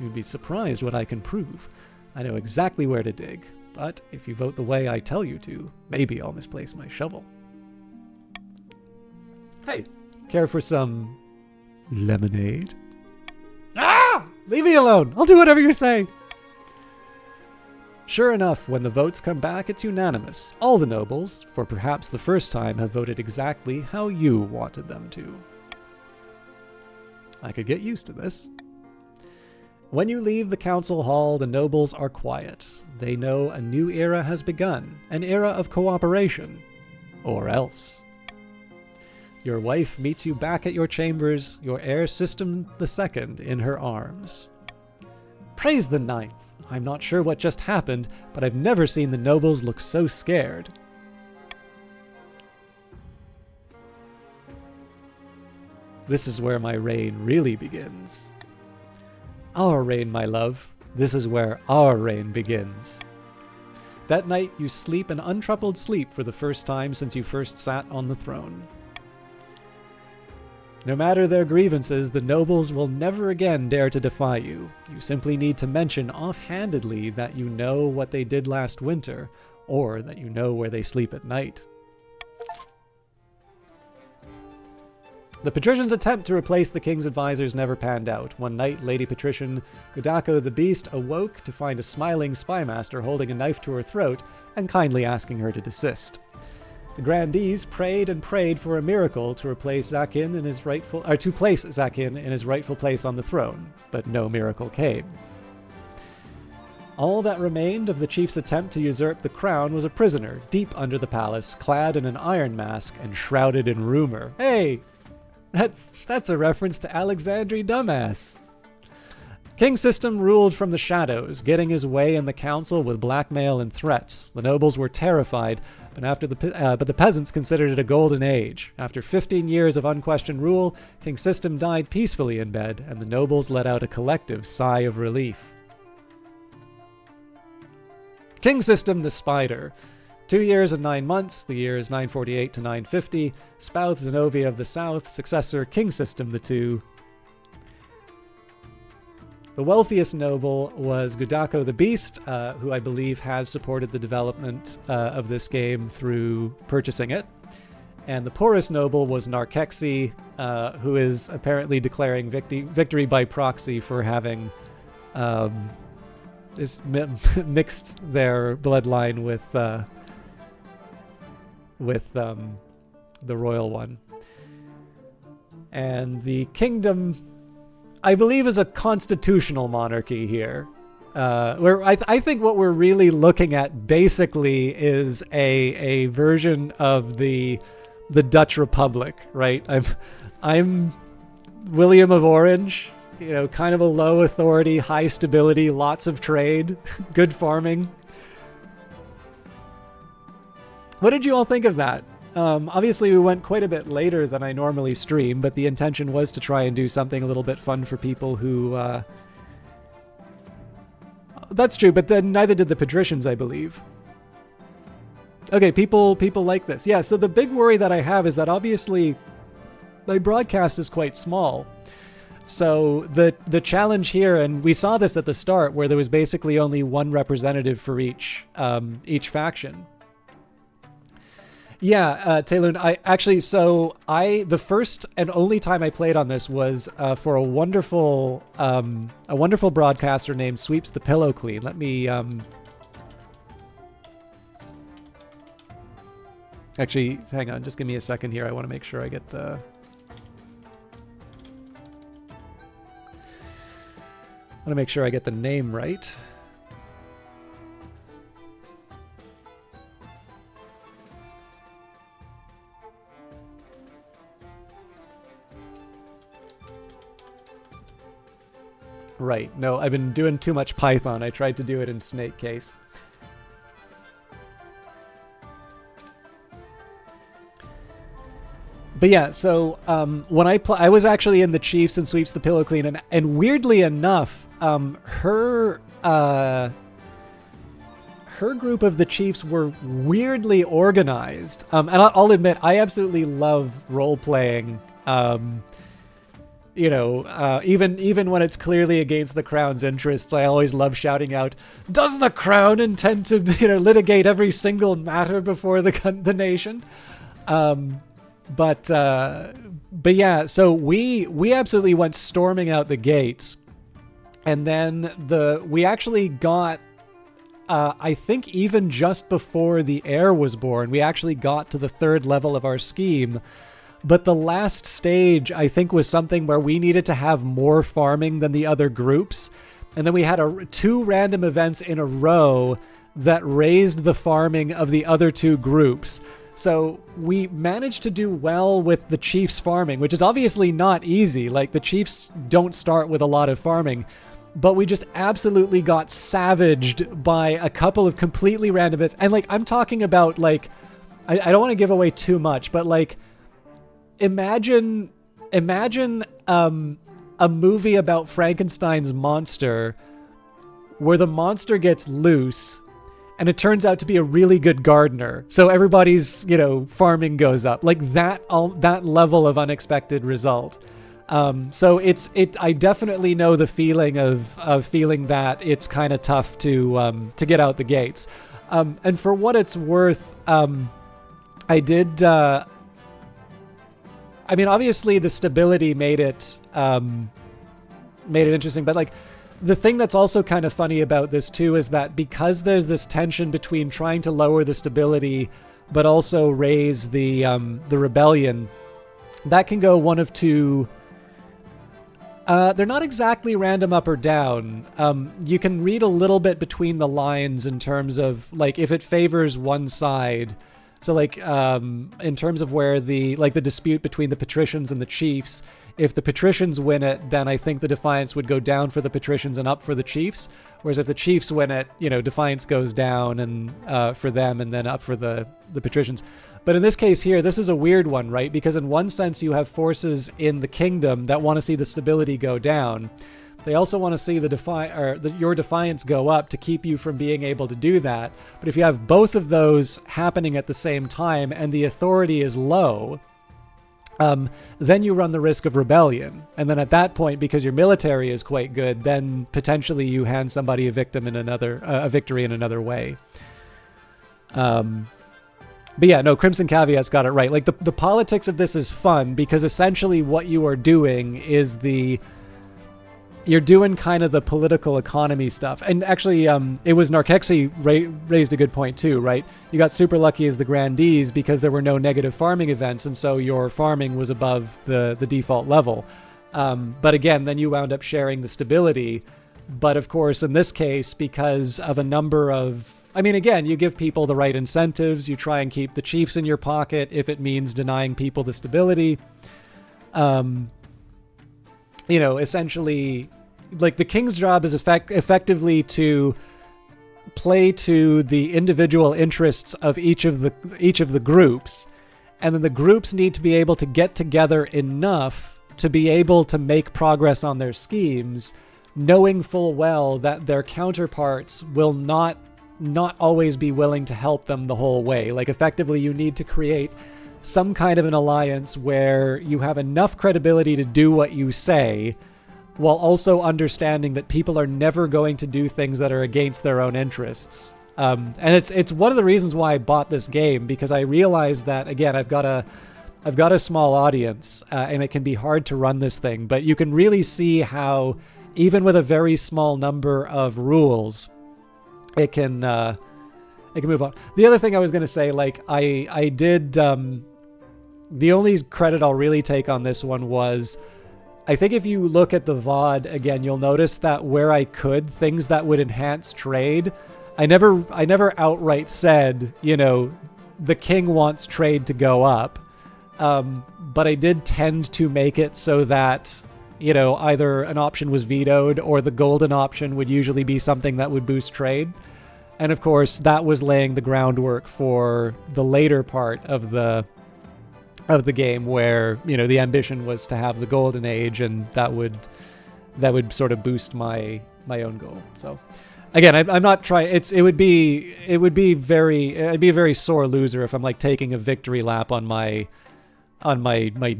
You'd be surprised what I can prove. I know exactly where to dig. But if you vote the way I tell you to, maybe I'll misplace my shovel. Hey, care for some lemonade? Ah! Leave me alone! I'll do whatever you say! Sure enough, when the votes come back, it's unanimous. All the nobles, for perhaps the first time, have voted exactly how you wanted them to. I could get used to this. When you leave the council hall, the nobles are quiet. They know a new era has begun, an era of cooperation. Or else. Your wife meets you back at your chambers, your heir System II in her arms. Praise the 9th. I'm not sure what just happened, but I've never seen the nobles look so scared. This is where my reign really begins. Our reign, my love. This is where our reign begins. That night, you sleep an untroubled sleep for the first time since you first sat on the throne. No matter their grievances, the nobles will never again dare to defy you. You simply need to mention offhandedly that you know what they did last winter, or that you know where they sleep at night. The patricians' attempt to replace the king's advisors never panned out. One night, Lady Patrician Gudako the Beast awoke to find a smiling spymaster holding a knife to her throat and kindly asking her to desist. The grandees prayed and prayed for a miracle to replace Zakin in his rightful, or to place Zakin in his rightful place on the throne, but no miracle came. All that remained of the chief's attempt to usurp the crown was a prisoner, deep under the palace, clad in an iron mask and shrouded in rumor. Hey! That's a reference to Alexandri Dumbass. King System ruled from the shadows, getting his way in the council with blackmail and threats. The nobles were terrified, but the peasants considered it a golden age. After 15 years of unquestioned rule, King System died peacefully in bed, and the nobles let out a collective sigh of relief. King System the Spider. 2 years and 9 months, the years 948 to 950, Spouth Zenobia of the South, successor King System II. The wealthiest noble was Gudako the Beast, who I believe has supported the development of this game through purchasing it. And the poorest noble was Narkeksi, who is apparently declaring victory by proxy for having mixed their bloodline with the royal one. And the kingdom, I believe, is a constitutional monarchy here. Where I think what we're really looking at basically is a version of the Dutch Republic, right? I'm William of Orange, you know, kind of a low authority, high stability, lots of trade, good farming. What did you all think of that? Obviously, we went quite a bit later than I normally stream, but the intention was to try and do something a little bit fun for people who... That's true, but then neither did the patricians, I believe. Okay, people like this. Yeah, so the big worry that I have is that obviously my broadcast is quite small. So the challenge here, and we saw this at the start, where there was basically only one representative for each faction. Yeah, Taylor, the first and only time I played on this was for a wonderful broadcaster named Sweeps the Pillow Clean. Let me actually hang on, just give me a second here. I want to make sure I get the. I want to make sure I get the name right. Right. No, I've been doing too much Python. I tried to do it in snake case. But yeah, so when I was actually in the Chiefs and Sweeps the Pillow Clean, and weirdly enough, her group of the Chiefs were weirdly organized. And I'll admit, I absolutely love role playing. Even when it's clearly against the Crown's interests, I always love shouting out, "Does the Crown intend to, litigate every single matter before the nation?" But yeah, so we absolutely went storming out the gates, and then we actually got, I think even just before the heir was born, we actually got to the 3rd level of our scheme. But the last stage, I think, was something where we needed to have more farming than the other groups. And then we had 2 random events in a row that raised the farming of the other 2 groups. So we managed to do well with the Chiefs farming, which is obviously not easy. Like, the Chiefs don't start with a lot of farming. But we just absolutely got savaged by a couple of completely random events. And, I'm talking about, I don't want to give away too much, but, Imagine a movie about Frankenstein's monster where the monster gets loose and it turns out to be a really good gardener. So everybody's, farming goes up. That level of unexpected result. So I definitely know the feeling of feeling that it's kind of tough to get out the gates. And for what it's worth, I did, obviously the stability made it interesting, but the thing that's also kind of funny about this too is that because there's this tension between trying to lower the stability but also raise the rebellion, that can go one of two. They're not exactly random up or down. You can read a little bit between the lines in terms of if it favors one side. So in terms of where the dispute between the patricians and the chiefs, if the patricians win it, then I think the defiance would go down for the patricians and up for the chiefs. Whereas if the chiefs win it, defiance goes down and for them and then up for the patricians. But in this case here, this is a weird one, right? Because in one sense, you have forces in the kingdom that want to see the stability go down. They also want to see your defiance go up to keep you from being able to do that. But if you have both of those happening at the same time and the authority is low, then you run the risk of rebellion. And then at that point, because your military is quite good, then potentially you hand somebody a victory in another way. But yeah, no, Crimson Caveat's got it right. The politics of this is fun because essentially what you are doing is you're doing kind of the political economy stuff. And actually, it was Narkexi raised a good point too, right? You got super lucky as the grandees because there were no negative farming events, and so your farming was above the default level. But again, then you wound up sharing the stability. But of course, in this case, because of a number of... again, you give people the right incentives. You try and keep the chiefs in your pocket if it means denying people the stability. Essentially, the king's job is effectively to play to the individual interests of each of the groups, and then the groups need to be able to get together enough to be able to make progress on their schemes, knowing full well that their counterparts will not always be willing to help them the whole way. Like, effectively, you need to create some kind of an alliance where you have enough credibility to do what you say, while also understanding that people are never going to do things that are against their own interests. And it's one of the reasons why I bought this game, because I realized that, again, I've got a small audience, and it can be hard to run this thing, but you can really see how, even with a very small number of rules, it can move on. The other thing I was going to say, like, I did, the only credit I'll really take on this one was, I think if you look at the VOD again, you'll notice that where I could, things that would enhance trade, I never outright said, you know, the king wants trade to go up. But I did tend to make it so that, you know, either an option was vetoed or the golden option would usually be something that would boost trade. And of course, that was laying the groundwork for the later part of the game, where, you know, the ambition was to have the golden age, and that would sort of boost my own goal. So again, I'm not trying. I'd be a very sore loser if I'm like taking a victory lap on my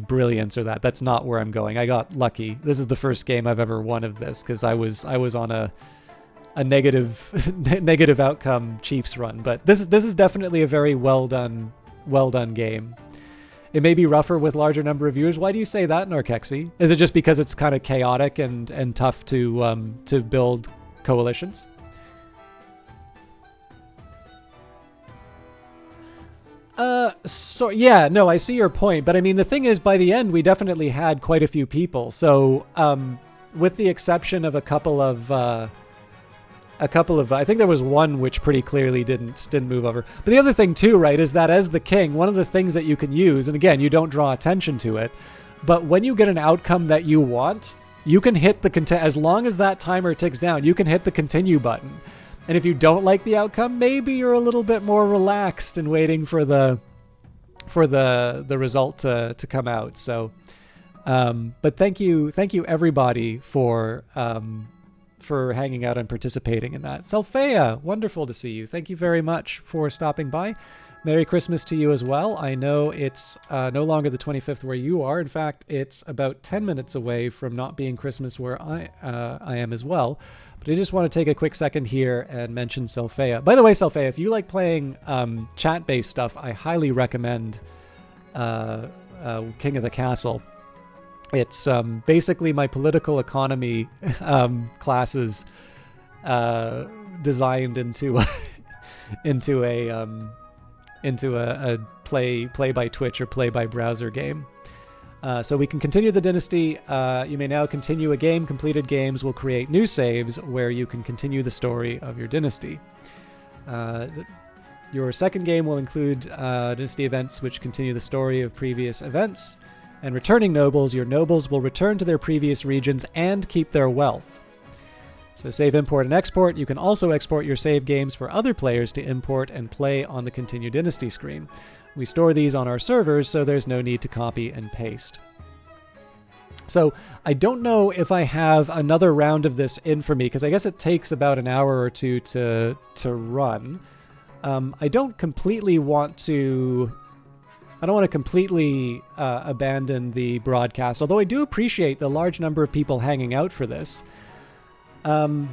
brilliance or that. That's not where I'm going. I got lucky. This is the first game I've ever won of this, because I was on a negative outcome Chiefs run. But this is definitely a very well done game. It may be rougher with larger number of viewers. Why do you say that, Narkexi? Is it just because it's kind of chaotic and tough to build coalitions? So yeah, no, I see your point, but I mean, the thing is, by the end, we definitely had quite a few people. So, with the exception of a couple of, I think there was one which pretty clearly didn't move over. But the other thing too, right, is that as the king, one of the things that you can use, and again, you don't draw attention to it, but when you get an outcome that you want, you can hit the as long as that timer ticks down, you can hit the continue button. And if you don't like the outcome, maybe you're a little bit more relaxed and waiting for the result to come out. So, but thank you everybody for hanging out and participating in that. Selphea, wonderful to see you. Thank you very much for stopping by. Merry Christmas to you as well. I know it's no longer the 25th where you are. In fact, it's about 10 minutes away from not being Christmas where I am as well. But I just want to take a quick second here and mention Selphea. By the way, Selphea, if you like playing chat-based stuff, I highly recommend King of the Castle. It's basically my political economy classes designed into a play by Twitch or play by browser game. So we can continue the dynasty. You may now continue a game. Completed games will create new saves where you can continue the story of your dynasty. Your second game will include dynasty events which continue the story of previous events. And returning nobles, your nobles will return to their previous regions and keep their wealth. So save, import, and export. You can also export your save games for other players to import and play on the Continue Dynasty screen. We store these on our servers, so there's no need to copy and paste. So I don't know if I have another round of this in for me, because I guess it takes about an hour or two to run. I don't completely want to abandon the broadcast, although I do appreciate the large number of people hanging out for this. But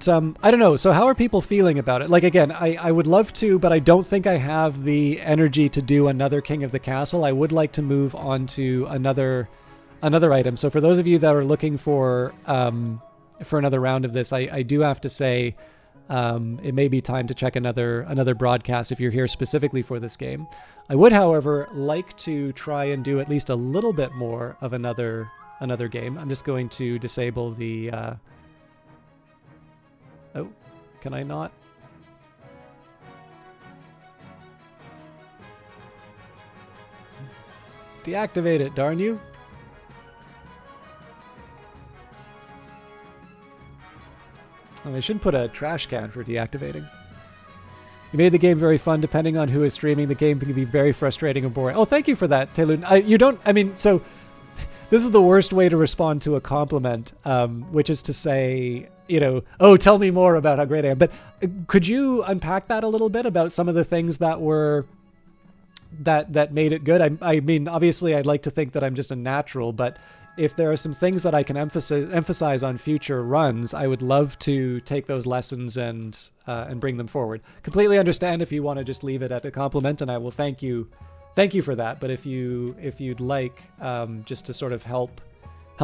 I don't know. So how are people feeling about it? Like, again, I would love to, but I don't think I have the energy to do another King of the Castle. I would like to move on to another item. So for those of you that are looking for another round of this, I do have to say it may be time to check another broadcast if you're here specifically for this game. I would, however, like to try and do at least a little bit more of another game. I'm just going to disable the... Oh, can I not? Deactivate it, darn you. Well, they should put a trash can for deactivating. You made the game very fun. Depending on who is streaming, the game can be very frustrating and boring. Oh, thank you for that, Taylun. So this is the worst way to respond to a compliment, which is to say, oh, tell me more about how great I am. But could you unpack that a little bit about some of the things that were that made it good? I mean, obviously, I'd like to think that I'm just a natural, but if there are some things that I can emphasize on future runs, I would love to take those lessons and bring them forward. Completely understand if you want to just leave it at a compliment, and I will thank you for that. But if you'd like, just to sort of help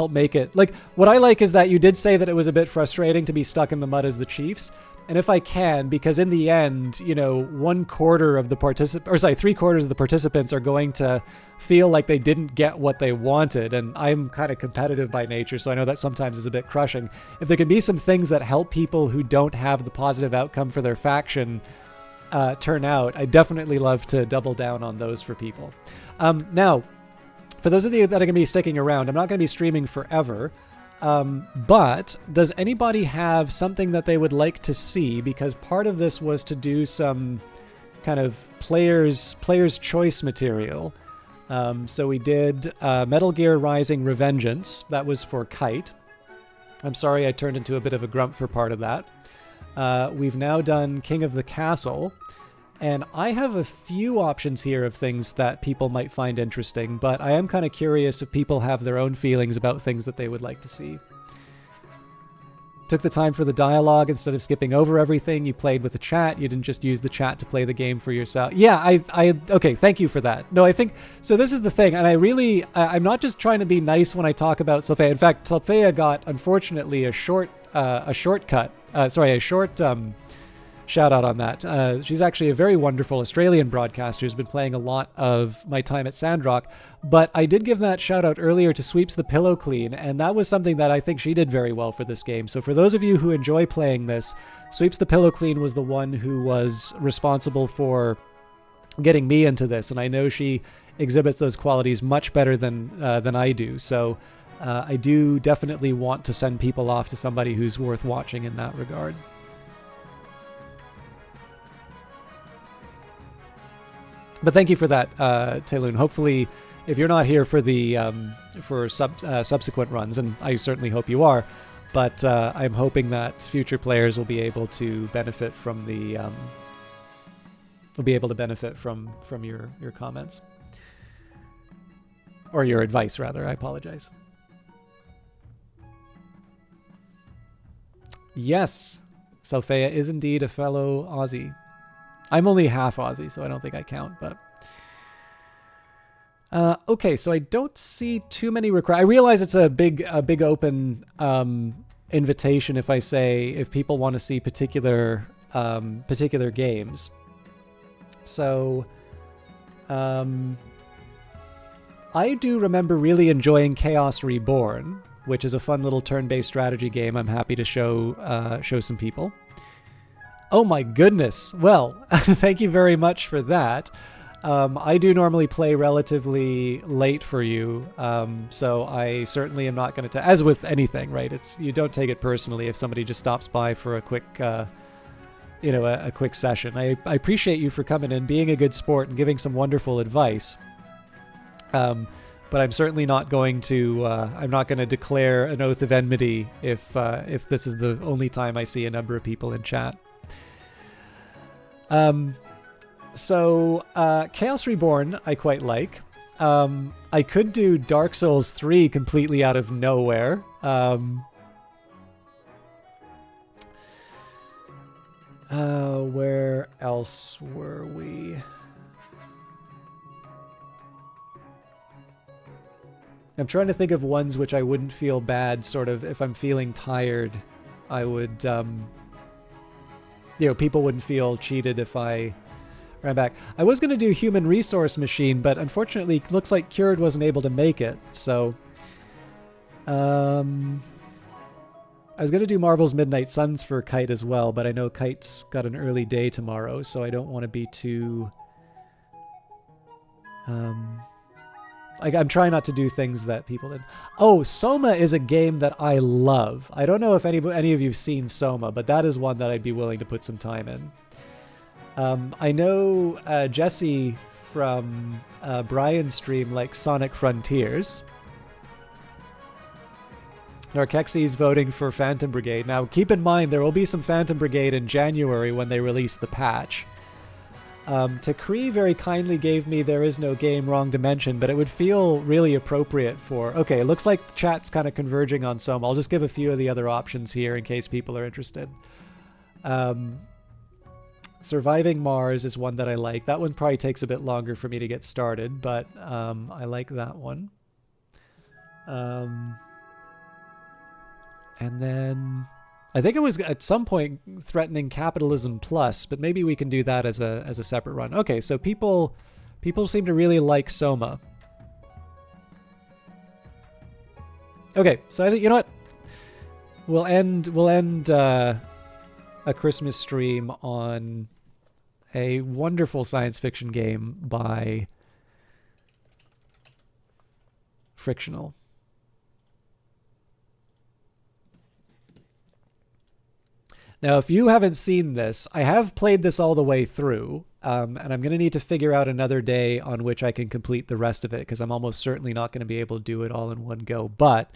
make it, like, what I like is that you did say that it was a bit frustrating to be stuck in the mud as the Chiefs. And if I can, because in the end, 3/4 of the participants are going to feel like they didn't get what they wanted. And I'm kind of competitive by nature, so I know that sometimes is a bit crushing. If there can be some things that help people who don't have the positive outcome for their faction turn out, I definitely love to double down on those for people. Now, for those of you that are going to be sticking around, I'm not going to be streaming forever. But does anybody have something that they would like to see? Because part of this was to do some kind of player's choice material. So we did Metal Gear Rising: Revengeance. That was for Kite. I'm sorry I turned into a bit of a grump for part of that. We've now done King of the Castle. And I have a few options here of things that people might find interesting, but I am kind of curious if people have their own feelings about things that they would like to see. Took the time for the dialogue instead of skipping over everything. You played with the chat. You didn't just use the chat to play the game for yourself. Yeah, okay, thank you for that. No, I think, so this is the thing, and I'm not just trying to be nice when I talk about Sylphea. In fact, Sylphea got, unfortunately, a short shout out on that. She's actually a very wonderful Australian broadcaster who's been playing a lot of my time at Sandrock. But I did give that shout out earlier to Sweeps the Pillow Clean, and that was something that I think she did very well for this game. So for those of you who enjoy playing this, Sweeps the Pillow Clean was the one who was responsible for getting me into this, and I know she exhibits those qualities much better than I do. So I do definitely want to send people off to somebody who's worth watching in that regard. But thank you for that, Taylun. Hopefully, if you're not here for the subsequent runs, and I certainly hope you are, but I'm hoping that future players will be able to benefit from from your comments, or your advice rather. I apologize. Yes, Sylphea is indeed a fellow Aussie. I'm only half Aussie, so I don't think I count, but... okay, so I don't see too many requests. I realize it's a big open invitation if I say if people want to see particular games. So, I do remember really enjoying Chaos Reborn, which is a fun little turn-based strategy game I'm happy to show some people. Oh my goodness. Well, thank you very much for that. I do normally play relatively late for you, so I certainly am not going to... As with anything, right? You don't take it personally if somebody just stops by for a quick, a quick session. I appreciate you for coming in, being a good sport, and giving some wonderful advice. But I'm certainly not going to... I'm not going to declare an oath of enmity if this is the only time I see a number of people in chat. So Chaos Reborn I quite like. I could do Dark Souls 3 completely out of nowhere. Where else were we? I'm trying to think of ones which I wouldn't feel bad, sort of, if I'm feeling tired, I would, people wouldn't feel cheated if I ran back. I was going to do Human Resource Machine, but unfortunately it looks like Cured wasn't able to make it, so... I was going to do Marvel's Midnight Suns for Kite as well, but I know Kite's got an early day tomorrow, so I don't want to be too... I'm trying not to do things that people did. Oh, Soma is a game that I love. I don't know if any of you've seen Soma, but that is one that I'd be willing to put some time in. I know Jesse from Brian's stream likes Sonic Frontiers. Narkexy's voting for Phantom Brigade. Now, keep in mind, there will be some Phantom Brigade in January when they release the patch. Takri very kindly gave me There Is No Game Wrong Dimension, but it would feel really appropriate for... Okay, it looks like the chat's kind of converging on some. I'll just give a few of the other options here in case people are interested. Surviving Mars is one that I like. That one probably takes a bit longer for me to get started, but I like that one. And then... I think it was at some point threatening Capitalism Plus, but maybe we can do that as a separate run. Okay, so people seem to really like Soma. Okay, so I think, you know what? We'll end a Christmas stream on a wonderful science fiction game by Frictional. Now, if you haven't seen this, I have played this all the way through, and I'm going to need to figure out another day on which I can complete the rest of it, because I'm almost certainly not going to be able to do it all in one go. But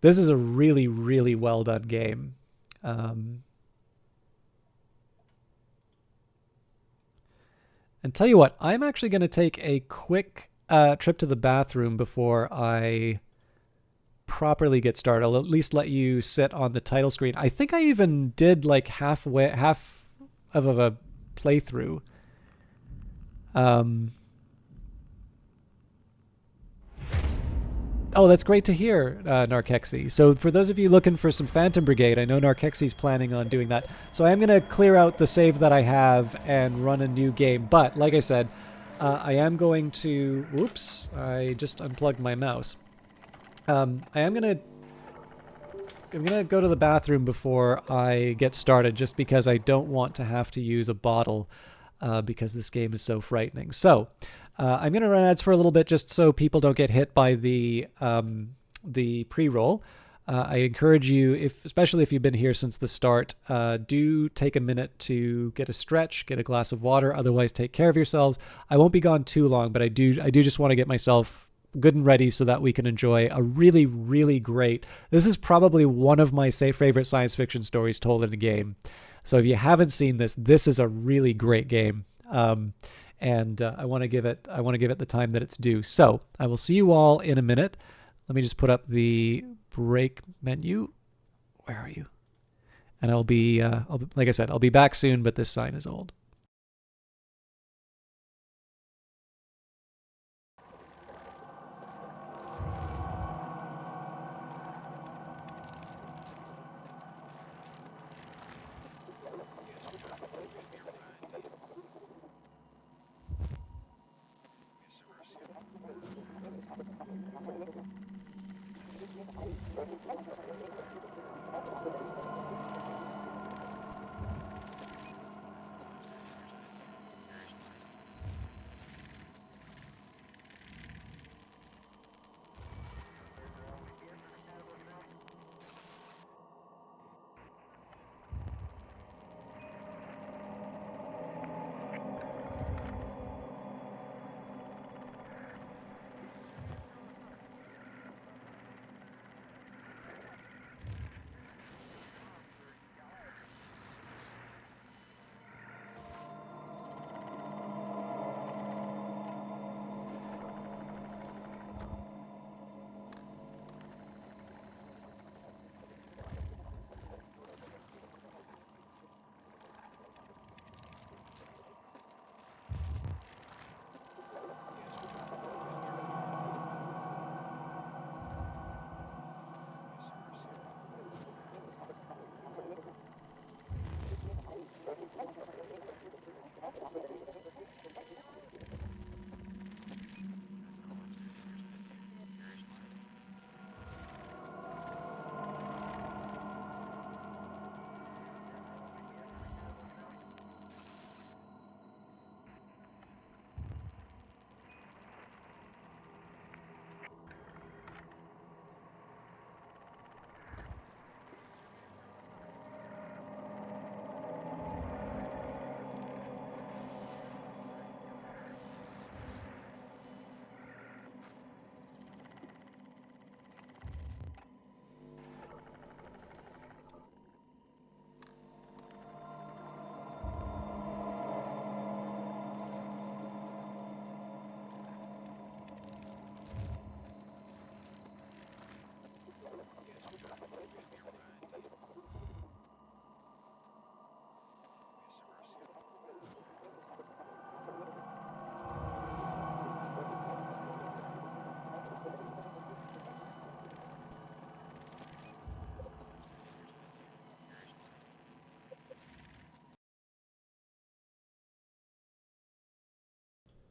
this is a really, really well done game. And tell you what, I'm actually going to take a quick trip to the bathroom before I properly get started. I'll at least let you sit on the title screen. I think I even did like half of a playthrough. Oh, that's great to hear, Narkexy. So for those of you looking for some Phantom Brigade, I know Narkexy's planning on doing that. So I am going to clear out the save that I have and run a new game. But like I said, I am going to... Whoops, I just unplugged my mouse. I'm gonna go to the bathroom before I get started, just because I don't want to have to use a bottle because this game is so frightening. So I'm gonna run ads for a little bit just so people don't get hit by the pre-roll. I encourage you, especially if you've been here since the start, do take a minute to get a stretch, get a glass of water. Otherwise, take care of yourselves. I won't be gone too long, but I do just want to get myself good and ready so that we can enjoy a really, really great... This is probably one of my favorite science fiction stories told in a game. So if you haven't seen this, this is a really great game. And I want to give it the time that it's due. So I will see you all in a minute. Let me just put up the break menu. Where are you? And I'll be like I said, I'll be back soon, but this sign is old.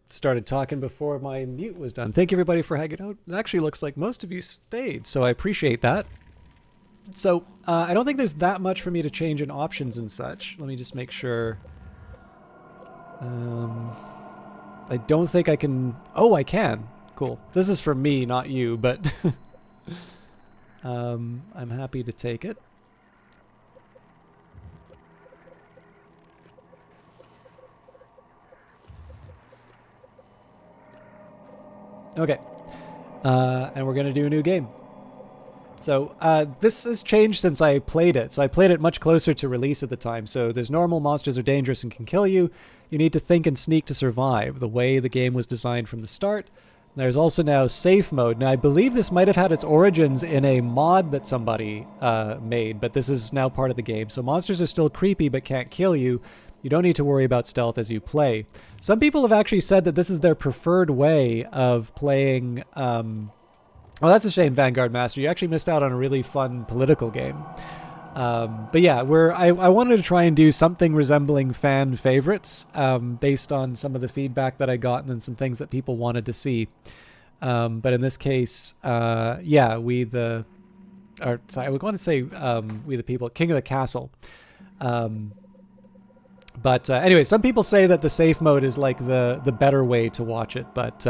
started talking before my mute was done. Thank you, everybody, for hanging out. It actually looks like most of you stayed, so I appreciate that. So, I don't think there's that much for me to change in options and such. Let me just make sure. I don't think I can... Oh, I can. Cool. This is for me, not you, but... I'm happy to take it. Okay. And we're going to do a new game. So this has changed since I played it. So I played it much closer to release at the time. So there's normal, monsters are dangerous and can kill you. You need to think and sneak to survive, the way the game was designed from the start. There's also now safe mode. Now I believe this might have had its origins in a mod that somebody made, but this is now part of the game. So monsters are still creepy but can't kill you. You don't need to worry about stealth as you play. Some people have actually said that this is their preferred way of playing... well, that's a shame, Vanguard Master. You actually missed out on a really fun political game. But yeah, I wanted to try and do something resembling fan favorites based on some of the feedback that I got and some things that people wanted to see. But in this case, yeah, we the people, King of the Castle. But anyway, some people say that the safe mode is like the better way to watch it. But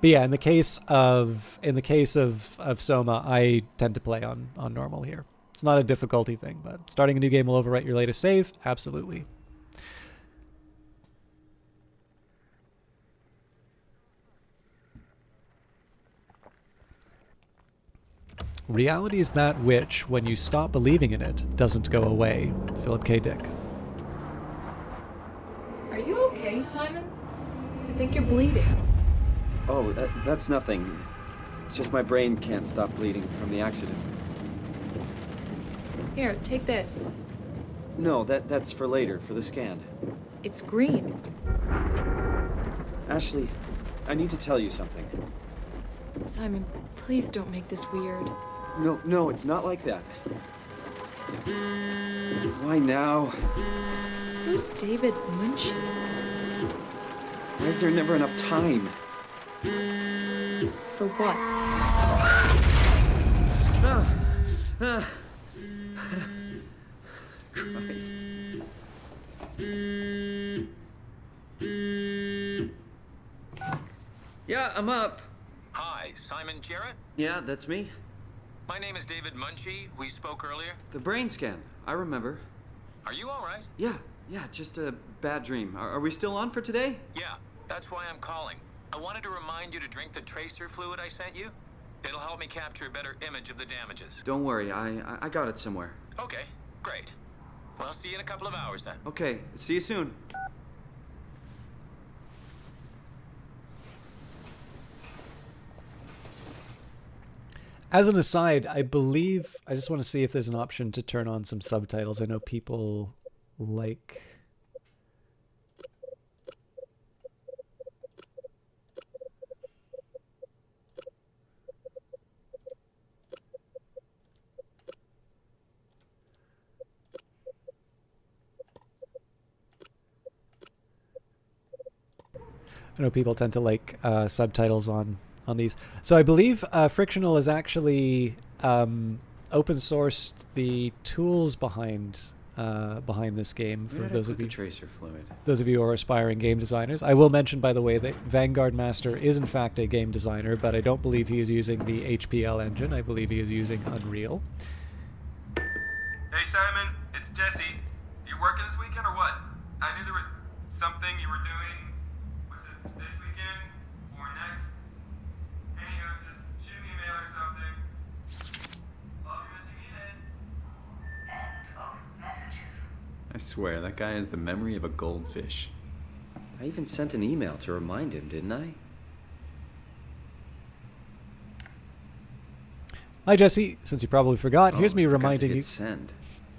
yeah, in the case of Soma, I tend to play on normal here. It's not a difficulty thing, but starting a new game will overwrite your latest save? Absolutely. Reality is that which, when you stop believing in it, doesn't go away. Philip K. Dick. Are you okay, Simon? I think you're bleeding. Oh, that's nothing. It's just my brain can't stop bleeding from the accident. Here, take this. No, that's for later, for the scan. It's green. Ashley, I need to tell you something. Simon, please don't make this weird. No, it's not like that. Why now? Who's David Munshi? Why is there never enough time? For what? Christ. Yeah, I'm up. Hi, Simon Jarrett? Yeah, that's me. My name is David Munshi. We spoke earlier. The brain scan. I remember. Are you all right? Yeah, just a bad dream. Are we still on for today? Yeah, that's why I'm calling. I wanted to remind you to drink the tracer fluid I sent you. It'll help me capture a better image of the damages. Don't worry, I got it somewhere. Okay, great. Well, see you in a couple of hours then. Okay, see you soon. As an aside, I believe, I just want to see if there's an option to turn on some subtitles. I know people like... I know people tend to like subtitles on these. So I believe Frictional has actually open sourced the tools behind this game for those of you tracer fluid. Those of you who are aspiring game designers. I will mention, by the way, that Vanguard Master is in fact a game designer, but I don't believe he is using the HPL engine. I believe he is using Unreal. Hey Simon, it's Jesse. You working this weekend or what? I knew there was something you were doing. Was it this weekend or next? Anyhow, just shoot me a mail or something. Love you, missing you, Ed. End of messages. I swear, that guy has the memory of a goldfish. I even sent an email to remind him, didn't I? Hi Jesse, since you probably forgot, here's me reminding you send.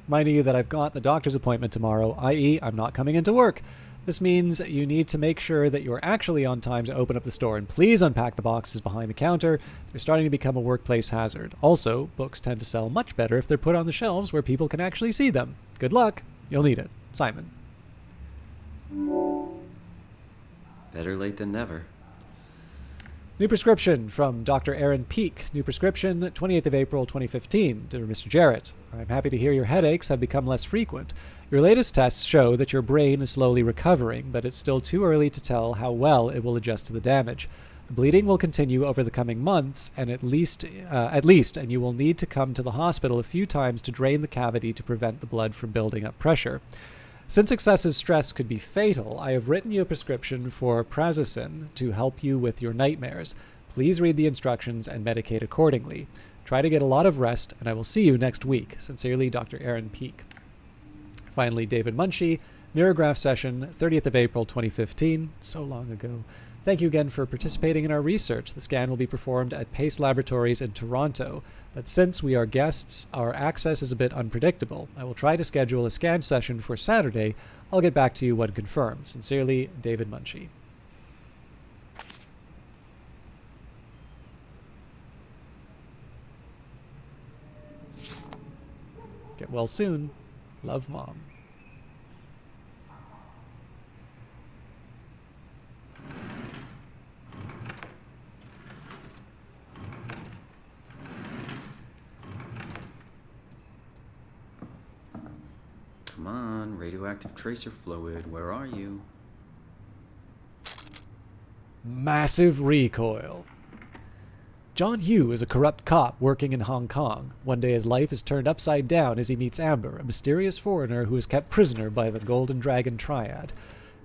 Reminding you that I've got the doctor's appointment tomorrow, i.e. I'm not coming into work. This means you need to make sure that you're actually on time to open up the store, and please unpack the boxes behind the counter. They're starting to become a workplace hazard. Also, books tend to sell much better if they're put on the shelves where people can actually see them. Good luck. You'll need it. Simon. Better late than never. New prescription from Dr. Aaron Peake. New prescription, 28th of April, 2015. Dear Mr. Jarrett, I'm happy to hear your headaches have become less frequent. Your latest tests show that your brain is slowly recovering, but it's still too early to tell how well it will adjust to the damage. The bleeding will continue over the coming months, and at least, and you will need to come to the hospital a few times to drain the cavity to prevent the blood from building up pressure. Since excessive stress could be fatal, I have written you a prescription for Prazosin to help you with your nightmares. Please read the instructions and medicate accordingly. Try to get a lot of rest, and I will see you next week. Sincerely, Dr. Aaron Peake. Finally, David Munchie, Mirrorgraph session, 30th of April, 2015. So long ago. Thank you again for participating in our research. The scan will be performed at Pace Laboratories in Toronto, but since we are guests, our access is a bit unpredictable. I will try to schedule a scan session for Saturday. I'll get back to you when confirmed. Sincerely, David Munchie. Get well soon. Love, Mom. Come on, radioactive tracer fluid, where are you? Massive recoil. John Yu is a corrupt cop working in Hong Kong. One day his life is turned upside down as he meets Amber, a mysterious foreigner who is kept prisoner by the Golden Dragon Triad.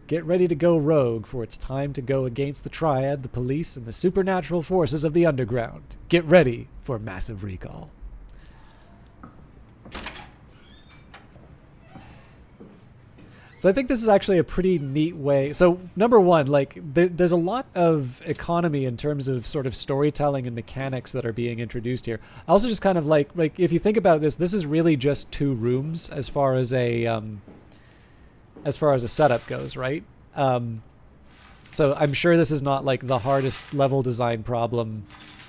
Get ready to go rogue, for it's time to go against the Triad, the police, and the supernatural forces of the underground. Get ready for massive recall. So I think this is actually a pretty neat way. So number one, like there's a lot of economy in terms of sort of storytelling and mechanics that are being introduced here. I also just kind of like if you think about this, this is really just 2 rooms as far as a setup goes, right? So I'm sure this is not like the hardest level design problem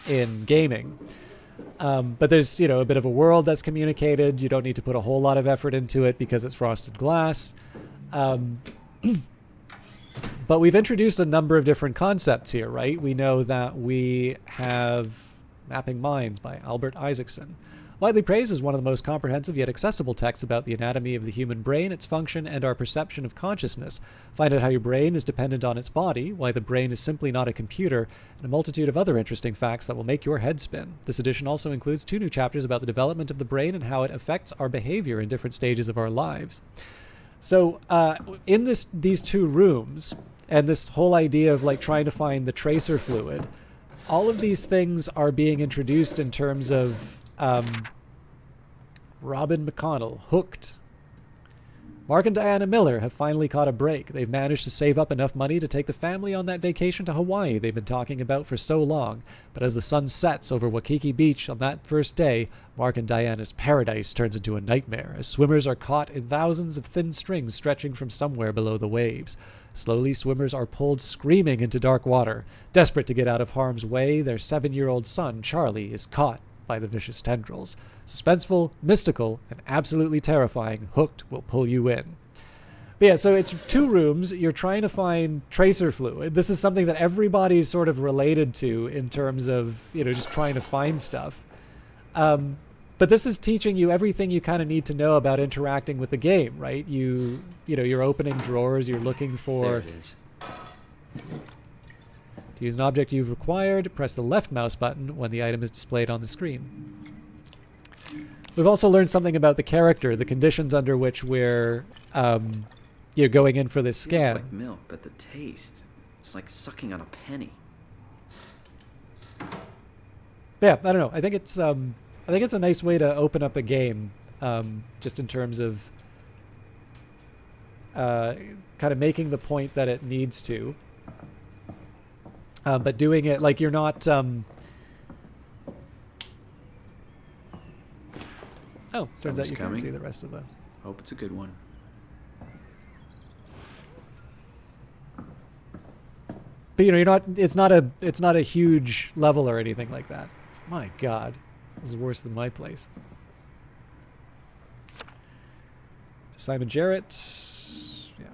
in gaming. But there's, you know, a bit of a world that's communicated. You don't need to put a whole lot of effort into it because it's frosted glass. But we've introduced a number of different concepts here, right? We know that we have Mapping Minds by Albert Isaacson. Widely praised as one of the most comprehensive yet accessible texts about the anatomy of the human brain, its function, and our perception of consciousness. Find out how your brain is dependent on its body, why the brain is simply not a computer, and a multitude of other interesting facts that will make your head spin. This edition also includes 2 new chapters about the development of the brain and how it affects our behavior in different stages of our lives. So in these 2 rooms, and this whole idea of like trying to find the tracer fluid, all of these things are being introduced in terms of Robin McConnell, hooked. Mark and Diana Miller have finally caught a break. They've managed to save up enough money to take the family on that vacation to Hawaii they've been talking about for so long. But as the sun sets over Waikiki Beach on that first day, Mark and Diana's paradise turns into a nightmare as swimmers are caught in thousands of thin strings stretching from somewhere below the waves. Slowly, swimmers are pulled screaming into dark water. Desperate to get out of harm's way, their 7-year-old son, Charlie, is caught by the vicious tendrils. Suspenseful, mystical, and absolutely terrifying, Hooked will pull you in. But yeah, so it's 2 rooms. You're trying to find tracer fluid. This is something that everybody's sort of related to in terms of, you know, just trying to find stuff. But this is teaching you everything you kind of need to know about interacting with the game, right? You know, you're opening drawers, you're looking for... There it is. To use an object you've required, press the left mouse button when the item is displayed on the screen. We've also learned something about the character, the conditions under which we're going in for this scan. It's like milk, but the taste, it's like sucking on a penny. Yeah, I don't know. I think it's a nice way to open up a game, just in terms of kind of making the point that it needs to. But doing it like you're not... Oh, turns out you can't see the rest of the... Hope it's a good one. But you know, you're not... It's not a huge level or anything like that. My God, this is worse than my place. Simon Jarrett. Yeah.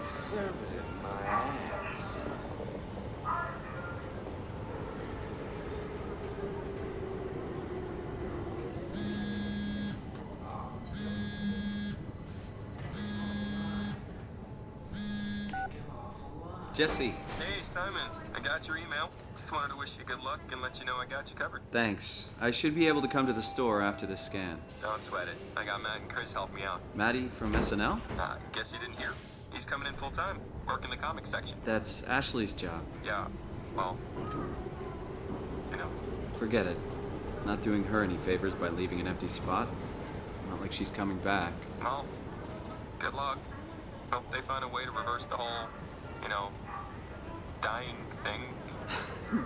conservative, my ass. Jesse, Hey, Simon. I got your email. Just wanted to wish you good luck and let you know I got you covered. thanks. I should be able to come to the store after this scan. Don't sweat it. I got Matt and Chris helping me out. Maddie from SNL? Guess you didn't hear? He's coming in full time, working the comics section. That's Ashley's job. Yeah, well, you know. Forget it. Not doing her any favors by leaving an empty spot. Not like she's coming back. Well, good luck. Hope they find a way to reverse the whole, dying thing.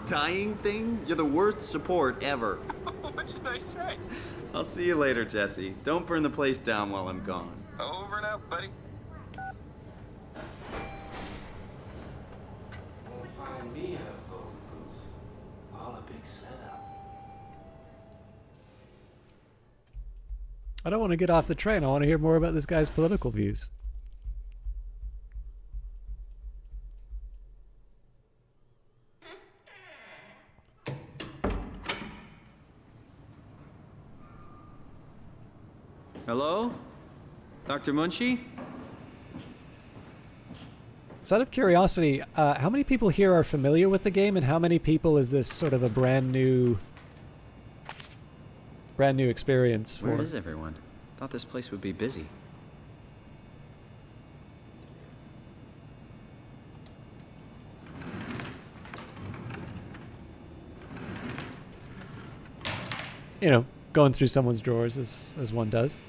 Dying thing? You're the worst support ever. What should I say? I'll see you later, Jesse. Don't burn the place down while I'm gone. Over and out, buddy. Won't find me in a photo booth. All a big setup. I don't want to get off the train. I want to hear more about this guy's political views. Hello? Dr. Munchie? So out of curiosity, how many people here are familiar with the game, and how many people is this sort of a brand new experience for? Where is everyone? Thought this place would be busy. You know, going through someone's drawers as one does.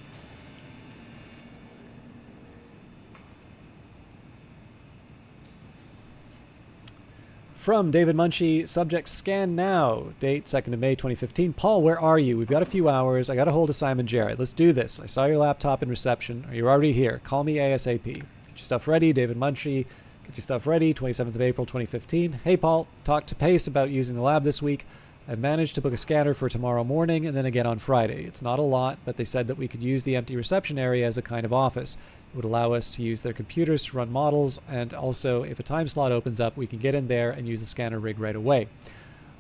From David Munchie, subject scan now. Date 2nd of May 2015. Paul, where are you? We've got a few hours. I got a hold of Simon Jarrett. Let's do this. I saw your laptop in reception. Are you already here? Call me ASAP. Get your stuff ready. David Munchie. Get your stuff ready. 27th of April 2015. Hey, Paul. Talked to Pace about using the lab this week. I've managed to book a scanner for tomorrow morning and then again on Friday. It's not a lot, but they said that we could use the empty reception area as a kind of office. It would allow us to use their computers to run models, and also if a time slot opens up, we can get in there and use the scanner rig right away.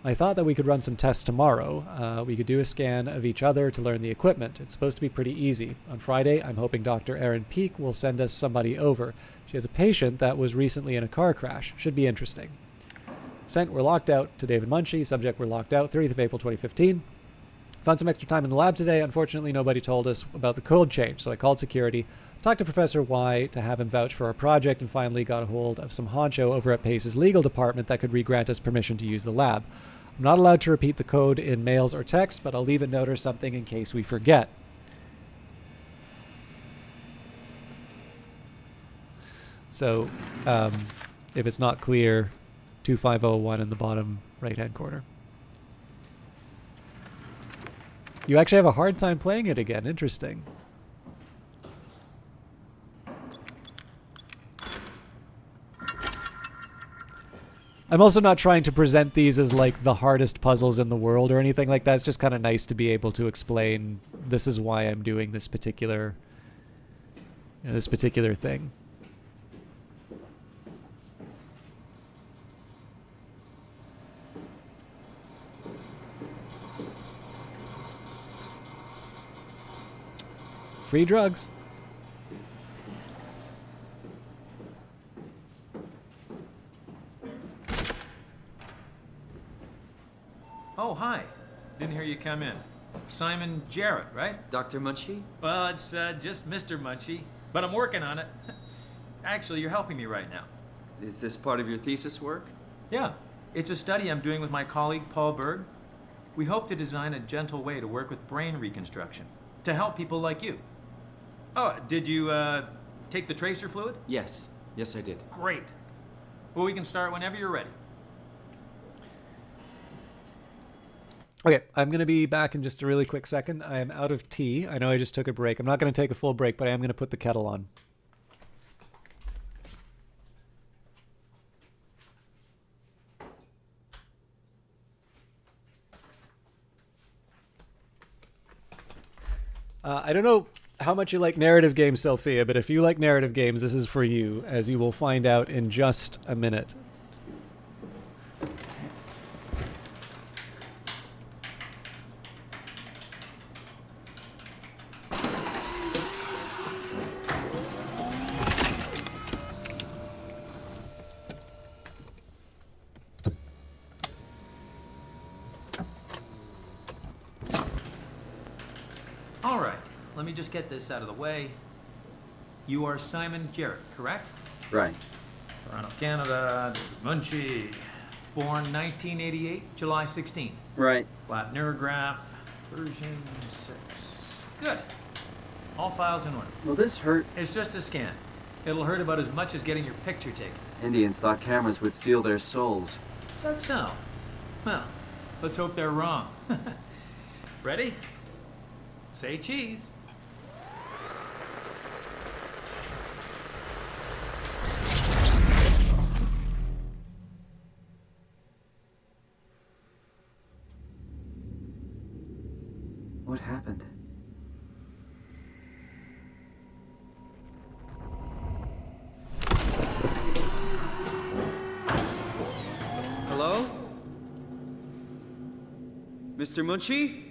I thought that we could run some tests tomorrow. We could do a scan of each other to learn the equipment. It's supposed to be pretty easy. On Friday, I'm hoping Dr. Erin Peake will send us somebody over. She has a patient that was recently in a car crash. Should be interesting. Sent, we're locked out to David Munchie. Subject, we're locked out. 30th of April 2015. Found some extra time in the lab today. Unfortunately, nobody told us about the code change, so I called security, talked to Professor Y to have him vouch for our project, and finally got a hold of some honcho over at Pace's legal department that could re-grant us permission to use the lab. I'm not allowed to repeat the code in mails or texts, but I'll leave a note or something in case we forget. So, if it's not clear, 2501 in the bottom right-hand corner. You actually have a hard time playing it again. Interesting. I'm also not trying to present these as like the hardest puzzles in the world or anything like that. It's just kind of nice to be able to explain this is why I'm doing this particular thing. Free drugs. Oh, hi. Didn't hear you come in. Simon Jarrett, right? Dr. Munchie? Well, it's just Mr. Munchie, but I'm working on it. Actually, you're helping me right now. Is this part of your thesis work? Yeah, it's a study I'm doing with my colleague Paul Berg. We hope to design a gentle way to work with brain reconstruction to help people like you. Oh, did you take the tracer fluid? Yes. Yes, I did. Great. Well, we can start whenever you're ready. Okay, I'm going to be back in just a really quick second. I am out of tea. I know I just took a break. I'm not going to take a full break, but I am going to put the kettle on. I don't know how much you like narrative games, Sophia, but if you like narrative games, this is for you, as you will find out in just a minute. All right, let me just get this out of the way. You are Simon Jarrett, correct? Right. Toronto, Canada, David Munchie. Born 1988, July 16. Right. Flat neurograph, version 6. Good. All files in order. Will this hurt? It's just a scan. It'll hurt about as much as getting your picture taken. Indians thought cameras would steal their souls. That's so. Well, let's hope they're wrong. Ready? Say cheese. What happened? Hello? Mr. Munchie?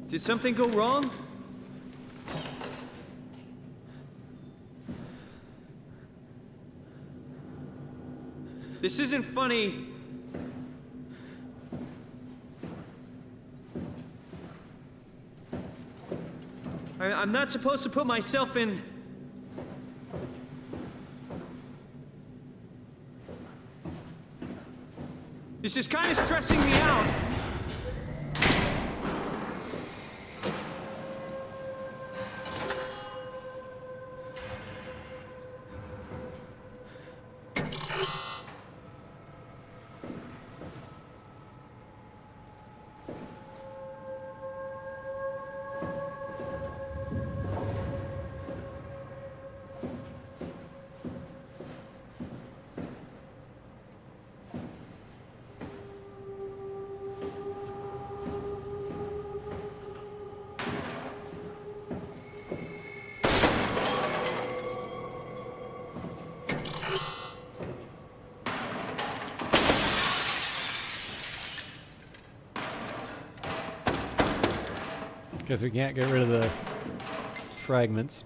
Did something go wrong? This isn't funny. I'm not supposed to put myself in... This is kind of stressing me out. Guess we can't get rid of the fragments.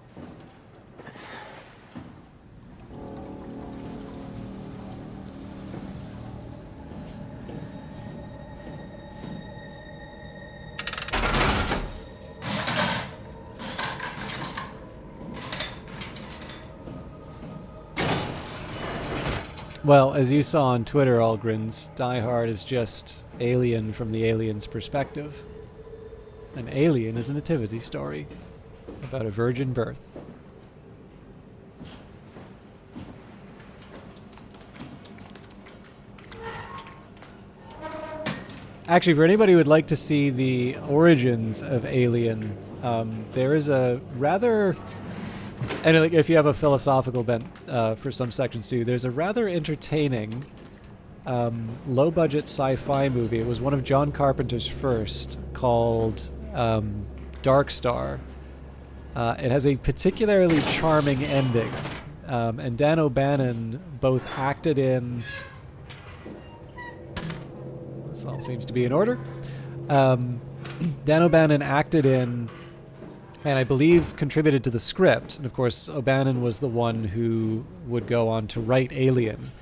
Well, as you saw on Twitter, Algrins, Die Hard is just Alien from the alien's perspective. An Alien is a nativity story about a virgin birth. Actually, for anybody who would like to see the origins of Alien, there is a rather... And like, if you have a philosophical bent for some sections too, there's a rather entertaining low-budget sci-fi movie. It was one of John Carpenter's first, called Dark Star. It has a particularly charming ending, and Dan O'Bannon both acted in... This all seems to be in order. Dan O'Bannon acted in, and I believe contributed to the script. And of course, O'Bannon was the one who would go on to write Alien.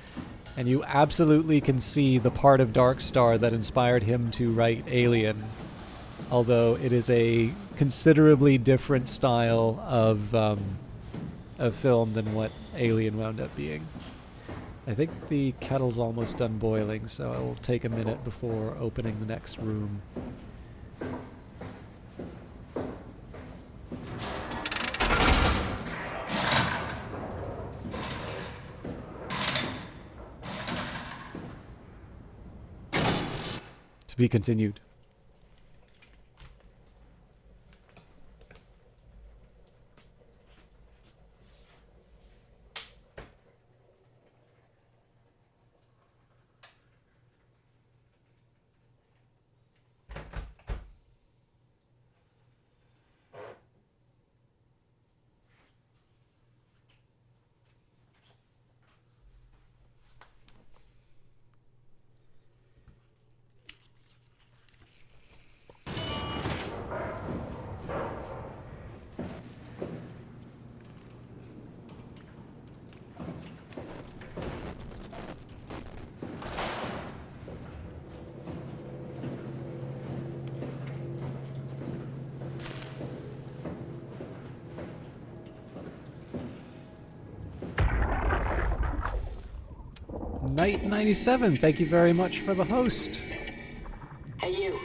And you absolutely can see the part of Dark Star that inspired him to write Alien. Although it is a considerably different style of film than what Alien wound up being. I think the kettle's almost done boiling, so I will take a minute before opening the next room. To be continued. Night 97, thank you very much for the host. Hey, you.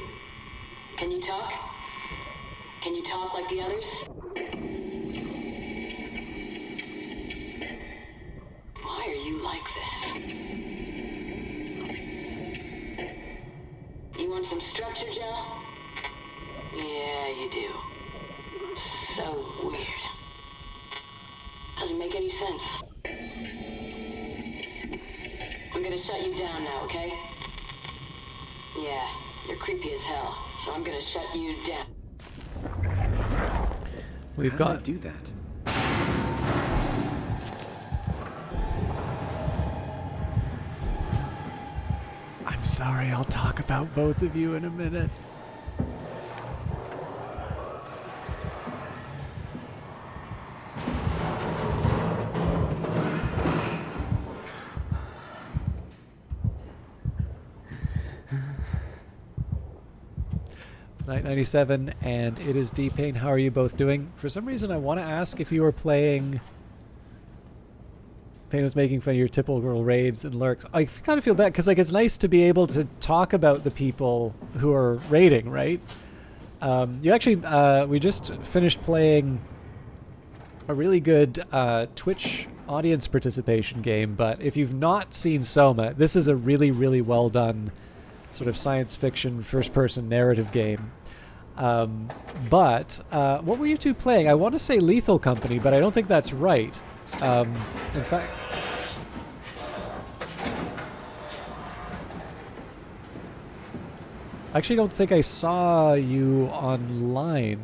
Can you talk? Can you talk like the others? Why are you like this? You want some structure, Joe? Yeah, you do. So weird. Doesn't make any sense. I'm gonna shut you down now, okay? Yeah, you're creepy as hell, so I'm gonna shut you down. We've How got... did I do that? I'm sorry, I'll talk about both of you in a minute. Night 97, and it is D-Pain. How are you both doing? For some reason, I want to ask if you were playing... Pain was making fun of your typical raids and lurks. I kind of feel bad, because like, it's nice to be able to talk about the people who are raiding, right? You actually... we just finished playing a really good Twitch audience participation game, but if you've not seen Soma, this is a really, really well done sort of science fiction first-person narrative game. But what were you two playing? I want to say Lethal Company, but I don't think that's right. In fact... I actually don't think I saw you online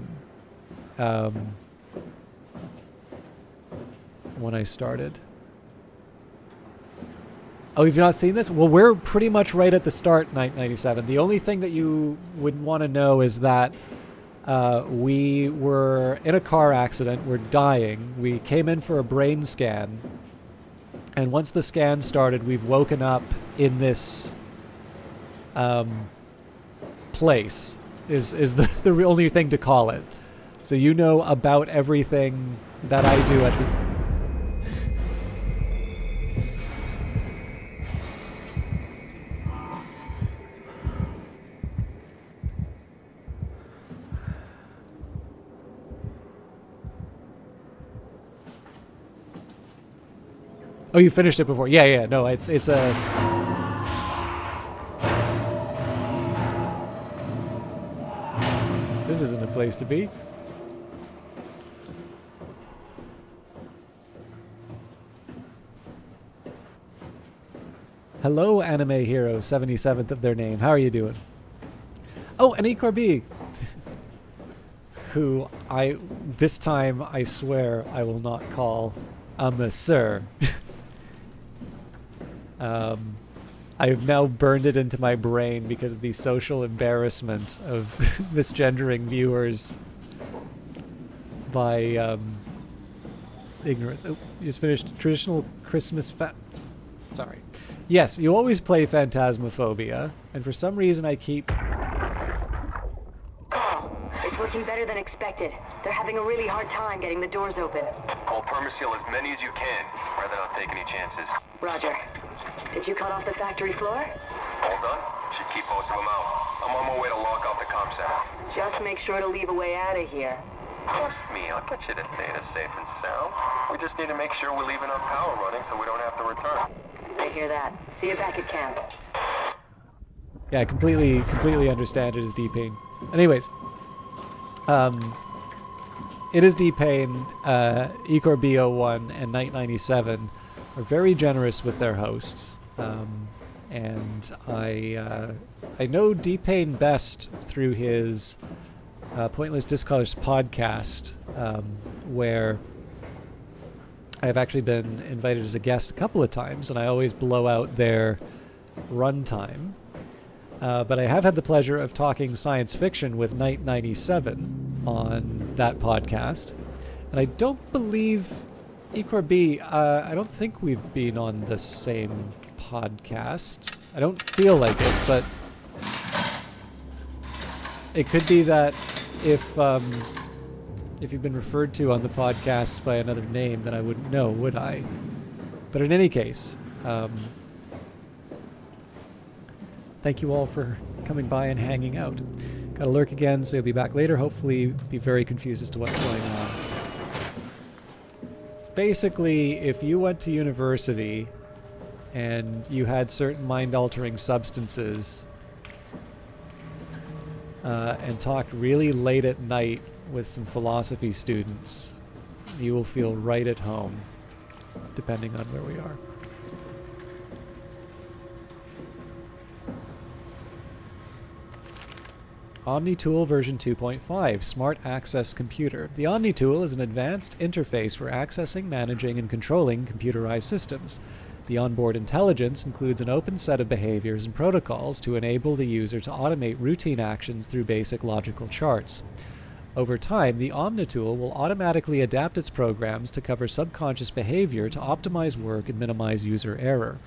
when I started. Oh, you've not seen this? Well, we're pretty much right at the start, Night 97. The only thing that you would want to know is that we were in a car accident. We're dying. We came in for a brain scan. And once the scan started, we've woken up in this place, is the only thing to call it. So you know about everything that I do at the... Oh, you finished it before. Yeah, no, it's a... This isn't a place to be. Hello, Anime Hero, 77th of their name. How are you doing? Oh, and Ecorb, who this time I swear I will not call a sir. I've now burned it into my brain because of the social embarrassment of misgendering viewers by ignorance. Oh, you just finished traditional Christmas Sorry. Yes, you always play Phantasmophobia, and for some reason I keep... It's working better than expected. They're having a really hard time getting the doors open. I'll permaseal as many as you can, rather not take any chances. Roger. Did you cut off the factory floor? All done? Should keep most of them out. I'm on my way to lock off the comm center. Just make sure to leave a way out of here. Trust me, I'll get you to Theta safe and sound. We just need to make sure we're leaving our power running so we don't have to return. I hear that. See you back at camp. Yeah, I completely understand it as D-Pain. Anyways, it is D-Pain, Ecorb01 and Night 97 are very generous with their hosts. And I know D-Pain best through his Pointless Discourse podcast, where I've actually been invited as a guest a couple of times, and I always blow out their runtime. But I have had the pleasure of talking science fiction with Night 97 on that podcast. And I don't believe, Ecorb, I don't think we've been on the same podcast. I don't feel like it, but it could be that if you've been referred to on the podcast by another name, then I wouldn't know, would I? But in any case, thank you all for coming by and hanging out. Got to lurk again, so you'll be back later. Hopefully be very confused as to what's going on. It's basically, if you went to university and you had certain mind-altering substances and talked really late at night with some philosophy students, you will feel right at home, depending on where we are. OmniTool version 2.5, Smart Access Computer. The OmniTool is an advanced interface for accessing, managing, and controlling computerized systems. The onboard intelligence includes an open set of behaviors and protocols to enable the user to automate routine actions through basic logical charts. Over time, the OmniTool will automatically adapt its programs to cover subconscious behavior to optimize work and minimize user error.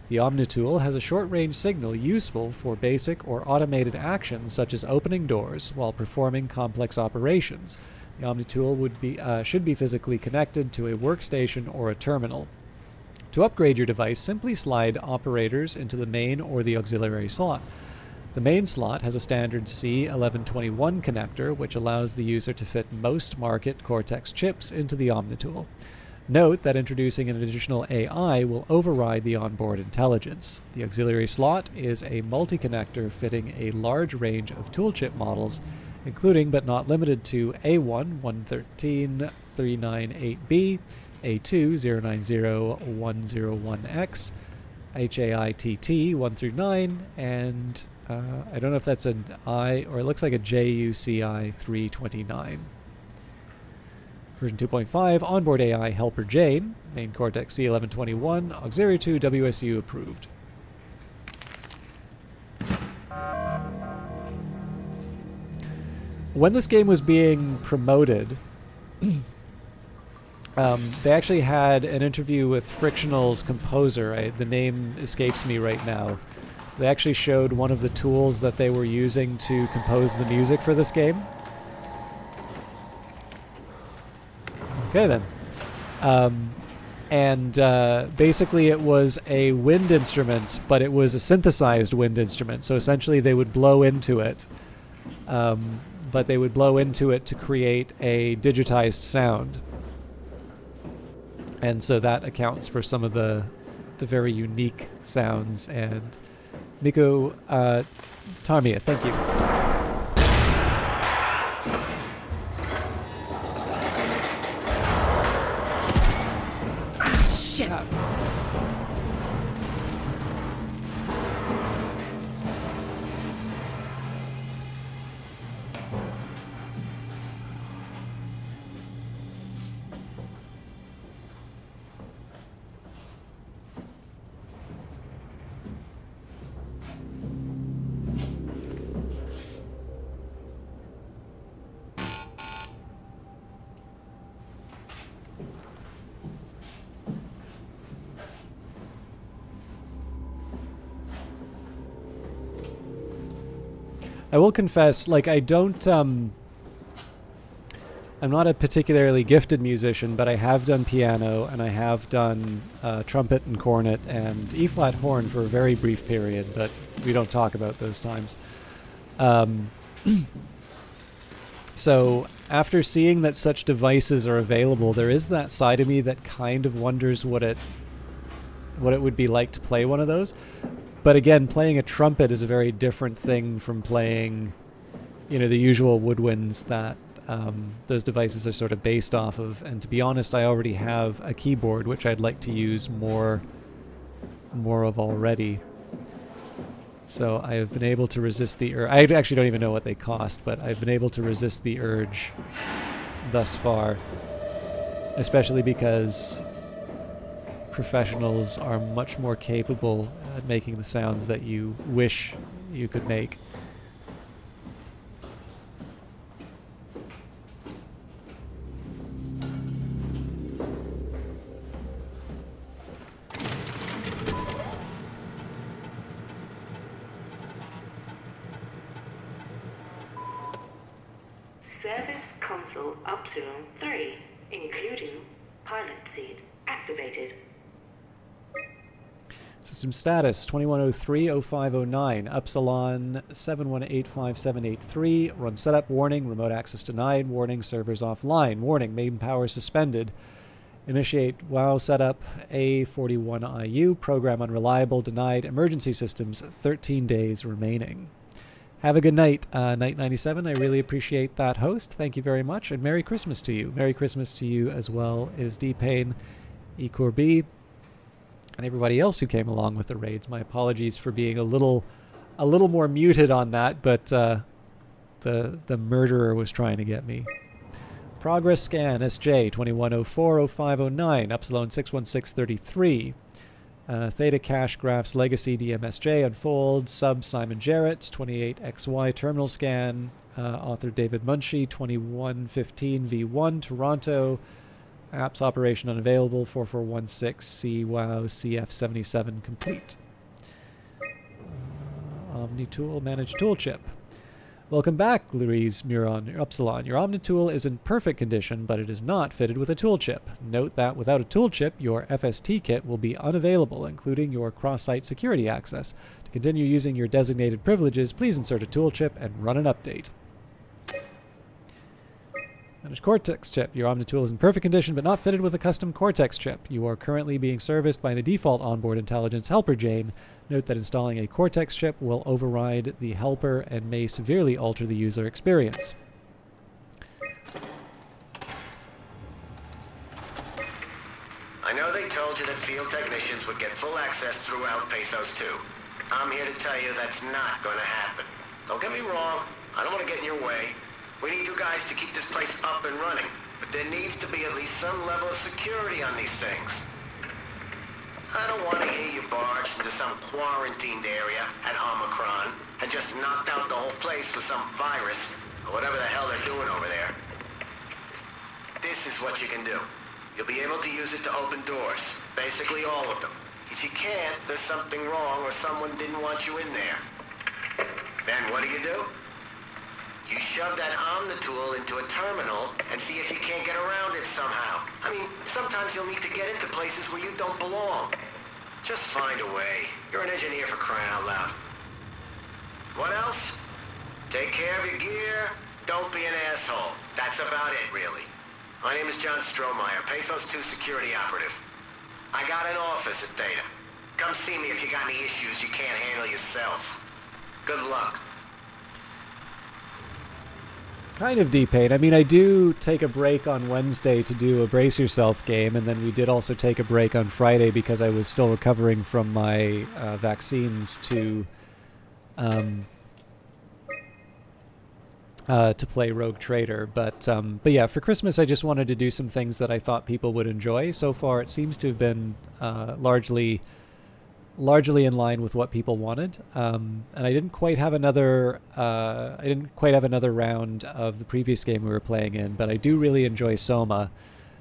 The OmniTool has a short-range signal useful for basic or automated actions such as opening doors while performing complex operations. The OmniTool should be physically connected to a workstation or a terminal. To upgrade your device, simply slide operators into the main or the auxiliary slot. The main slot has a standard C1121 connector, which allows the user to fit most market Cortex chips into the OmniTool. Note that introducing an additional AI will override the onboard intelligence. The auxiliary slot is a multi-connector fitting a large range of toolchip models, including but not limited to A1 113.398B, A2 090.101X, HAITT 1 through 9, and I don't know if that's an I, or it looks like a JUCI 329. Version 2.5, Onboard AI Helper Jane, Main Cortex C1121, Auxiliary 2 WSU approved. When this game was being promoted, they actually had an interview with Frictional's composer. The name escapes me right now. They actually showed one of the tools that they were using to compose the music for this game. Okay then. Basically it was a wind instrument, but it was a synthesized wind instrument. So essentially they would blow into it, but they would blow into it to create a digitized sound. And so that accounts for some of the very unique sounds. And Miko Tamiya, thank you. Shit. I will confess, like, I don't, I'm not a particularly gifted musician, but I have done piano, and I have done trumpet and cornet and E-flat horn for a very brief period, but we don't talk about those times. So after seeing that such devices are available, there is that side of me that kind of wonders what it would be like to play one of those. But again, playing a trumpet is a very different thing from playing, the usual woodwinds that those devices are sort of based off of. And to be honest, I already have a keyboard, which I'd like to use more of already. So I have been able to resist the urge. I actually don't even know what they cost, but I've been able to resist the urge thus far, especially because professionals are much more capable at making the sounds that you wish you could make. Service console Upsilon 3, including pilot seat, activated. System status 2103-0509, Upsilon 7185783. Run setup. Warning. Remote access denied. Warning. Servers offline. Warning. Main power suspended. Initiate WoW setup A41IU. Program unreliable. Denied. Emergency systems. 13 days remaining. Have a good night, Night 97. I really appreciate that host. Thank you very much, and Merry Christmas to you. Merry Christmas to you as well as D-Pain, E-Corby, and everybody else who came along with the raids. My apologies for being a little more muted on that, but the murderer was trying to get me. Progress scan SJ 2104-0509, Upsilon 61633. Theta Cache Graphs Legacy DMSJ Unfold Sub Simon Jarrett 28XY Terminal Scan Author David Munchie 2115V1 Toronto Apps Operation Unavailable 4416 CWOW CF77 Complete. OmniTool Manage Tool Chip. Welcome back, Louise Muron, Upsilon. Your OmniTool is in perfect condition, but it is not fitted with a tool chip. Note that without a tool chip, your FST kit will be unavailable, including your cross-site security access. To continue using your designated privileges, please insert a tool chip and run an update. Manage Cortex chip. Your OmniTool is in perfect condition, but not fitted with a custom Cortex chip. You are currently being serviced by the default onboard intelligence helper Jane. Note that installing a Cortex chip will override the helper and may severely alter the user experience. I know they told you that field technicians would get full access throughout Pathos 2. I'm here to tell you that's not going to happen. Don't get me wrong, I don't want to get in your way. We need you guys to keep this place up and running, but there needs to be at least some level of security on these things. I don't want to hear you barged into some quarantined area at Omicron and just knocked out the whole place with some virus or whatever the hell they're doing over there. This is what you can do. You'll be able to use it to open doors, basically all of them. If you can't, there's something wrong or someone didn't want you in there. Then what do? You shove that OmniTool into a terminal and see if you can't get around it somehow. I mean, sometimes you'll need to get into places where you don't belong. Just find a way. You're an engineer, for crying out loud. What else? Take care of your gear. Don't be an asshole. That's about it, really. My name is John Strohmeyer, Pathos 2 security operative. I got an office at Theta. Come see me if you got any issues you can't handle yourself. Good luck. Kind of D-Pain. I mean, I do take a break on Wednesday to do a Brace Yourself game, and then we did also take a break on Friday because I was still recovering from my vaccines to play Rogue Trader. But yeah, for Christmas I just wanted to do some things that I thought people would enjoy. So far it seems to have been largely in line with what people wanted, and I didn't quite have another round of the previous game we were playing in, but I do really enjoy Soma,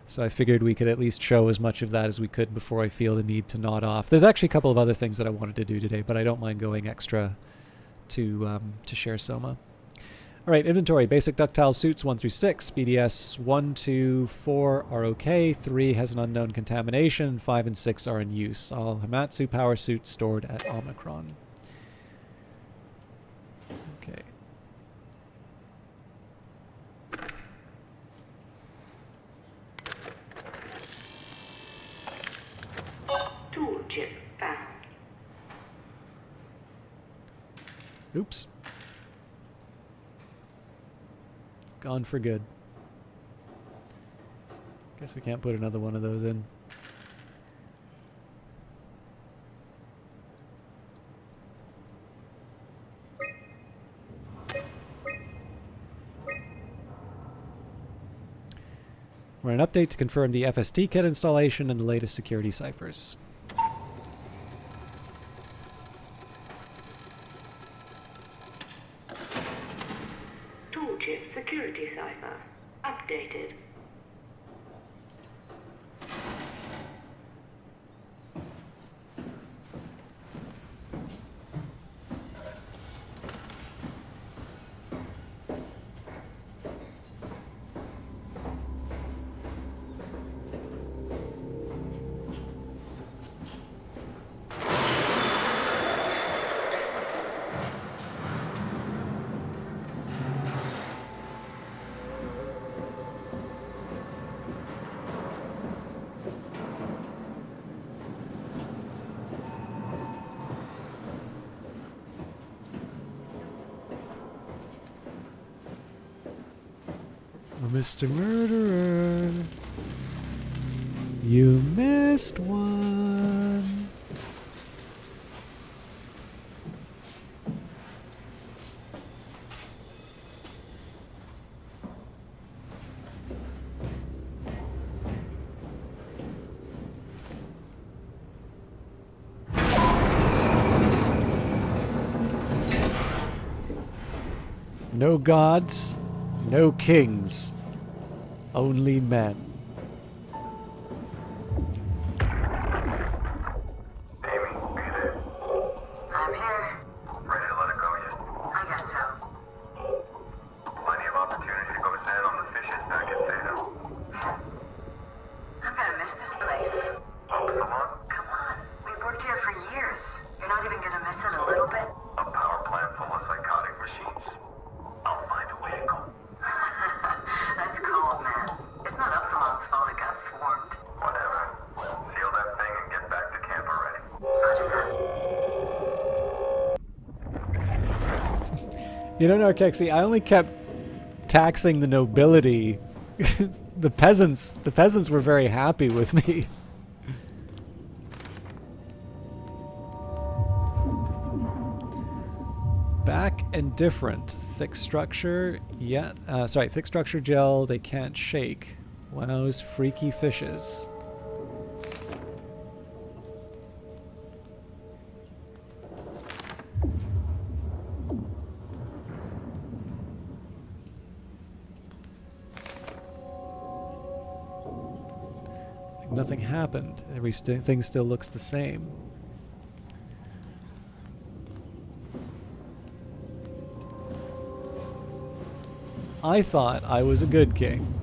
so I figured we could at least show as much of that as we could before I feel the need to nod off. There's actually a couple of other things that I wanted to do today, but I don't mind going extra to share Soma. All right, inventory. Basic ductile suits 1 through 6. BDS 1, 2, 4 are okay. 3 has an unknown contamination. 5 and 6 are in use. All Hamatsu power suits stored at Omicron. Okay. Tool chip found. Oops. Gone for good. Guess we can't put another one of those in. We're an update to confirm the FST kit installation and the latest security ciphers. Toolchip security cipher updated. Oh, Mr. Murderer, you missed one. No gods, no kings, only men. I'm here. Ready to let it go yet? I guess so. Plenty of opportunity to go zen on the fishes back at Theta. I'm gonna miss this place. Oh, so long? Come on. We've worked here for years. You're not even gonna miss it a little bit? A power plant full of psychotic machines. I'll find a way to go. That's cold, man. It's not Upsilon's fault it got swarmed. Whatever. Seal that thing and get back to camp already. You know, Narkexy, I only kept taxing the nobility. The peasants were very happy with me. Back and different. Thick structure, thick structure gel, they can't shake. Wow's freaky fishes. Like nothing happened. Everything still looks the same. I thought I was a good king.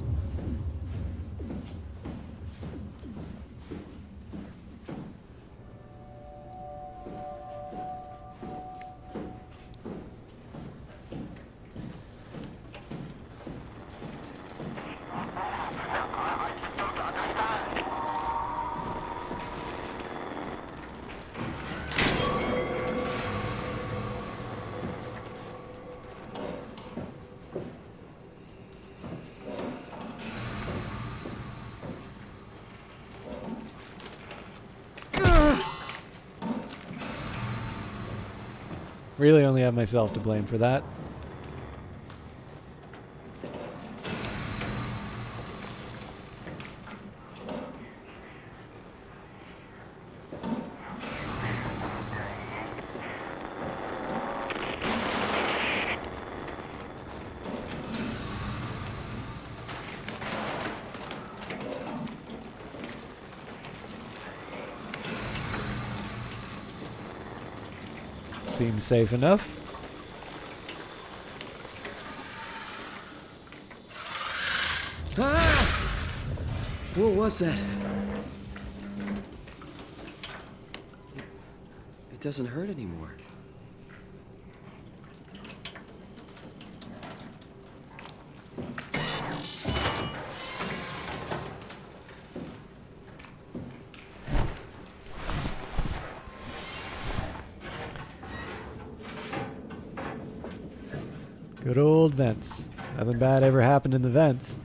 Really only have myself to blame for that. Seems safe enough. Ah! What was that? It doesn't hurt anymore. Good old vents. Nothing bad ever happened in the vents.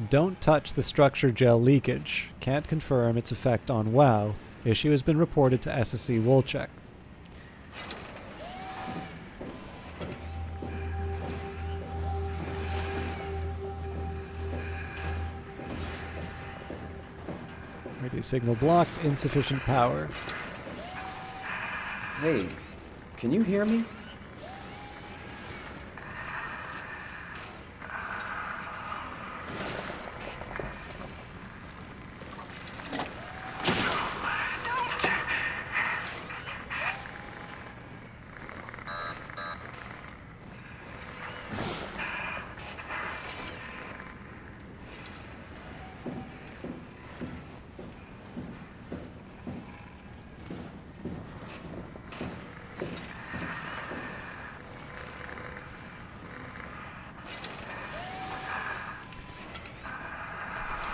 Don't touch the structure gel leakage. Can't confirm its effect on WoW. Issue has been reported to SSC Wolchek. Maybe signal blocked, insufficient power. Hey, can you hear me?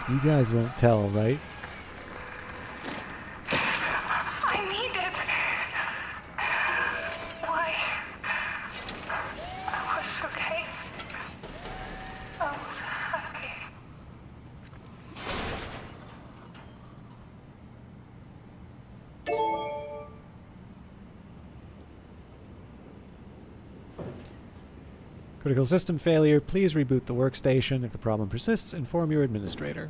You guys won't tell, right? I need it. Why? I was okay. I was happy. Critical system failure. Please reboot the workstation. If the problem persists, inform your administrator.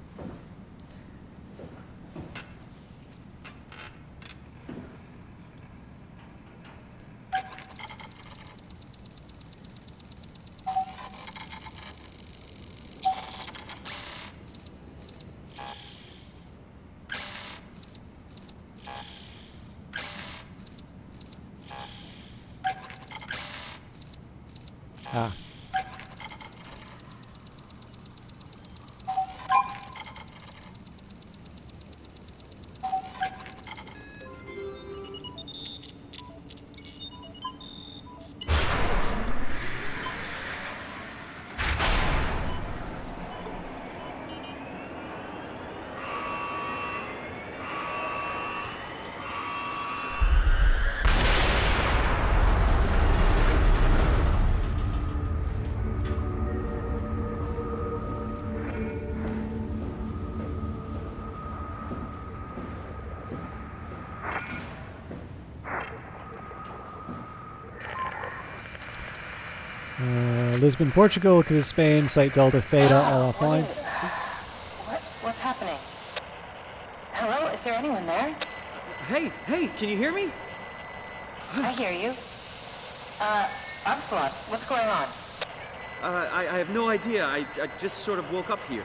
Ah. Lisbon, Portugal, Cadiz, Spain, Site Delta Theta, all offline. What's happening? Hello? Is there anyone there? Hey, can you hear me? I hear you. Absalom, what's going on? I have no idea. I just sort of woke up here.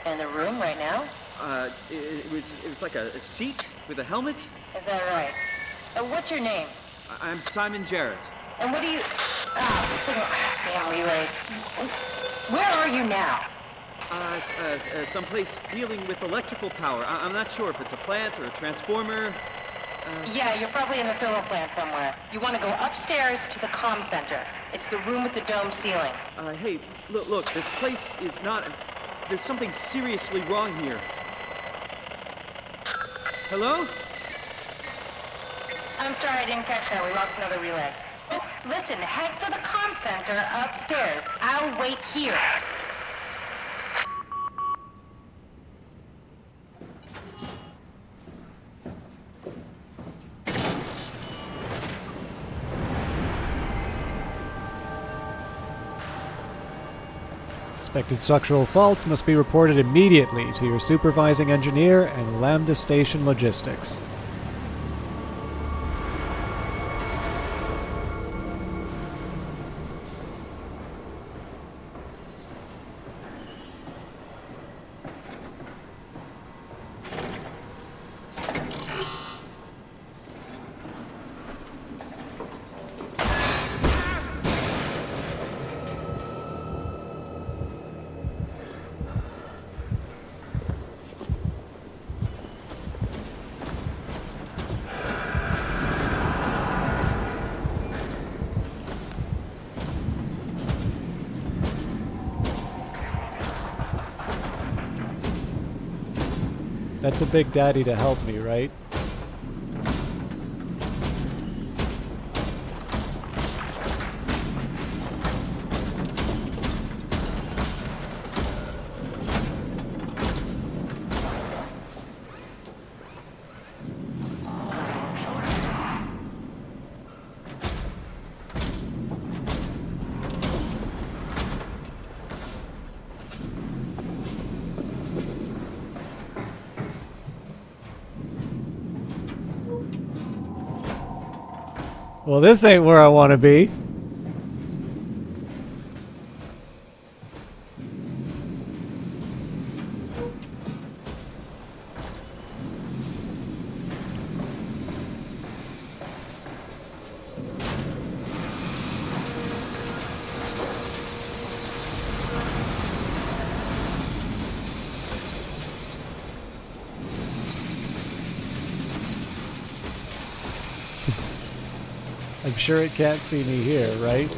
In the room right now? It was like a seat with a helmet. Is that right? What's your name? I'm Simon Jarrett. And what do you... damn relays. Where are you now? Someplace dealing with electrical power. I'm not sure if it's a plant or a transformer. Yeah, you're probably in the thermal plant somewhere. You want to go upstairs to the comm center. It's the room with the dome ceiling. Hey, look, this place is not... There's something seriously wrong here. Hello? I'm sorry, I didn't catch that. We lost another relay. Just listen, head for the comm center upstairs. I'll wait here. Suspected structural faults must be reported immediately to your supervising engineer and Lambda Station Logistics. That's a big daddy to help me, right? Well, this ain't where I want to be. I'm sure it can't see me here, right?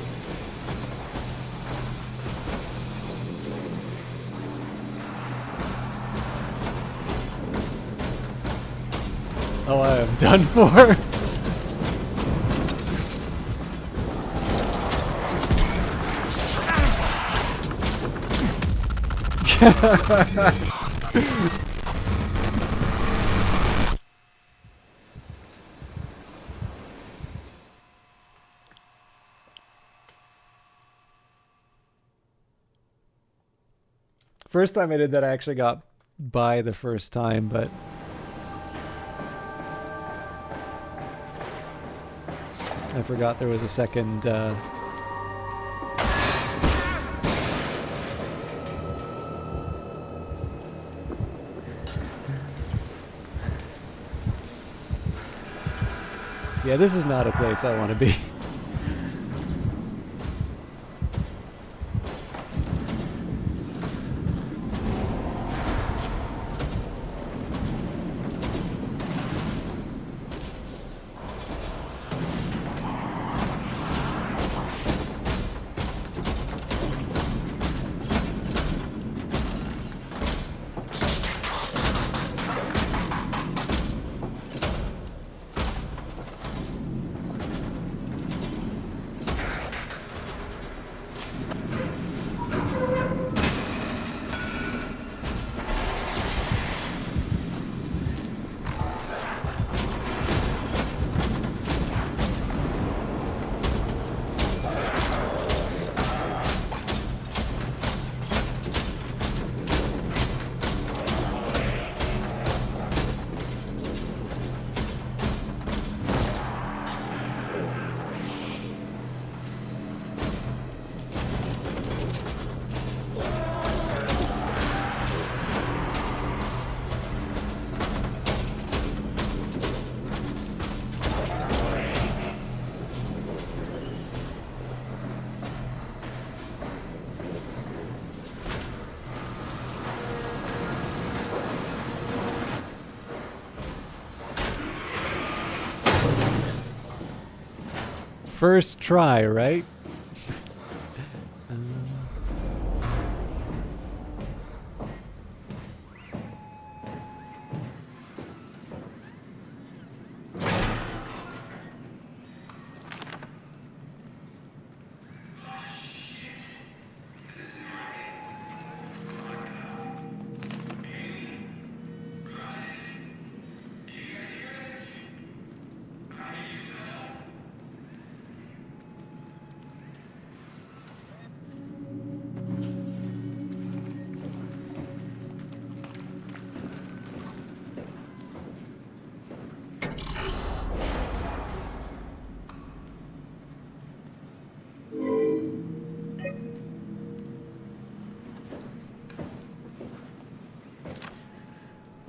Oh, I am done for. First time I did that, I actually got by the first time, but I forgot there was a second. Yeah, this is not a place I want to be. First try, right?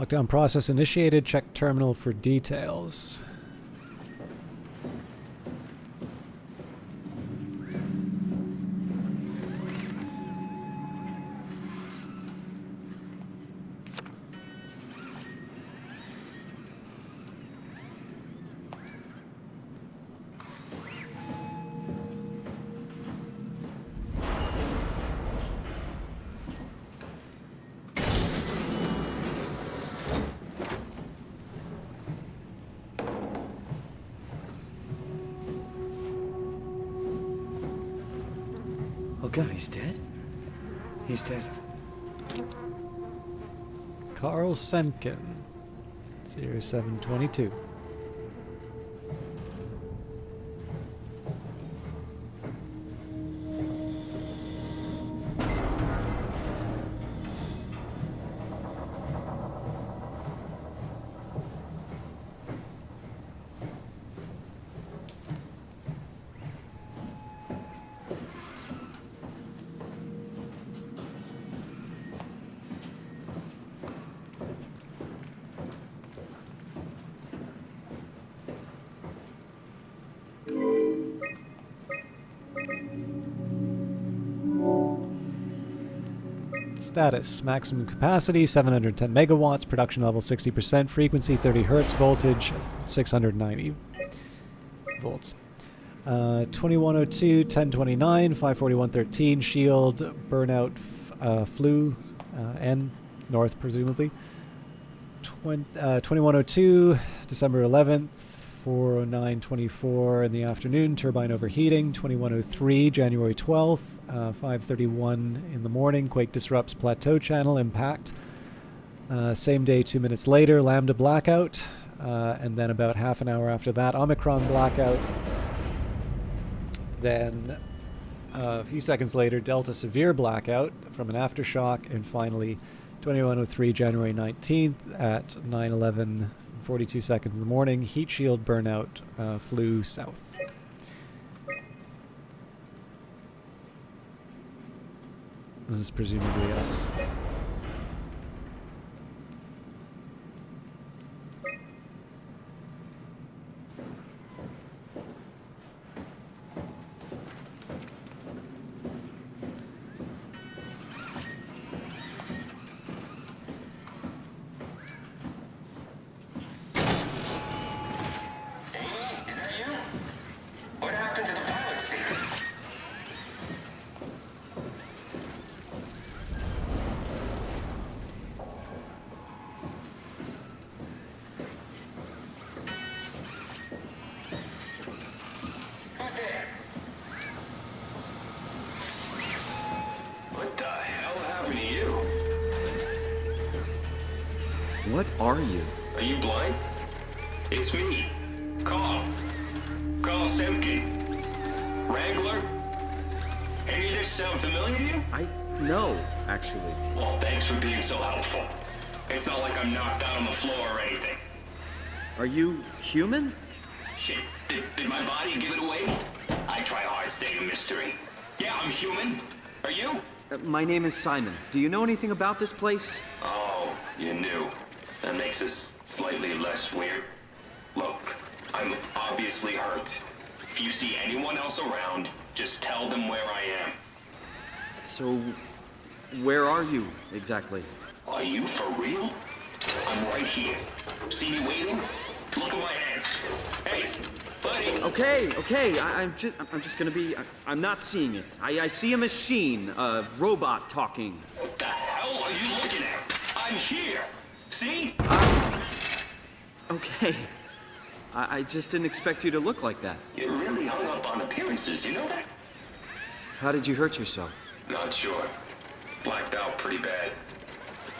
Lockdown process initiated. Check terminal for details. Oh God, he's dead? He's dead. Carl Semken, 0722. Status. Maximum capacity 710 megawatts. Production level 60%. Frequency 30 hertz. Voltage 690 volts. 2102, 1029, 54113. Shield. Burnout. Flu. N. North, presumably. 2102, December 11th. 409:24 in the afternoon, turbine overheating. 2103, January 12th, 5:31 in the morning, quake disrupts plateau channel, impact. Same day, 2 minutes later, Lambda blackout, and then about half an hour after that, Omicron blackout. Then a few seconds later, Delta severe blackout from an aftershock, and finally 2103, January 19th at 9:11. 42 seconds in the morning, heat shield burnout, flew south. This is presumably us. What are you? Are you blind? It's me. Carl Semkin. Wrangler? Any of this sound familiar to you? No, actually. Well, thanks for being so helpful. It's not like I'm knocked out on the floor or anything. Are you human? Shit, did my body give it away? I try hard staying a mystery. Yeah, I'm human. Are you? My name is Simon. Do you know anything about this place? Oh, you knew. That makes this slightly less weird. Look, I'm obviously hurt. If you see anyone else around, just tell them where I am. So, where are you exactly? Are you for real? I'm right here. See me waiting? Look at my hands. Hey, buddy. Okay. I'm just gonna be. I'm not seeing it. I see a machine, a robot talking. What the hell are you looking at? I'm here. See? Okay. I just didn't expect you to look like that. You're really hung up on appearances, you know that? How did you hurt yourself? Not sure. Blacked out pretty bad.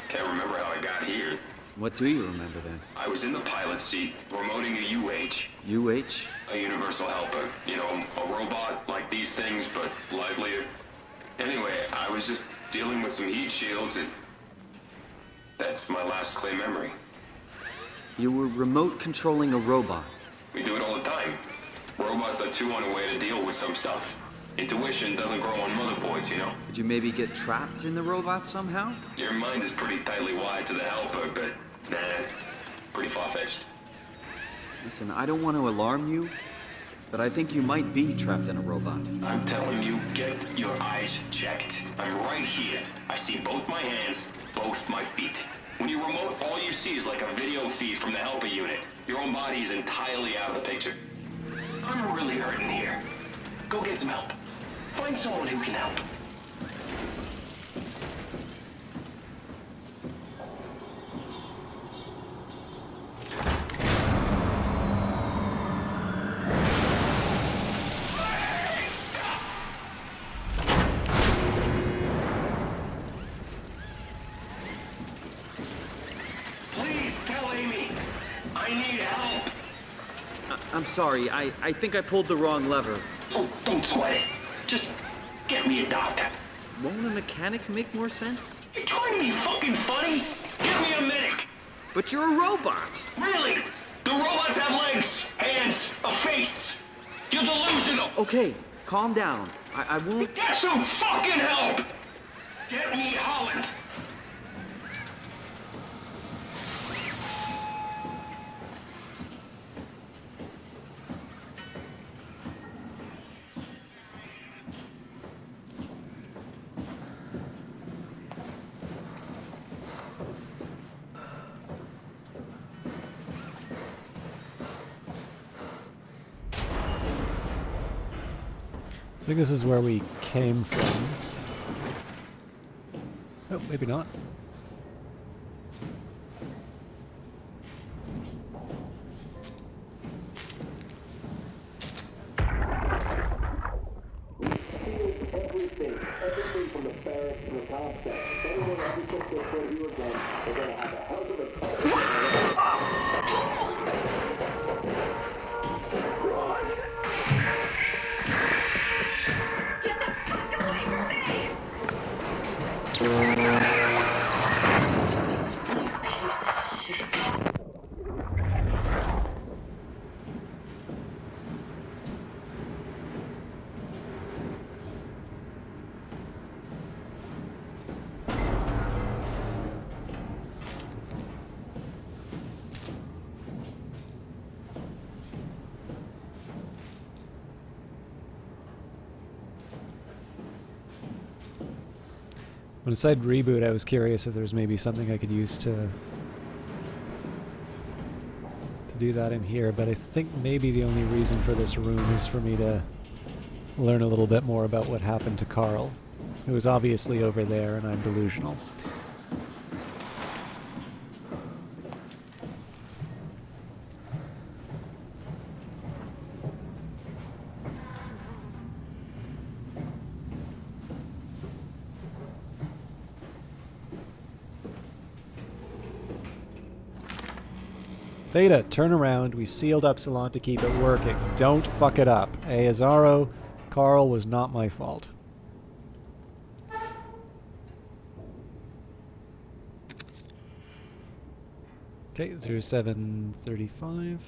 Can't remember how I got here. What do you remember then? I was in the pilot seat, remoting a UH. UH? A universal helper. You know, a robot like these things, but livelier. Anyway, I was just dealing with some heat shields and... that's my last clear memory. You were remote controlling a robot. We do it all the time. Robots are too on a way to deal with some stuff. Intuition doesn't grow on motherboards, you know? Did you maybe get trapped in the robot somehow? Your mind is pretty tightly wired to the helper, but nah, pretty far-fetched. Listen, I don't want to alarm you, but I think you might be trapped in a robot. I'm telling you, get your eyes checked. I'm right here. I see both my hands, both my feet. When you remote, all you see is like a video feed from the helper unit. Your own body is entirely out of the picture. I'm really hurting here. Go get some help. Find someone who can help. Please tell Amy. I need help. I'm sorry, I think I pulled the wrong lever. Oh, don't sweat it. Just get me a doctor. Won't a mechanic make more sense? You trying to be fucking funny? Give me a medic. But you're a robot. Really? The robots have legs, hands, a face. You're delusional. Okay, calm down. I won't... Get some fucking help. Get me Holland. think this is where we came from. Oh, maybe not. Everything from the barracks to the complex. Anyone else who thinks they'll kill you again, they're gonna have a hell of a When it said reboot, I was curious if there's maybe something I could use to do that in here, but I think maybe the only reason for this room is for me to learn a little bit more about what happened to Carl, who was obviously over there, and I'm delusional. Theta, turn around. We sealed Upsilon to keep it working. Don't fuck it up. Hey, Azaro, Carl was not my fault. Okay, 0735.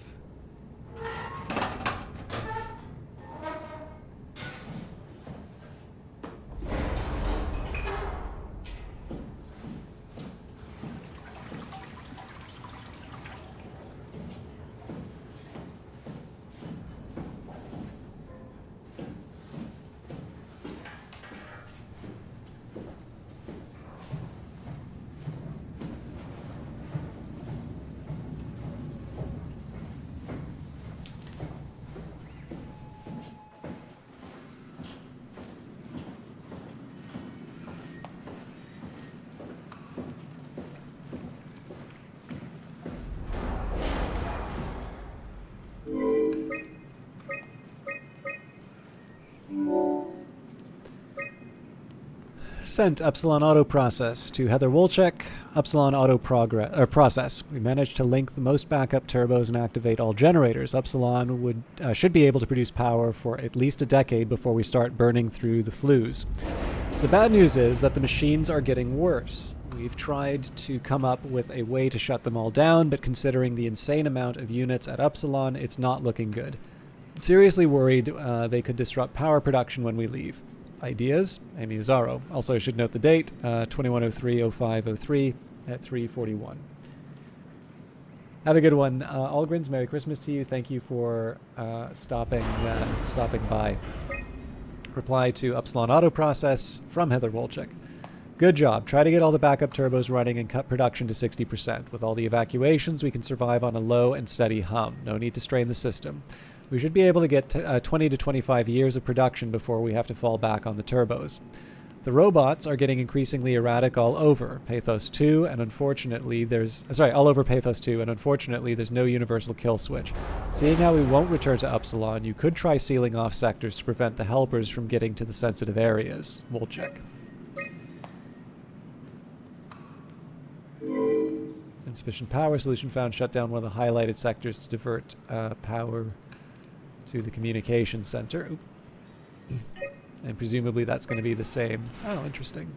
Sent Upsilon Auto Process to Heather Wolchek. Upsilon Auto Process. We managed to link the most backup turbos and activate all generators. Upsilon should be able to produce power for at least a decade before we start burning through the flues. The bad news is that the machines are getting worse. We've tried to come up with a way to shut them all down, but considering the insane amount of units at Upsilon, it's not looking good. Seriously worried they could disrupt power production when we leave. Ideas? Amy Azaro. Also, should note the date, 2103-0503 at 3:41. Have a good one. Algrins, Merry Christmas to you. Thank you for stopping by. Reply to Upsilon Auto Process from Heather Wolchek. Good job. Try to get all the backup turbos running and cut production to 60%. With all the evacuations, we can survive on a low and steady hum. No need to strain the system. We should be able to get 20 to 25 years of production before we have to fall back on the turbos. The robots are getting increasingly erratic all over Pathos 2, and unfortunately all over Pathos 2, and unfortunately there's no universal kill switch. Seeing how we won't return to Upsilon, you could try sealing off sectors to prevent the helpers from getting to the sensitive areas. Wolchek. Insufficient power. Solution found. Shut down one of the highlighted sectors to divert power to the communication center. Oop. And presumably that's going to be the same. Oh, interesting.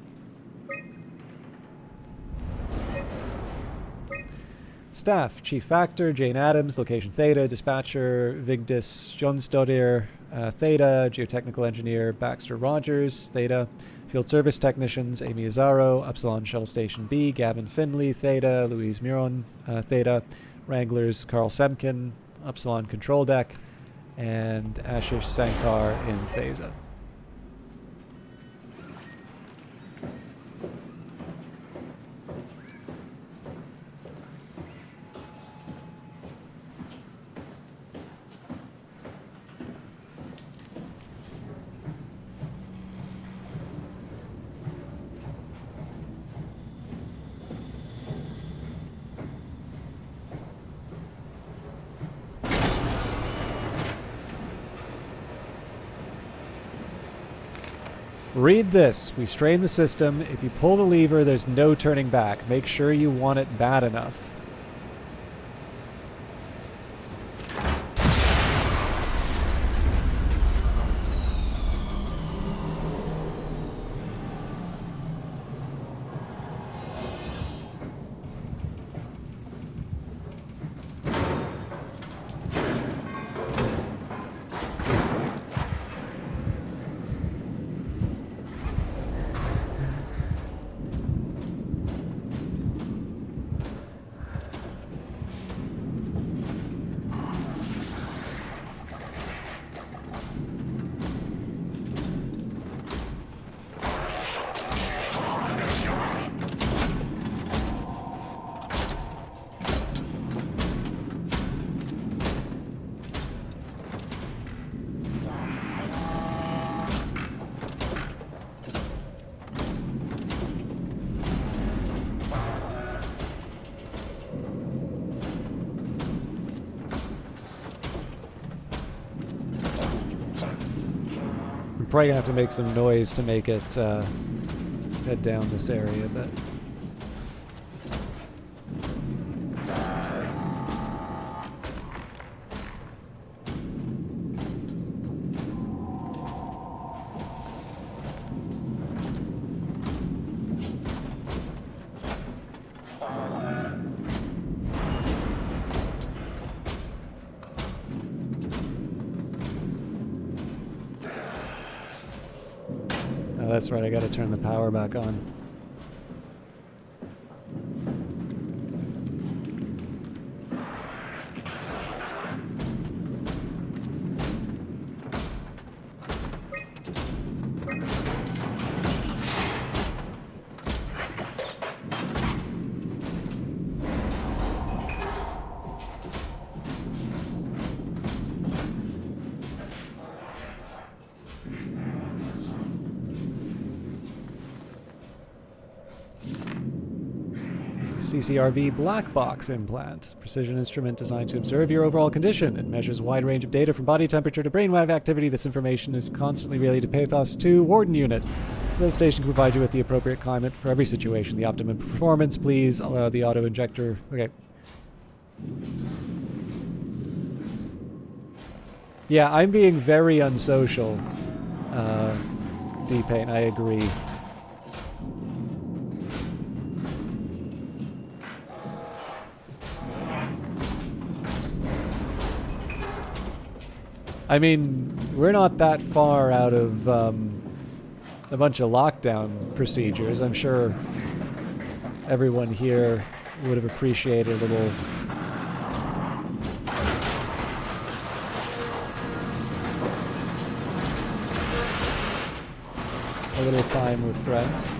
Staff, Chief Factor, Jane Adams, Location Theta, Dispatcher, Vigdis Jonsdottir, Theta, Geotechnical Engineer, Baxter Rogers, Theta, Field Service Technicians, Amy Azaro, Upsilon Shuttle Station B, Gavin Finley, Theta, Louise Miron, Theta, Wranglers, Carl Semkin, Upsilon Control Deck, and Ashish Sankar in Thesa. Read this. We strain the system. If you pull the lever, there's no turning back. Make sure you want it bad enough. Probably gonna have to make some noise to make it head down this area, but that's right, I gotta turn the power back on. CCRV black box implant. Precision instrument designed to observe your overall condition. It measures a wide range of data from body temperature to brainwave activity. This information is constantly relayed to Pathos 2 Warden Unit, so that the station can provide you with the appropriate climate for every situation. The optimum performance, please allow the auto-injector. Okay. Yeah, I'm being very unsocial. D-Pain, I agree. I mean, we're not that far out of a bunch of lockdown procedures. I'm sure everyone here would have appreciated a little time with friends.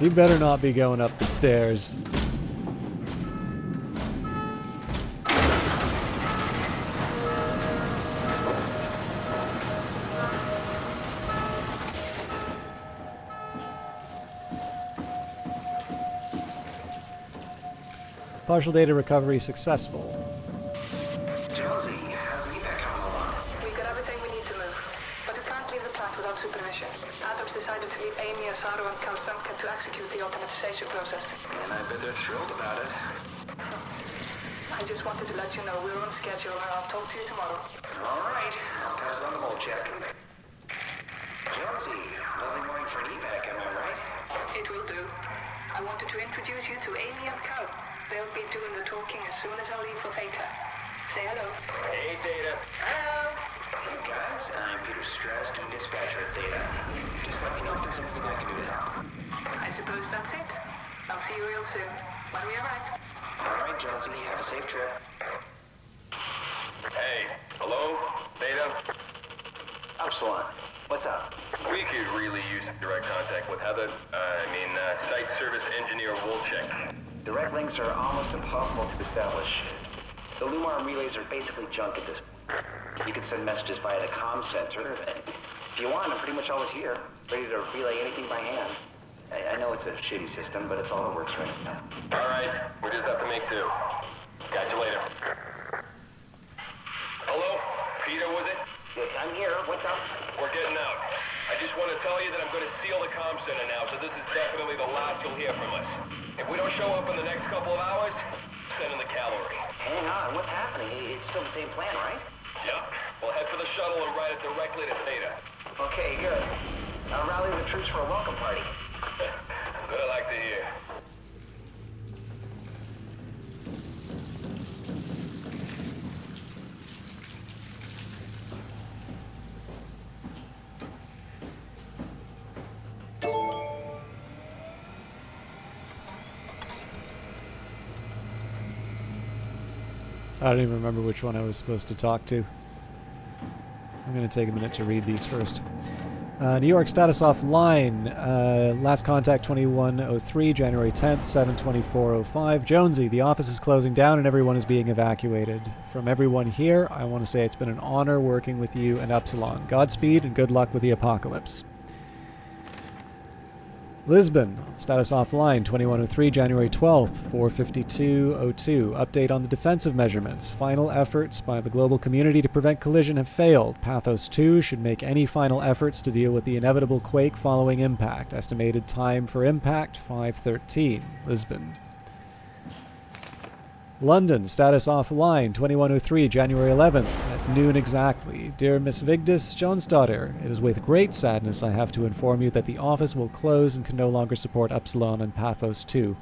You better not be going up the stairs. Partial data recovery successful. Jonesy, how's the evac coming along? We got everything we need to move, but we can't leave the plant without supervision. Adams decided to leave Amy, Asaro, and Kalsanka to execute the automatization process. And I bet they're thrilled about it. I just wanted to let you know we're on schedule, and I'll talk to you tomorrow. All right, I'll pass on the whole check. Jonesy, lovely morning for an evac, am I right? It will do. I wanted to introduce you to Amy and Cal. They'll be doing the talking as soon as I leave for Theta. Say hello. Hey, Theta. Hello. Hey, guys. I'm Peter Strasky, dispatcher at Theta. Just let me know if there's anything I can do to help. I suppose that's it. I'll see you real soon, when we arrive. All right, Jonesy. Have a safe trip. Hey, hello? Theta? Upsilon. What's up? We could really use direct contact with Heather. Site service engineer Wolchek. Direct links are almost impossible to establish. The Lumar relays are basically junk at this point. You can send messages via the comm center, If you want, I'm pretty much always here, ready to relay anything by hand. I know it's a shitty system, but it's all that works right now. All right, we just have to make do. Catch you later. Hello? Peter, was it? Yeah, I'm here. What's up? We're getting out. I just want to tell you that I'm going to seal the comm center now, so this is definitely the last you'll hear from us. If we don't show up in the next couple of hours, send in the cavalry. Hang on, what's happening? It's still the same plan, right? Yep. We'll head for the shuttle and ride it directly to Theta. Okay, good. I'll rally the troops for a welcome party. Good, I like to hear. I don't even remember which one I was supposed to talk to. I'm going to take a minute to read these first. New York status offline. Last contact 2103, January 10th, 7:24:05. Jonesy, the office is closing down and everyone is being evacuated. From everyone here, I want to say it's been an honor working with you and Upsilon. Godspeed and good luck with the apocalypse. Lisbon, status offline, 2103, January 12th, 4:52:02. Update on the defensive measurements. Final efforts by the global community to prevent collision have failed. Pathos 2 should make any final efforts to deal with the inevitable quake following impact. Estimated time for impact, 5:13. Lisbon. London, status offline, 2103, January 11th, at noon exactly. Dear Miss Vigdis Jonsdottir, it is with great sadness I have to inform you that the office will close and can no longer support Upsilon and Pathos 2.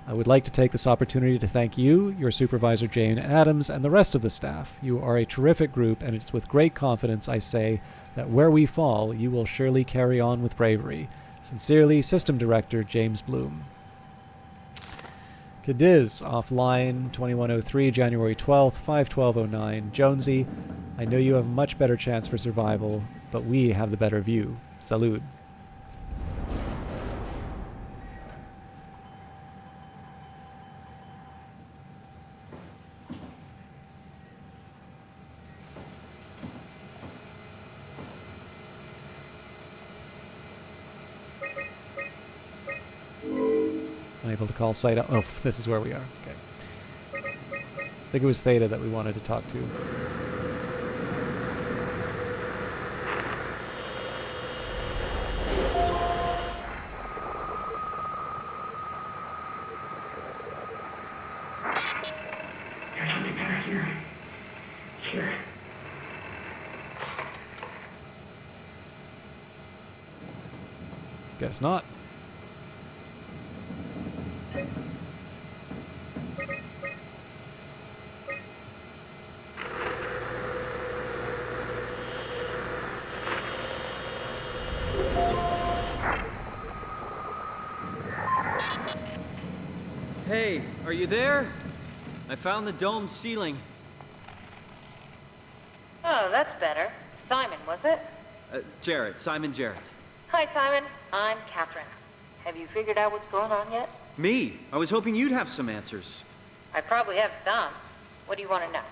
I would like to take this opportunity to thank you, your supervisor Jane Adams, and the rest of the staff. You are a terrific group, and it's with great confidence I say that where we fall, you will surely carry on with bravery. Sincerely, System Director James Bloom. Cadiz, offline, 2103, January 12th, 5:12:09. Jonesy, I know you have a much better chance for survival, but we have the better view. Salud. Unable to call site. Oh, this is where we are. Okay. I think it was Theta that we wanted to talk to. There's something better here. Here. Guess not. Hey, are you there? I found the dome ceiling. Oh, that's better. Simon, was it? Jarrett, Simon Jarrett. Hi, Simon. I'm Catherine. Have you figured out what's going on yet? Me? I was hoping you'd have some answers. I probably have some. What do you want to know?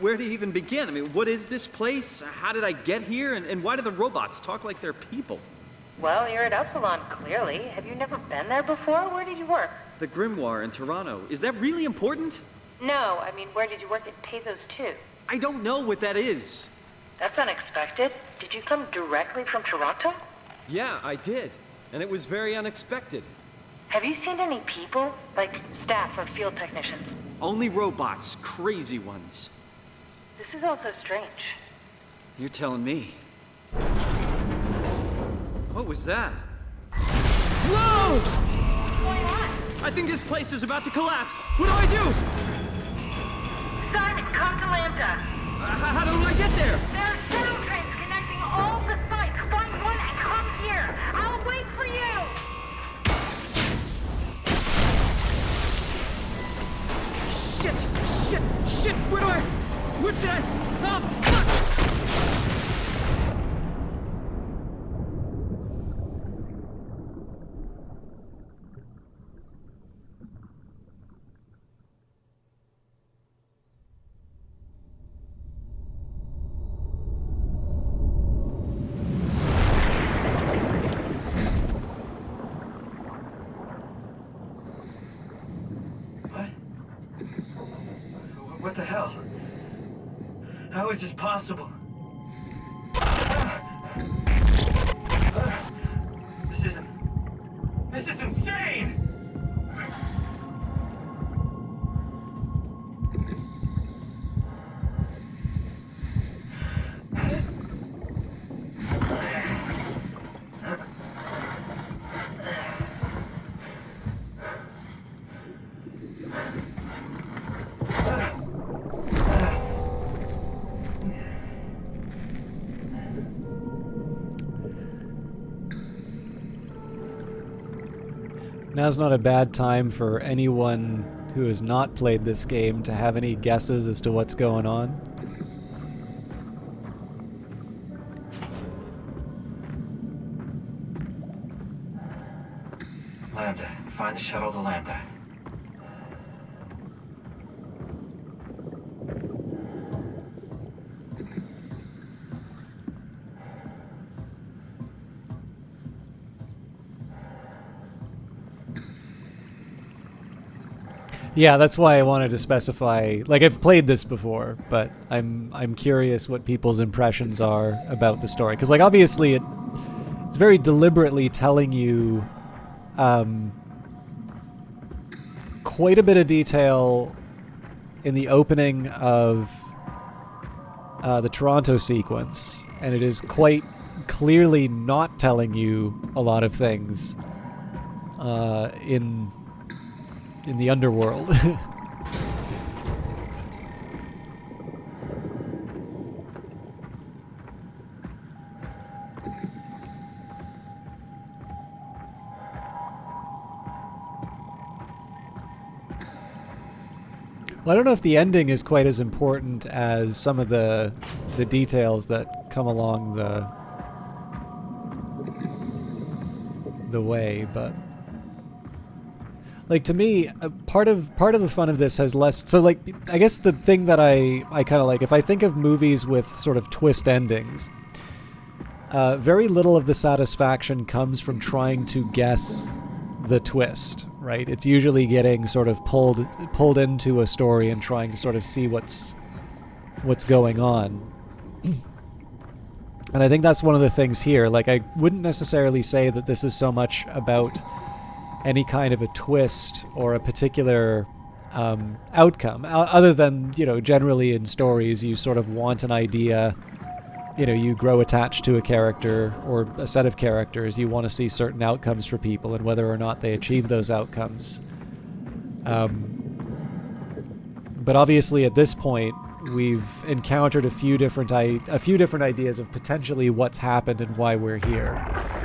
Where do you even begin? I mean, what is this place? How did I get here? And why do the robots talk like they're people? Well, you're at Upsilon, clearly. Have you never been there before? Where did you work? The Grimoire in Toronto. Is that really important? No, I mean, where did you work at Pathos 2? I don't know what that is. That's unexpected. Did you come directly from Toronto? Yeah, I did. And it was very unexpected. Have you seen any people? Like staff or field technicians? Only robots, crazy ones. This is also strange. You're telling me. What was that? Whoa! I think this place is about to collapse. What do I do? Simon, come to Lambda. How do I get there? There are shuttle trains connecting all the sites. Find one and come here. I'll wait for you. Shit! Where should I? Oh, fuck! What the hell? How is this possible? This is insane! Now's not a bad time for anyone who has not played this game to have any guesses as to what's going on. Lambda. Find the shuttle to Lambda. Yeah, that's why I wanted to specify. Like, I've played this before, but I'm curious what people's impressions are about the story. Because, like, obviously it's very deliberately telling you quite a bit of detail in the opening of the Toronto sequence, and it is quite clearly not telling you a lot of things in the underworld. Well, I don't know if the ending is quite as important as some of the details that come along the way, but like, to me, part of the fun of this has less. So, like, I guess the thing that I kind of like, if I think of movies with sort of twist endings, very little of the satisfaction comes from trying to guess the twist, right? It's usually getting sort of pulled into a story and trying to sort of see what's going on. And I think that's one of the things here. Like, I wouldn't necessarily say that this is so much about any kind of a twist or a particular outcome, other than, you know, generally in stories you sort of want an idea, you know, you grow attached to a character or a set of characters, you want to see certain outcomes for people and whether or not they achieve those outcomes. But obviously at this point we've encountered a few different ideas of potentially what's happened and why we're here.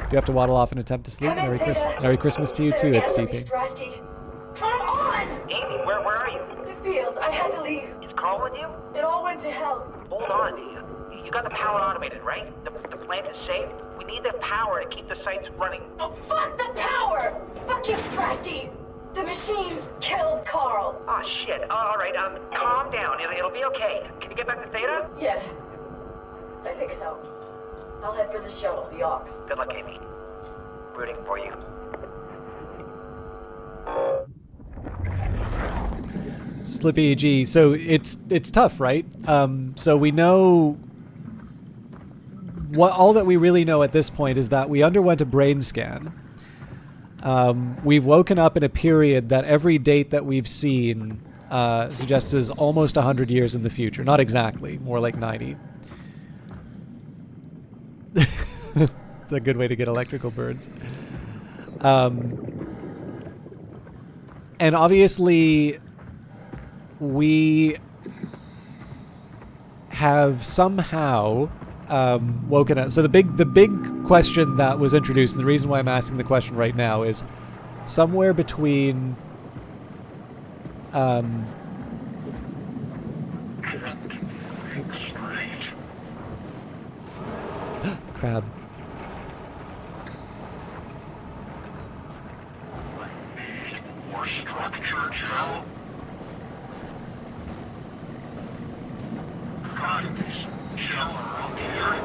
Do you have to waddle off and attempt to sleep? Merry Christmas. Merry Christmas to you too. It's steeping. Come on! Amy, where are you? The fields. I had to leave. Is Carl with you? It all went to hell. Hold on. You got the power automated, right? The plant is safe? We need the power to keep the sites running. Oh, fuck the power! Fuck you, Strasky! The machines killed Carl. Oh, shit. All right, calm down. It'll be okay. Can you get back to Theta? Yeah. I think so. I'll head for the shuttle, the Aux. Good luck, Amy. Rooting for you. Slippy G. So it's tough, right? So we know all that we really know at this point is that we underwent a brain scan. We've woken up in a period that every date that we've seen suggests is almost 100 years in the future. Not exactly, more like 90. It's a good way to get electrical burns. And obviously we have somehow woken up. So the big question that was introduced, and the reason why I'm asking the question right now, is somewhere between crab. More structure, Joe. Find this gel around here.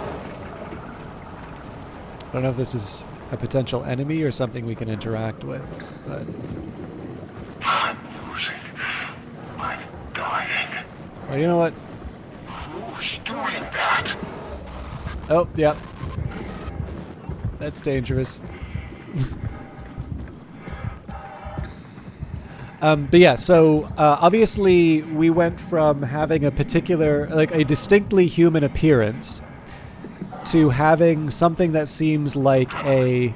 I don't know if this is a potential enemy or something we can interact with, but I'm losing. I'm dying. Well, you know what? Who's doing that? Oh, yep. That's dangerous. But yeah, so obviously we went from having a particular, like a distinctly human appearance to having something that seems like a...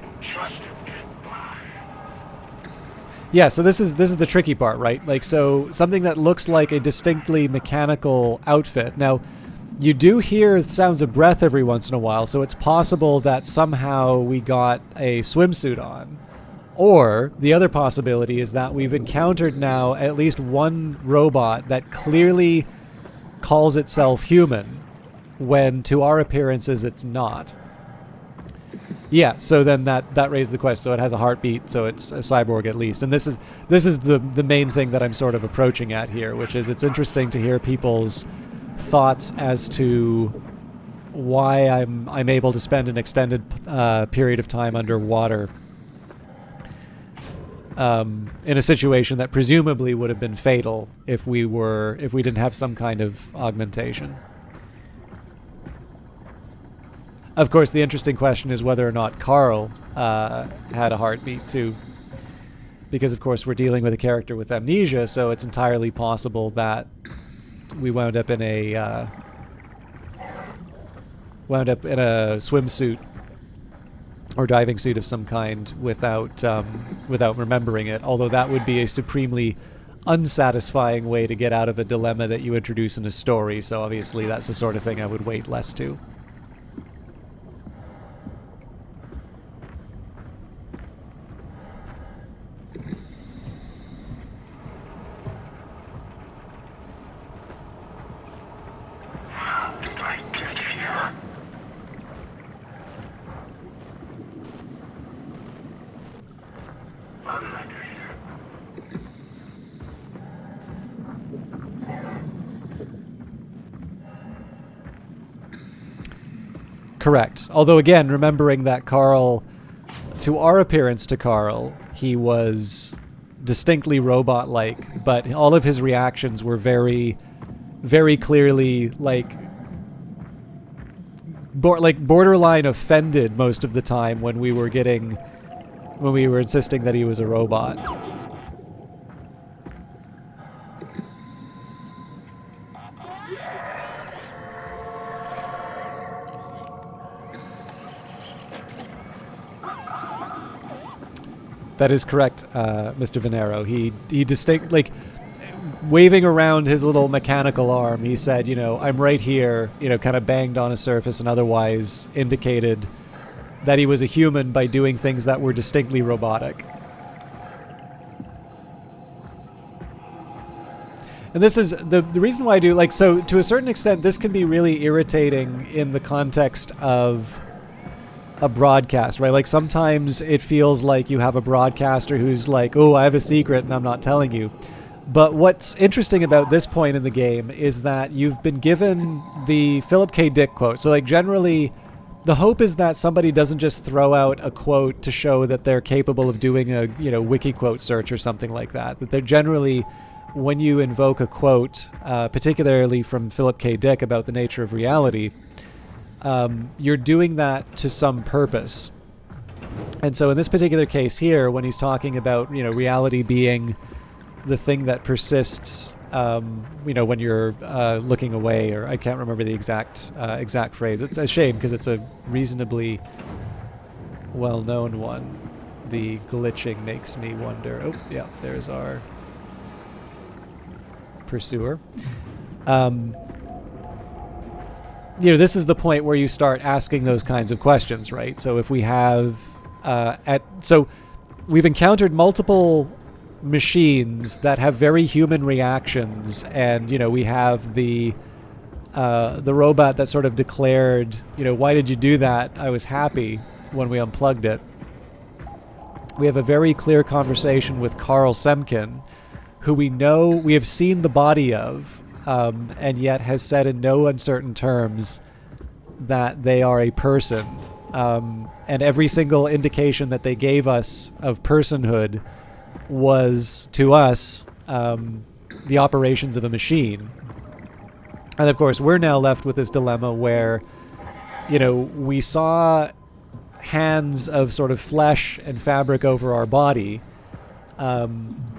Yeah, so this is the tricky part, right? Like, so something that looks like a distinctly mechanical outfit. Now, you do hear sounds of breath every once in a while, so it's possible that somehow we got a swimsuit on. Or the other possibility is that we've encountered now at least one robot that clearly calls itself human, when to our appearances it's not. Yeah, so then that raised the question. So it has a heartbeat, so it's a cyborg at least. And this is the main thing that I'm sort of approaching at here, which is it's interesting to hear people's thoughts as to why I'm able to spend an extended period of time underwater in a situation that presumably would have been fatal if we didn't have some kind of augmentation. Of course, the interesting question is whether or not Carl had a heartbeat too, because of course we're dealing with a character with amnesia, so it's entirely possible that we wound up in a swimsuit or diving suit of some kind without remembering it. Although that would be a supremely unsatisfying way to get out of a dilemma that you introduce in a story. So obviously that's the sort of thing I would wait less to. Correct. Although again, remembering that Carl, to our appearance to Carl, he was distinctly robot-like, but all of his reactions were very, very clearly like borderline offended most of the time when we were insisting that he was a robot. That is correct, Mr. Venero. He waving around his little mechanical arm, he said, I'm right here, kind of banged on a surface and otherwise indicated that he was a human by doing things that were distinctly robotic. And this is the reason why I do, so to a certain extent, this can be really irritating in the context of a broadcast, right? Like sometimes it feels like you have a broadcaster who's like, oh, I have a secret and I'm not telling you. But what's interesting about this point in the game is that you've been given the Philip K. Dick quote. So generally the hope is that somebody doesn't just throw out a quote to show that they're capable of doing a, wiki quote search or something like that. That they're generally, when you invoke a quote, particularly from Philip K. Dick about the nature of reality, you're doing that to some purpose. And so in this particular case here, when he's talking about, reality being the thing that persists, when you're looking away, or I can't remember the exact phrase. It's a shame because it's a reasonably well-known one. The glitching makes me wonder. Oh, yeah, there's our pursuer. This is the point where you start asking those kinds of questions, right? So if we have, so we've encountered multiple machines that have very human reactions, and we have the robot that sort of declared, why did you do that? I was happy when we unplugged it. We have a very clear conversation with Carl Semken, who we have seen the body of. And yet has said in no uncertain terms that they are a person. And every single indication that they gave us of personhood was, to us, the operations of a machine. And of course, we're now left with this dilemma where, you know, we saw hands of sort of flesh and fabric over our body.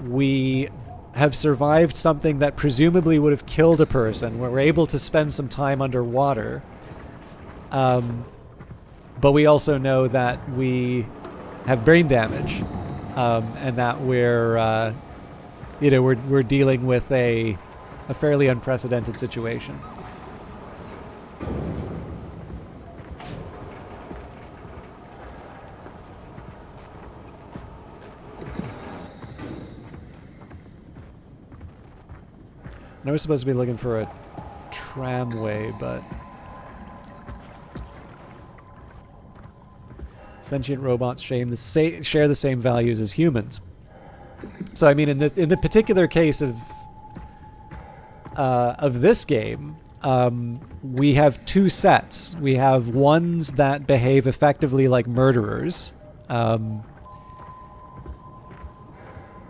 We have survived something that presumably would have killed a person. We're able to spend some time underwater. But we also know that we have brain damage, and that we're, you know, we're dealing with a fairly unprecedented situation. I was supposed to be looking for a tramway, but sentient robots share the same values as humans. So I mean, in the particular case of this game, we have two sets. We have ones that behave effectively like murderers,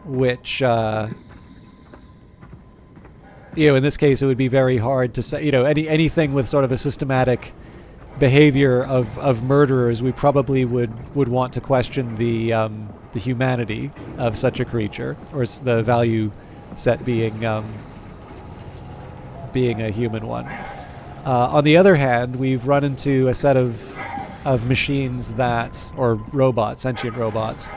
which, you know, in this case, it would be very hard to say, you know, anything with sort of a systematic behavior of murderers, we probably would want to question the humanity of such a creature, or the value set being a human one. On the other hand, we've run into a set of machines that, or robots, sentient robots,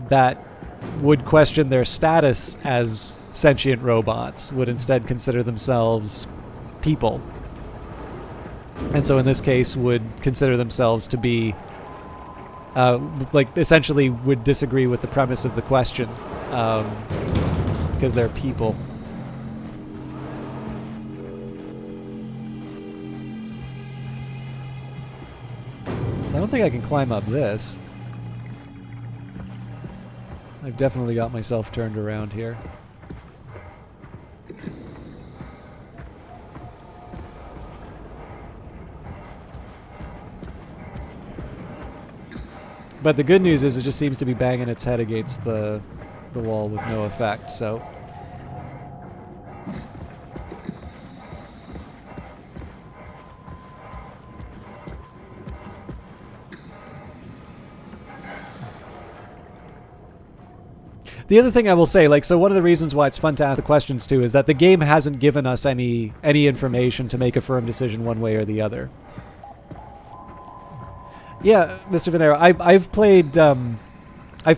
that would question their status as sentient robots, would instead consider themselves people. And so in this case would consider themselves to be, like, essentially would disagree with the premise of the question, because they're people. So I don't think I can climb up this. I've definitely got myself turned around here. But the good news is it just seems to be banging its head against the wall with no effect, so... The other thing I will say, like, so one of the reasons why it's fun to ask the questions too is that the game hasn't given us any information to make a firm decision one way or the other. Yeah, Mr. Venero, I've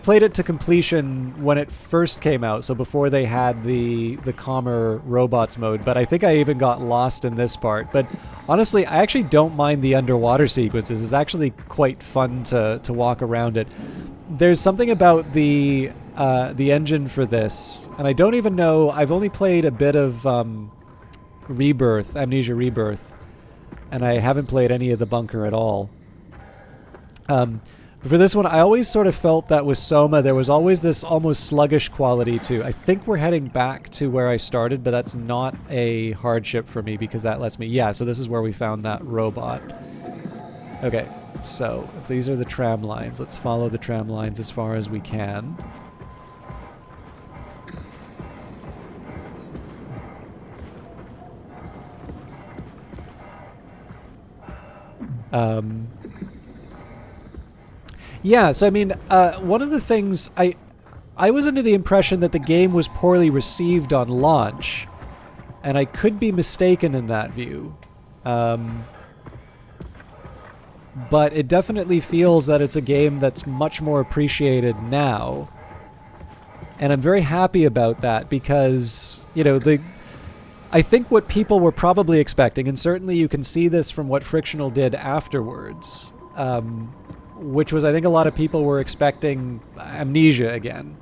played it to completion when it first came out, so before they had the calmer robots mode, but I think I even got lost in this part. But honestly, I actually don't mind the underwater sequences. It's actually quite fun to walk around it. There's something about the engine for this, and I don't even know, I've only played a bit of Amnesia Rebirth, and I haven't played any of the Bunker at all. But for this one, I always sort of felt that with Soma, there was always this almost sluggish quality to. I think we're heading back to where I started, but that's not a hardship for me because that lets me... Yeah, so this is where we found that robot. Okay, so if these are the tram lines, let's follow the tram lines as far as we can. Yeah, so I mean, one of the things I was under the impression that the game was poorly received on launch, and I could be mistaken in that view. But it definitely feels that it's a game that's much more appreciated now. And I'm very happy about that because, you know, I think what people were probably expecting, and certainly you can see this from what Frictional did afterwards, which was, I think a lot of people were expecting Amnesia again.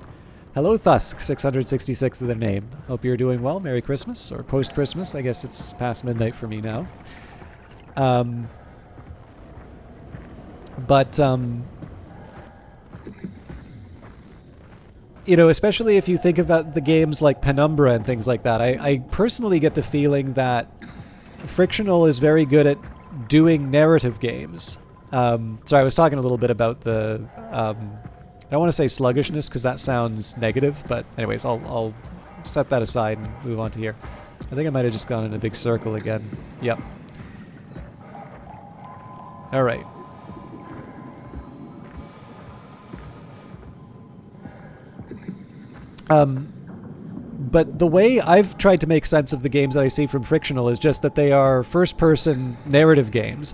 Hello, Thusk, 666 of the name. Hope you're doing well. Merry Christmas, or post-Christmas. I guess it's past midnight for me now. You know, especially if you think about the games like Penumbra and things like that, I personally get the feeling that Frictional is very good at doing narrative games. Sorry, I was talking a little bit about the... I don't want to say sluggishness because that sounds negative, but anyways, I'll set that aside and move on to here. I think I might have just gone in a big circle again. Yep. All right. But the way I've tried to make sense of the games that I see from Frictional is just that they are first-person narrative games.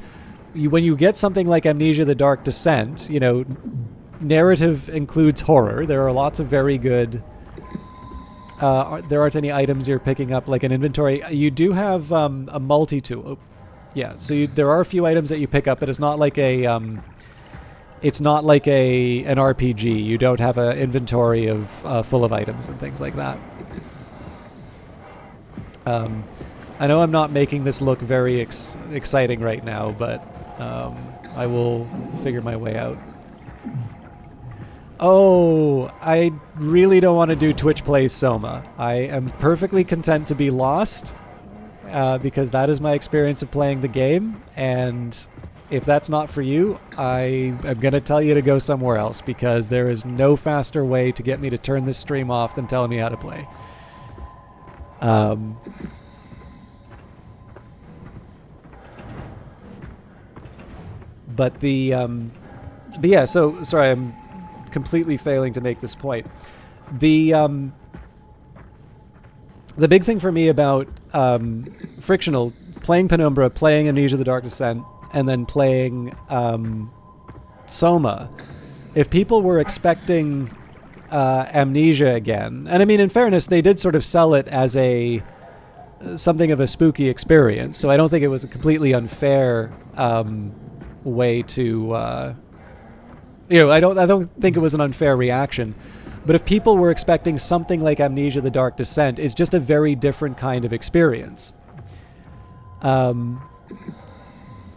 When you get something like Amnesia: The Dark Descent, you know, narrative includes horror. There are lots of very good... there aren't any items you're picking up, like an inventory. You do have a multi-tool. Oh, yeah, so there are a few items that you pick up, but it's not like a... it's not like an RPG. You don't have an inventory of full of items and things like that. I know I'm not making this look very exciting right now, but I will figure my way out. Oh, I really don't want to do Twitch Plays Soma. I am perfectly content to be lost because that is my experience of playing the game, and if that's not for you, I am going to tell you to go somewhere else because there is no faster way to get me to turn this stream off than telling me how to play. But yeah, so sorry, I'm completely failing to make this point. The big thing for me about Frictional, playing Penumbra, playing Amnesia: The Dark Descent, and then playing Soma, if people were expecting Amnesia again, and I mean, in fairness, they did sort of sell it as something of a spooky experience, so I don't think it was a completely unfair way to, I don't think it was an unfair reaction. But if people were expecting something like Amnesia: The Dark Descent, it's just a very different kind of experience.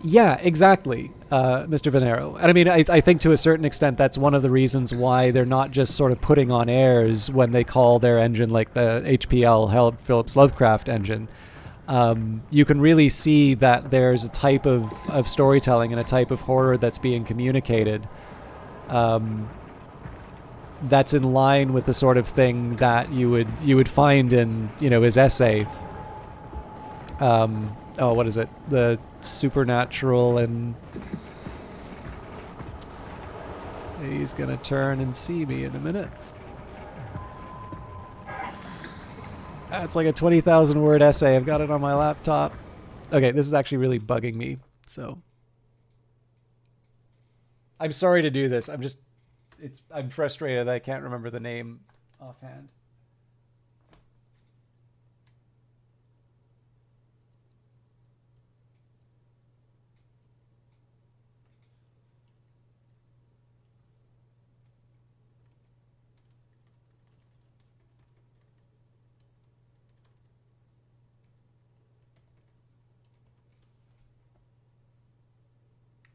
Yeah, exactly, Mr. Venero. And I mean, I think to a certain extent that's one of the reasons why they're not just sort of putting on airs when they call their engine like the HPL, Phillips Lovecraft engine. You can really see that there's a type of storytelling and a type of horror that's being communicated that's in line with the sort of thing that you would find in, his essay. What is it? The supernatural, and he's gonna turn and see me in a minute. It's like a 20,000 word essay. I've got it on my laptop. Okay, this is actually really bugging me, so I'm sorry to do this. I'm frustrated that I can't remember the name offhand.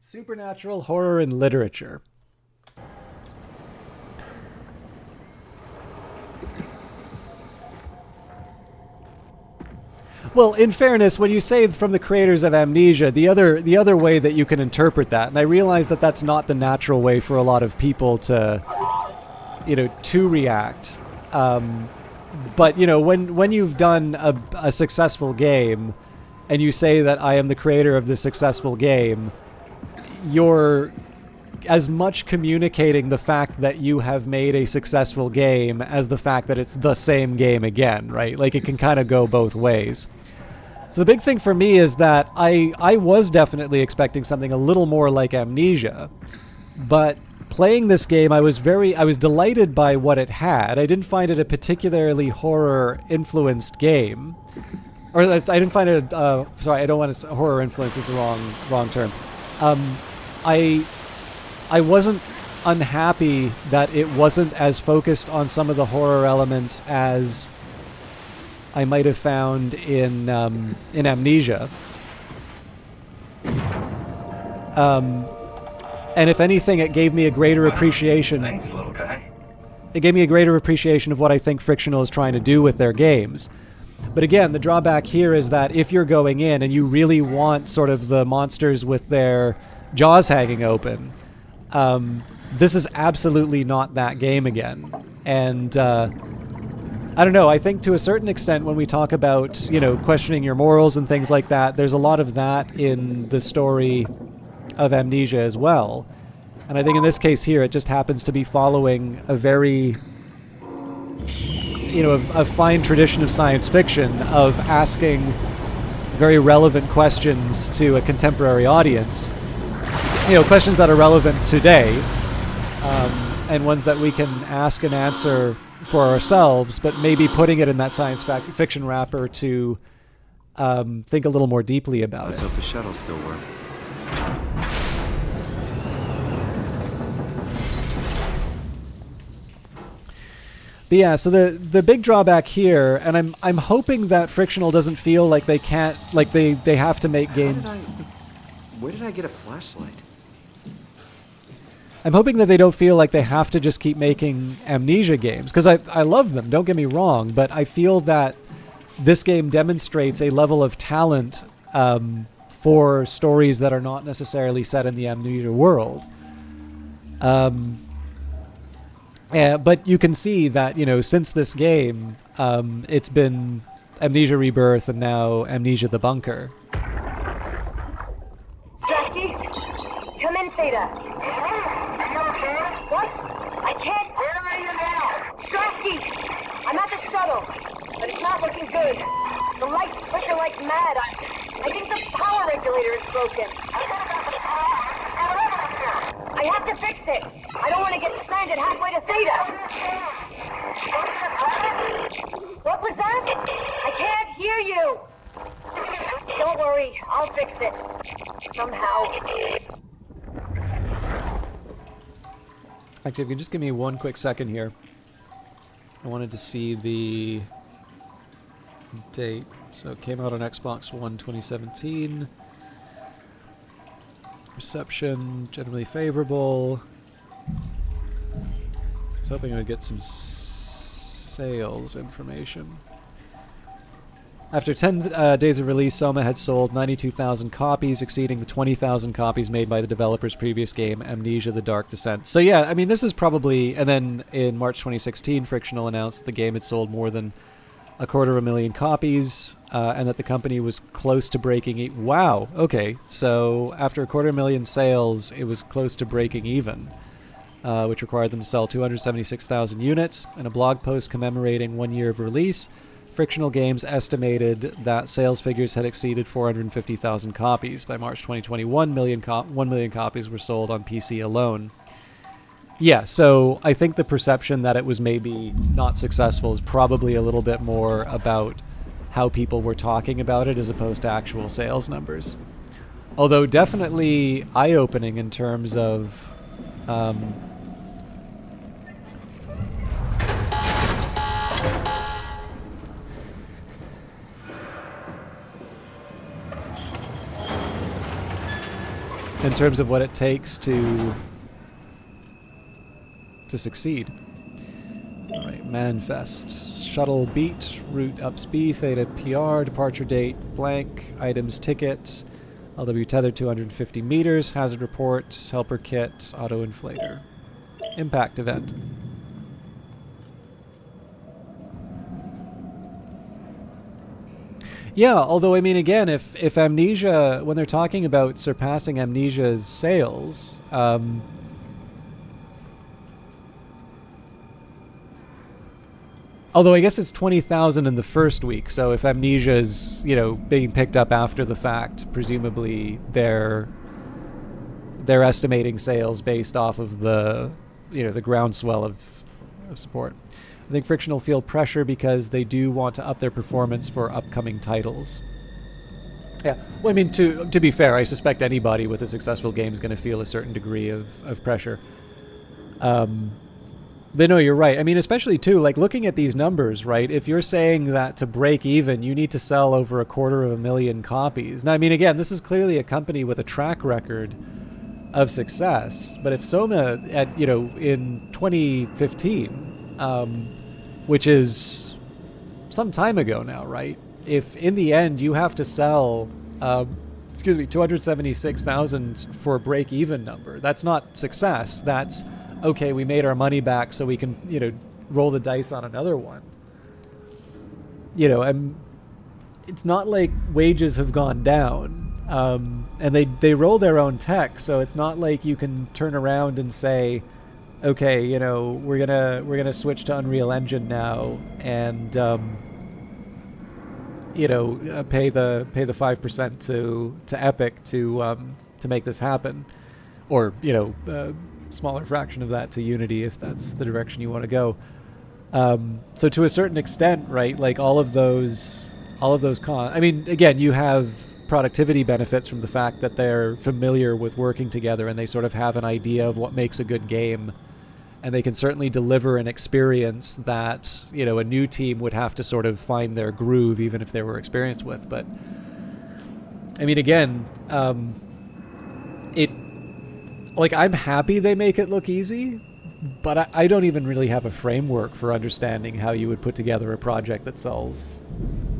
Supernatural horror in literature. Well, in fairness, when you say from the creators of Amnesia, the other way that you can interpret that, and I realize that that's not the natural way for a lot of people to react. But when you've done a successful game, and you say that I am the creator of this successful game, you're as much communicating the fact that you have made a successful game as the fact that it's the same game again, right? Like, it can kind of go both ways. So the big thing for me is that I was definitely expecting something a little more like Amnesia, but playing this game, I was delighted by what it had. I didn't find it a particularly horror-influenced game. Or I didn't find it, sorry, I don't want to, horror influence is the wrong term. I wasn't unhappy that it wasn't as focused on some of the horror elements as I might have found in Amnesia. And if anything, it gave me a greater appreciation. Thanks, little guy. It gave me a greater appreciation of what I think Frictional is trying to do with their games. But again, the drawback here is that if you're going in and you really want sort of the monsters with their jaws hanging open, this is absolutely not that game again. And I don't know. I think to a certain extent when we talk about, questioning your morals and things like that, there's a lot of that in the story of Amnesia as well. And I think in this case here, it just happens to be following a very, a fine tradition of science fiction of asking very relevant questions to a contemporary audience. Questions that are relevant today, and ones that we can ask and answer for ourselves, but maybe putting it in that science fiction wrapper to think a little more deeply about it. Let's hope the shuttles still work. But yeah, so the big drawback here, and I'm hoping that Frictional doesn't feel like they can't, like they have to make games. Where did I get a flashlight? I'm hoping that they don't feel like they have to just keep making Amnesia games, because I love them, don't get me wrong, but I feel that this game demonstrates a level of talent for stories that are not necessarily set in the Amnesia world. But you can see that, since this game, it's been Amnesia Rebirth and now Amnesia the Bunker. Jackie, come in, Theta. What? I can't. Where are you now? Strasky! I'm at the shuttle, but it's not looking good. The lights flicker like mad. I think the power regulator is broken. I have to fix it. I don't want to get stranded halfway to Theta. What was that? I can't hear you. Don't worry, I'll fix it. Somehow. Actually, if you can just give me one quick second here. I wanted to see the date. So it came out on Xbox One 2017. Reception, generally favorable. I was hoping I would get some sales information. After 10 days of release, Soma had sold 92,000 copies, exceeding the 20,000 copies made by the developer's previous game, Amnesia: The Dark Descent. So yeah, I mean, this is probably... And then in March 2016, Frictional announced that the game had sold more than 250,000 copies, and that the company was close to breaking... Wow, okay. So after 250,000 sales, it was close to breaking even, which required them to sell 276,000 units. In a blog post commemorating 1 year of release, Frictional Games estimated that sales figures had exceeded 450,000 copies. By March 2021, 1 million copies were sold on PC alone. Yeah, so I think the perception that it was maybe not successful is probably a little bit more about how people were talking about it as opposed to actual sales numbers. Although definitely eye-opening in terms of... in terms of what it takes to succeed. All right, manifest. Shuttle beat, route up speed, Theta PR, departure date, blank, items, tickets, LW tether 250 meters, hazard reports, helper kit, auto inflator. Impact event. Yeah, although, I mean, again, if Amnesia, when they're talking about surpassing Amnesia's sales, although I guess it's 20,000 in the first week, so if Amnesia's, being picked up after the fact, presumably they're estimating sales based off of the, the groundswell of support. I think Frictional feel pressure because they do want to up their performance for upcoming titles. Yeah, well, I mean, to be fair, I suspect anybody with a successful game is going to feel a certain degree of pressure. But no, you're right. I mean, especially too, like looking at these numbers, right? If you're saying that to break even, you need to sell over 250,000 copies. Now, I mean, again, this is clearly a company with a track record of success. But if Soma at, in 2015, which is some time ago now, right? If in the end you have to sell, 276,000 for a break-even number, that's not success. That's, okay, we made our money back so we can, roll the dice on another one. it's not like wages have gone down, and they roll their own tech, so it's not like you can turn around and say, okay, we're gonna switch to Unreal Engine now and pay the 5% to Epic to make this happen, or a smaller fraction of that to Unity if that's the direction you want to go. So to a certain extent, right, like all of those I mean, again, you have productivity benefits from the fact that they're familiar with working together and they sort of have an idea of what makes a good game, and they can certainly deliver an experience that a new team would have to sort of find their groove even if they were experienced with. But I mean, again, I'm happy they make it look easy, but I don't even really have a framework for understanding how you would put together a project that sells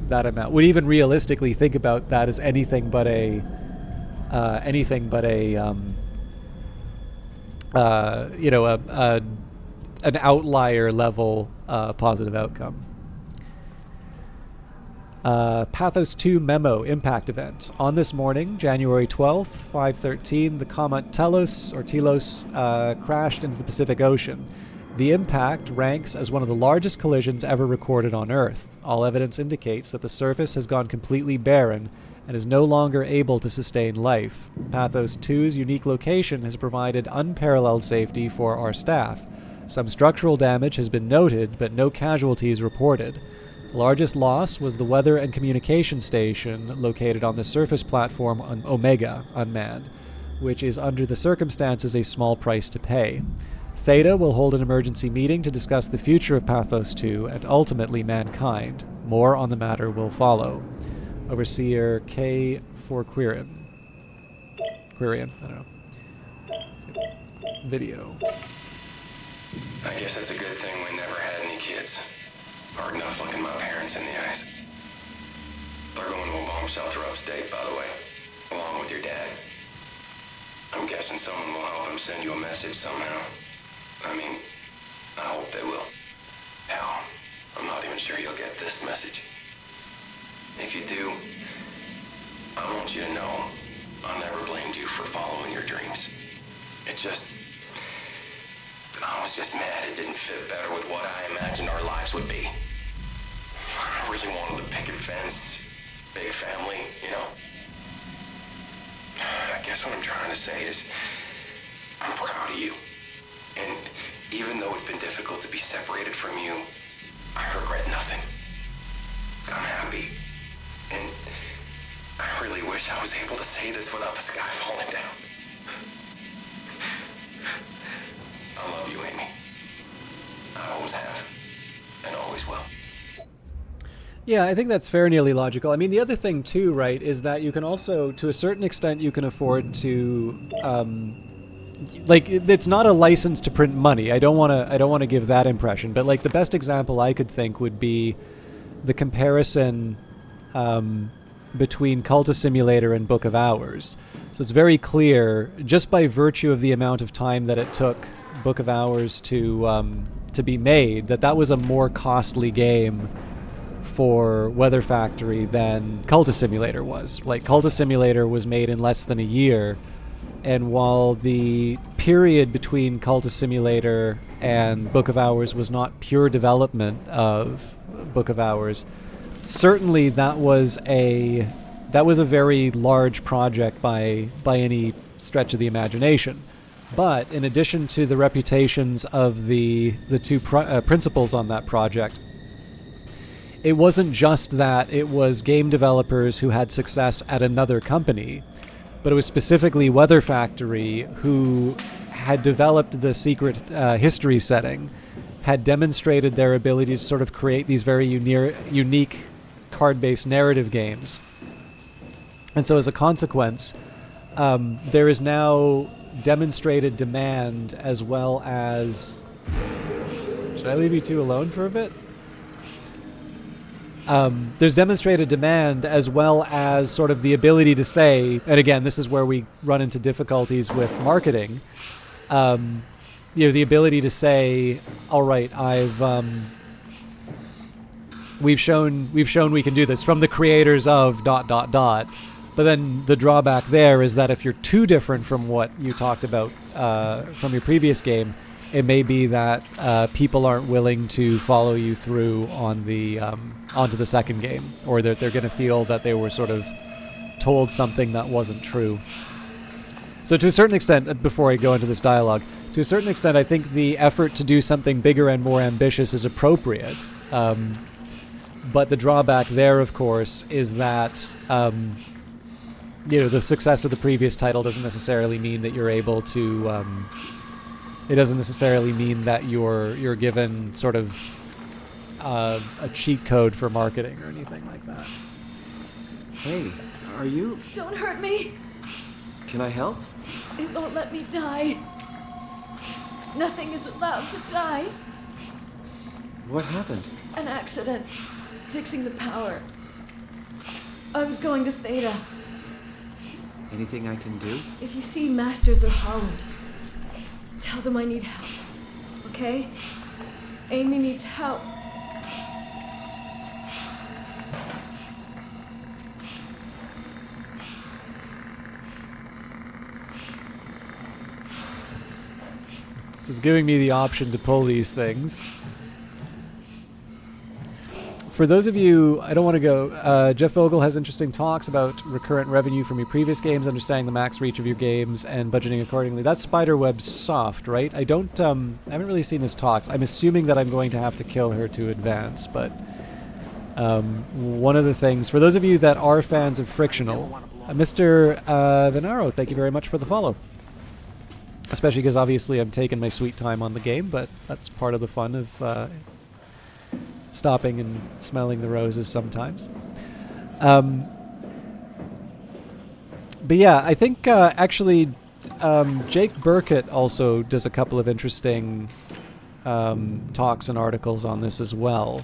that amount. Would even realistically think about that as anything but an outlier level positive outcome. Pathos 2 Memo Impact Event. On this morning, January 12th, 5:13, the comet Telos crashed into the Pacific Ocean. The impact ranks as one of the largest collisions ever recorded on Earth. All evidence indicates that the surface has gone completely barren and is no longer able to sustain life. Pathos 2's unique location has provided unparalleled safety for our staff. Some structural damage has been noted, but no casualties reported. The largest loss was the weather and communication station located on the surface platform on Omega, unmanned, which is under the circumstances a small price to pay. Theta will hold an emergency meeting to discuss the future of Pathos 2 and ultimately mankind. More on the matter will follow. Overseer K. for Quirion, I don't know. Video. I guess it's a good thing we never had any kids. Hard enough looking my parents in the eyes. They're going to a bomb shelter upstate, by the way, along with your dad. I'm guessing someone will help him send you a message somehow. I mean, I hope they will. Hell, I'm not even sure you'll get this message. If you do, I want you to know I never blamed you for following your dreams. I was just mad it didn't fit better with what I imagined our lives would be. I really wanted the picket fence, big family, I guess what I'm trying to say is, I'm proud of you. And even though it's been difficult to be separated from you, I regret nothing. I'm happy. And I really wish I was able to say this without the sky falling down. I love you, Amy. I always have, and always will. Yeah, I think that's fairly logical. I mean, the other thing too, right, is that you can also, to a certain extent, you can afford to, it's not a license to print money. I don't want to give that impression, but like the best example I could think would be the comparison between Cultist Simulator and Book of Hours. So it's very clear, just by virtue of the amount of time that it took Book of Hours to be made, that was a more costly game for Weather Factory than Cultist Simulator was. Like, Cultist Simulator was made in less than a year, and while the period between Cultist Simulator and Book of Hours was not pure development of Book of Hours, certainly that was a very large project by any stretch of the imagination. But in addition to the reputations of the two principals on that project, it wasn't just that it was game developers who had success at another company, but it was specifically Weather Factory who had developed the secret history setting, had demonstrated their ability to sort of create these very unique card-based narrative games. And so as a consequence, there is now demonstrated demand as well as... Should I leave you two alone for a bit? There's demonstrated demand as well as sort of the ability to say, and again, this is where we run into difficulties with marketing, the ability to say, all right, we've shown we can do this from the creators of ... But then the drawback there is that if you're too different from what you talked about from your previous game, it may be that people aren't willing to follow you through on the onto the second game, or that they're going to feel that they were sort of told something that wasn't true. So to a certain extent, before I go into this dialogue, to a certain extent, I think the effort to do something bigger and more ambitious is appropriate. But the drawback there, of course, is that the success of the previous title doesn't necessarily mean that you're able to. It doesn't necessarily mean that you're given sort of a cheat code for marketing or anything like that. Hey, are you? Don't hurt me. Can I help? It won't let me die. Nothing is allowed to die. What happened? An accident. Fixing the power. I was going to Theta. Anything I can do? If you see Masters or Holland, tell them I need help. Okay? Amy needs help. So it's giving me the option to pull these things. For those of you, I don't want to go, Jeff Vogel has interesting talks about recurrent revenue from your previous games, understanding the max reach of your games, and budgeting accordingly. That's Spiderweb Soft, right? I haven't really seen his talks. I'm assuming that I'm going to have to kill her to advance, but one of the things, for those of you that are fans of Frictional, Mr. Venaro, thank you very much for the follow. Especially because obviously I'm taking my sweet time on the game, but that's part of the fun of stopping and smelling the roses sometimes. But yeah, I think actually Jake Burkett also does a couple of interesting talks and articles on this as well.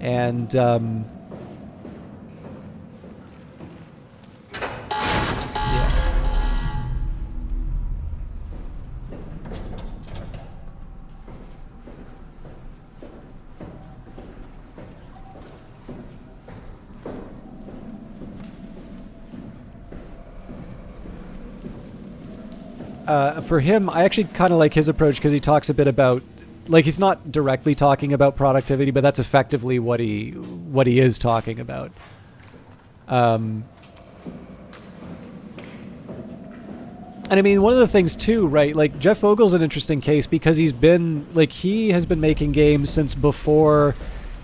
And for him, I actually kind of like his approach because he talks a bit about, like, he's not directly talking about productivity, but that's effectively what he is talking about. And I mean, one of the things too, right? Like, Jeff Vogel's an interesting case because he has been making games since before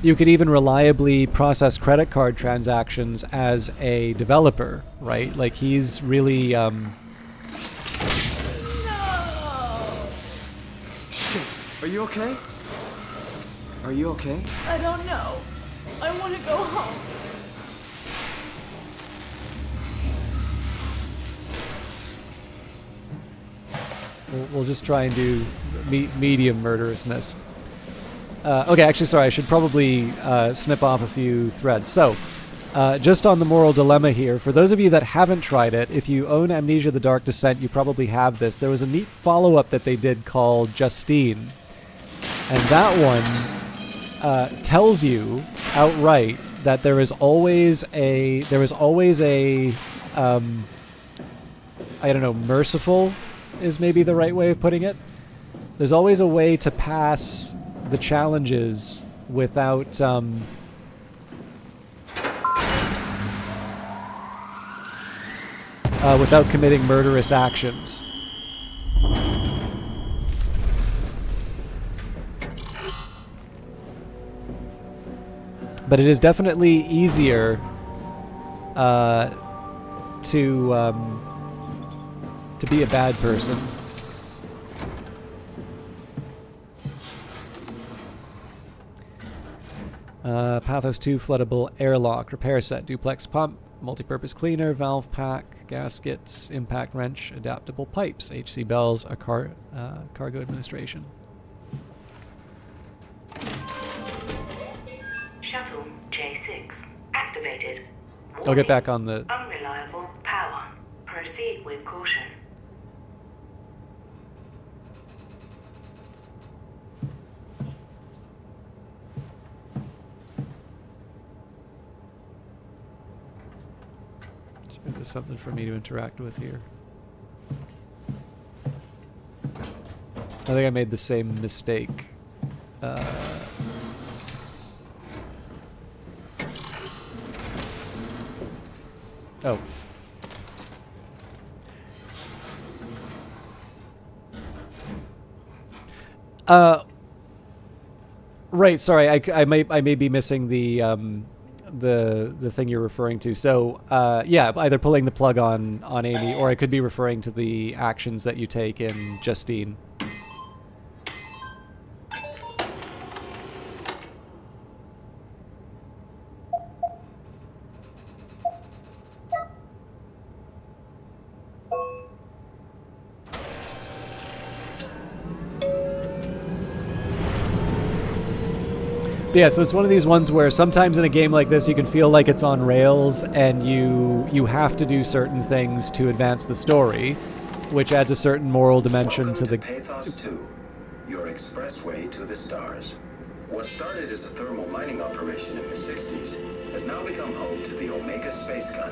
you could even reliably process credit card transactions as a developer, right? Like, he's really Are you okay? Are you okay? I don't know. I want to go home. We'll just try and do medium murderousness. Okay, actually, sorry, I should probably snip off a few threads. So, just on the moral dilemma here, for those of you that haven't tried it, if you own Amnesia: The Dark Descent, you probably have this. There was a neat follow-up that they did called Justine. And that one tells you outright that there is always a I don't know, merciful is maybe the right way of putting it. There's always a way to pass the challenges without without committing murderous actions. But it is definitely easier to be a bad person. Pathos 2 floodable airlock, repair set, duplex pump, multi-purpose cleaner, valve pack, gaskets, impact wrench, adaptable pipes, HC bells, a cargo administration. Shuttle J6 activated. I'll get back on the... Unreliable power. Proceed with caution. something for me to interact with here. I think I made the same mistake. Oh. Right. Sorry, I may be missing the thing you're referring to. So yeah, either pulling the plug on Amy, or I could be referring to the actions that you take in Justine. But yeah, so it's one of these ones where sometimes in a game like this you can feel like it's on rails and you have to do certain things to advance the story, which adds a certain moral dimension to the... Pathos 2, your expressway to the stars. What started as a thermal mining operation in the 60s has now become home to the Omega Space Gun,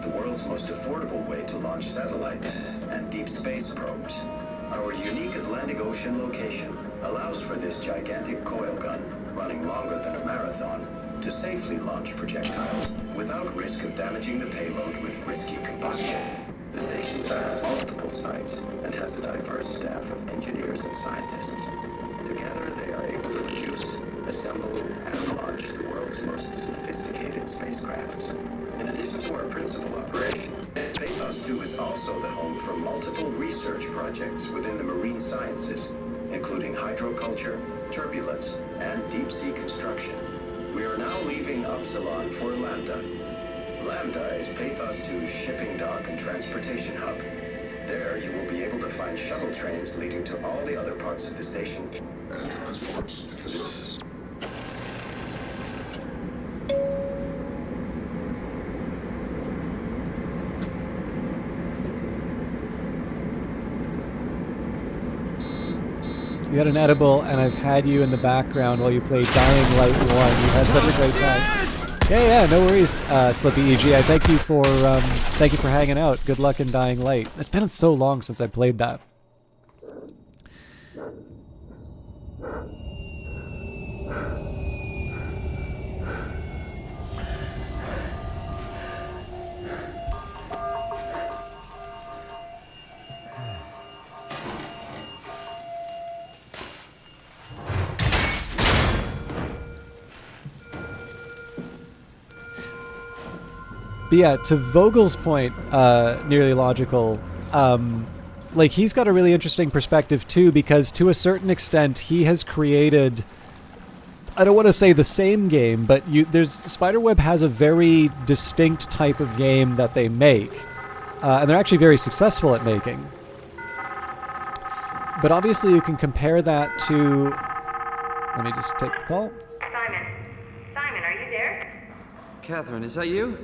the world's most affordable way to launch satellites and deep space probes. Our unique Atlantic Ocean location allows for this gigantic coil gun, running longer than a marathon, to safely launch projectiles without risk of damaging the payload with risky combustion. The station has multiple sites and has a diverse staff of engineers and scientists. Together they are able to produce, assemble, and launch the world's most sophisticated spacecrafts. In addition to our principal operation, Pathos 2 is also the home for multiple research projects within the marine sciences, including hydroculture, turbulence, and deep-sea construction. We are now leaving Upsilon for Lambda. Lambda is Pathos 2's shipping dock and transportation hub. There you will be able to find shuttle trains leading to all the other parts of the station. And transports to this. You had an edible, and I've had you in the background while you played Dying Light 1. You've had such a great time. Yeah, no worries, Slippy EG. I thank you for hanging out. Good luck in Dying Light. It's been so long since I played that. But yeah, to Vogel's point, nearly logical, like he's got a really interesting perspective too, because to a certain extent he has created, I don't want to say the same game, but Spiderweb has a very distinct type of game that they make, and they're actually very successful at making. But obviously you can compare that to, let me just take the call. Simon, are you there? Catherine, is that you?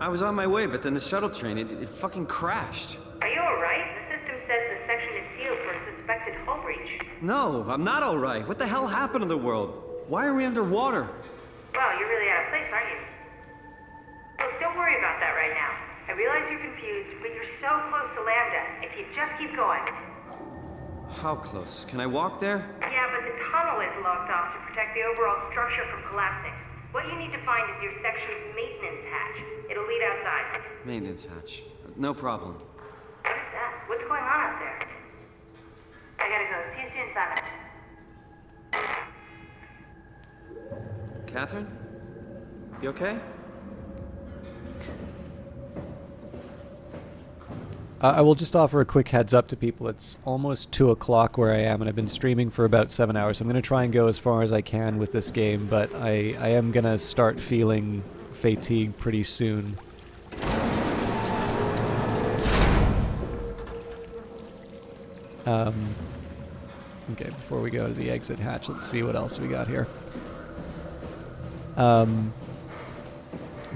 I was on my way, but then the shuttle train, it fucking crashed. Are you alright? The system says the section is sealed for a suspected hull breach. No, I'm not alright. What the hell happened to the world? Why are we underwater? Well, you're really out of place, aren't you? Look, don't worry about that right now. I realize you're confused, but you're so close to Lambda. If you just keep going. How close? Can I walk there? Yeah, but the tunnel is locked off to protect the overall structure from collapsing. What you need to find is your section's maintenance hatch. It'll lead outside. Maintenance hatch. No problem. What is that? What's going on out there? I gotta go. See you soon, Simon. Catherine? You okay? I will just offer a quick heads up to people. It's almost 2 o'clock where I am, and I've been streaming for about 7 hours. I'm going to try and go as far as I can with this game, but I am going to start feeling fatigue pretty soon. Okay, before we go to the exit hatch, let's see what else we got here.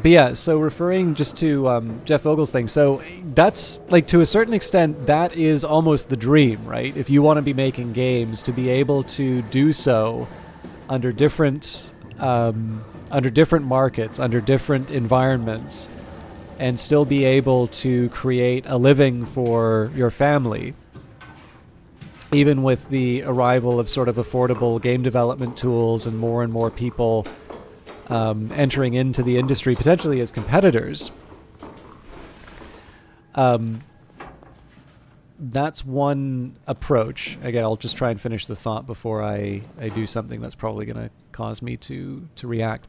But yeah, so referring just to Jeff Vogel's thing, so that's, like, to a certain extent, that is almost the dream, right? If you want to be making games, to be able to do so under different markets, under different environments, and still be able to create a living for your family, even with the arrival of sort of affordable game development tools and more people entering into the industry, potentially as competitors. That's one approach. Again, I'll just try and finish the thought before I do something that's probably going to cause me to react.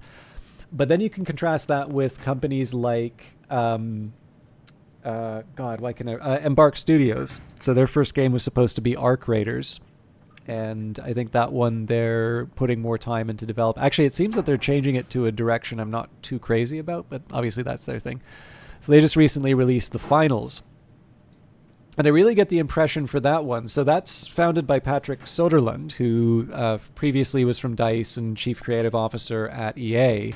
But then you can contrast that with companies like Embark Studios. So their first game was supposed to be Arc Raiders, and I think that one they're putting more time into develop. Actually, it seems that they're changing it to a direction I'm not too crazy about, but obviously that's their thing. So they just recently released the finals, and I really get the impression for that one. So that's founded by Patrick Soderlund, who previously was from DICE and chief creative officer at EA.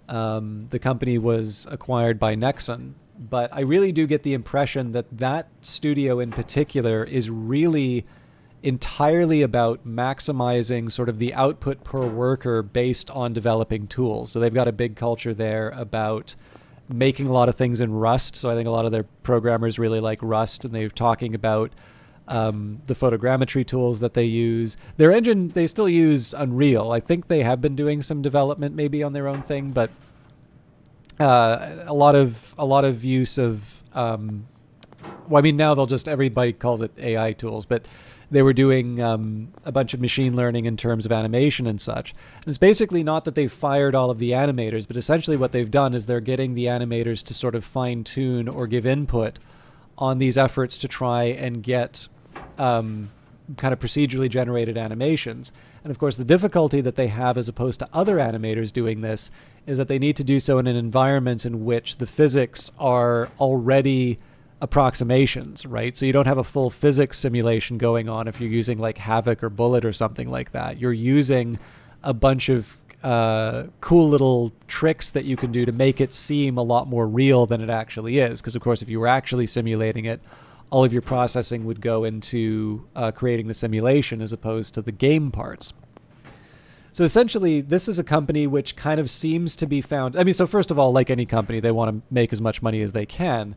The company was acquired by Nexon. But I really do get the impression that that studio in particular is really entirely about maximizing sort of the output per worker based on developing tools. So they've got a big culture there about making a lot of things in Rust. So I think a lot of their programmers really like Rust, and they're talking about the photogrammetry tools that they use. Their engine, they still use Unreal. I think they have been doing some development maybe on their own thing, but a lot of use of now everybody calls it AI tools, but they were doing a bunch of machine learning in terms of animation and such. And it's basically not that they've fired all of the animators, but essentially what they've done is they're getting the animators to sort of fine tune or give input on these efforts to try and get kind of procedurally generated animations. And of course, the difficulty that they have as opposed to other animators doing this is that they need to do so in an environment in which the physics are already approximations, right? So you don't have a full physics simulation going on if you're using like Havok or Bullet or something like that. You're using a bunch of cool little tricks that you can do to make it seem a lot more real than it actually is. Because of course, if you were actually simulating it, all of your processing would go into creating the simulation as opposed to the game parts. So essentially, this is a company which kind of seems to be found... so first of all, like any company, they want to make as much money as they can.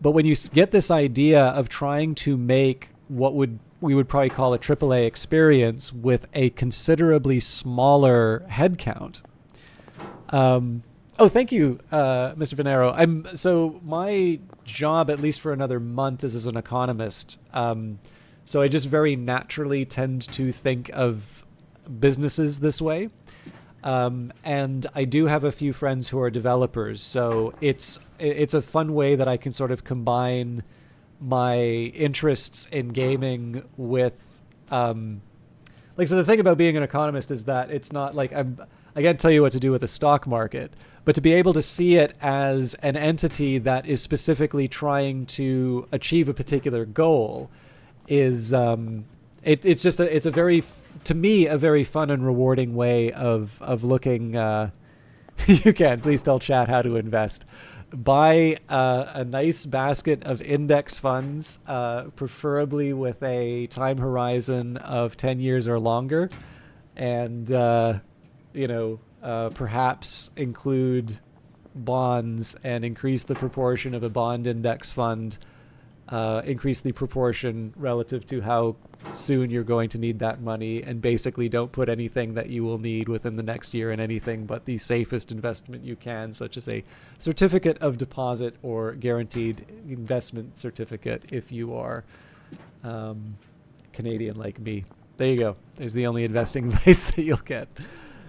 But when you get this idea of trying to make what we would probably call a AAA experience with a considerably smaller headcount... thank you, Mr. Venero. So my job, at least for another month, is as an economist. So I just very naturally tend to think of businesses this way. And I do have a few friends who are developers. So it's a fun way that I can sort of combine my interests in gaming with... so the thing about being an economist is that it's not like I can't tell you what to do with the stock market, but to be able to see it as an entity that is specifically trying to achieve a particular goal is it's a very, to me, a very fun and rewarding way of looking. You can please tell chat how to invest. Buy a nice basket of index funds, preferably with a time horizon of 10 years or longer, and perhaps include bonds and increase the proportion of a bond index fund, increase the proportion relative to how soon you're going to need that money, and basically don't put anything that you will need within the next year in anything but the safest investment you can, such as a certificate of deposit or guaranteed investment certificate if you are Canadian like me. There you go. There's the only investing advice that you'll get.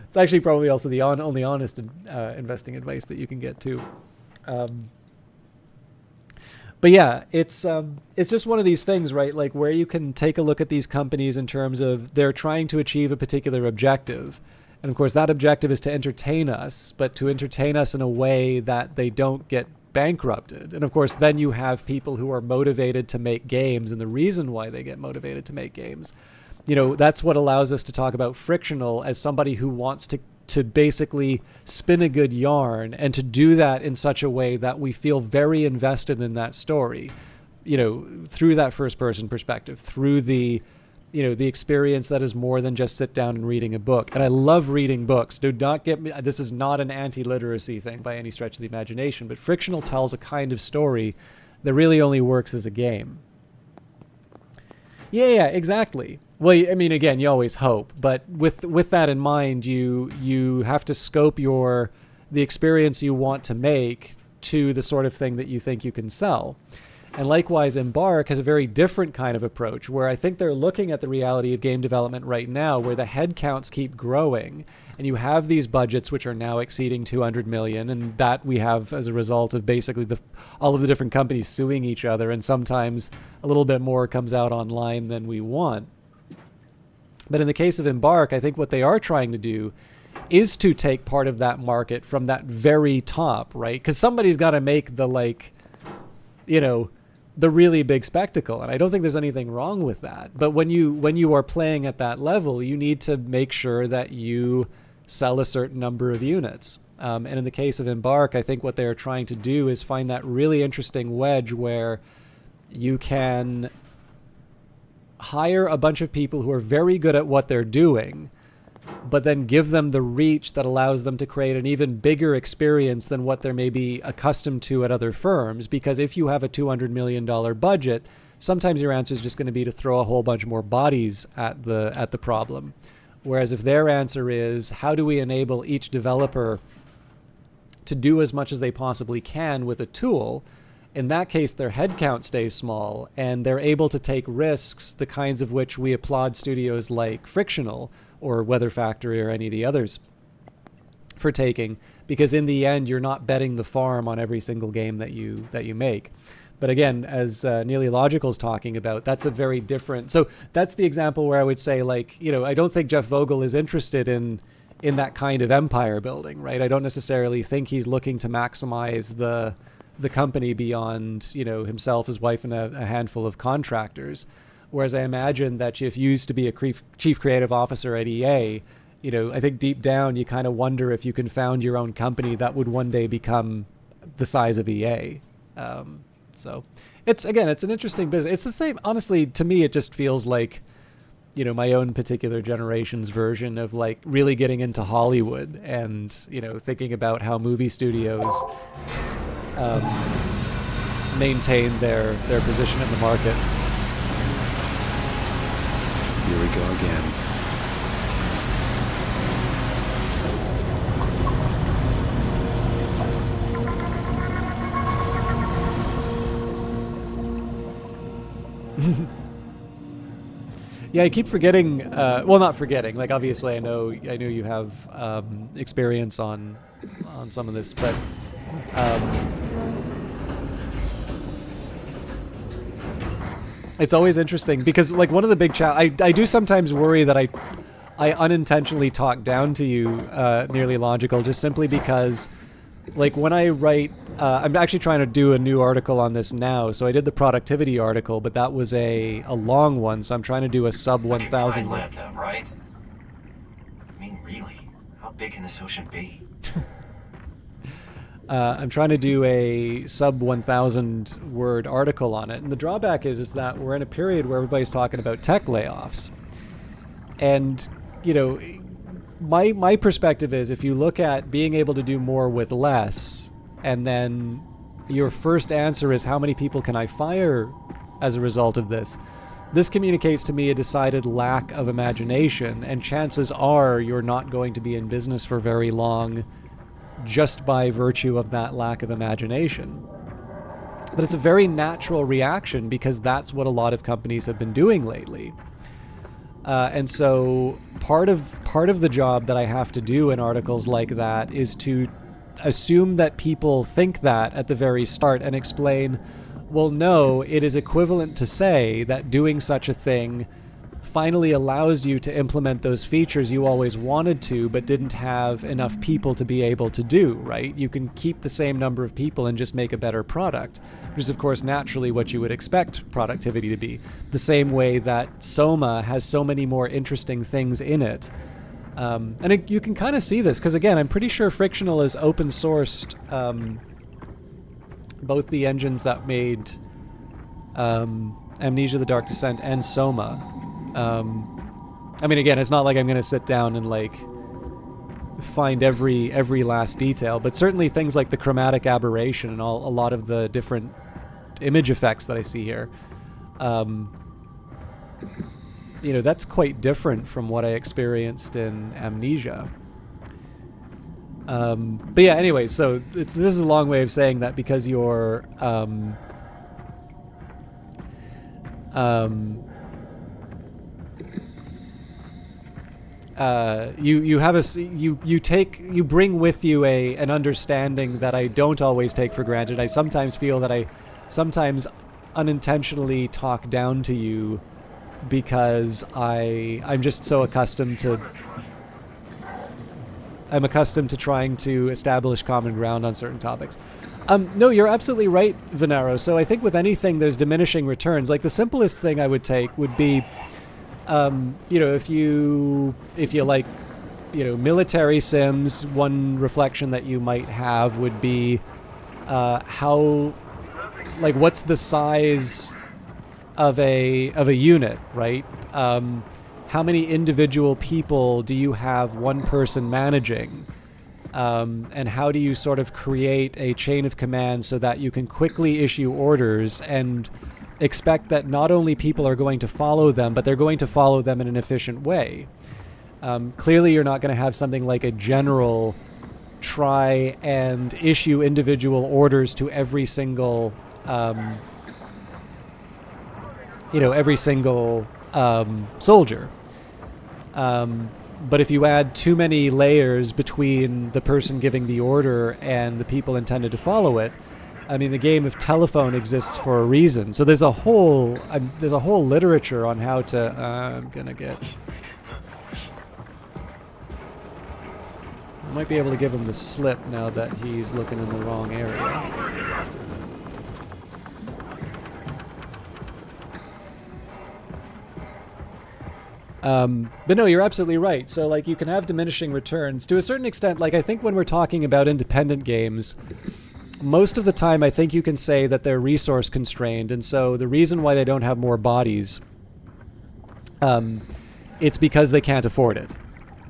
It's actually probably also the only honest investing advice that you can get too. But yeah, it's just one of these things, right? Like where you can take a look at these companies in terms of they're trying to achieve a particular objective. And of course, that objective is to entertain us, but to entertain us in a way that they don't get bankrupted. And of course, then you have people who are motivated to make games, and the reason why they get motivated to make games. That's what allows us to talk about Frictional as somebody who wants to basically spin a good yarn, and to do that in such a way that we feel very invested in that story, through that first person perspective, through the the experience that is more than just sit down and reading a book. And I love reading books. Do not get me, this is not an anti-literacy thing by any stretch of the imagination, but Frictional tells a kind of story that really only works as a game. Yeah, exactly. Well, I mean, again, you always hope, but with that in mind, you have to scope the experience you want to make to the sort of thing that you think you can sell. And likewise, Embark has a very different kind of approach, where I think they're looking at the reality of game development right now, where the headcounts keep growing, and you have these budgets which are now exceeding 200 million, and that we have as a result of basically all of the different companies suing each other, and sometimes a little bit more comes out online than we want. But in the case of Embark, I think what they are trying to do is to take part of that market from that very top, right? Because somebody's got to make the, the really big spectacle, and I don't think there's anything wrong with that. But when you are playing at that level, you need to make sure that you sell a certain number of units. And in the case of Embark, I think what they're trying to do is find that really interesting wedge where you can hire a bunch of people who are very good at what they're doing, but then give them the reach that allows them to create an even bigger experience than what they're maybe accustomed to at other firms. Because if you have a $200 million budget, sometimes your answer is just going to be to throw a whole bunch more bodies at the problem. Whereas if their answer is, how do we enable each developer to do as much as they possibly can with a tool, in that case, their headcount stays small, and they're able to take risks, the kinds of which we applaud studios like Frictional or Weather Factory or any of the others for taking, because in the end, you're not betting the farm on every single game that you make. But again, as Nearly Logical is talking about, that's a very different. So that's the example where I would say, I don't think Jeff Vogel is interested in that kind of empire building, right? I don't necessarily think he's looking to maximize the company beyond, himself, his wife, and a handful of contractors. Whereas I imagine that if you used to be a chief creative officer at EA, I think deep down you kind of wonder if you can found your own company that would one day become the size of EA. So it's an interesting business. It's the same, honestly, to me, it just feels like, my own particular generation's version of really getting into Hollywood and, thinking about how movie studios maintain their position in the market. Here we go again. Yeah, I keep forgetting. Well, not forgetting. Obviously, I know you have experience on some of this, but it's always interesting because, one of the big I do sometimes worry that I unintentionally talk down to you, Nearly Logical, just simply because, when I write, I'm actually trying to do a new article on this now. So I did the productivity article, but that was a long one. So I'm trying to do a sub 1,000 one. Right? I mean, really, how big can this ocean be? I'm trying to do a sub 1,000 word article on it. And the drawback is that we're in a period where everybody's talking about tech layoffs. And, my perspective is, if you look at being able to do more with less, and then your first answer is, how many people can I fire as a result of this? This communicates to me a decided lack of imagination, and chances are you're not going to be in business for very long just by virtue of that lack of imagination. But it's a very natural reaction because that's what a lot of companies have been doing lately. And so part of the job that I have to do in articles like that is to assume that people think that at the very start and explain, well, no, it is equivalent to say that doing such a thing finally allows you to implement those features you always wanted to but didn't have enough people to be able to do, right? You can keep the same number of people and just make a better product, which is, of course, naturally what you would expect productivity to be. The same way that Soma has so many more interesting things in it. You can kind of see this because, again, I'm pretty sure Frictional is open sourced both the engines that made Amnesia: The Dark Descent and Soma. I mean, again, it's not like I'm going to sit down and like find every last detail, but certainly things like the chromatic aberration and a lot of the different image effects that I see here, you know, that's quite different from what I experienced in Amnesia. But yeah, anyway, so this is a long way of saying that because you're you bring with you an understanding that I don't always take for granted. I sometimes feel that I sometimes unintentionally talk down to you because I'm just so accustomed to trying to establish common ground on certain topics. No, you're absolutely right, Venero. So I think with anything, there's diminishing returns. Like the simplest thing I would take would be, you know, if you like, you know, military sims, one reflection that you might have would be how, like, what's the size of a unit, right? How many individual people do you have one person managing? And how do you sort of create a chain of command so that you can quickly issue orders and expect that not only people are going to follow them, but they're going to follow them in an efficient way? Clearly, you're not going to have something like a general try and issue individual orders to every single, soldier. But if you add too many layers between the person giving the order and the people intended to follow it, I mean, the game of telephone exists for a reason. So there's a whole literature on how to. I'm gonna get. I might be able to give him the slip now that he's looking in the wrong area. But no, you're absolutely right. So, like, you can have diminishing returns to a certain extent. Like, I think when we're talking about independent games, most of the time I think you can say that they're resource constrained. And so the reason why they don't have more bodies, it's because they can't afford it.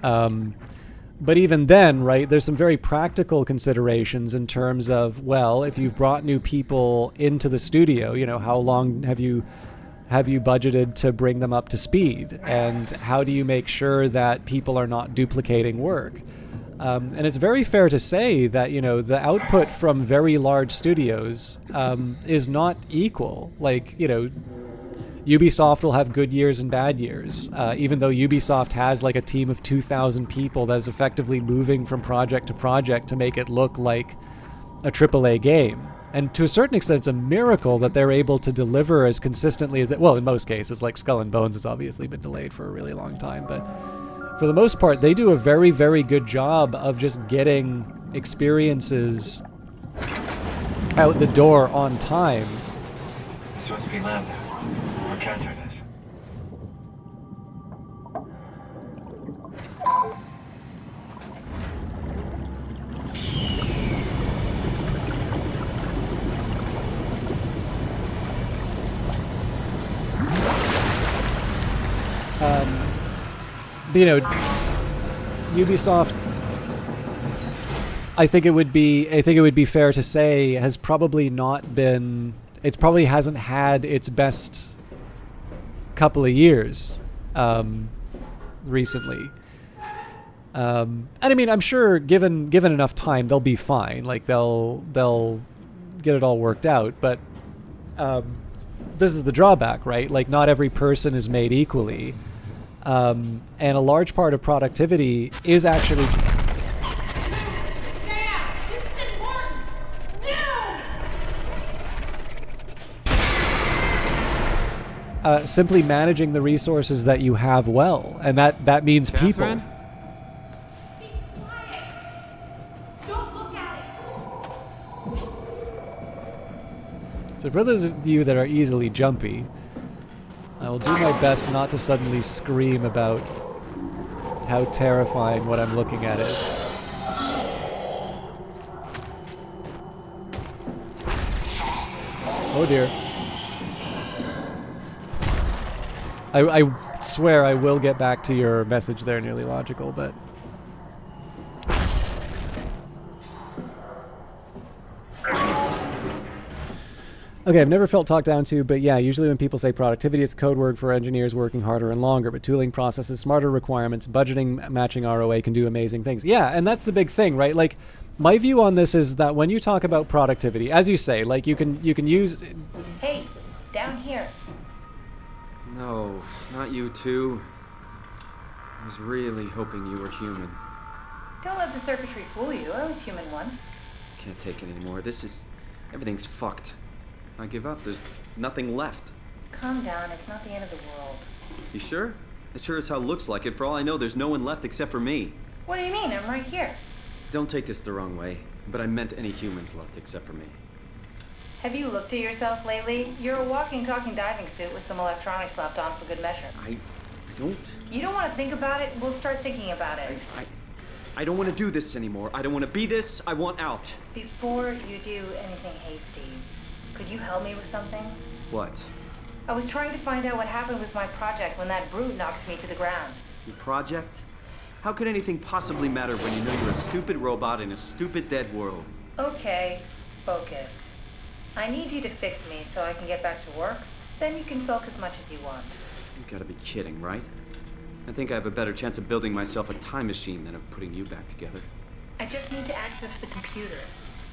But even then, right, there's some very practical considerations in terms of, well, if you've brought new people into the studio, you know, how long have you budgeted to bring them up to speed? And how do you make sure that people are not duplicating work? And it's very fair to say that, you know, the output from very large studios is not equal. Like, you know, Ubisoft will have good years and bad years, even though Ubisoft has like a team of 2,000 people that's effectively moving from project to project to make it look like a AAA game. And to a certain extent, it's a miracle that they're able to deliver as consistently as that. Well, in most cases, like Skull and Bones has obviously been delayed for a really long time, but for the most part, they do a very, very good job of just getting experiences out the door on time. This must be Lambda, where Catherine is. You know, Ubisoft, I think it would be fair to say, has probably not been. It probably hasn't had its best couple of years recently. And I mean, I'm sure given enough time, they'll be fine. Like they'll get it all worked out. But this is the drawback, right? Like not every person is made equally. And a large part of productivity is actually simply managing the resources that you have well, and that means Catherine? People. So for those of you that are easily jumpy, I will do my best not to suddenly scream about how terrifying what I'm looking at is. Oh dear. swear I will get back to your message there, Nearly Logical, but... Okay, I've never felt talked down to, but yeah, usually when people say productivity, it's code word for engineers working harder and longer, but tooling processes, smarter requirements, budgeting, matching ROA can do amazing things. Yeah, and that's the big thing, right? Like, my view on this is that when you talk about productivity, as you say, like, you can use... Hey, down here. No, not you two. I was really hoping you were human. Don't let the circuitry fool you. I was human once. Can't take it anymore. Everything's fucked. I give up. There's nothing left. Calm down. It's not the end of the world. You sure? It sure as hell looks like it. For all I know, there's no one left except for me. What do you mean? I'm right here. Don't take this the wrong way, but I meant any humans left except for me. Have you looked at yourself lately? You're a walking, talking diving suit with some electronics slapped on for good measure. I don't... You don't want to think about it? We'll start thinking about it. I don't want to do this anymore. I don't want to be this. I want out. Before you do anything hasty, could you help me with something? What? I was trying to find out what happened with my project when that brute knocked me to the ground. Your project? How could anything possibly matter when you know you're a stupid robot in a stupid dead world? Okay, focus. I need you to fix me so I can get back to work. Then you can sulk as much as you want. You gotta be kidding, right? I think I have a better chance of building myself a time machine than of putting you back together. I just need to access the computer.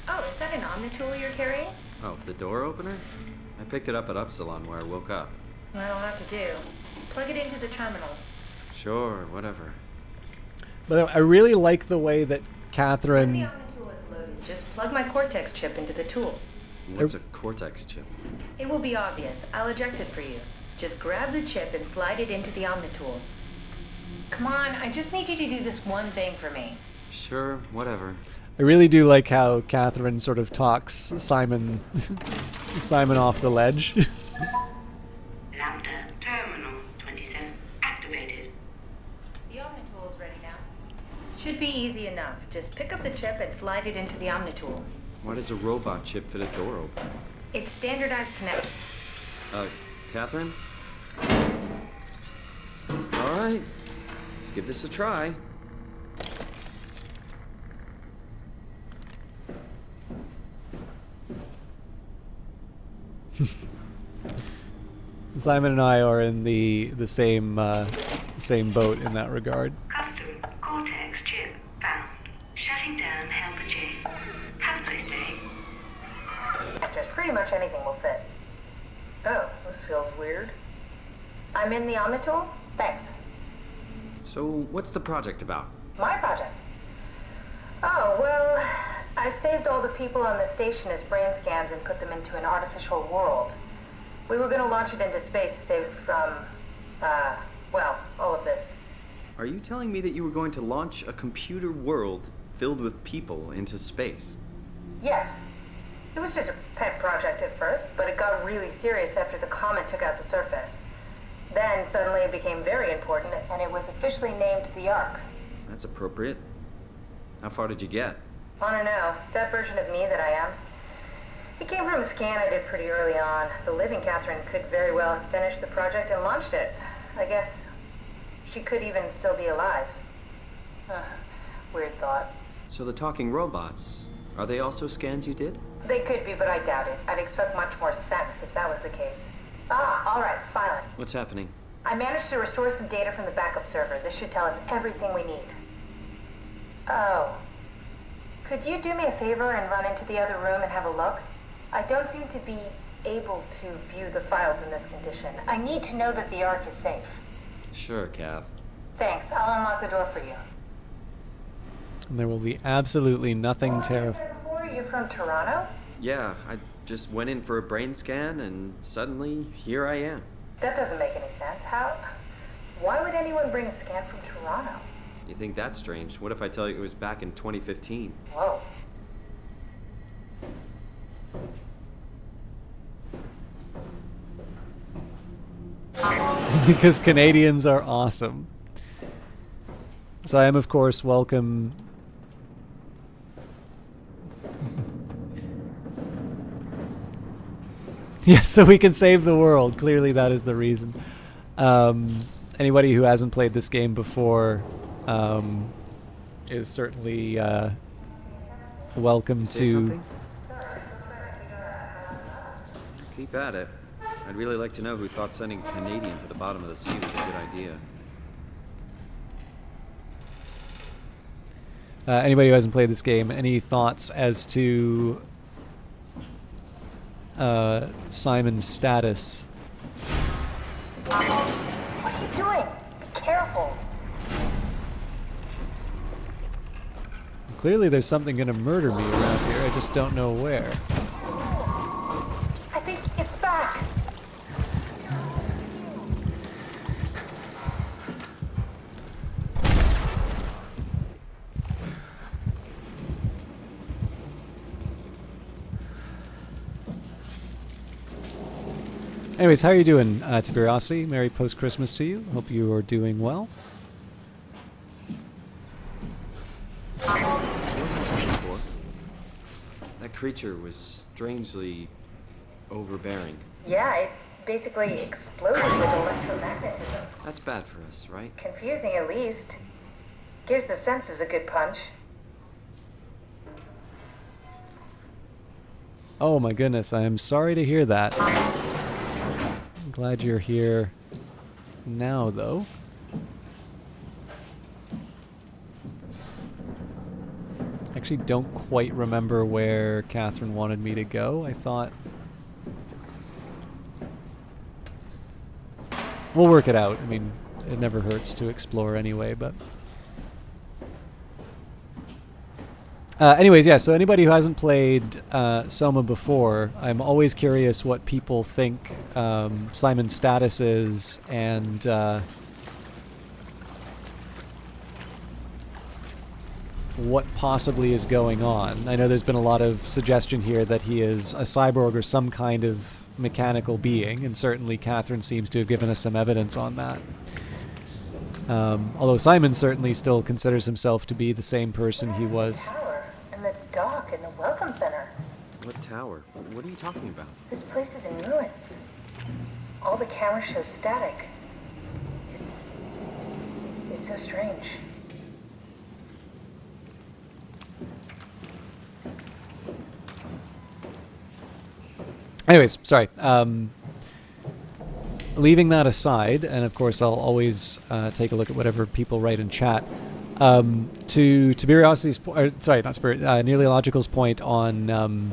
Oh, is that an Omnitool you're carrying? Oh, the door opener? I picked it up at Upsilon where I woke up. That'll have to do. Plug it into the terminal. Sure, whatever. But I really like the way that Catherine... When the Omnitool is loaded, just plug my Cortex chip into the tool. What's a Cortex chip? It will be obvious. I'll eject it for you. Just grab the chip and slide it into the Omnitool. Come on, I just need you to do this one thing for me. Sure, whatever. I really do like how Catherine sort of talks Simon off the ledge. Lambda Terminal 27 activated. The Omnitool is ready now. Should be easy enough. Just pick up the chip and slide it into the Omnitool. Why does a robot chip fit a door open? It's standardized connect. Catherine? All right, let's give this a try. Simon and I are in the same boat in that regard. Custom Cortex chip found. Shutting down helper chain. Have a nice day. Just pretty much anything will fit. Oh, this feels weird. I'm in the Omnitool? Thanks. So, what's the project about? My project? Oh, well, I saved all the people on the station as brain scans and put them into an artificial world. We were gonna launch it into space to save it from, well, all of this. Are you telling me that you were going to launch a computer world filled with people into space? Yes. It was just a pet project at first, but it got really serious after the comet took out the surface. Then suddenly it became very important, and it was officially named the Ark. That's appropriate. How far did you get? I don't know. That version of me that I am. It came from a scan I did pretty early on. The living Catherine could very well have finished the project and launched it. I guess she could even still be alive. Weird thought. So the talking robots, are they also scans you did? They could be, but I doubt it. I'd expect much more sense if that was the case. All right, finally. What's happening? I managed to restore some data from the backup server. This should tell us everything we need. Oh. Could you do me a favor and run into the other room and have a look? I don't seem to be able to view the files in this condition. I need to know that the Ark is safe. Sure, Kath. Thanks. I'll unlock the door for you. And there will be absolutely nothing terrifying. Before, you're from Toronto? Yeah, I just went in for a brain scan and suddenly here I am. That doesn't make any sense. Why would anyone bring a scan from Toronto? You think that's strange? What if I tell you it was back in 2015? Whoa. Because Canadians are awesome. So I am, of course, welcome. Yes, so we can save the world. Clearly that is the reason. anybody who hasn't played this game before is certainly welcome Say to. something? Keep at it. I'd really like to know who thought sending a Canadian to the bottom of the sea was a good idea. Anybody who hasn't played this game, any thoughts as to Simon's status? What are you doing? Be careful. Clearly there's something going to murder me around here. I just don't know where. I think it's back. Anyways, how are you doing, Tiberiosity? Merry post-Christmas to you. Hope you are doing well. That creature was strangely overbearing. Yeah, it basically exploded with electromagnetism. That's bad for us, right? Confusing at least. Gives the senses a good punch. Oh my goodness, I am sorry to hear that. I'm glad you're here now, though. I actually don't quite remember where Catherine wanted me to go. I thought... We'll work it out. I mean, it never hurts to explore anyway, but... anyways, yeah, so anybody who hasn't played Soma before, I'm always curious what people think Simon's status is, and what possibly is going on. I know there's been a lot of suggestion here that he is a cyborg or some kind of mechanical being, and certainly Catherine seems to have given us some evidence on that. Although Simon certainly still considers himself to be the same person he was. And the dock and the welcome center. What tower? What are you talking about? This place is in ruins. All the cameras show static. It's so strange. Anyways, sorry. Leaving that aside, and of course I'll always take a look at whatever people write in chat. To Tiberiosity's Neological's point on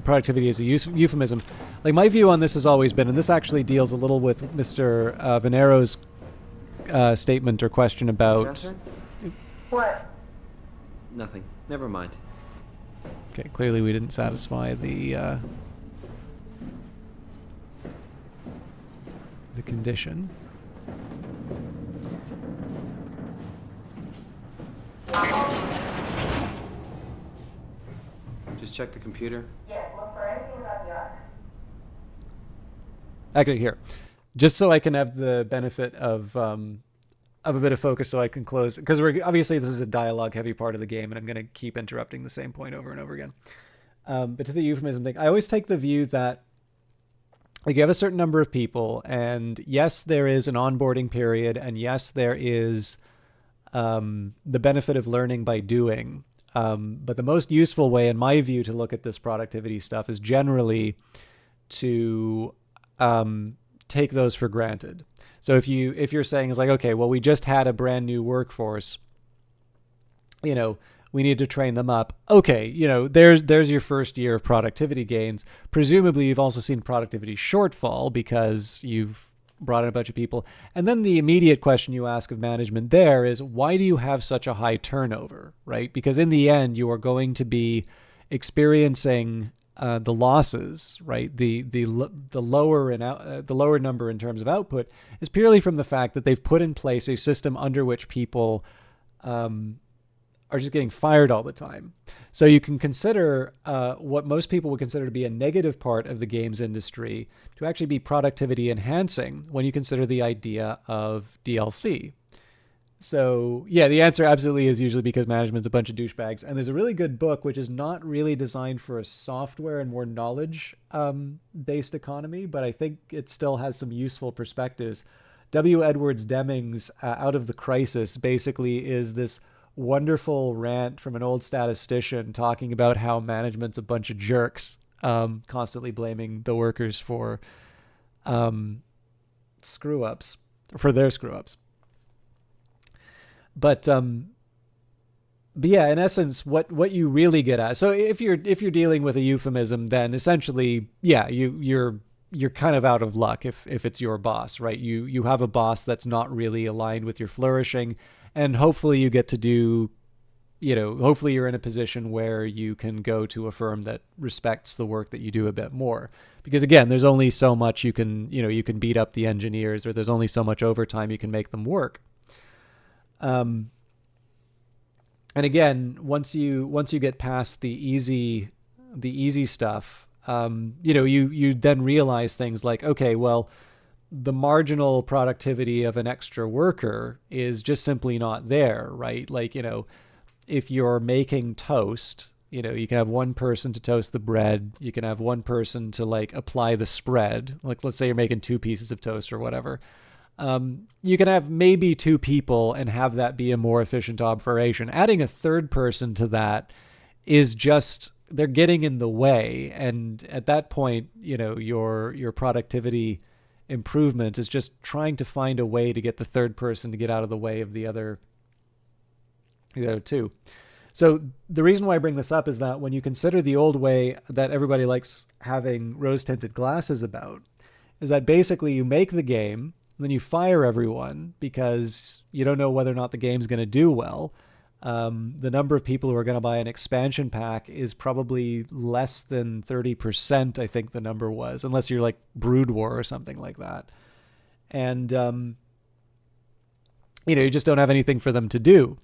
productivity as a euphemism, like my view on this has always been, and this actually deals a little with Mr. Venero's statement or question about... Catherine? What? Nothing. Never mind. Okay, clearly we didn't satisfy the condition. Just check the computer. Yes, look for anything about the Ark. Okay, here. Just so I can have the benefit of a bit of focus so I can close, because we're obviously this is a dialogue heavy part of the game and I'm going to keep interrupting the same point over and over again. But to the euphemism thing, I always take the view that like you have a certain number of people, and yes, there is an onboarding period, and yes, there is the benefit of learning by doing. But the most useful way, in my view, to look at this productivity stuff is generally to take those for granted. So if you're saying it's like, okay, well, we just had a brand new workforce, you know, we need to train them up. Okay, you know, there's your first year of productivity gains. Presumably, you've also seen productivity shortfall because you've brought in a bunch of people. And then the immediate question you ask of management there is, why do you have such a high turnover, right? Because in the end, you are going to be experiencing the losses, right? The lower number in terms of output is purely from the fact that they've put in place a system under which people are just getting fired all the time. So you can consider what most people would consider to be a negative part of the games industry to actually be productivity enhancing when you consider the idea of DLC. So yeah, the answer absolutely is usually because management's a bunch of douchebags. And there's a really good book which is not really designed for a software and more knowledge based economy, but I think it still has some useful perspectives W. Edwards Deming's Out of the Crisis basically is this wonderful rant from an old statistician talking about how management's a bunch of jerks, constantly blaming the workers for screw-ups, for their screw-ups. But yeah, in essence, what you really get at. So if you're dealing with a euphemism, then essentially, yeah, you're kind of out of luck if it's your boss, right? You have a boss that's not really aligned with your flourishing, and hopefully you get to do, hopefully you're in a position where you can go to a firm that respects the work that you do a bit more. Because again, there's only so much you can beat up the engineers, or there's only so much overtime you can make them work. And again, once you get past the easy stuff, you then realize things like, okay, well, the marginal productivity of an extra worker is just simply not there, right? Like, if you're making toast, you can have one person to toast the bread. You can have one person to like apply the spread. Like, let's say you're making 2 pieces of toast or whatever. You can have maybe 2 people and have that be a more efficient operation. Adding a third person to that is just, they're getting in the way. And at that point, your productivity improvement is just trying to find a way to get the third person to get out of the way of the other 2. So the reason why I bring this up is that when you consider the old way that everybody likes having rose-tinted glasses about, is that basically you make the game, then you fire everyone because you don't know whether or not the game's going to do well. The number of people who are going to buy an expansion pack is probably less than 30%, I think the number was, unless you're like Brood War or something like that. And, you just don't have anything for them to do.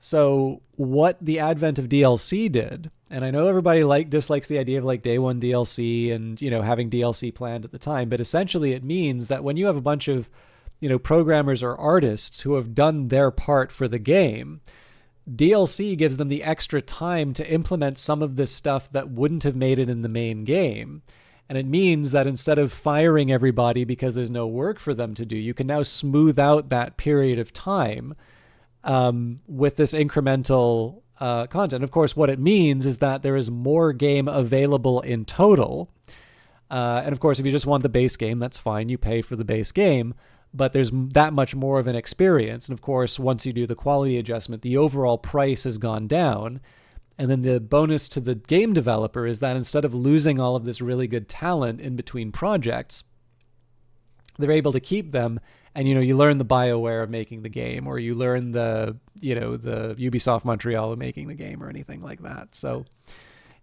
So what the advent of DLC did, and I know everybody dislikes the idea of like day one DLC and, having DLC planned at the time, but essentially it means that when you have a bunch of, programmers or artists who have done their part for the game, DLC gives them the extra time to implement some of this stuff that wouldn't have made it in the main game. And it means that instead of firing everybody because there's no work for them to do, you can now smooth out that period of time with this incremental content. Of course, what it means is that there is more game available in total. And of course, if you just want the base game, that's fine. You pay for the base game, but there's that much more of an experience. And of course, once you do the quality adjustment, the overall price has gone down. And then the bonus to the game developer is that instead of losing all of this really good talent in between projects, they're able to keep them. And, you learn the BioWare of making the game, or you learn the Ubisoft Montreal of making the game, or anything like that. So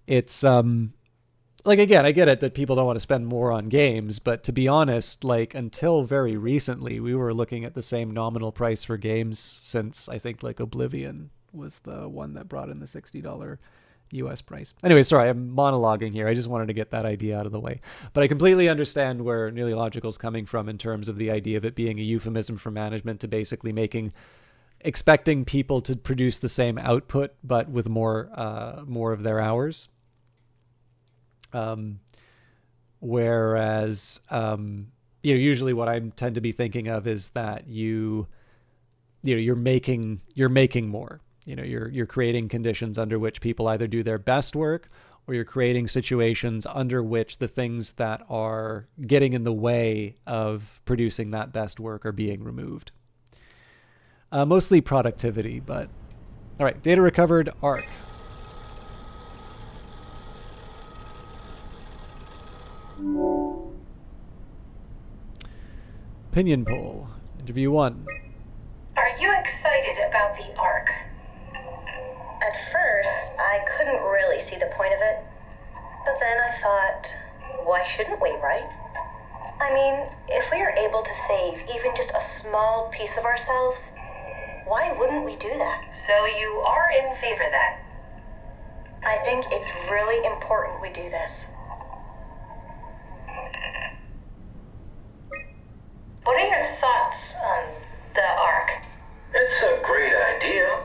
it's, like, again, I get it that people don't want to spend more on games, but to be honest, like, until very recently, we were looking at the same nominal price for games since, I think, like, Oblivion was the one that brought in the $60 US price. Anyway, sorry, I'm monologuing here. I just wanted to get that idea out of the way. But I completely understand where Nearly Logical's coming from in terms of the idea of it being a euphemism for management to basically expecting people to produce the same output, but with more of their hours. Whereas, usually what I tend to be thinking of is that you're making more. You're creating conditions under which people either do their best work, or you're creating situations under which the things that are getting in the way of producing that best work are being removed. Mostly productivity, but all right. Data recovered, ARC. Opinion poll. Interview 1. Are you excited about the ARC? At first, I couldn't really see the point of it. But then I thought, why shouldn't we, right? I mean, if we are able to save even just a small piece of ourselves, why wouldn't we do that? So you are in favor then? I think it's really important we do this. What are your thoughts on the ARC? It's a great idea.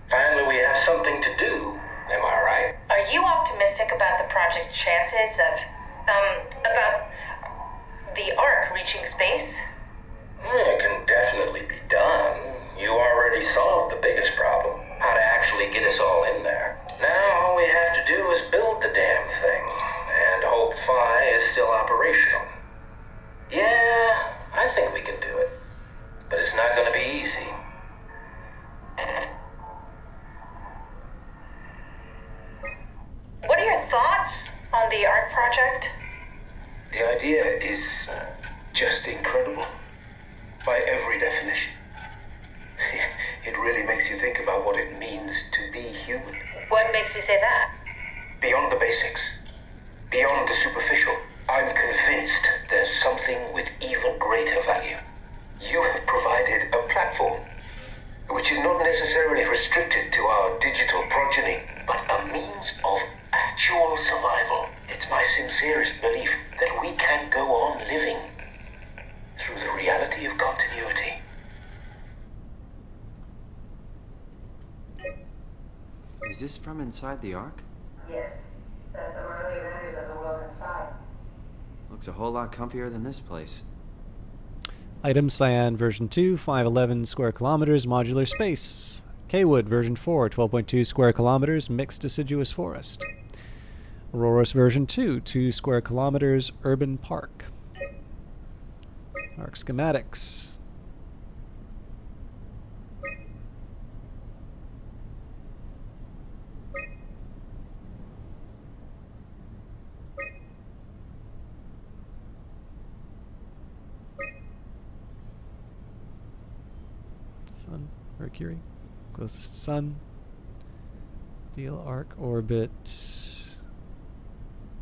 Finally, we have something to do. Am I right? Are you optimistic about the project's chances of, about the ARC reaching space? It can definitely be done. You already solved the biggest problem, how to actually get us all in there. Now all we have to do is build the damn thing, and hope Phi is still operational. Yeah, I think we can do it, but it's not going to be easy. What are your thoughts on the ARC project? The idea is just incredible, by every definition. It really makes you think about what it means to be human. What makes you say that? Beyond the basics, beyond the superficial, I'm convinced there's something with even greater value. You have provided a platform, which is not necessarily restricted to our digital progeny, but a means of actual survival. It's my sincerest belief that we can go on living through the reality of continuity. Is this from inside the Ark? Yes. That's some early renders of the world inside. Looks a whole lot comfier than this place. Item Cyan version 2, 511 square kilometers, modular space. Kwood version 4, 12.2 square kilometers, mixed deciduous forest. Auroras version 2, 2 square kilometers, urban park. Arc schematics. Sun, Mercury, closest sun. Deal arc orbit.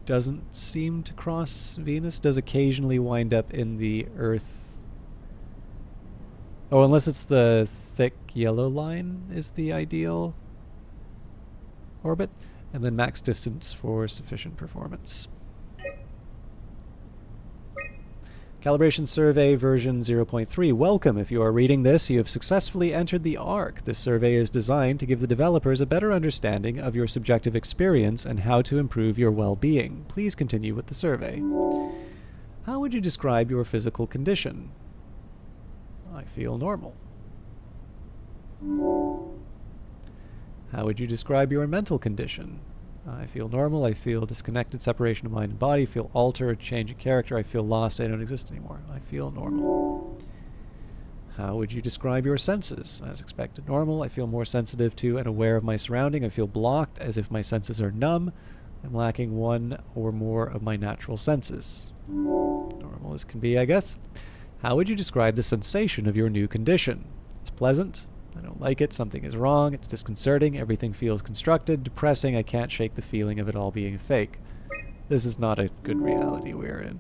Doesn't seem to cross Venus. Does occasionally wind up in the Earth. Oh, unless it's the thick yellow line is the ideal orbit. And then max distance for sufficient performance. Calibration Survey version 0.3. Welcome. If you are reading this, you have successfully entered the ARC. This survey is designed to give the developers a better understanding of your subjective experience and how to improve your well-being. Please continue with the survey. How would you describe your physical condition? I feel normal. How would you describe your mental condition? I feel normal, I feel disconnected, separation of mind and body, I feel altered, change in character, I feel lost, I don't exist anymore. I feel normal. How would you describe your senses? As expected, normal, I feel more sensitive to and aware of my surrounding, I feel blocked, as if my senses are numb, I'm lacking one or more of my natural senses. Normal as can be, I guess. How would you describe the sensation of your new condition? It's pleasant. I don't like it, something is wrong, it's disconcerting, everything feels constructed, depressing, I can't shake the feeling of it all being fake. This is not a good reality we're in.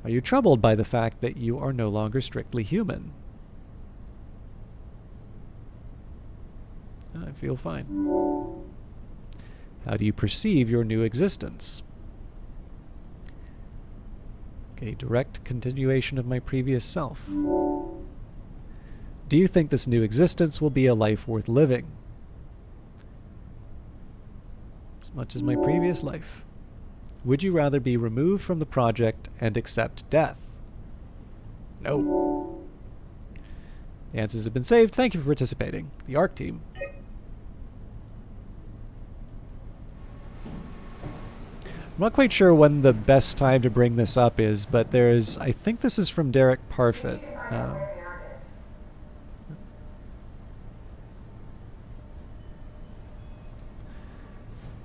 Are you troubled by the fact that you are no longer strictly human? I feel fine. How do you perceive your new existence? A direct continuation of my previous self. Do you think this new existence will be a life worth living? As much as my previous life. Would you rather be removed from the project and accept death? No. The answers have been saved. Thank you for participating. The ARC team. I'm not quite sure when the best time to bring this up is, but there's, I think this is from Derek Parfit.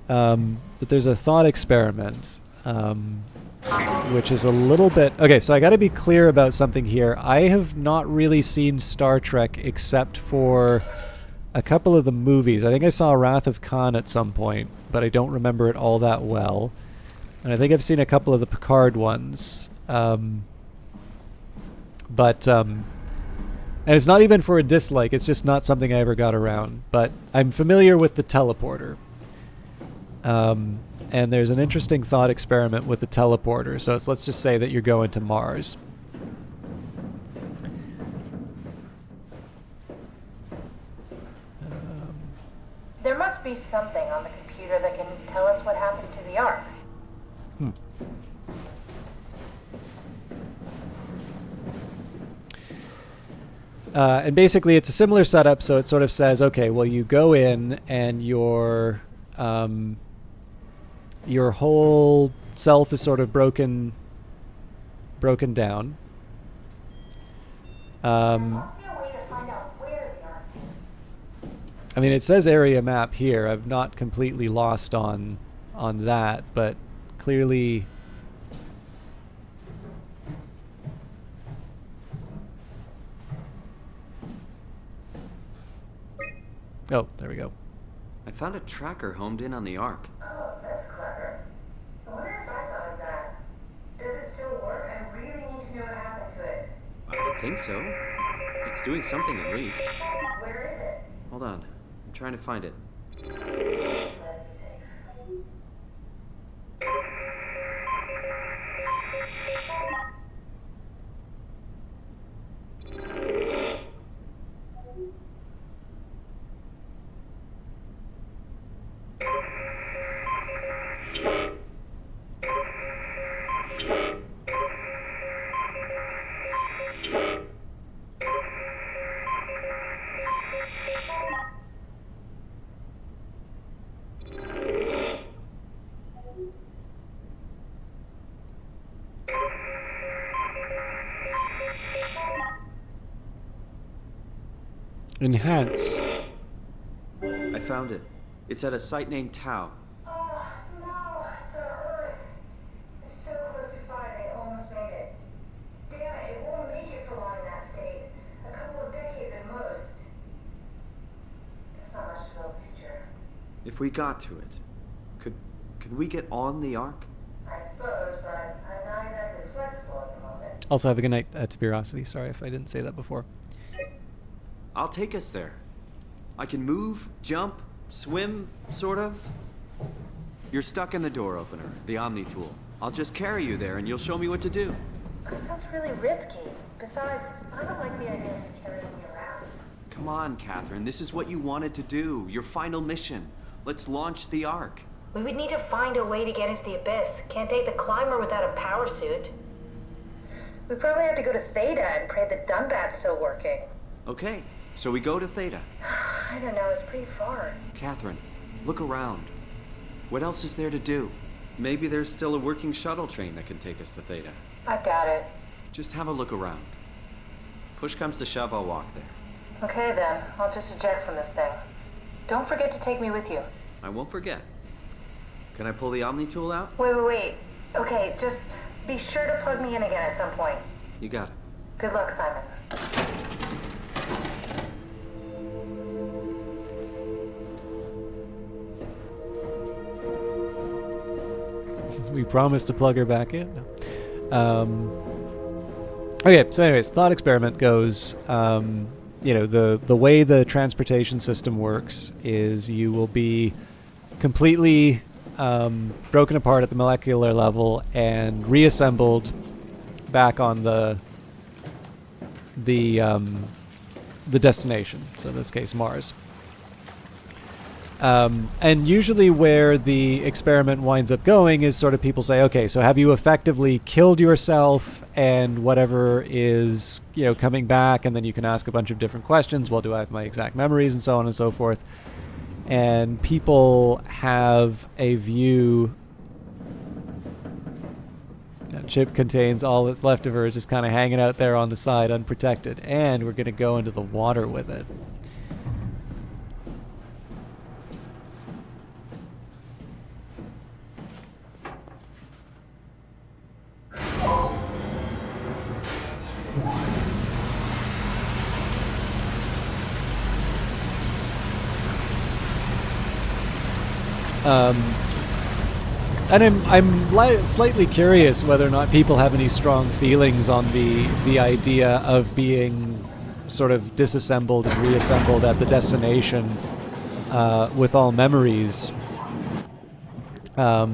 But there's a thought experiment, which is a little bit... Okay, so I gotta be clear about something here. I have not really seen Star Trek except for a couple of the movies. I think I saw Wrath of Khan at some point, but I don't remember it all that well. And I think I've seen a couple of the Picard ones. And it's not even for a dislike, it's just not something I ever got around. But I'm familiar with the teleporter. And there's an interesting thought experiment with the teleporter. So let's just say that you're going to Mars. There must be something on the computer that can tell us what happened to the Ark. And basically, it's a similar setup. So it sort of says, okay, well, you go in and your whole self is sort of broken down. I mean, it says area map here. I've not completely lost on that, but clearly. Oh, there we go. I found a tracker homed in on the Ark. Oh, that's clever. I wonder if I thought of that. Does it still work? I really need to know what happened to it. I would think so. It's doing something at least. Where is it? Hold on. I'm trying to find it. Please let it be safe. Enhance. I found it. It's at a site named Tau. Oh, no, it's on Earth. It's so close to 5, they almost made it. Damn it, it won't make it for long in that state. A couple of decades at most. That's not much to build a future. If we got to it, could we get on the Ark? I suppose, but I'm not exactly flexible at the moment. Also, have a good night, Tibirosity. Sorry if I didn't say that before. I'll take us there. I can move, jump, swim, sort of. You're stuck in the door opener, the Omni tool. I'll just carry you there and you'll show me what to do. That sounds really risky. Besides, I don't like the idea of you carrying me around. Come on, Catherine. This is what you wanted to do. Your final mission. Let's launch the Ark. We would need to find a way to get into the Abyss. Can't take the climber without a power suit. We probably have to go to Theta and pray the Dunbat's still working. Okay, so we go to Theta. I don't know, it's pretty far. Catherine, look around. What else is there to do? Maybe there's still a working shuttle train that can take us to Theta. I doubt it. Just have a look around. Push comes to shove, I'll walk there. Okay then, I'll just eject from this thing. Don't forget to take me with you. I won't forget. Can I pull the Omni tool out? Wait. Okay, just be sure to plug me in again at some point. You got it. Good luck, Simon. We promised to plug her back in. Okay, so anyways, thought experiment goes, the way the transportation system works is you will be completely broken apart at the molecular level and reassembled back on the destination. So in this case, Mars. And usually where the experiment winds up going is sort of people say, okay, so have you effectively killed yourself and whatever is, coming back, and then you can ask a bunch of different questions. Well, do I have my exact memories and so on and so forth? And people have a view. That chip contains all that's left of her is just kind of hanging out there on the side unprotected. And we're going to go into the water with it. And I'm slightly curious whether or not people have any strong feelings on the idea of being sort of disassembled and reassembled at the destination with all memories. I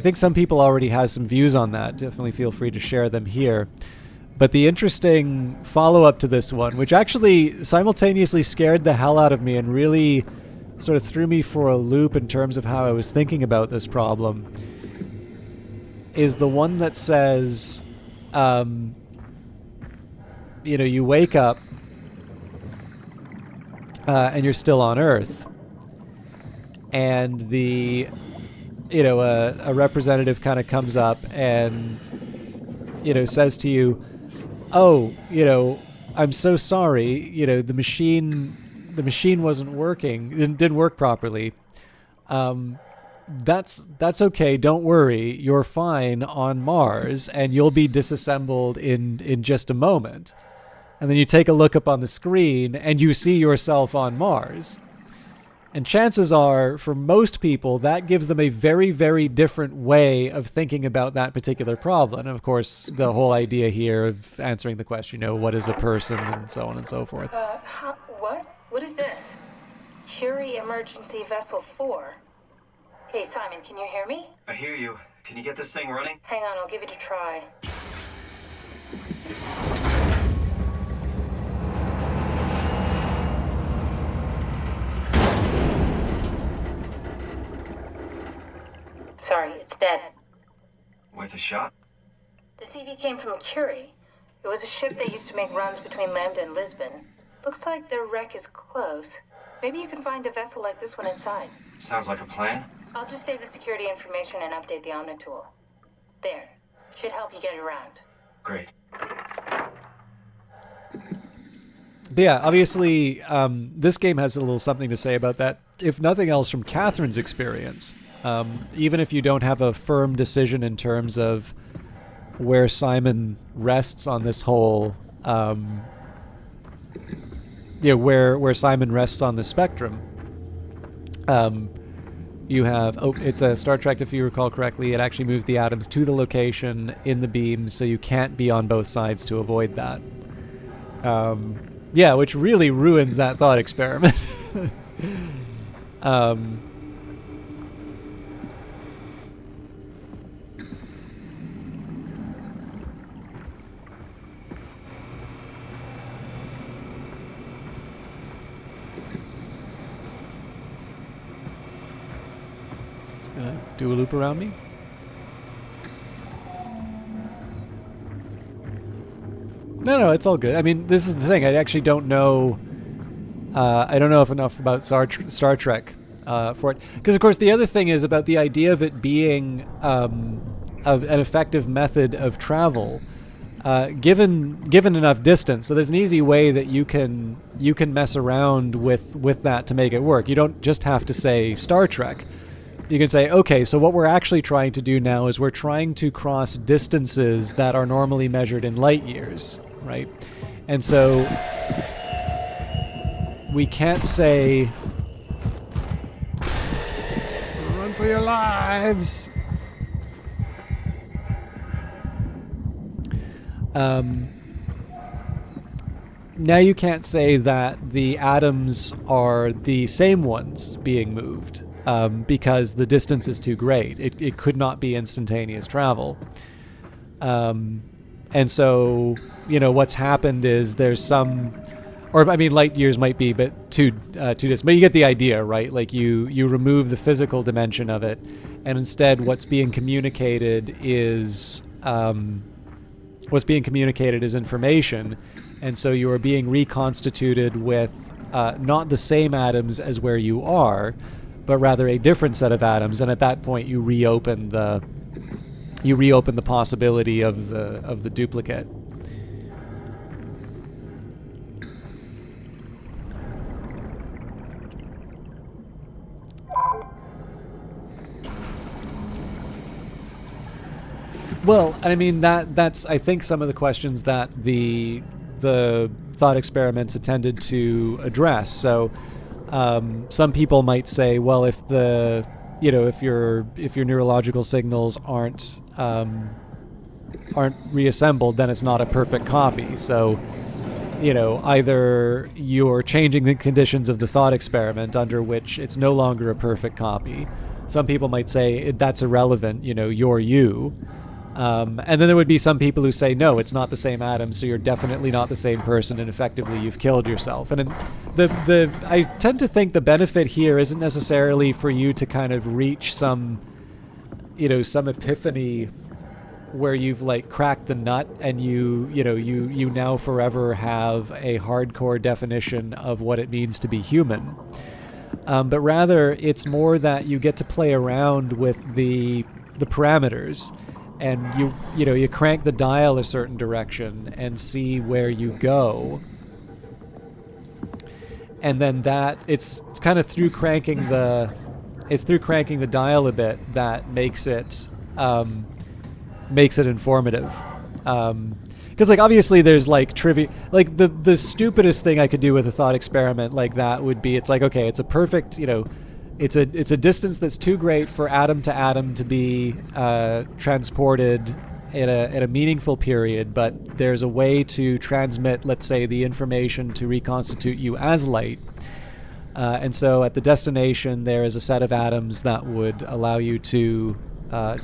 think some people already have some views on that. Definitely feel free to share them here. But the interesting follow-up to this one, which actually simultaneously scared the hell out of me and really sort of threw me for a loop in terms of how I was thinking about this problem, is the one that says, you wake up and you're still on Earth, and a representative kind of comes up and says to you, "Oh, I'm so sorry. The machine wasn't working. Didn't work properly. That's okay. Don't worry. You're fine on Mars, and you'll be disassembled in just a moment." And then you take a look up on the screen, and you see yourself on Mars. And chances are, for most people, that gives them a very, very different way of thinking about that particular problem. And of course, the whole idea here of answering the question, what is a person, and so on and so forth. What? What is this? Curie Emergency Vessel 4. Hey, Simon, can you hear me? I hear you. Can you get this thing running? Hang on, I'll give it a try. Sorry, it's dead. Worth a shot? The CV came from Curie. It was a ship that used to make runs between Lambda and Lisbon. Looks like their wreck is close. Maybe you can find a vessel like this one inside. Sounds like a plan. I'll just save the security information and update the Omni tool. There. Should help you get around. Great. But yeah, obviously, this game has a little something to say about that, if nothing else from Catherine's experience. Even if you don't have a firm decision in terms of where Simon rests on this whole, where Simon rests on the spectrum, you have, it's a Star Trek, if you recall correctly, it actually moves the atoms to the location in the beam, so you can't be on both sides to avoid that. Which really ruins that thought experiment. Do a loop around me? No, it's all good. I mean, this is the thing. I actually don't know. I don't know enough about Star Trek for it. Because, of course, the other thing is about the idea of it being an effective method of travel, given enough distance. So there's an easy way that you can mess around with that to make it work. You don't just have to say Star Trek. You can say, okay, so what we're actually trying to do now is we're trying to cross distances that are normally measured in light years, right? And so we can't say, run for your lives. Now you can't say that the atoms are the same ones being moved. Because the distance is too great. It could not be instantaneous travel. And so, what's happened is there's some, light years might be, but too distant. But you get the idea, right? Like you remove the physical dimension of it, and instead what's being communicated is information. And so you are being reconstituted with not the same atoms as where you are, but rather a different set of atoms, and at that point you reopen the possibility of the duplicate. Well, I mean that's I think some of the questions that the thought experiments intended to address. So. Some people might say, well, if your neurological signals aren't reassembled, then it's not a perfect copy. So, either you're changing the conditions of the thought experiment under which it's no longer a perfect copy. Some people might say that's irrelevant. You're you. And then there would be some people who say, no, it's not the same atom, so you're definitely not the same person, and effectively you've killed yourself. And I tend to think the benefit here isn't necessarily for you to kind of reach some epiphany where you've like cracked the nut and you now forever have a hardcore definition of what it means to be human. But rather, it's more that you get to play around with the parameters, and you crank the dial a certain direction and see where you go. And then that it's kind of through cranking the dial a bit that makes it informative. Because like obviously there's like trivia, like the stupidest thing I could do with a thought experiment like that would be, it's like, okay, it's a perfect, it's a distance that's too great for atom to atom to be transported at a meaningful period, but there's a way to transmit, let's say, the information to reconstitute you as light. And so at the destination, there is a set of atoms that would allow you to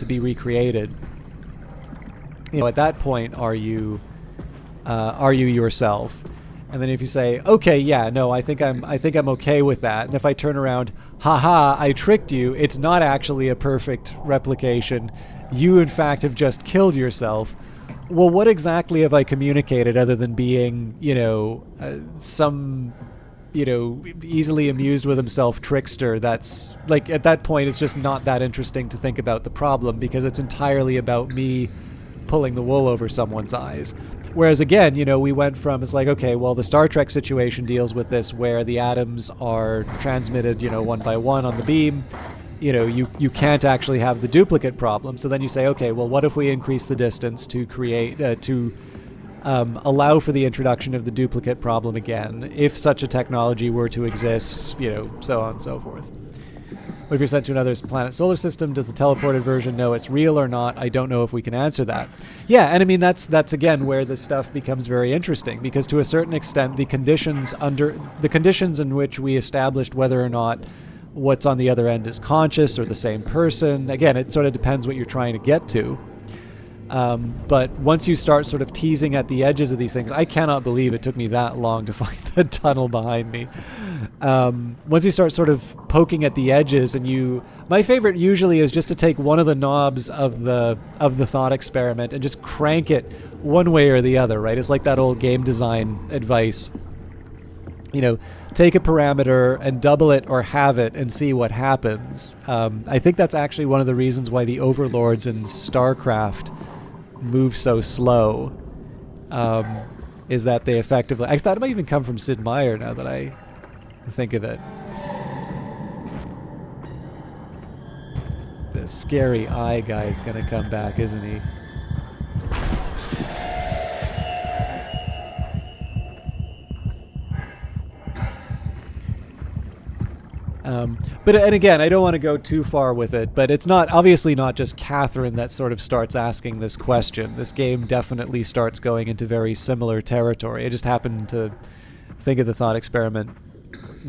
be recreated. At that point, are you yourself? And then if you say, okay, yeah, no, I think I'm okay with that. And if I turn around, haha, I tricked you. It's not actually a perfect replication. You, in fact, have just killed yourself. Well, what exactly have I communicated other than being, some, easily amused with himself trickster? That's like, at that point, it's just not that interesting to think about the problem, because it's entirely about me pulling the wool over someone's eyes. Whereas again, we went from, it's like, okay, well, the Star Trek situation deals with this, where the atoms are transmitted, one by one on the beam. You can't actually have the duplicate problem. So then you say, okay, well, what if we increase the distance to create, allow for the introduction of the duplicate problem again, if such a technology were to exist, so on and so forth. What if you're sent to another planet solar system? Does the teleported version know it's real or not? I don't know if we can answer that. Yeah, and I mean, that's again where this stuff becomes very interesting, because to a certain extent, the conditions in which we established whether or not what's on the other end is conscious or the same person, again, it sort of depends what you're trying to get to. But once you start sort of teasing at the edges of these things, I cannot believe it took me that long to find the tunnel behind me. Once you start sort of poking at the edges, and my favorite usually is just to take one of the knobs of the thought experiment and just crank it one way or the other, right? It's like that old game design advice. Take a parameter and double it or halve it and see what happens. I think that's actually one of the reasons why the overlords in StarCraft move so slow, is that they effectively... I thought it might even come from Sid Meier, now that I think of it. The scary eye guy's gonna come back, isn't he? And again, I don't want to go too far with it, but it's obviously not just Catherine that sort of starts asking this question. This game definitely starts going into very similar territory. I just happened to think of the thought experiment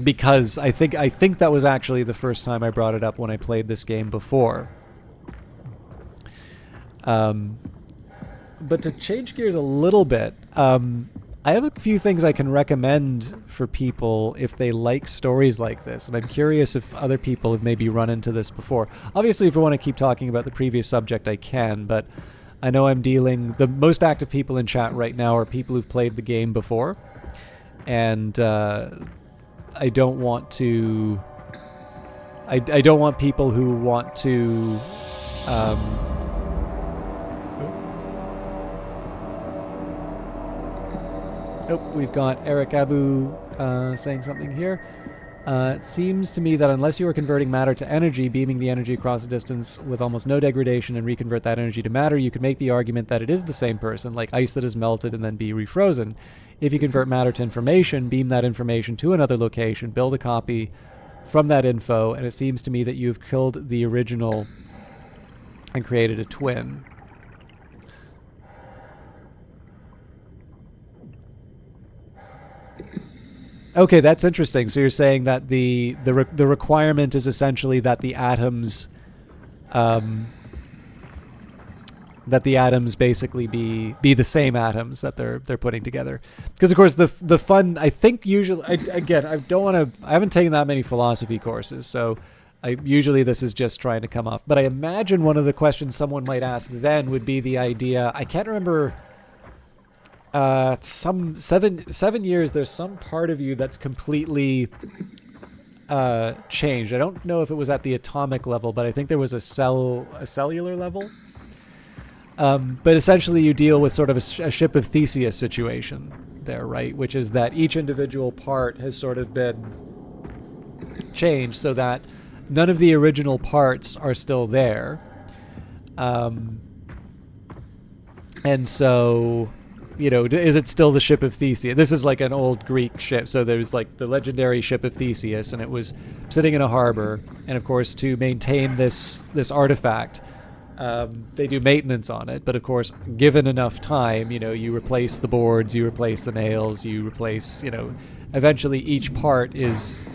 because I think that was actually the first time I brought it up when I played this game before. But to change gears a little bit, I have a few things I can recommend for people if they like stories like this, and I'm curious if other people have maybe run into this before. Obviously, if I want to keep talking about the previous subject, I can, but I know the most active people in chat right now are people who've played the game before, and I don't want people who want to... Oh, we've got Eric Abu saying something here. It seems to me that unless you are converting matter to energy, beaming the energy across a distance with almost no degradation and reconvert that energy to matter, you could make the argument that it is the same person, like ice that is melted and then be refrozen. If you convert matter to information, beam that information to another location, build a copy from that info, and it seems to me that you've killed the original and created a twin. Okay, that's interesting. So you're saying that the requirement is essentially that the atoms basically be the same atoms that they're putting together. Because of course the fun, I think usually, I haven't taken that many philosophy courses, so Usually this is just trying to come off. But I imagine one of the questions someone might ask then would be the idea, I can't remember, some 7 years, there's some part of you that's completely changed. I don't know if it was at the atomic level, but I think there was a cellular level. But essentially you deal with sort of a ship of Theseus situation there, right? Which is that each individual part has sort of been changed so that none of the original parts are still there. And so, you know, is it still the ship of Theseus? This is like an old Greek ship. So there's like the legendary ship of Theseus, and it was sitting in a harbor. And of course, to maintain this artifact, they do maintenance on it. But of course, given enough time, you know, you replace the boards, you replace the nails, you replace, you know, eventually each part is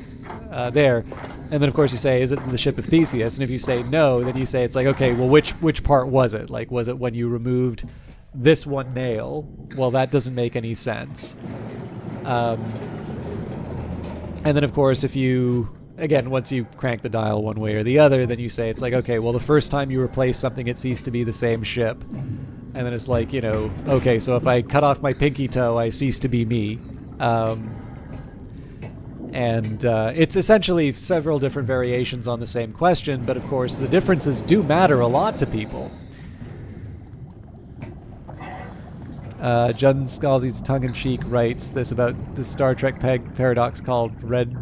there. And then of course you say, is it the ship of Theseus? And if you say no, then you say, it's like, okay, well, which part was it? Like, was it when you removed this one nail? Well, that doesn't make any sense. And then of course, if you, again, once you crank the dial one way or the other, then you say, it's like, okay, well, the first time you replace something, it ceased to be the same ship. And then it's like, you know, okay, so if I cut off my pinky toe, I cease to be me. And it's essentially several different variations on the same question, but of course the differences do matter a lot to people. Jun Scalzi's tongue-in-cheek writes this about the Star Trek paradox called Red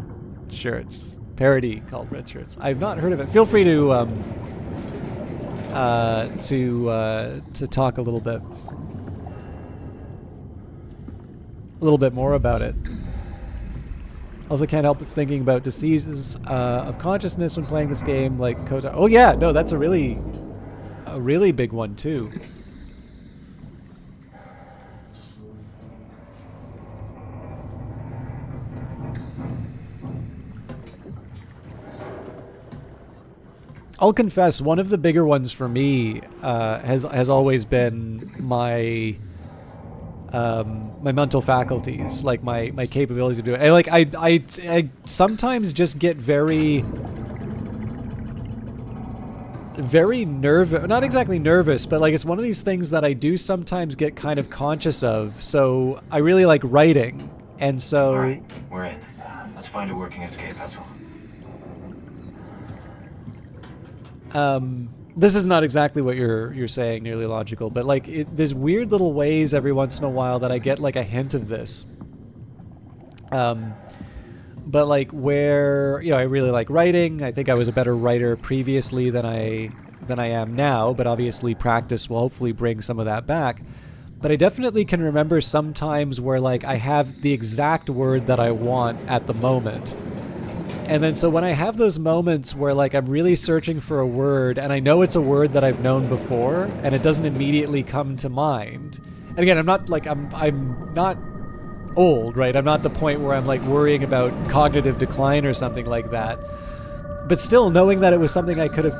Shirts. Parody called Red Shirts. I've not heard of it. Feel free to talk a little bit more about it. Also can't help but thinking about diseases of consciousness when playing this game, like Kota. Oh yeah, no, that's a really big one too. I'll confess, one of the bigger ones for me has always been my my mental faculties, like my capabilities of doing it. I sometimes just get very nervous, not exactly nervous, but like it's one of these things that I do sometimes get kind of conscious of. So I really like writing, and so... All right, we're in. Let's find a working escape vessel. This is not exactly what you're saying, nearly logical, but like there's weird little ways every once in a while that I get like a hint of this. But like where, you know, I really like writing. I think I was a better writer previously than I am now, but obviously practice will hopefully bring some of that back. But I definitely can remember some times where like I have the exact word that I want at the moment. And then so when I have those moments where like I'm really searching for a word and I know it's a word that I've known before and it doesn't immediately come to mind. And again, I'm not like I'm not old, right? I'm not the point where I'm like worrying about cognitive decline or something like that. But still knowing that it was something I could have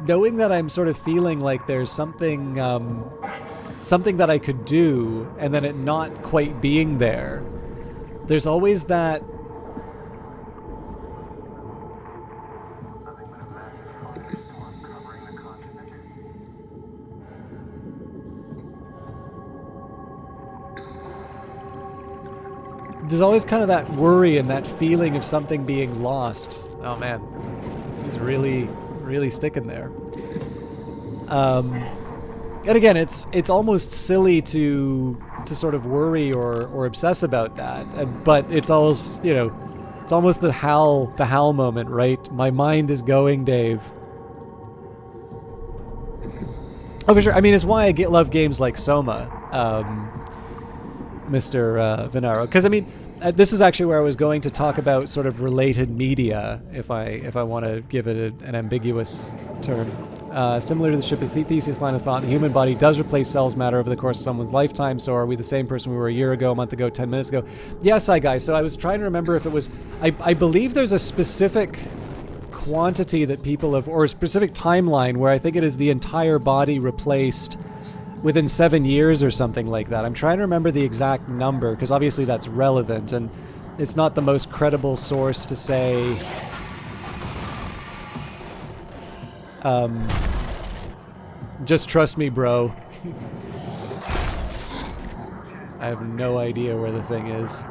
knowing that I'm sort of feeling like there's something that I could do, and then it not quite being there. There's always that. There's always kind of that worry and that feeling of something being lost. Oh man, he's really sticking there. And again, it's almost silly to sort of worry or obsess about that. But it's always, you know, it's almost the Hal moment, right? My mind is going, Dave. Oh, for sure. I mean, it's why I love games like Soma, Mr. Venaro. Because I mean, this is actually where I was going to talk about sort of related media, if I want to give it an ambiguous term. Similar to the ship of Theseus line of thought, the human body does replace cells matter over the course of someone's lifetime. So are we the same person we were a year ago, a month ago, 10 minutes ago? Yes, guys. So I was trying to remember if it was... I believe there's a specific quantity that people have, or a specific timeline where I think it is the entire body replaced within 7 years or something like that. I'm trying to remember the exact number, because obviously that's relevant, and it's not the most credible source to say... just trust me, bro. I have no idea where the thing is.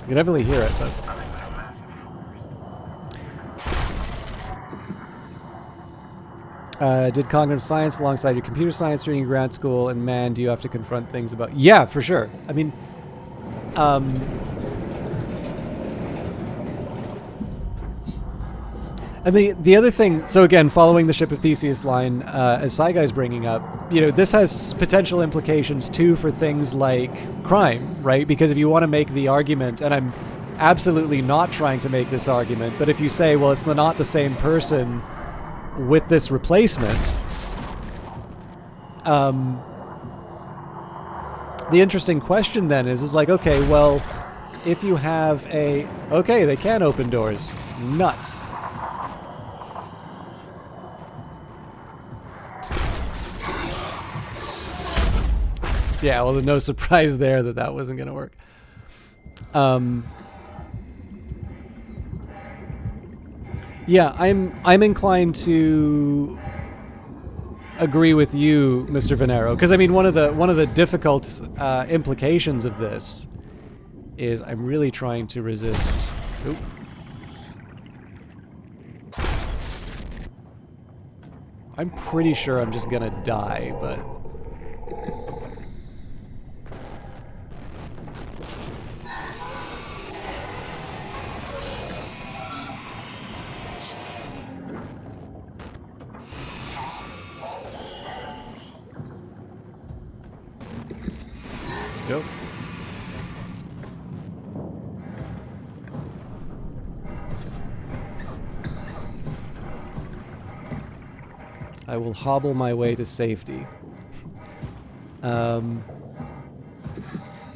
You can definitely hear it, but... did cognitive science alongside your computer science during your grad school, and man, do you have to confront things about... Yeah, for sure. I mean, and the other thing, so again, following the Ship of Theseus line, as Saigai's bringing up, you know, this has potential implications too for things like crime, right? Because if you want to make the argument, and I'm absolutely not trying to make this argument, but if you say, well, it's not the same person with this replacement, the interesting question then is like, okay, well, if you have a... Okay, they can open doors. Nuts. Yeah, well, no surprise there that wasn't going to work. Yeah, I'm inclined to agree with you, Mr. Venero, because I mean one of the difficult implications of this is I'm really trying to resist. Oop. I'm pretty sure I'm just gonna die, but. Yep. I will hobble my way to safety.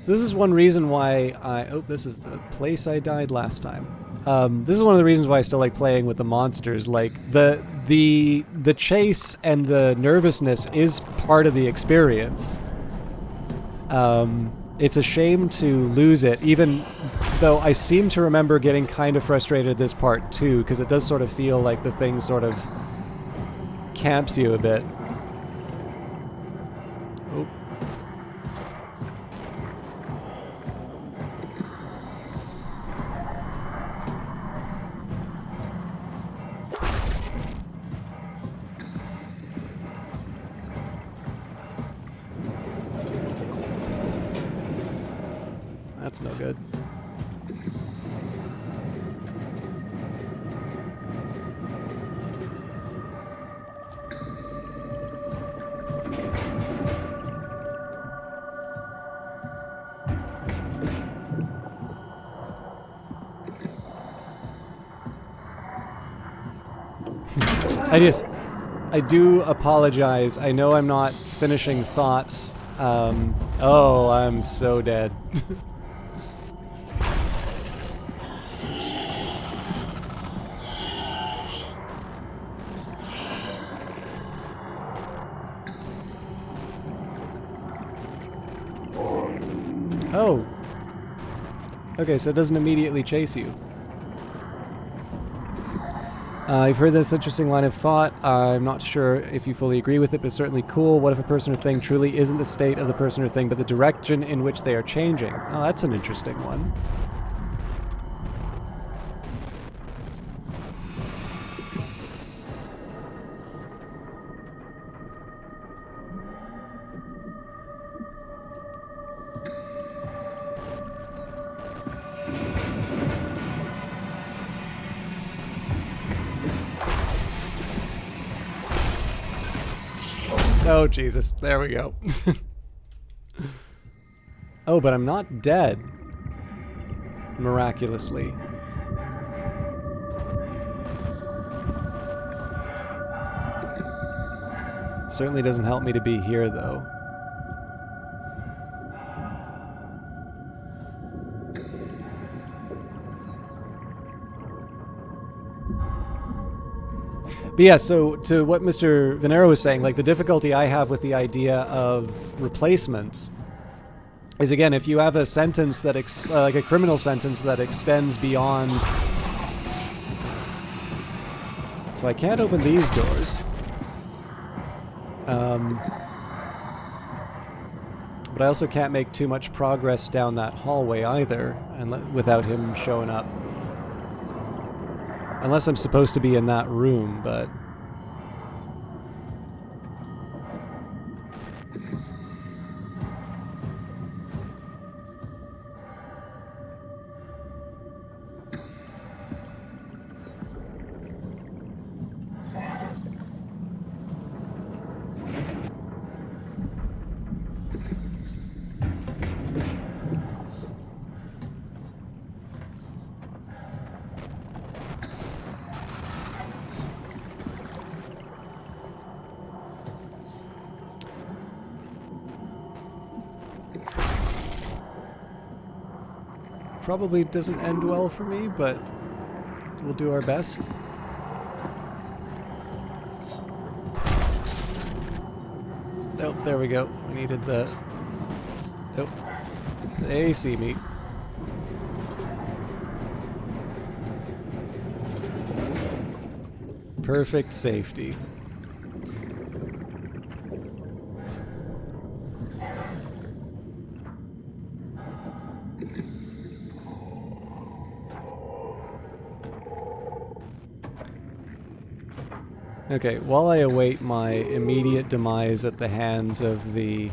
This is one reason why I... Oh, this is the place I died last time. This is one of the reasons why I still like playing with the monsters. Like, the chase and the nervousness is part of the experience. It's a shame to lose it, even though I seem to remember getting kind of frustrated at this part too, because it does sort of feel like the thing sort of camps you a bit. Oh. That's no good. I do apologize. I know I'm not finishing thoughts. Oh, I'm so dead. Oh. Okay, so it doesn't immediately chase you. You've heard this interesting line of thought. I'm not sure if you fully agree with it, but it's certainly cool. What if a person or thing truly isn't the state of the person or thing, but the direction in which they are changing? Oh, that's an interesting one. Oh, Jesus. There we go. Oh, but I'm not dead. Miraculously. Certainly doesn't help me to be here, though. But yeah, so to what Mr. Venero was saying, like the difficulty I have with the idea of replacement is, again, if you have a sentence that, like a criminal sentence that extends beyond... So I can't open these doors. But I also can't make too much progress down that hallway either, and without him showing up. Unless I'm supposed to be in that room, but... Probably doesn't end well for me, but we'll do our best. Nope, there we go. We needed the... Nope. They see me. Perfect safety. Okay, while I await my immediate demise at the hands of the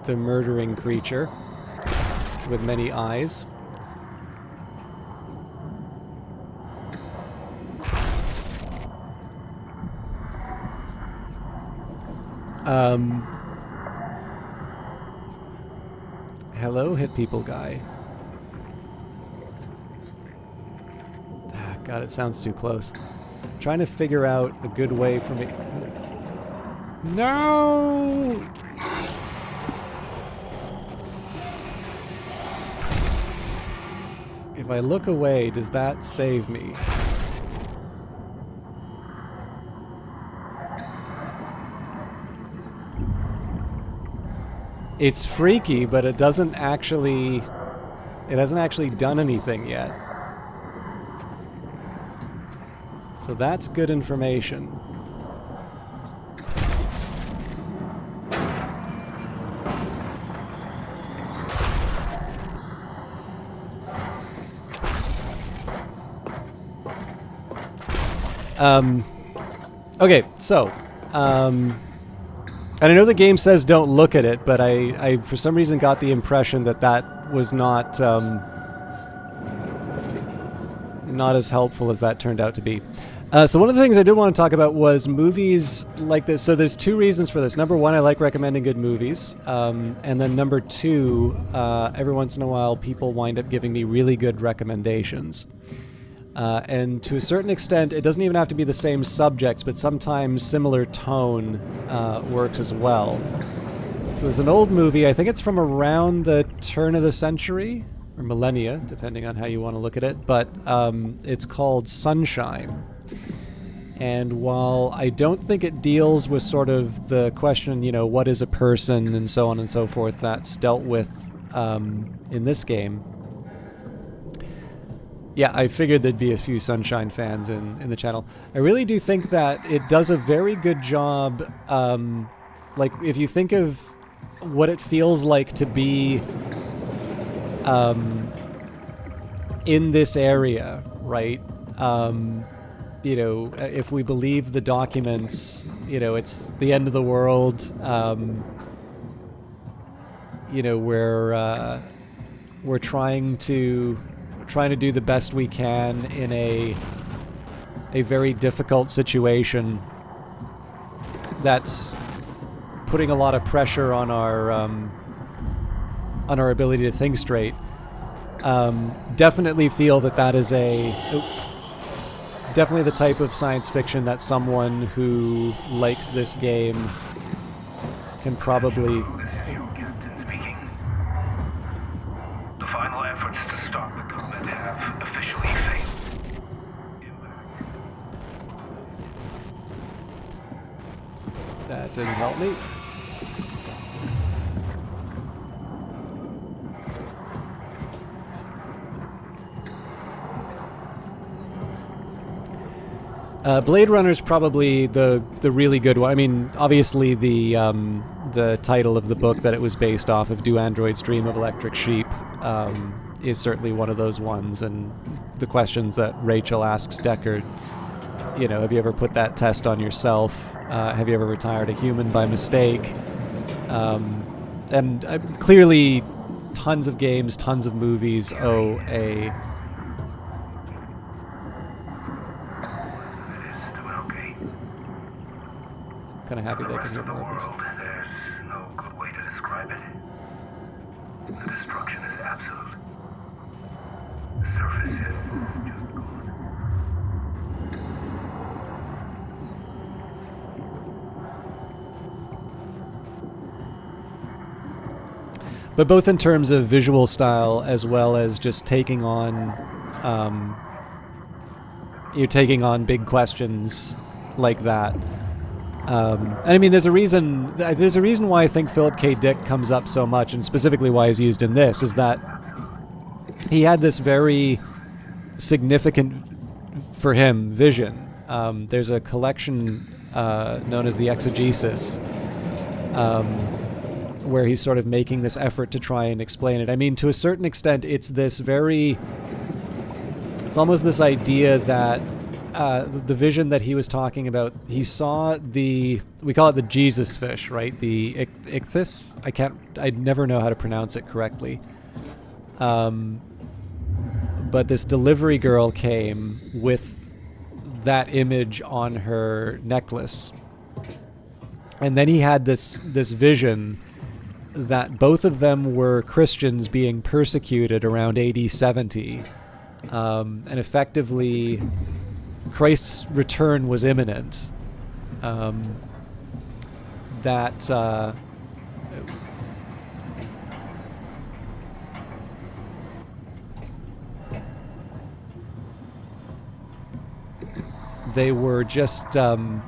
murdering creature with many eyes. Hello, hit people guy. God, it sounds too close. I'm trying to figure out a good way for me... No! If I look away, does that save me? It's freaky, but it doesn't actually... It hasn't actually done anything yet. So that's good information. Okay, so, and I know the game says don't look at it, but I for some reason got the impression that that was not as helpful as that turned out to be. So one of the things I did want to talk about was movies like this. So there's two reasons for this. Number one, I like recommending good movies. And then number two, every once in a while, people wind up giving me really good recommendations. And to a certain extent, it doesn't even have to be the same subjects, but sometimes similar tone works as well. So there's an old movie, I think it's from around the turn of the century, or millennia, depending on how you want to look at it, but it's called Sunshine. And while I don't think it deals with sort of the question, you know, what is a person and so on and so forth that's dealt with in this game, yeah, I figured there'd be a few Sunshine fans in the channel. I really do think that it does a very good job, like if you think of what it feels like to be in this area, right? You know, if we believe the documents, you know, it's the end of the world. You know, we're trying to do the best we can in a very difficult situation. That's putting a lot of pressure on our ability to think straight. Definitely feel that is definitely the type of science fiction that someone who likes this game can probably. Captain speaking. The final efforts to stop the comet have officially failed. That didn't help me. Blade Runner's probably the really good one. I mean, obviously the title of the book that it was based off of, Do Androids Dream of Electric Sheep, is certainly one of those ones. And the questions that Rachel asks Deckard, you know, have you ever put that test on yourself? Have you ever retired a human by mistake? And clearly tons of games, tons of movies owe a... Kind of happy they can hear more of this. There's no good way to describe it. The destruction is absolute. The surface is just gone. But both in terms of visual style as well as just taking on, you're taking on big questions like that. And I mean, there's a reason why I think Philip K. Dick comes up so much, and specifically why he's used in this, is that he had this very significant, for him, vision. There's a collection known as the Exegesis, where he's sort of making this effort to try and explain it. I mean, to a certain extent, it's almost this idea that the vision that he was talking about, he saw we call it the Jesus fish, right? The ichthys? I never know how to pronounce it correctly. But this delivery girl came with that image on her necklace. And then he had this vision that both of them were Christians being persecuted around AD 70. And effectively, Christ's return was imminent. They were just... and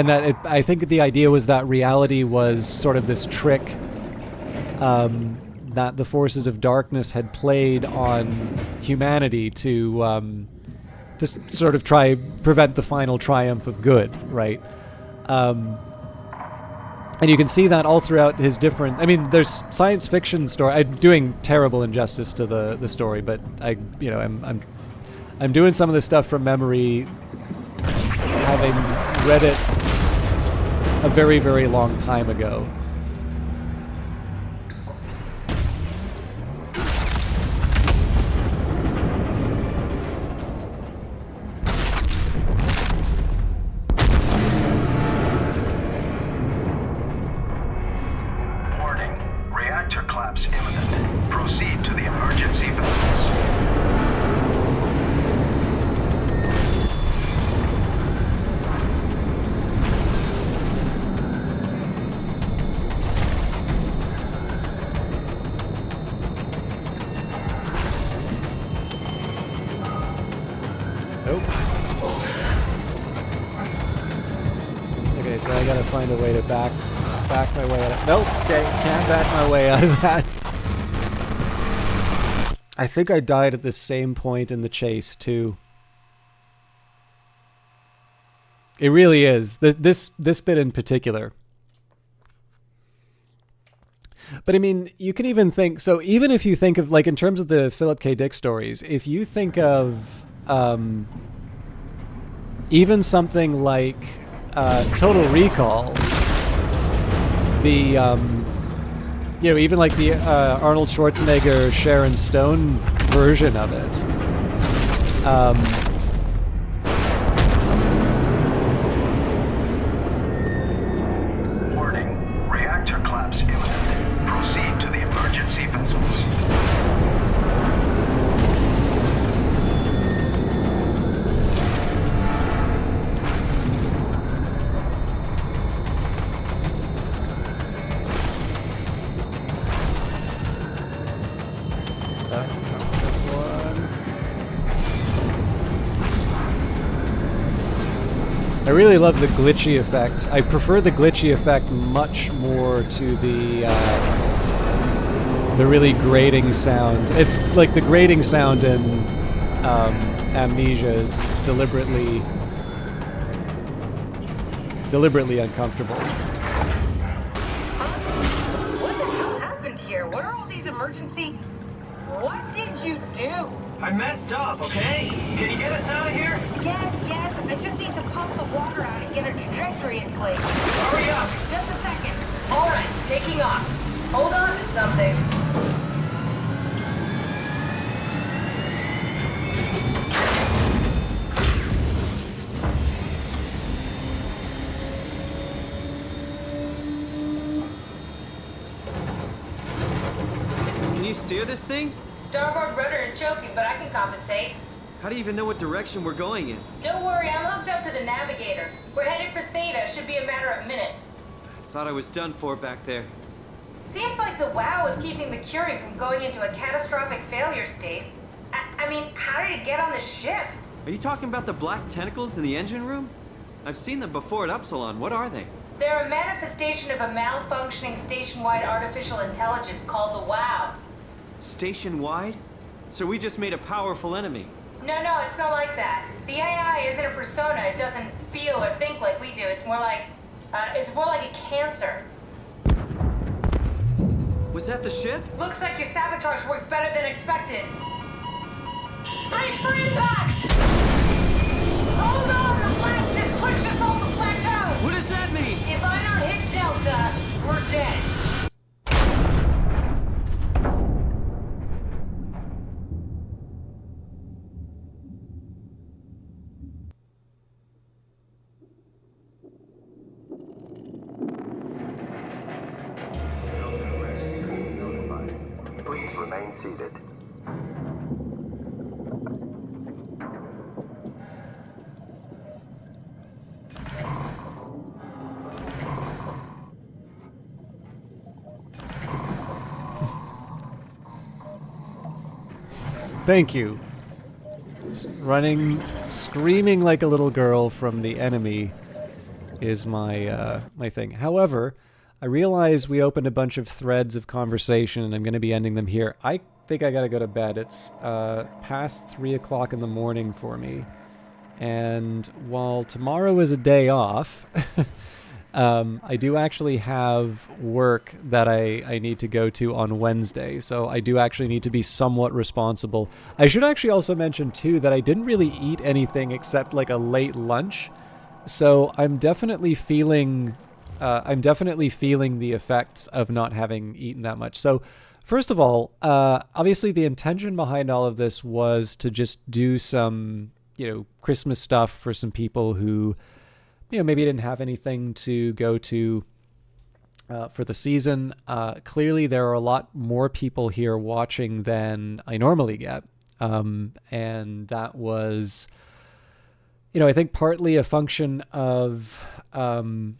that I think the idea was that reality was sort of this trick that the forces of darkness had played on humanity to just sort of prevent the final triumph of good, right? And you can see that all throughout his different... I mean, there's science fiction story... I'm doing terrible injustice to the story, but I'm doing some of this stuff from memory, having read it a very, very long time ago. Warning. Reactor collapse imminent. Proceed to the emergency vessels. Okay, so I gotta find a way to back my way out of... Nope, okay, can't back my way out of that. I think I died at the same point in the chase, too. It really is. This bit in particular. But I mean, you can even think... So even if you think of, like, in terms of the Philip K. Dick stories, if you think of even something like Total Recall, even like the Arnold Schwarzenegger, Sharon Stone version of it. I really love the glitchy effect. I prefer the glitchy effect much more to the really grating sound. It's like the grating sound in Amnesia is deliberately uncomfortable. What the hell happened here? What are all these emergency... What did you do? I messed up, okay? Can you get us out of here? Yes. I just need to pump the water out and get a trajectory in place. Hurry up! Just a second. All right, taking off. Hold on to something. Can you steer this thing? Starboard rudder is choking, but I can compensate. How do you even know what direction we're going in? Don't worry, I'm hooked up to the navigator. We're headed for Theta. Should be a matter of minutes. I thought I was done for back there. Seems like the WOW is keeping the Curie from going into a catastrophic failure state. I mean, how did it get on the ship? Are you talking about the black tentacles in the engine room? I've seen them before at Upsilon. What are they? They're a manifestation of a malfunctioning station-wide artificial intelligence called the WOW. Station-wide? So we just made a powerful enemy. No, it's not like that. The AI isn't a persona. It doesn't feel or think like we do. It's more like a cancer. Was that the ship? Looks like your sabotage worked better than expected. Brace for impact! Hold on, the blast just pushed us off the plateau! What does that mean? If I don't hit Delta, we're dead. Please remain seated. Thank you. Just running, screaming like a little girl from the enemy is my my thing. However, I realize we opened a bunch of threads of conversation, and I'm going to be ending them here. I think I got to go to bed. It's past 3 o'clock in the morning for me, and while tomorrow is a day off, I do actually have work that I need to go to on Wednesday, so I do actually need to be somewhat responsible. I should actually also mention, too, that I didn't really eat anything except like a late lunch, so I'm definitely feeling the effects of not having eaten that much. So, first of all, obviously the intention behind all of this was to just do some, Christmas stuff for some people who, maybe didn't have anything to go to for the season. Clearly, there are a lot more people here watching than I normally get. And that was, I think partly a function of why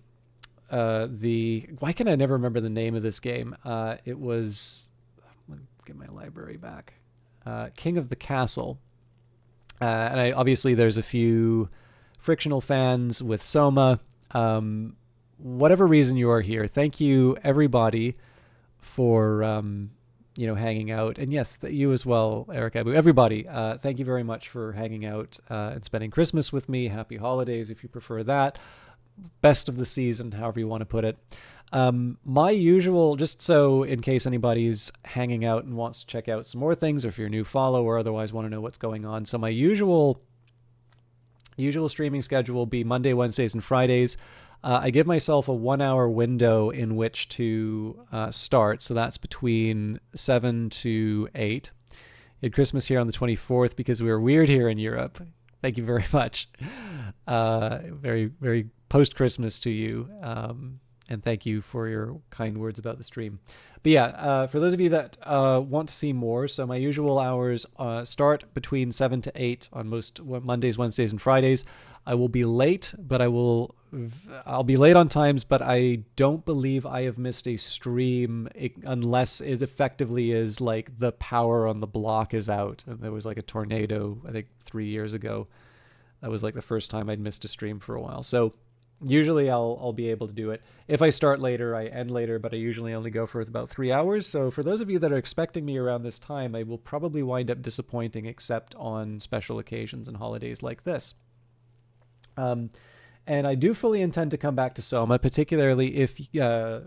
can I never remember the name of this game? It was, let me get my library back. King of the Castle. And obviously there's a few frictional fans with Soma. Whatever reason you are here, thank you everybody for hanging out, and yes, you as well, Eric Abu. Everybody, thank you very much for hanging out and spending Christmas with me. Happy holidays if you prefer that. Best of the season, however you want to put it. My usual, just so in case anybody's hanging out and wants to check out some more things, or if you're a new follower or otherwise want to know what's going on. So my usual streaming schedule will be Monday, Wednesdays, and Fridays. I give myself a 1 hour window in which to start. So that's between 7 to 8. We had Christmas here on the 24th because we were weird here in Europe. Thank you very much. Very, very post-Christmas to you. And thank you for your kind words about the stream. But yeah, for those of you that want to see more, so my usual hours start between 7 to 8 on most Mondays, Wednesdays, and Fridays. I will be late, but I'll be late on times, but I don't believe I have missed a stream unless it effectively is like the power on the block is out. And there was like a tornado, I think 3 years ago, That was like the first time I'd missed a stream for a while. So usually I'll be able to do it. If I start later, I end later, but I usually only go for about 3 hours. So for those of you that are expecting me around this time, I will probably wind up disappointing, except on special occasions and holidays like this. And I do fully intend to come back to Soma, particularly if,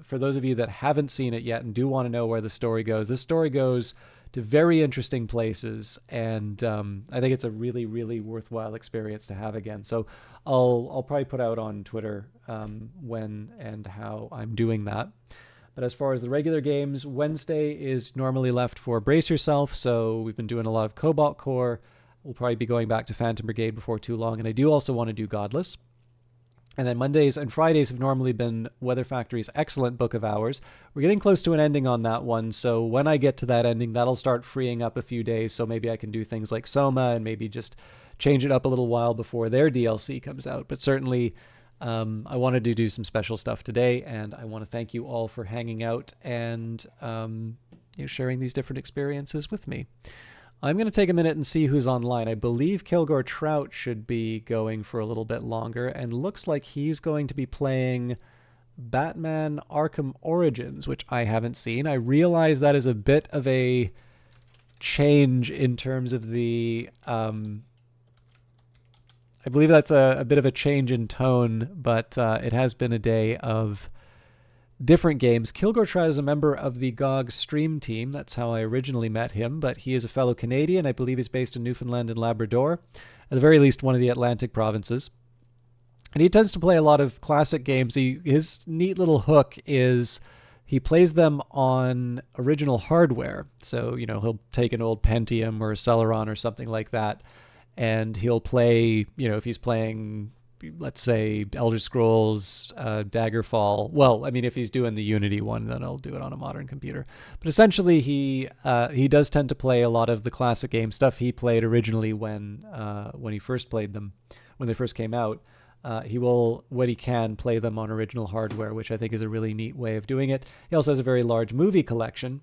for those of you that haven't seen it yet and do want to know where the story goes. This story goes to very interesting places, and I think it's a really, really worthwhile experience to have again. So I'll probably put out on Twitter when and how I'm doing that. But as far as the regular games, Wednesday is normally left for Brace Yourself, so we've been doing a lot of Cobalt Core. We'll probably be going back to Phantom Brigade before too long, and I do also want to do Godless. And then Mondays and Fridays have normally been Weather Factory's excellent Book of Hours. We're getting close to an ending on that one, so when I get to that ending, that'll start freeing up a few days, so maybe I can do things like Soma and maybe just change it up a little while before their DLC comes out. But certainly, I wanted to do some special stuff today, and I want to thank you all for hanging out and sharing these different experiences with me. I'm going to take a minute and see who's online. I believe Kilgore Trout should be going for a little bit longer, and looks like he's going to be playing Batman Arkham Origins, which I haven't seen. I realize that is a bit of a change in terms of the... I believe that's a bit of a change in tone, but it has been a day of different games. Kilgore Trout is a member of the GOG stream team. That's how I originally met him, but he is a fellow Canadian. I believe he's based in Newfoundland and Labrador, at the very least one of the Atlantic provinces. And he tends to play a lot of classic games. His neat little hook is he plays them on original hardware. So, he'll take an old Pentium or a Celeron or something like that, and he'll play, if he's playing, let's say, Elder Scrolls, Daggerfall. Well, I mean, if he's doing the Unity one, then I'll do it on a modern computer. But essentially, he does tend to play a lot of the classic game stuff he played originally when he first played them, when they first came out. He will, when he can, play them on original hardware, which I think is a really neat way of doing it. He also has a very large movie collection.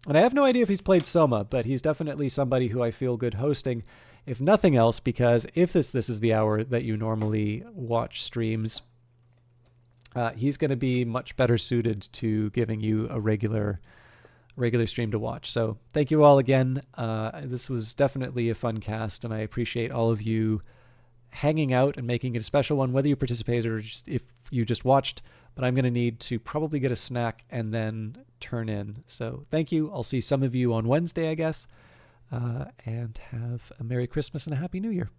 And I have no idea if he's played Soma, but he's definitely somebody who I feel good hosting, if nothing else, because if this is the hour that you normally watch streams, he's going to be much better suited to giving you a regular stream to watch. So thank you all again. This was definitely a fun cast, and I appreciate all of you hanging out and making it a special one, whether you participated or just if you just watched. But I'm going to need to probably get a snack and then turn in. So thank you. I'll see some of you on Wednesday, I guess. And have a Merry Christmas and a Happy New Year.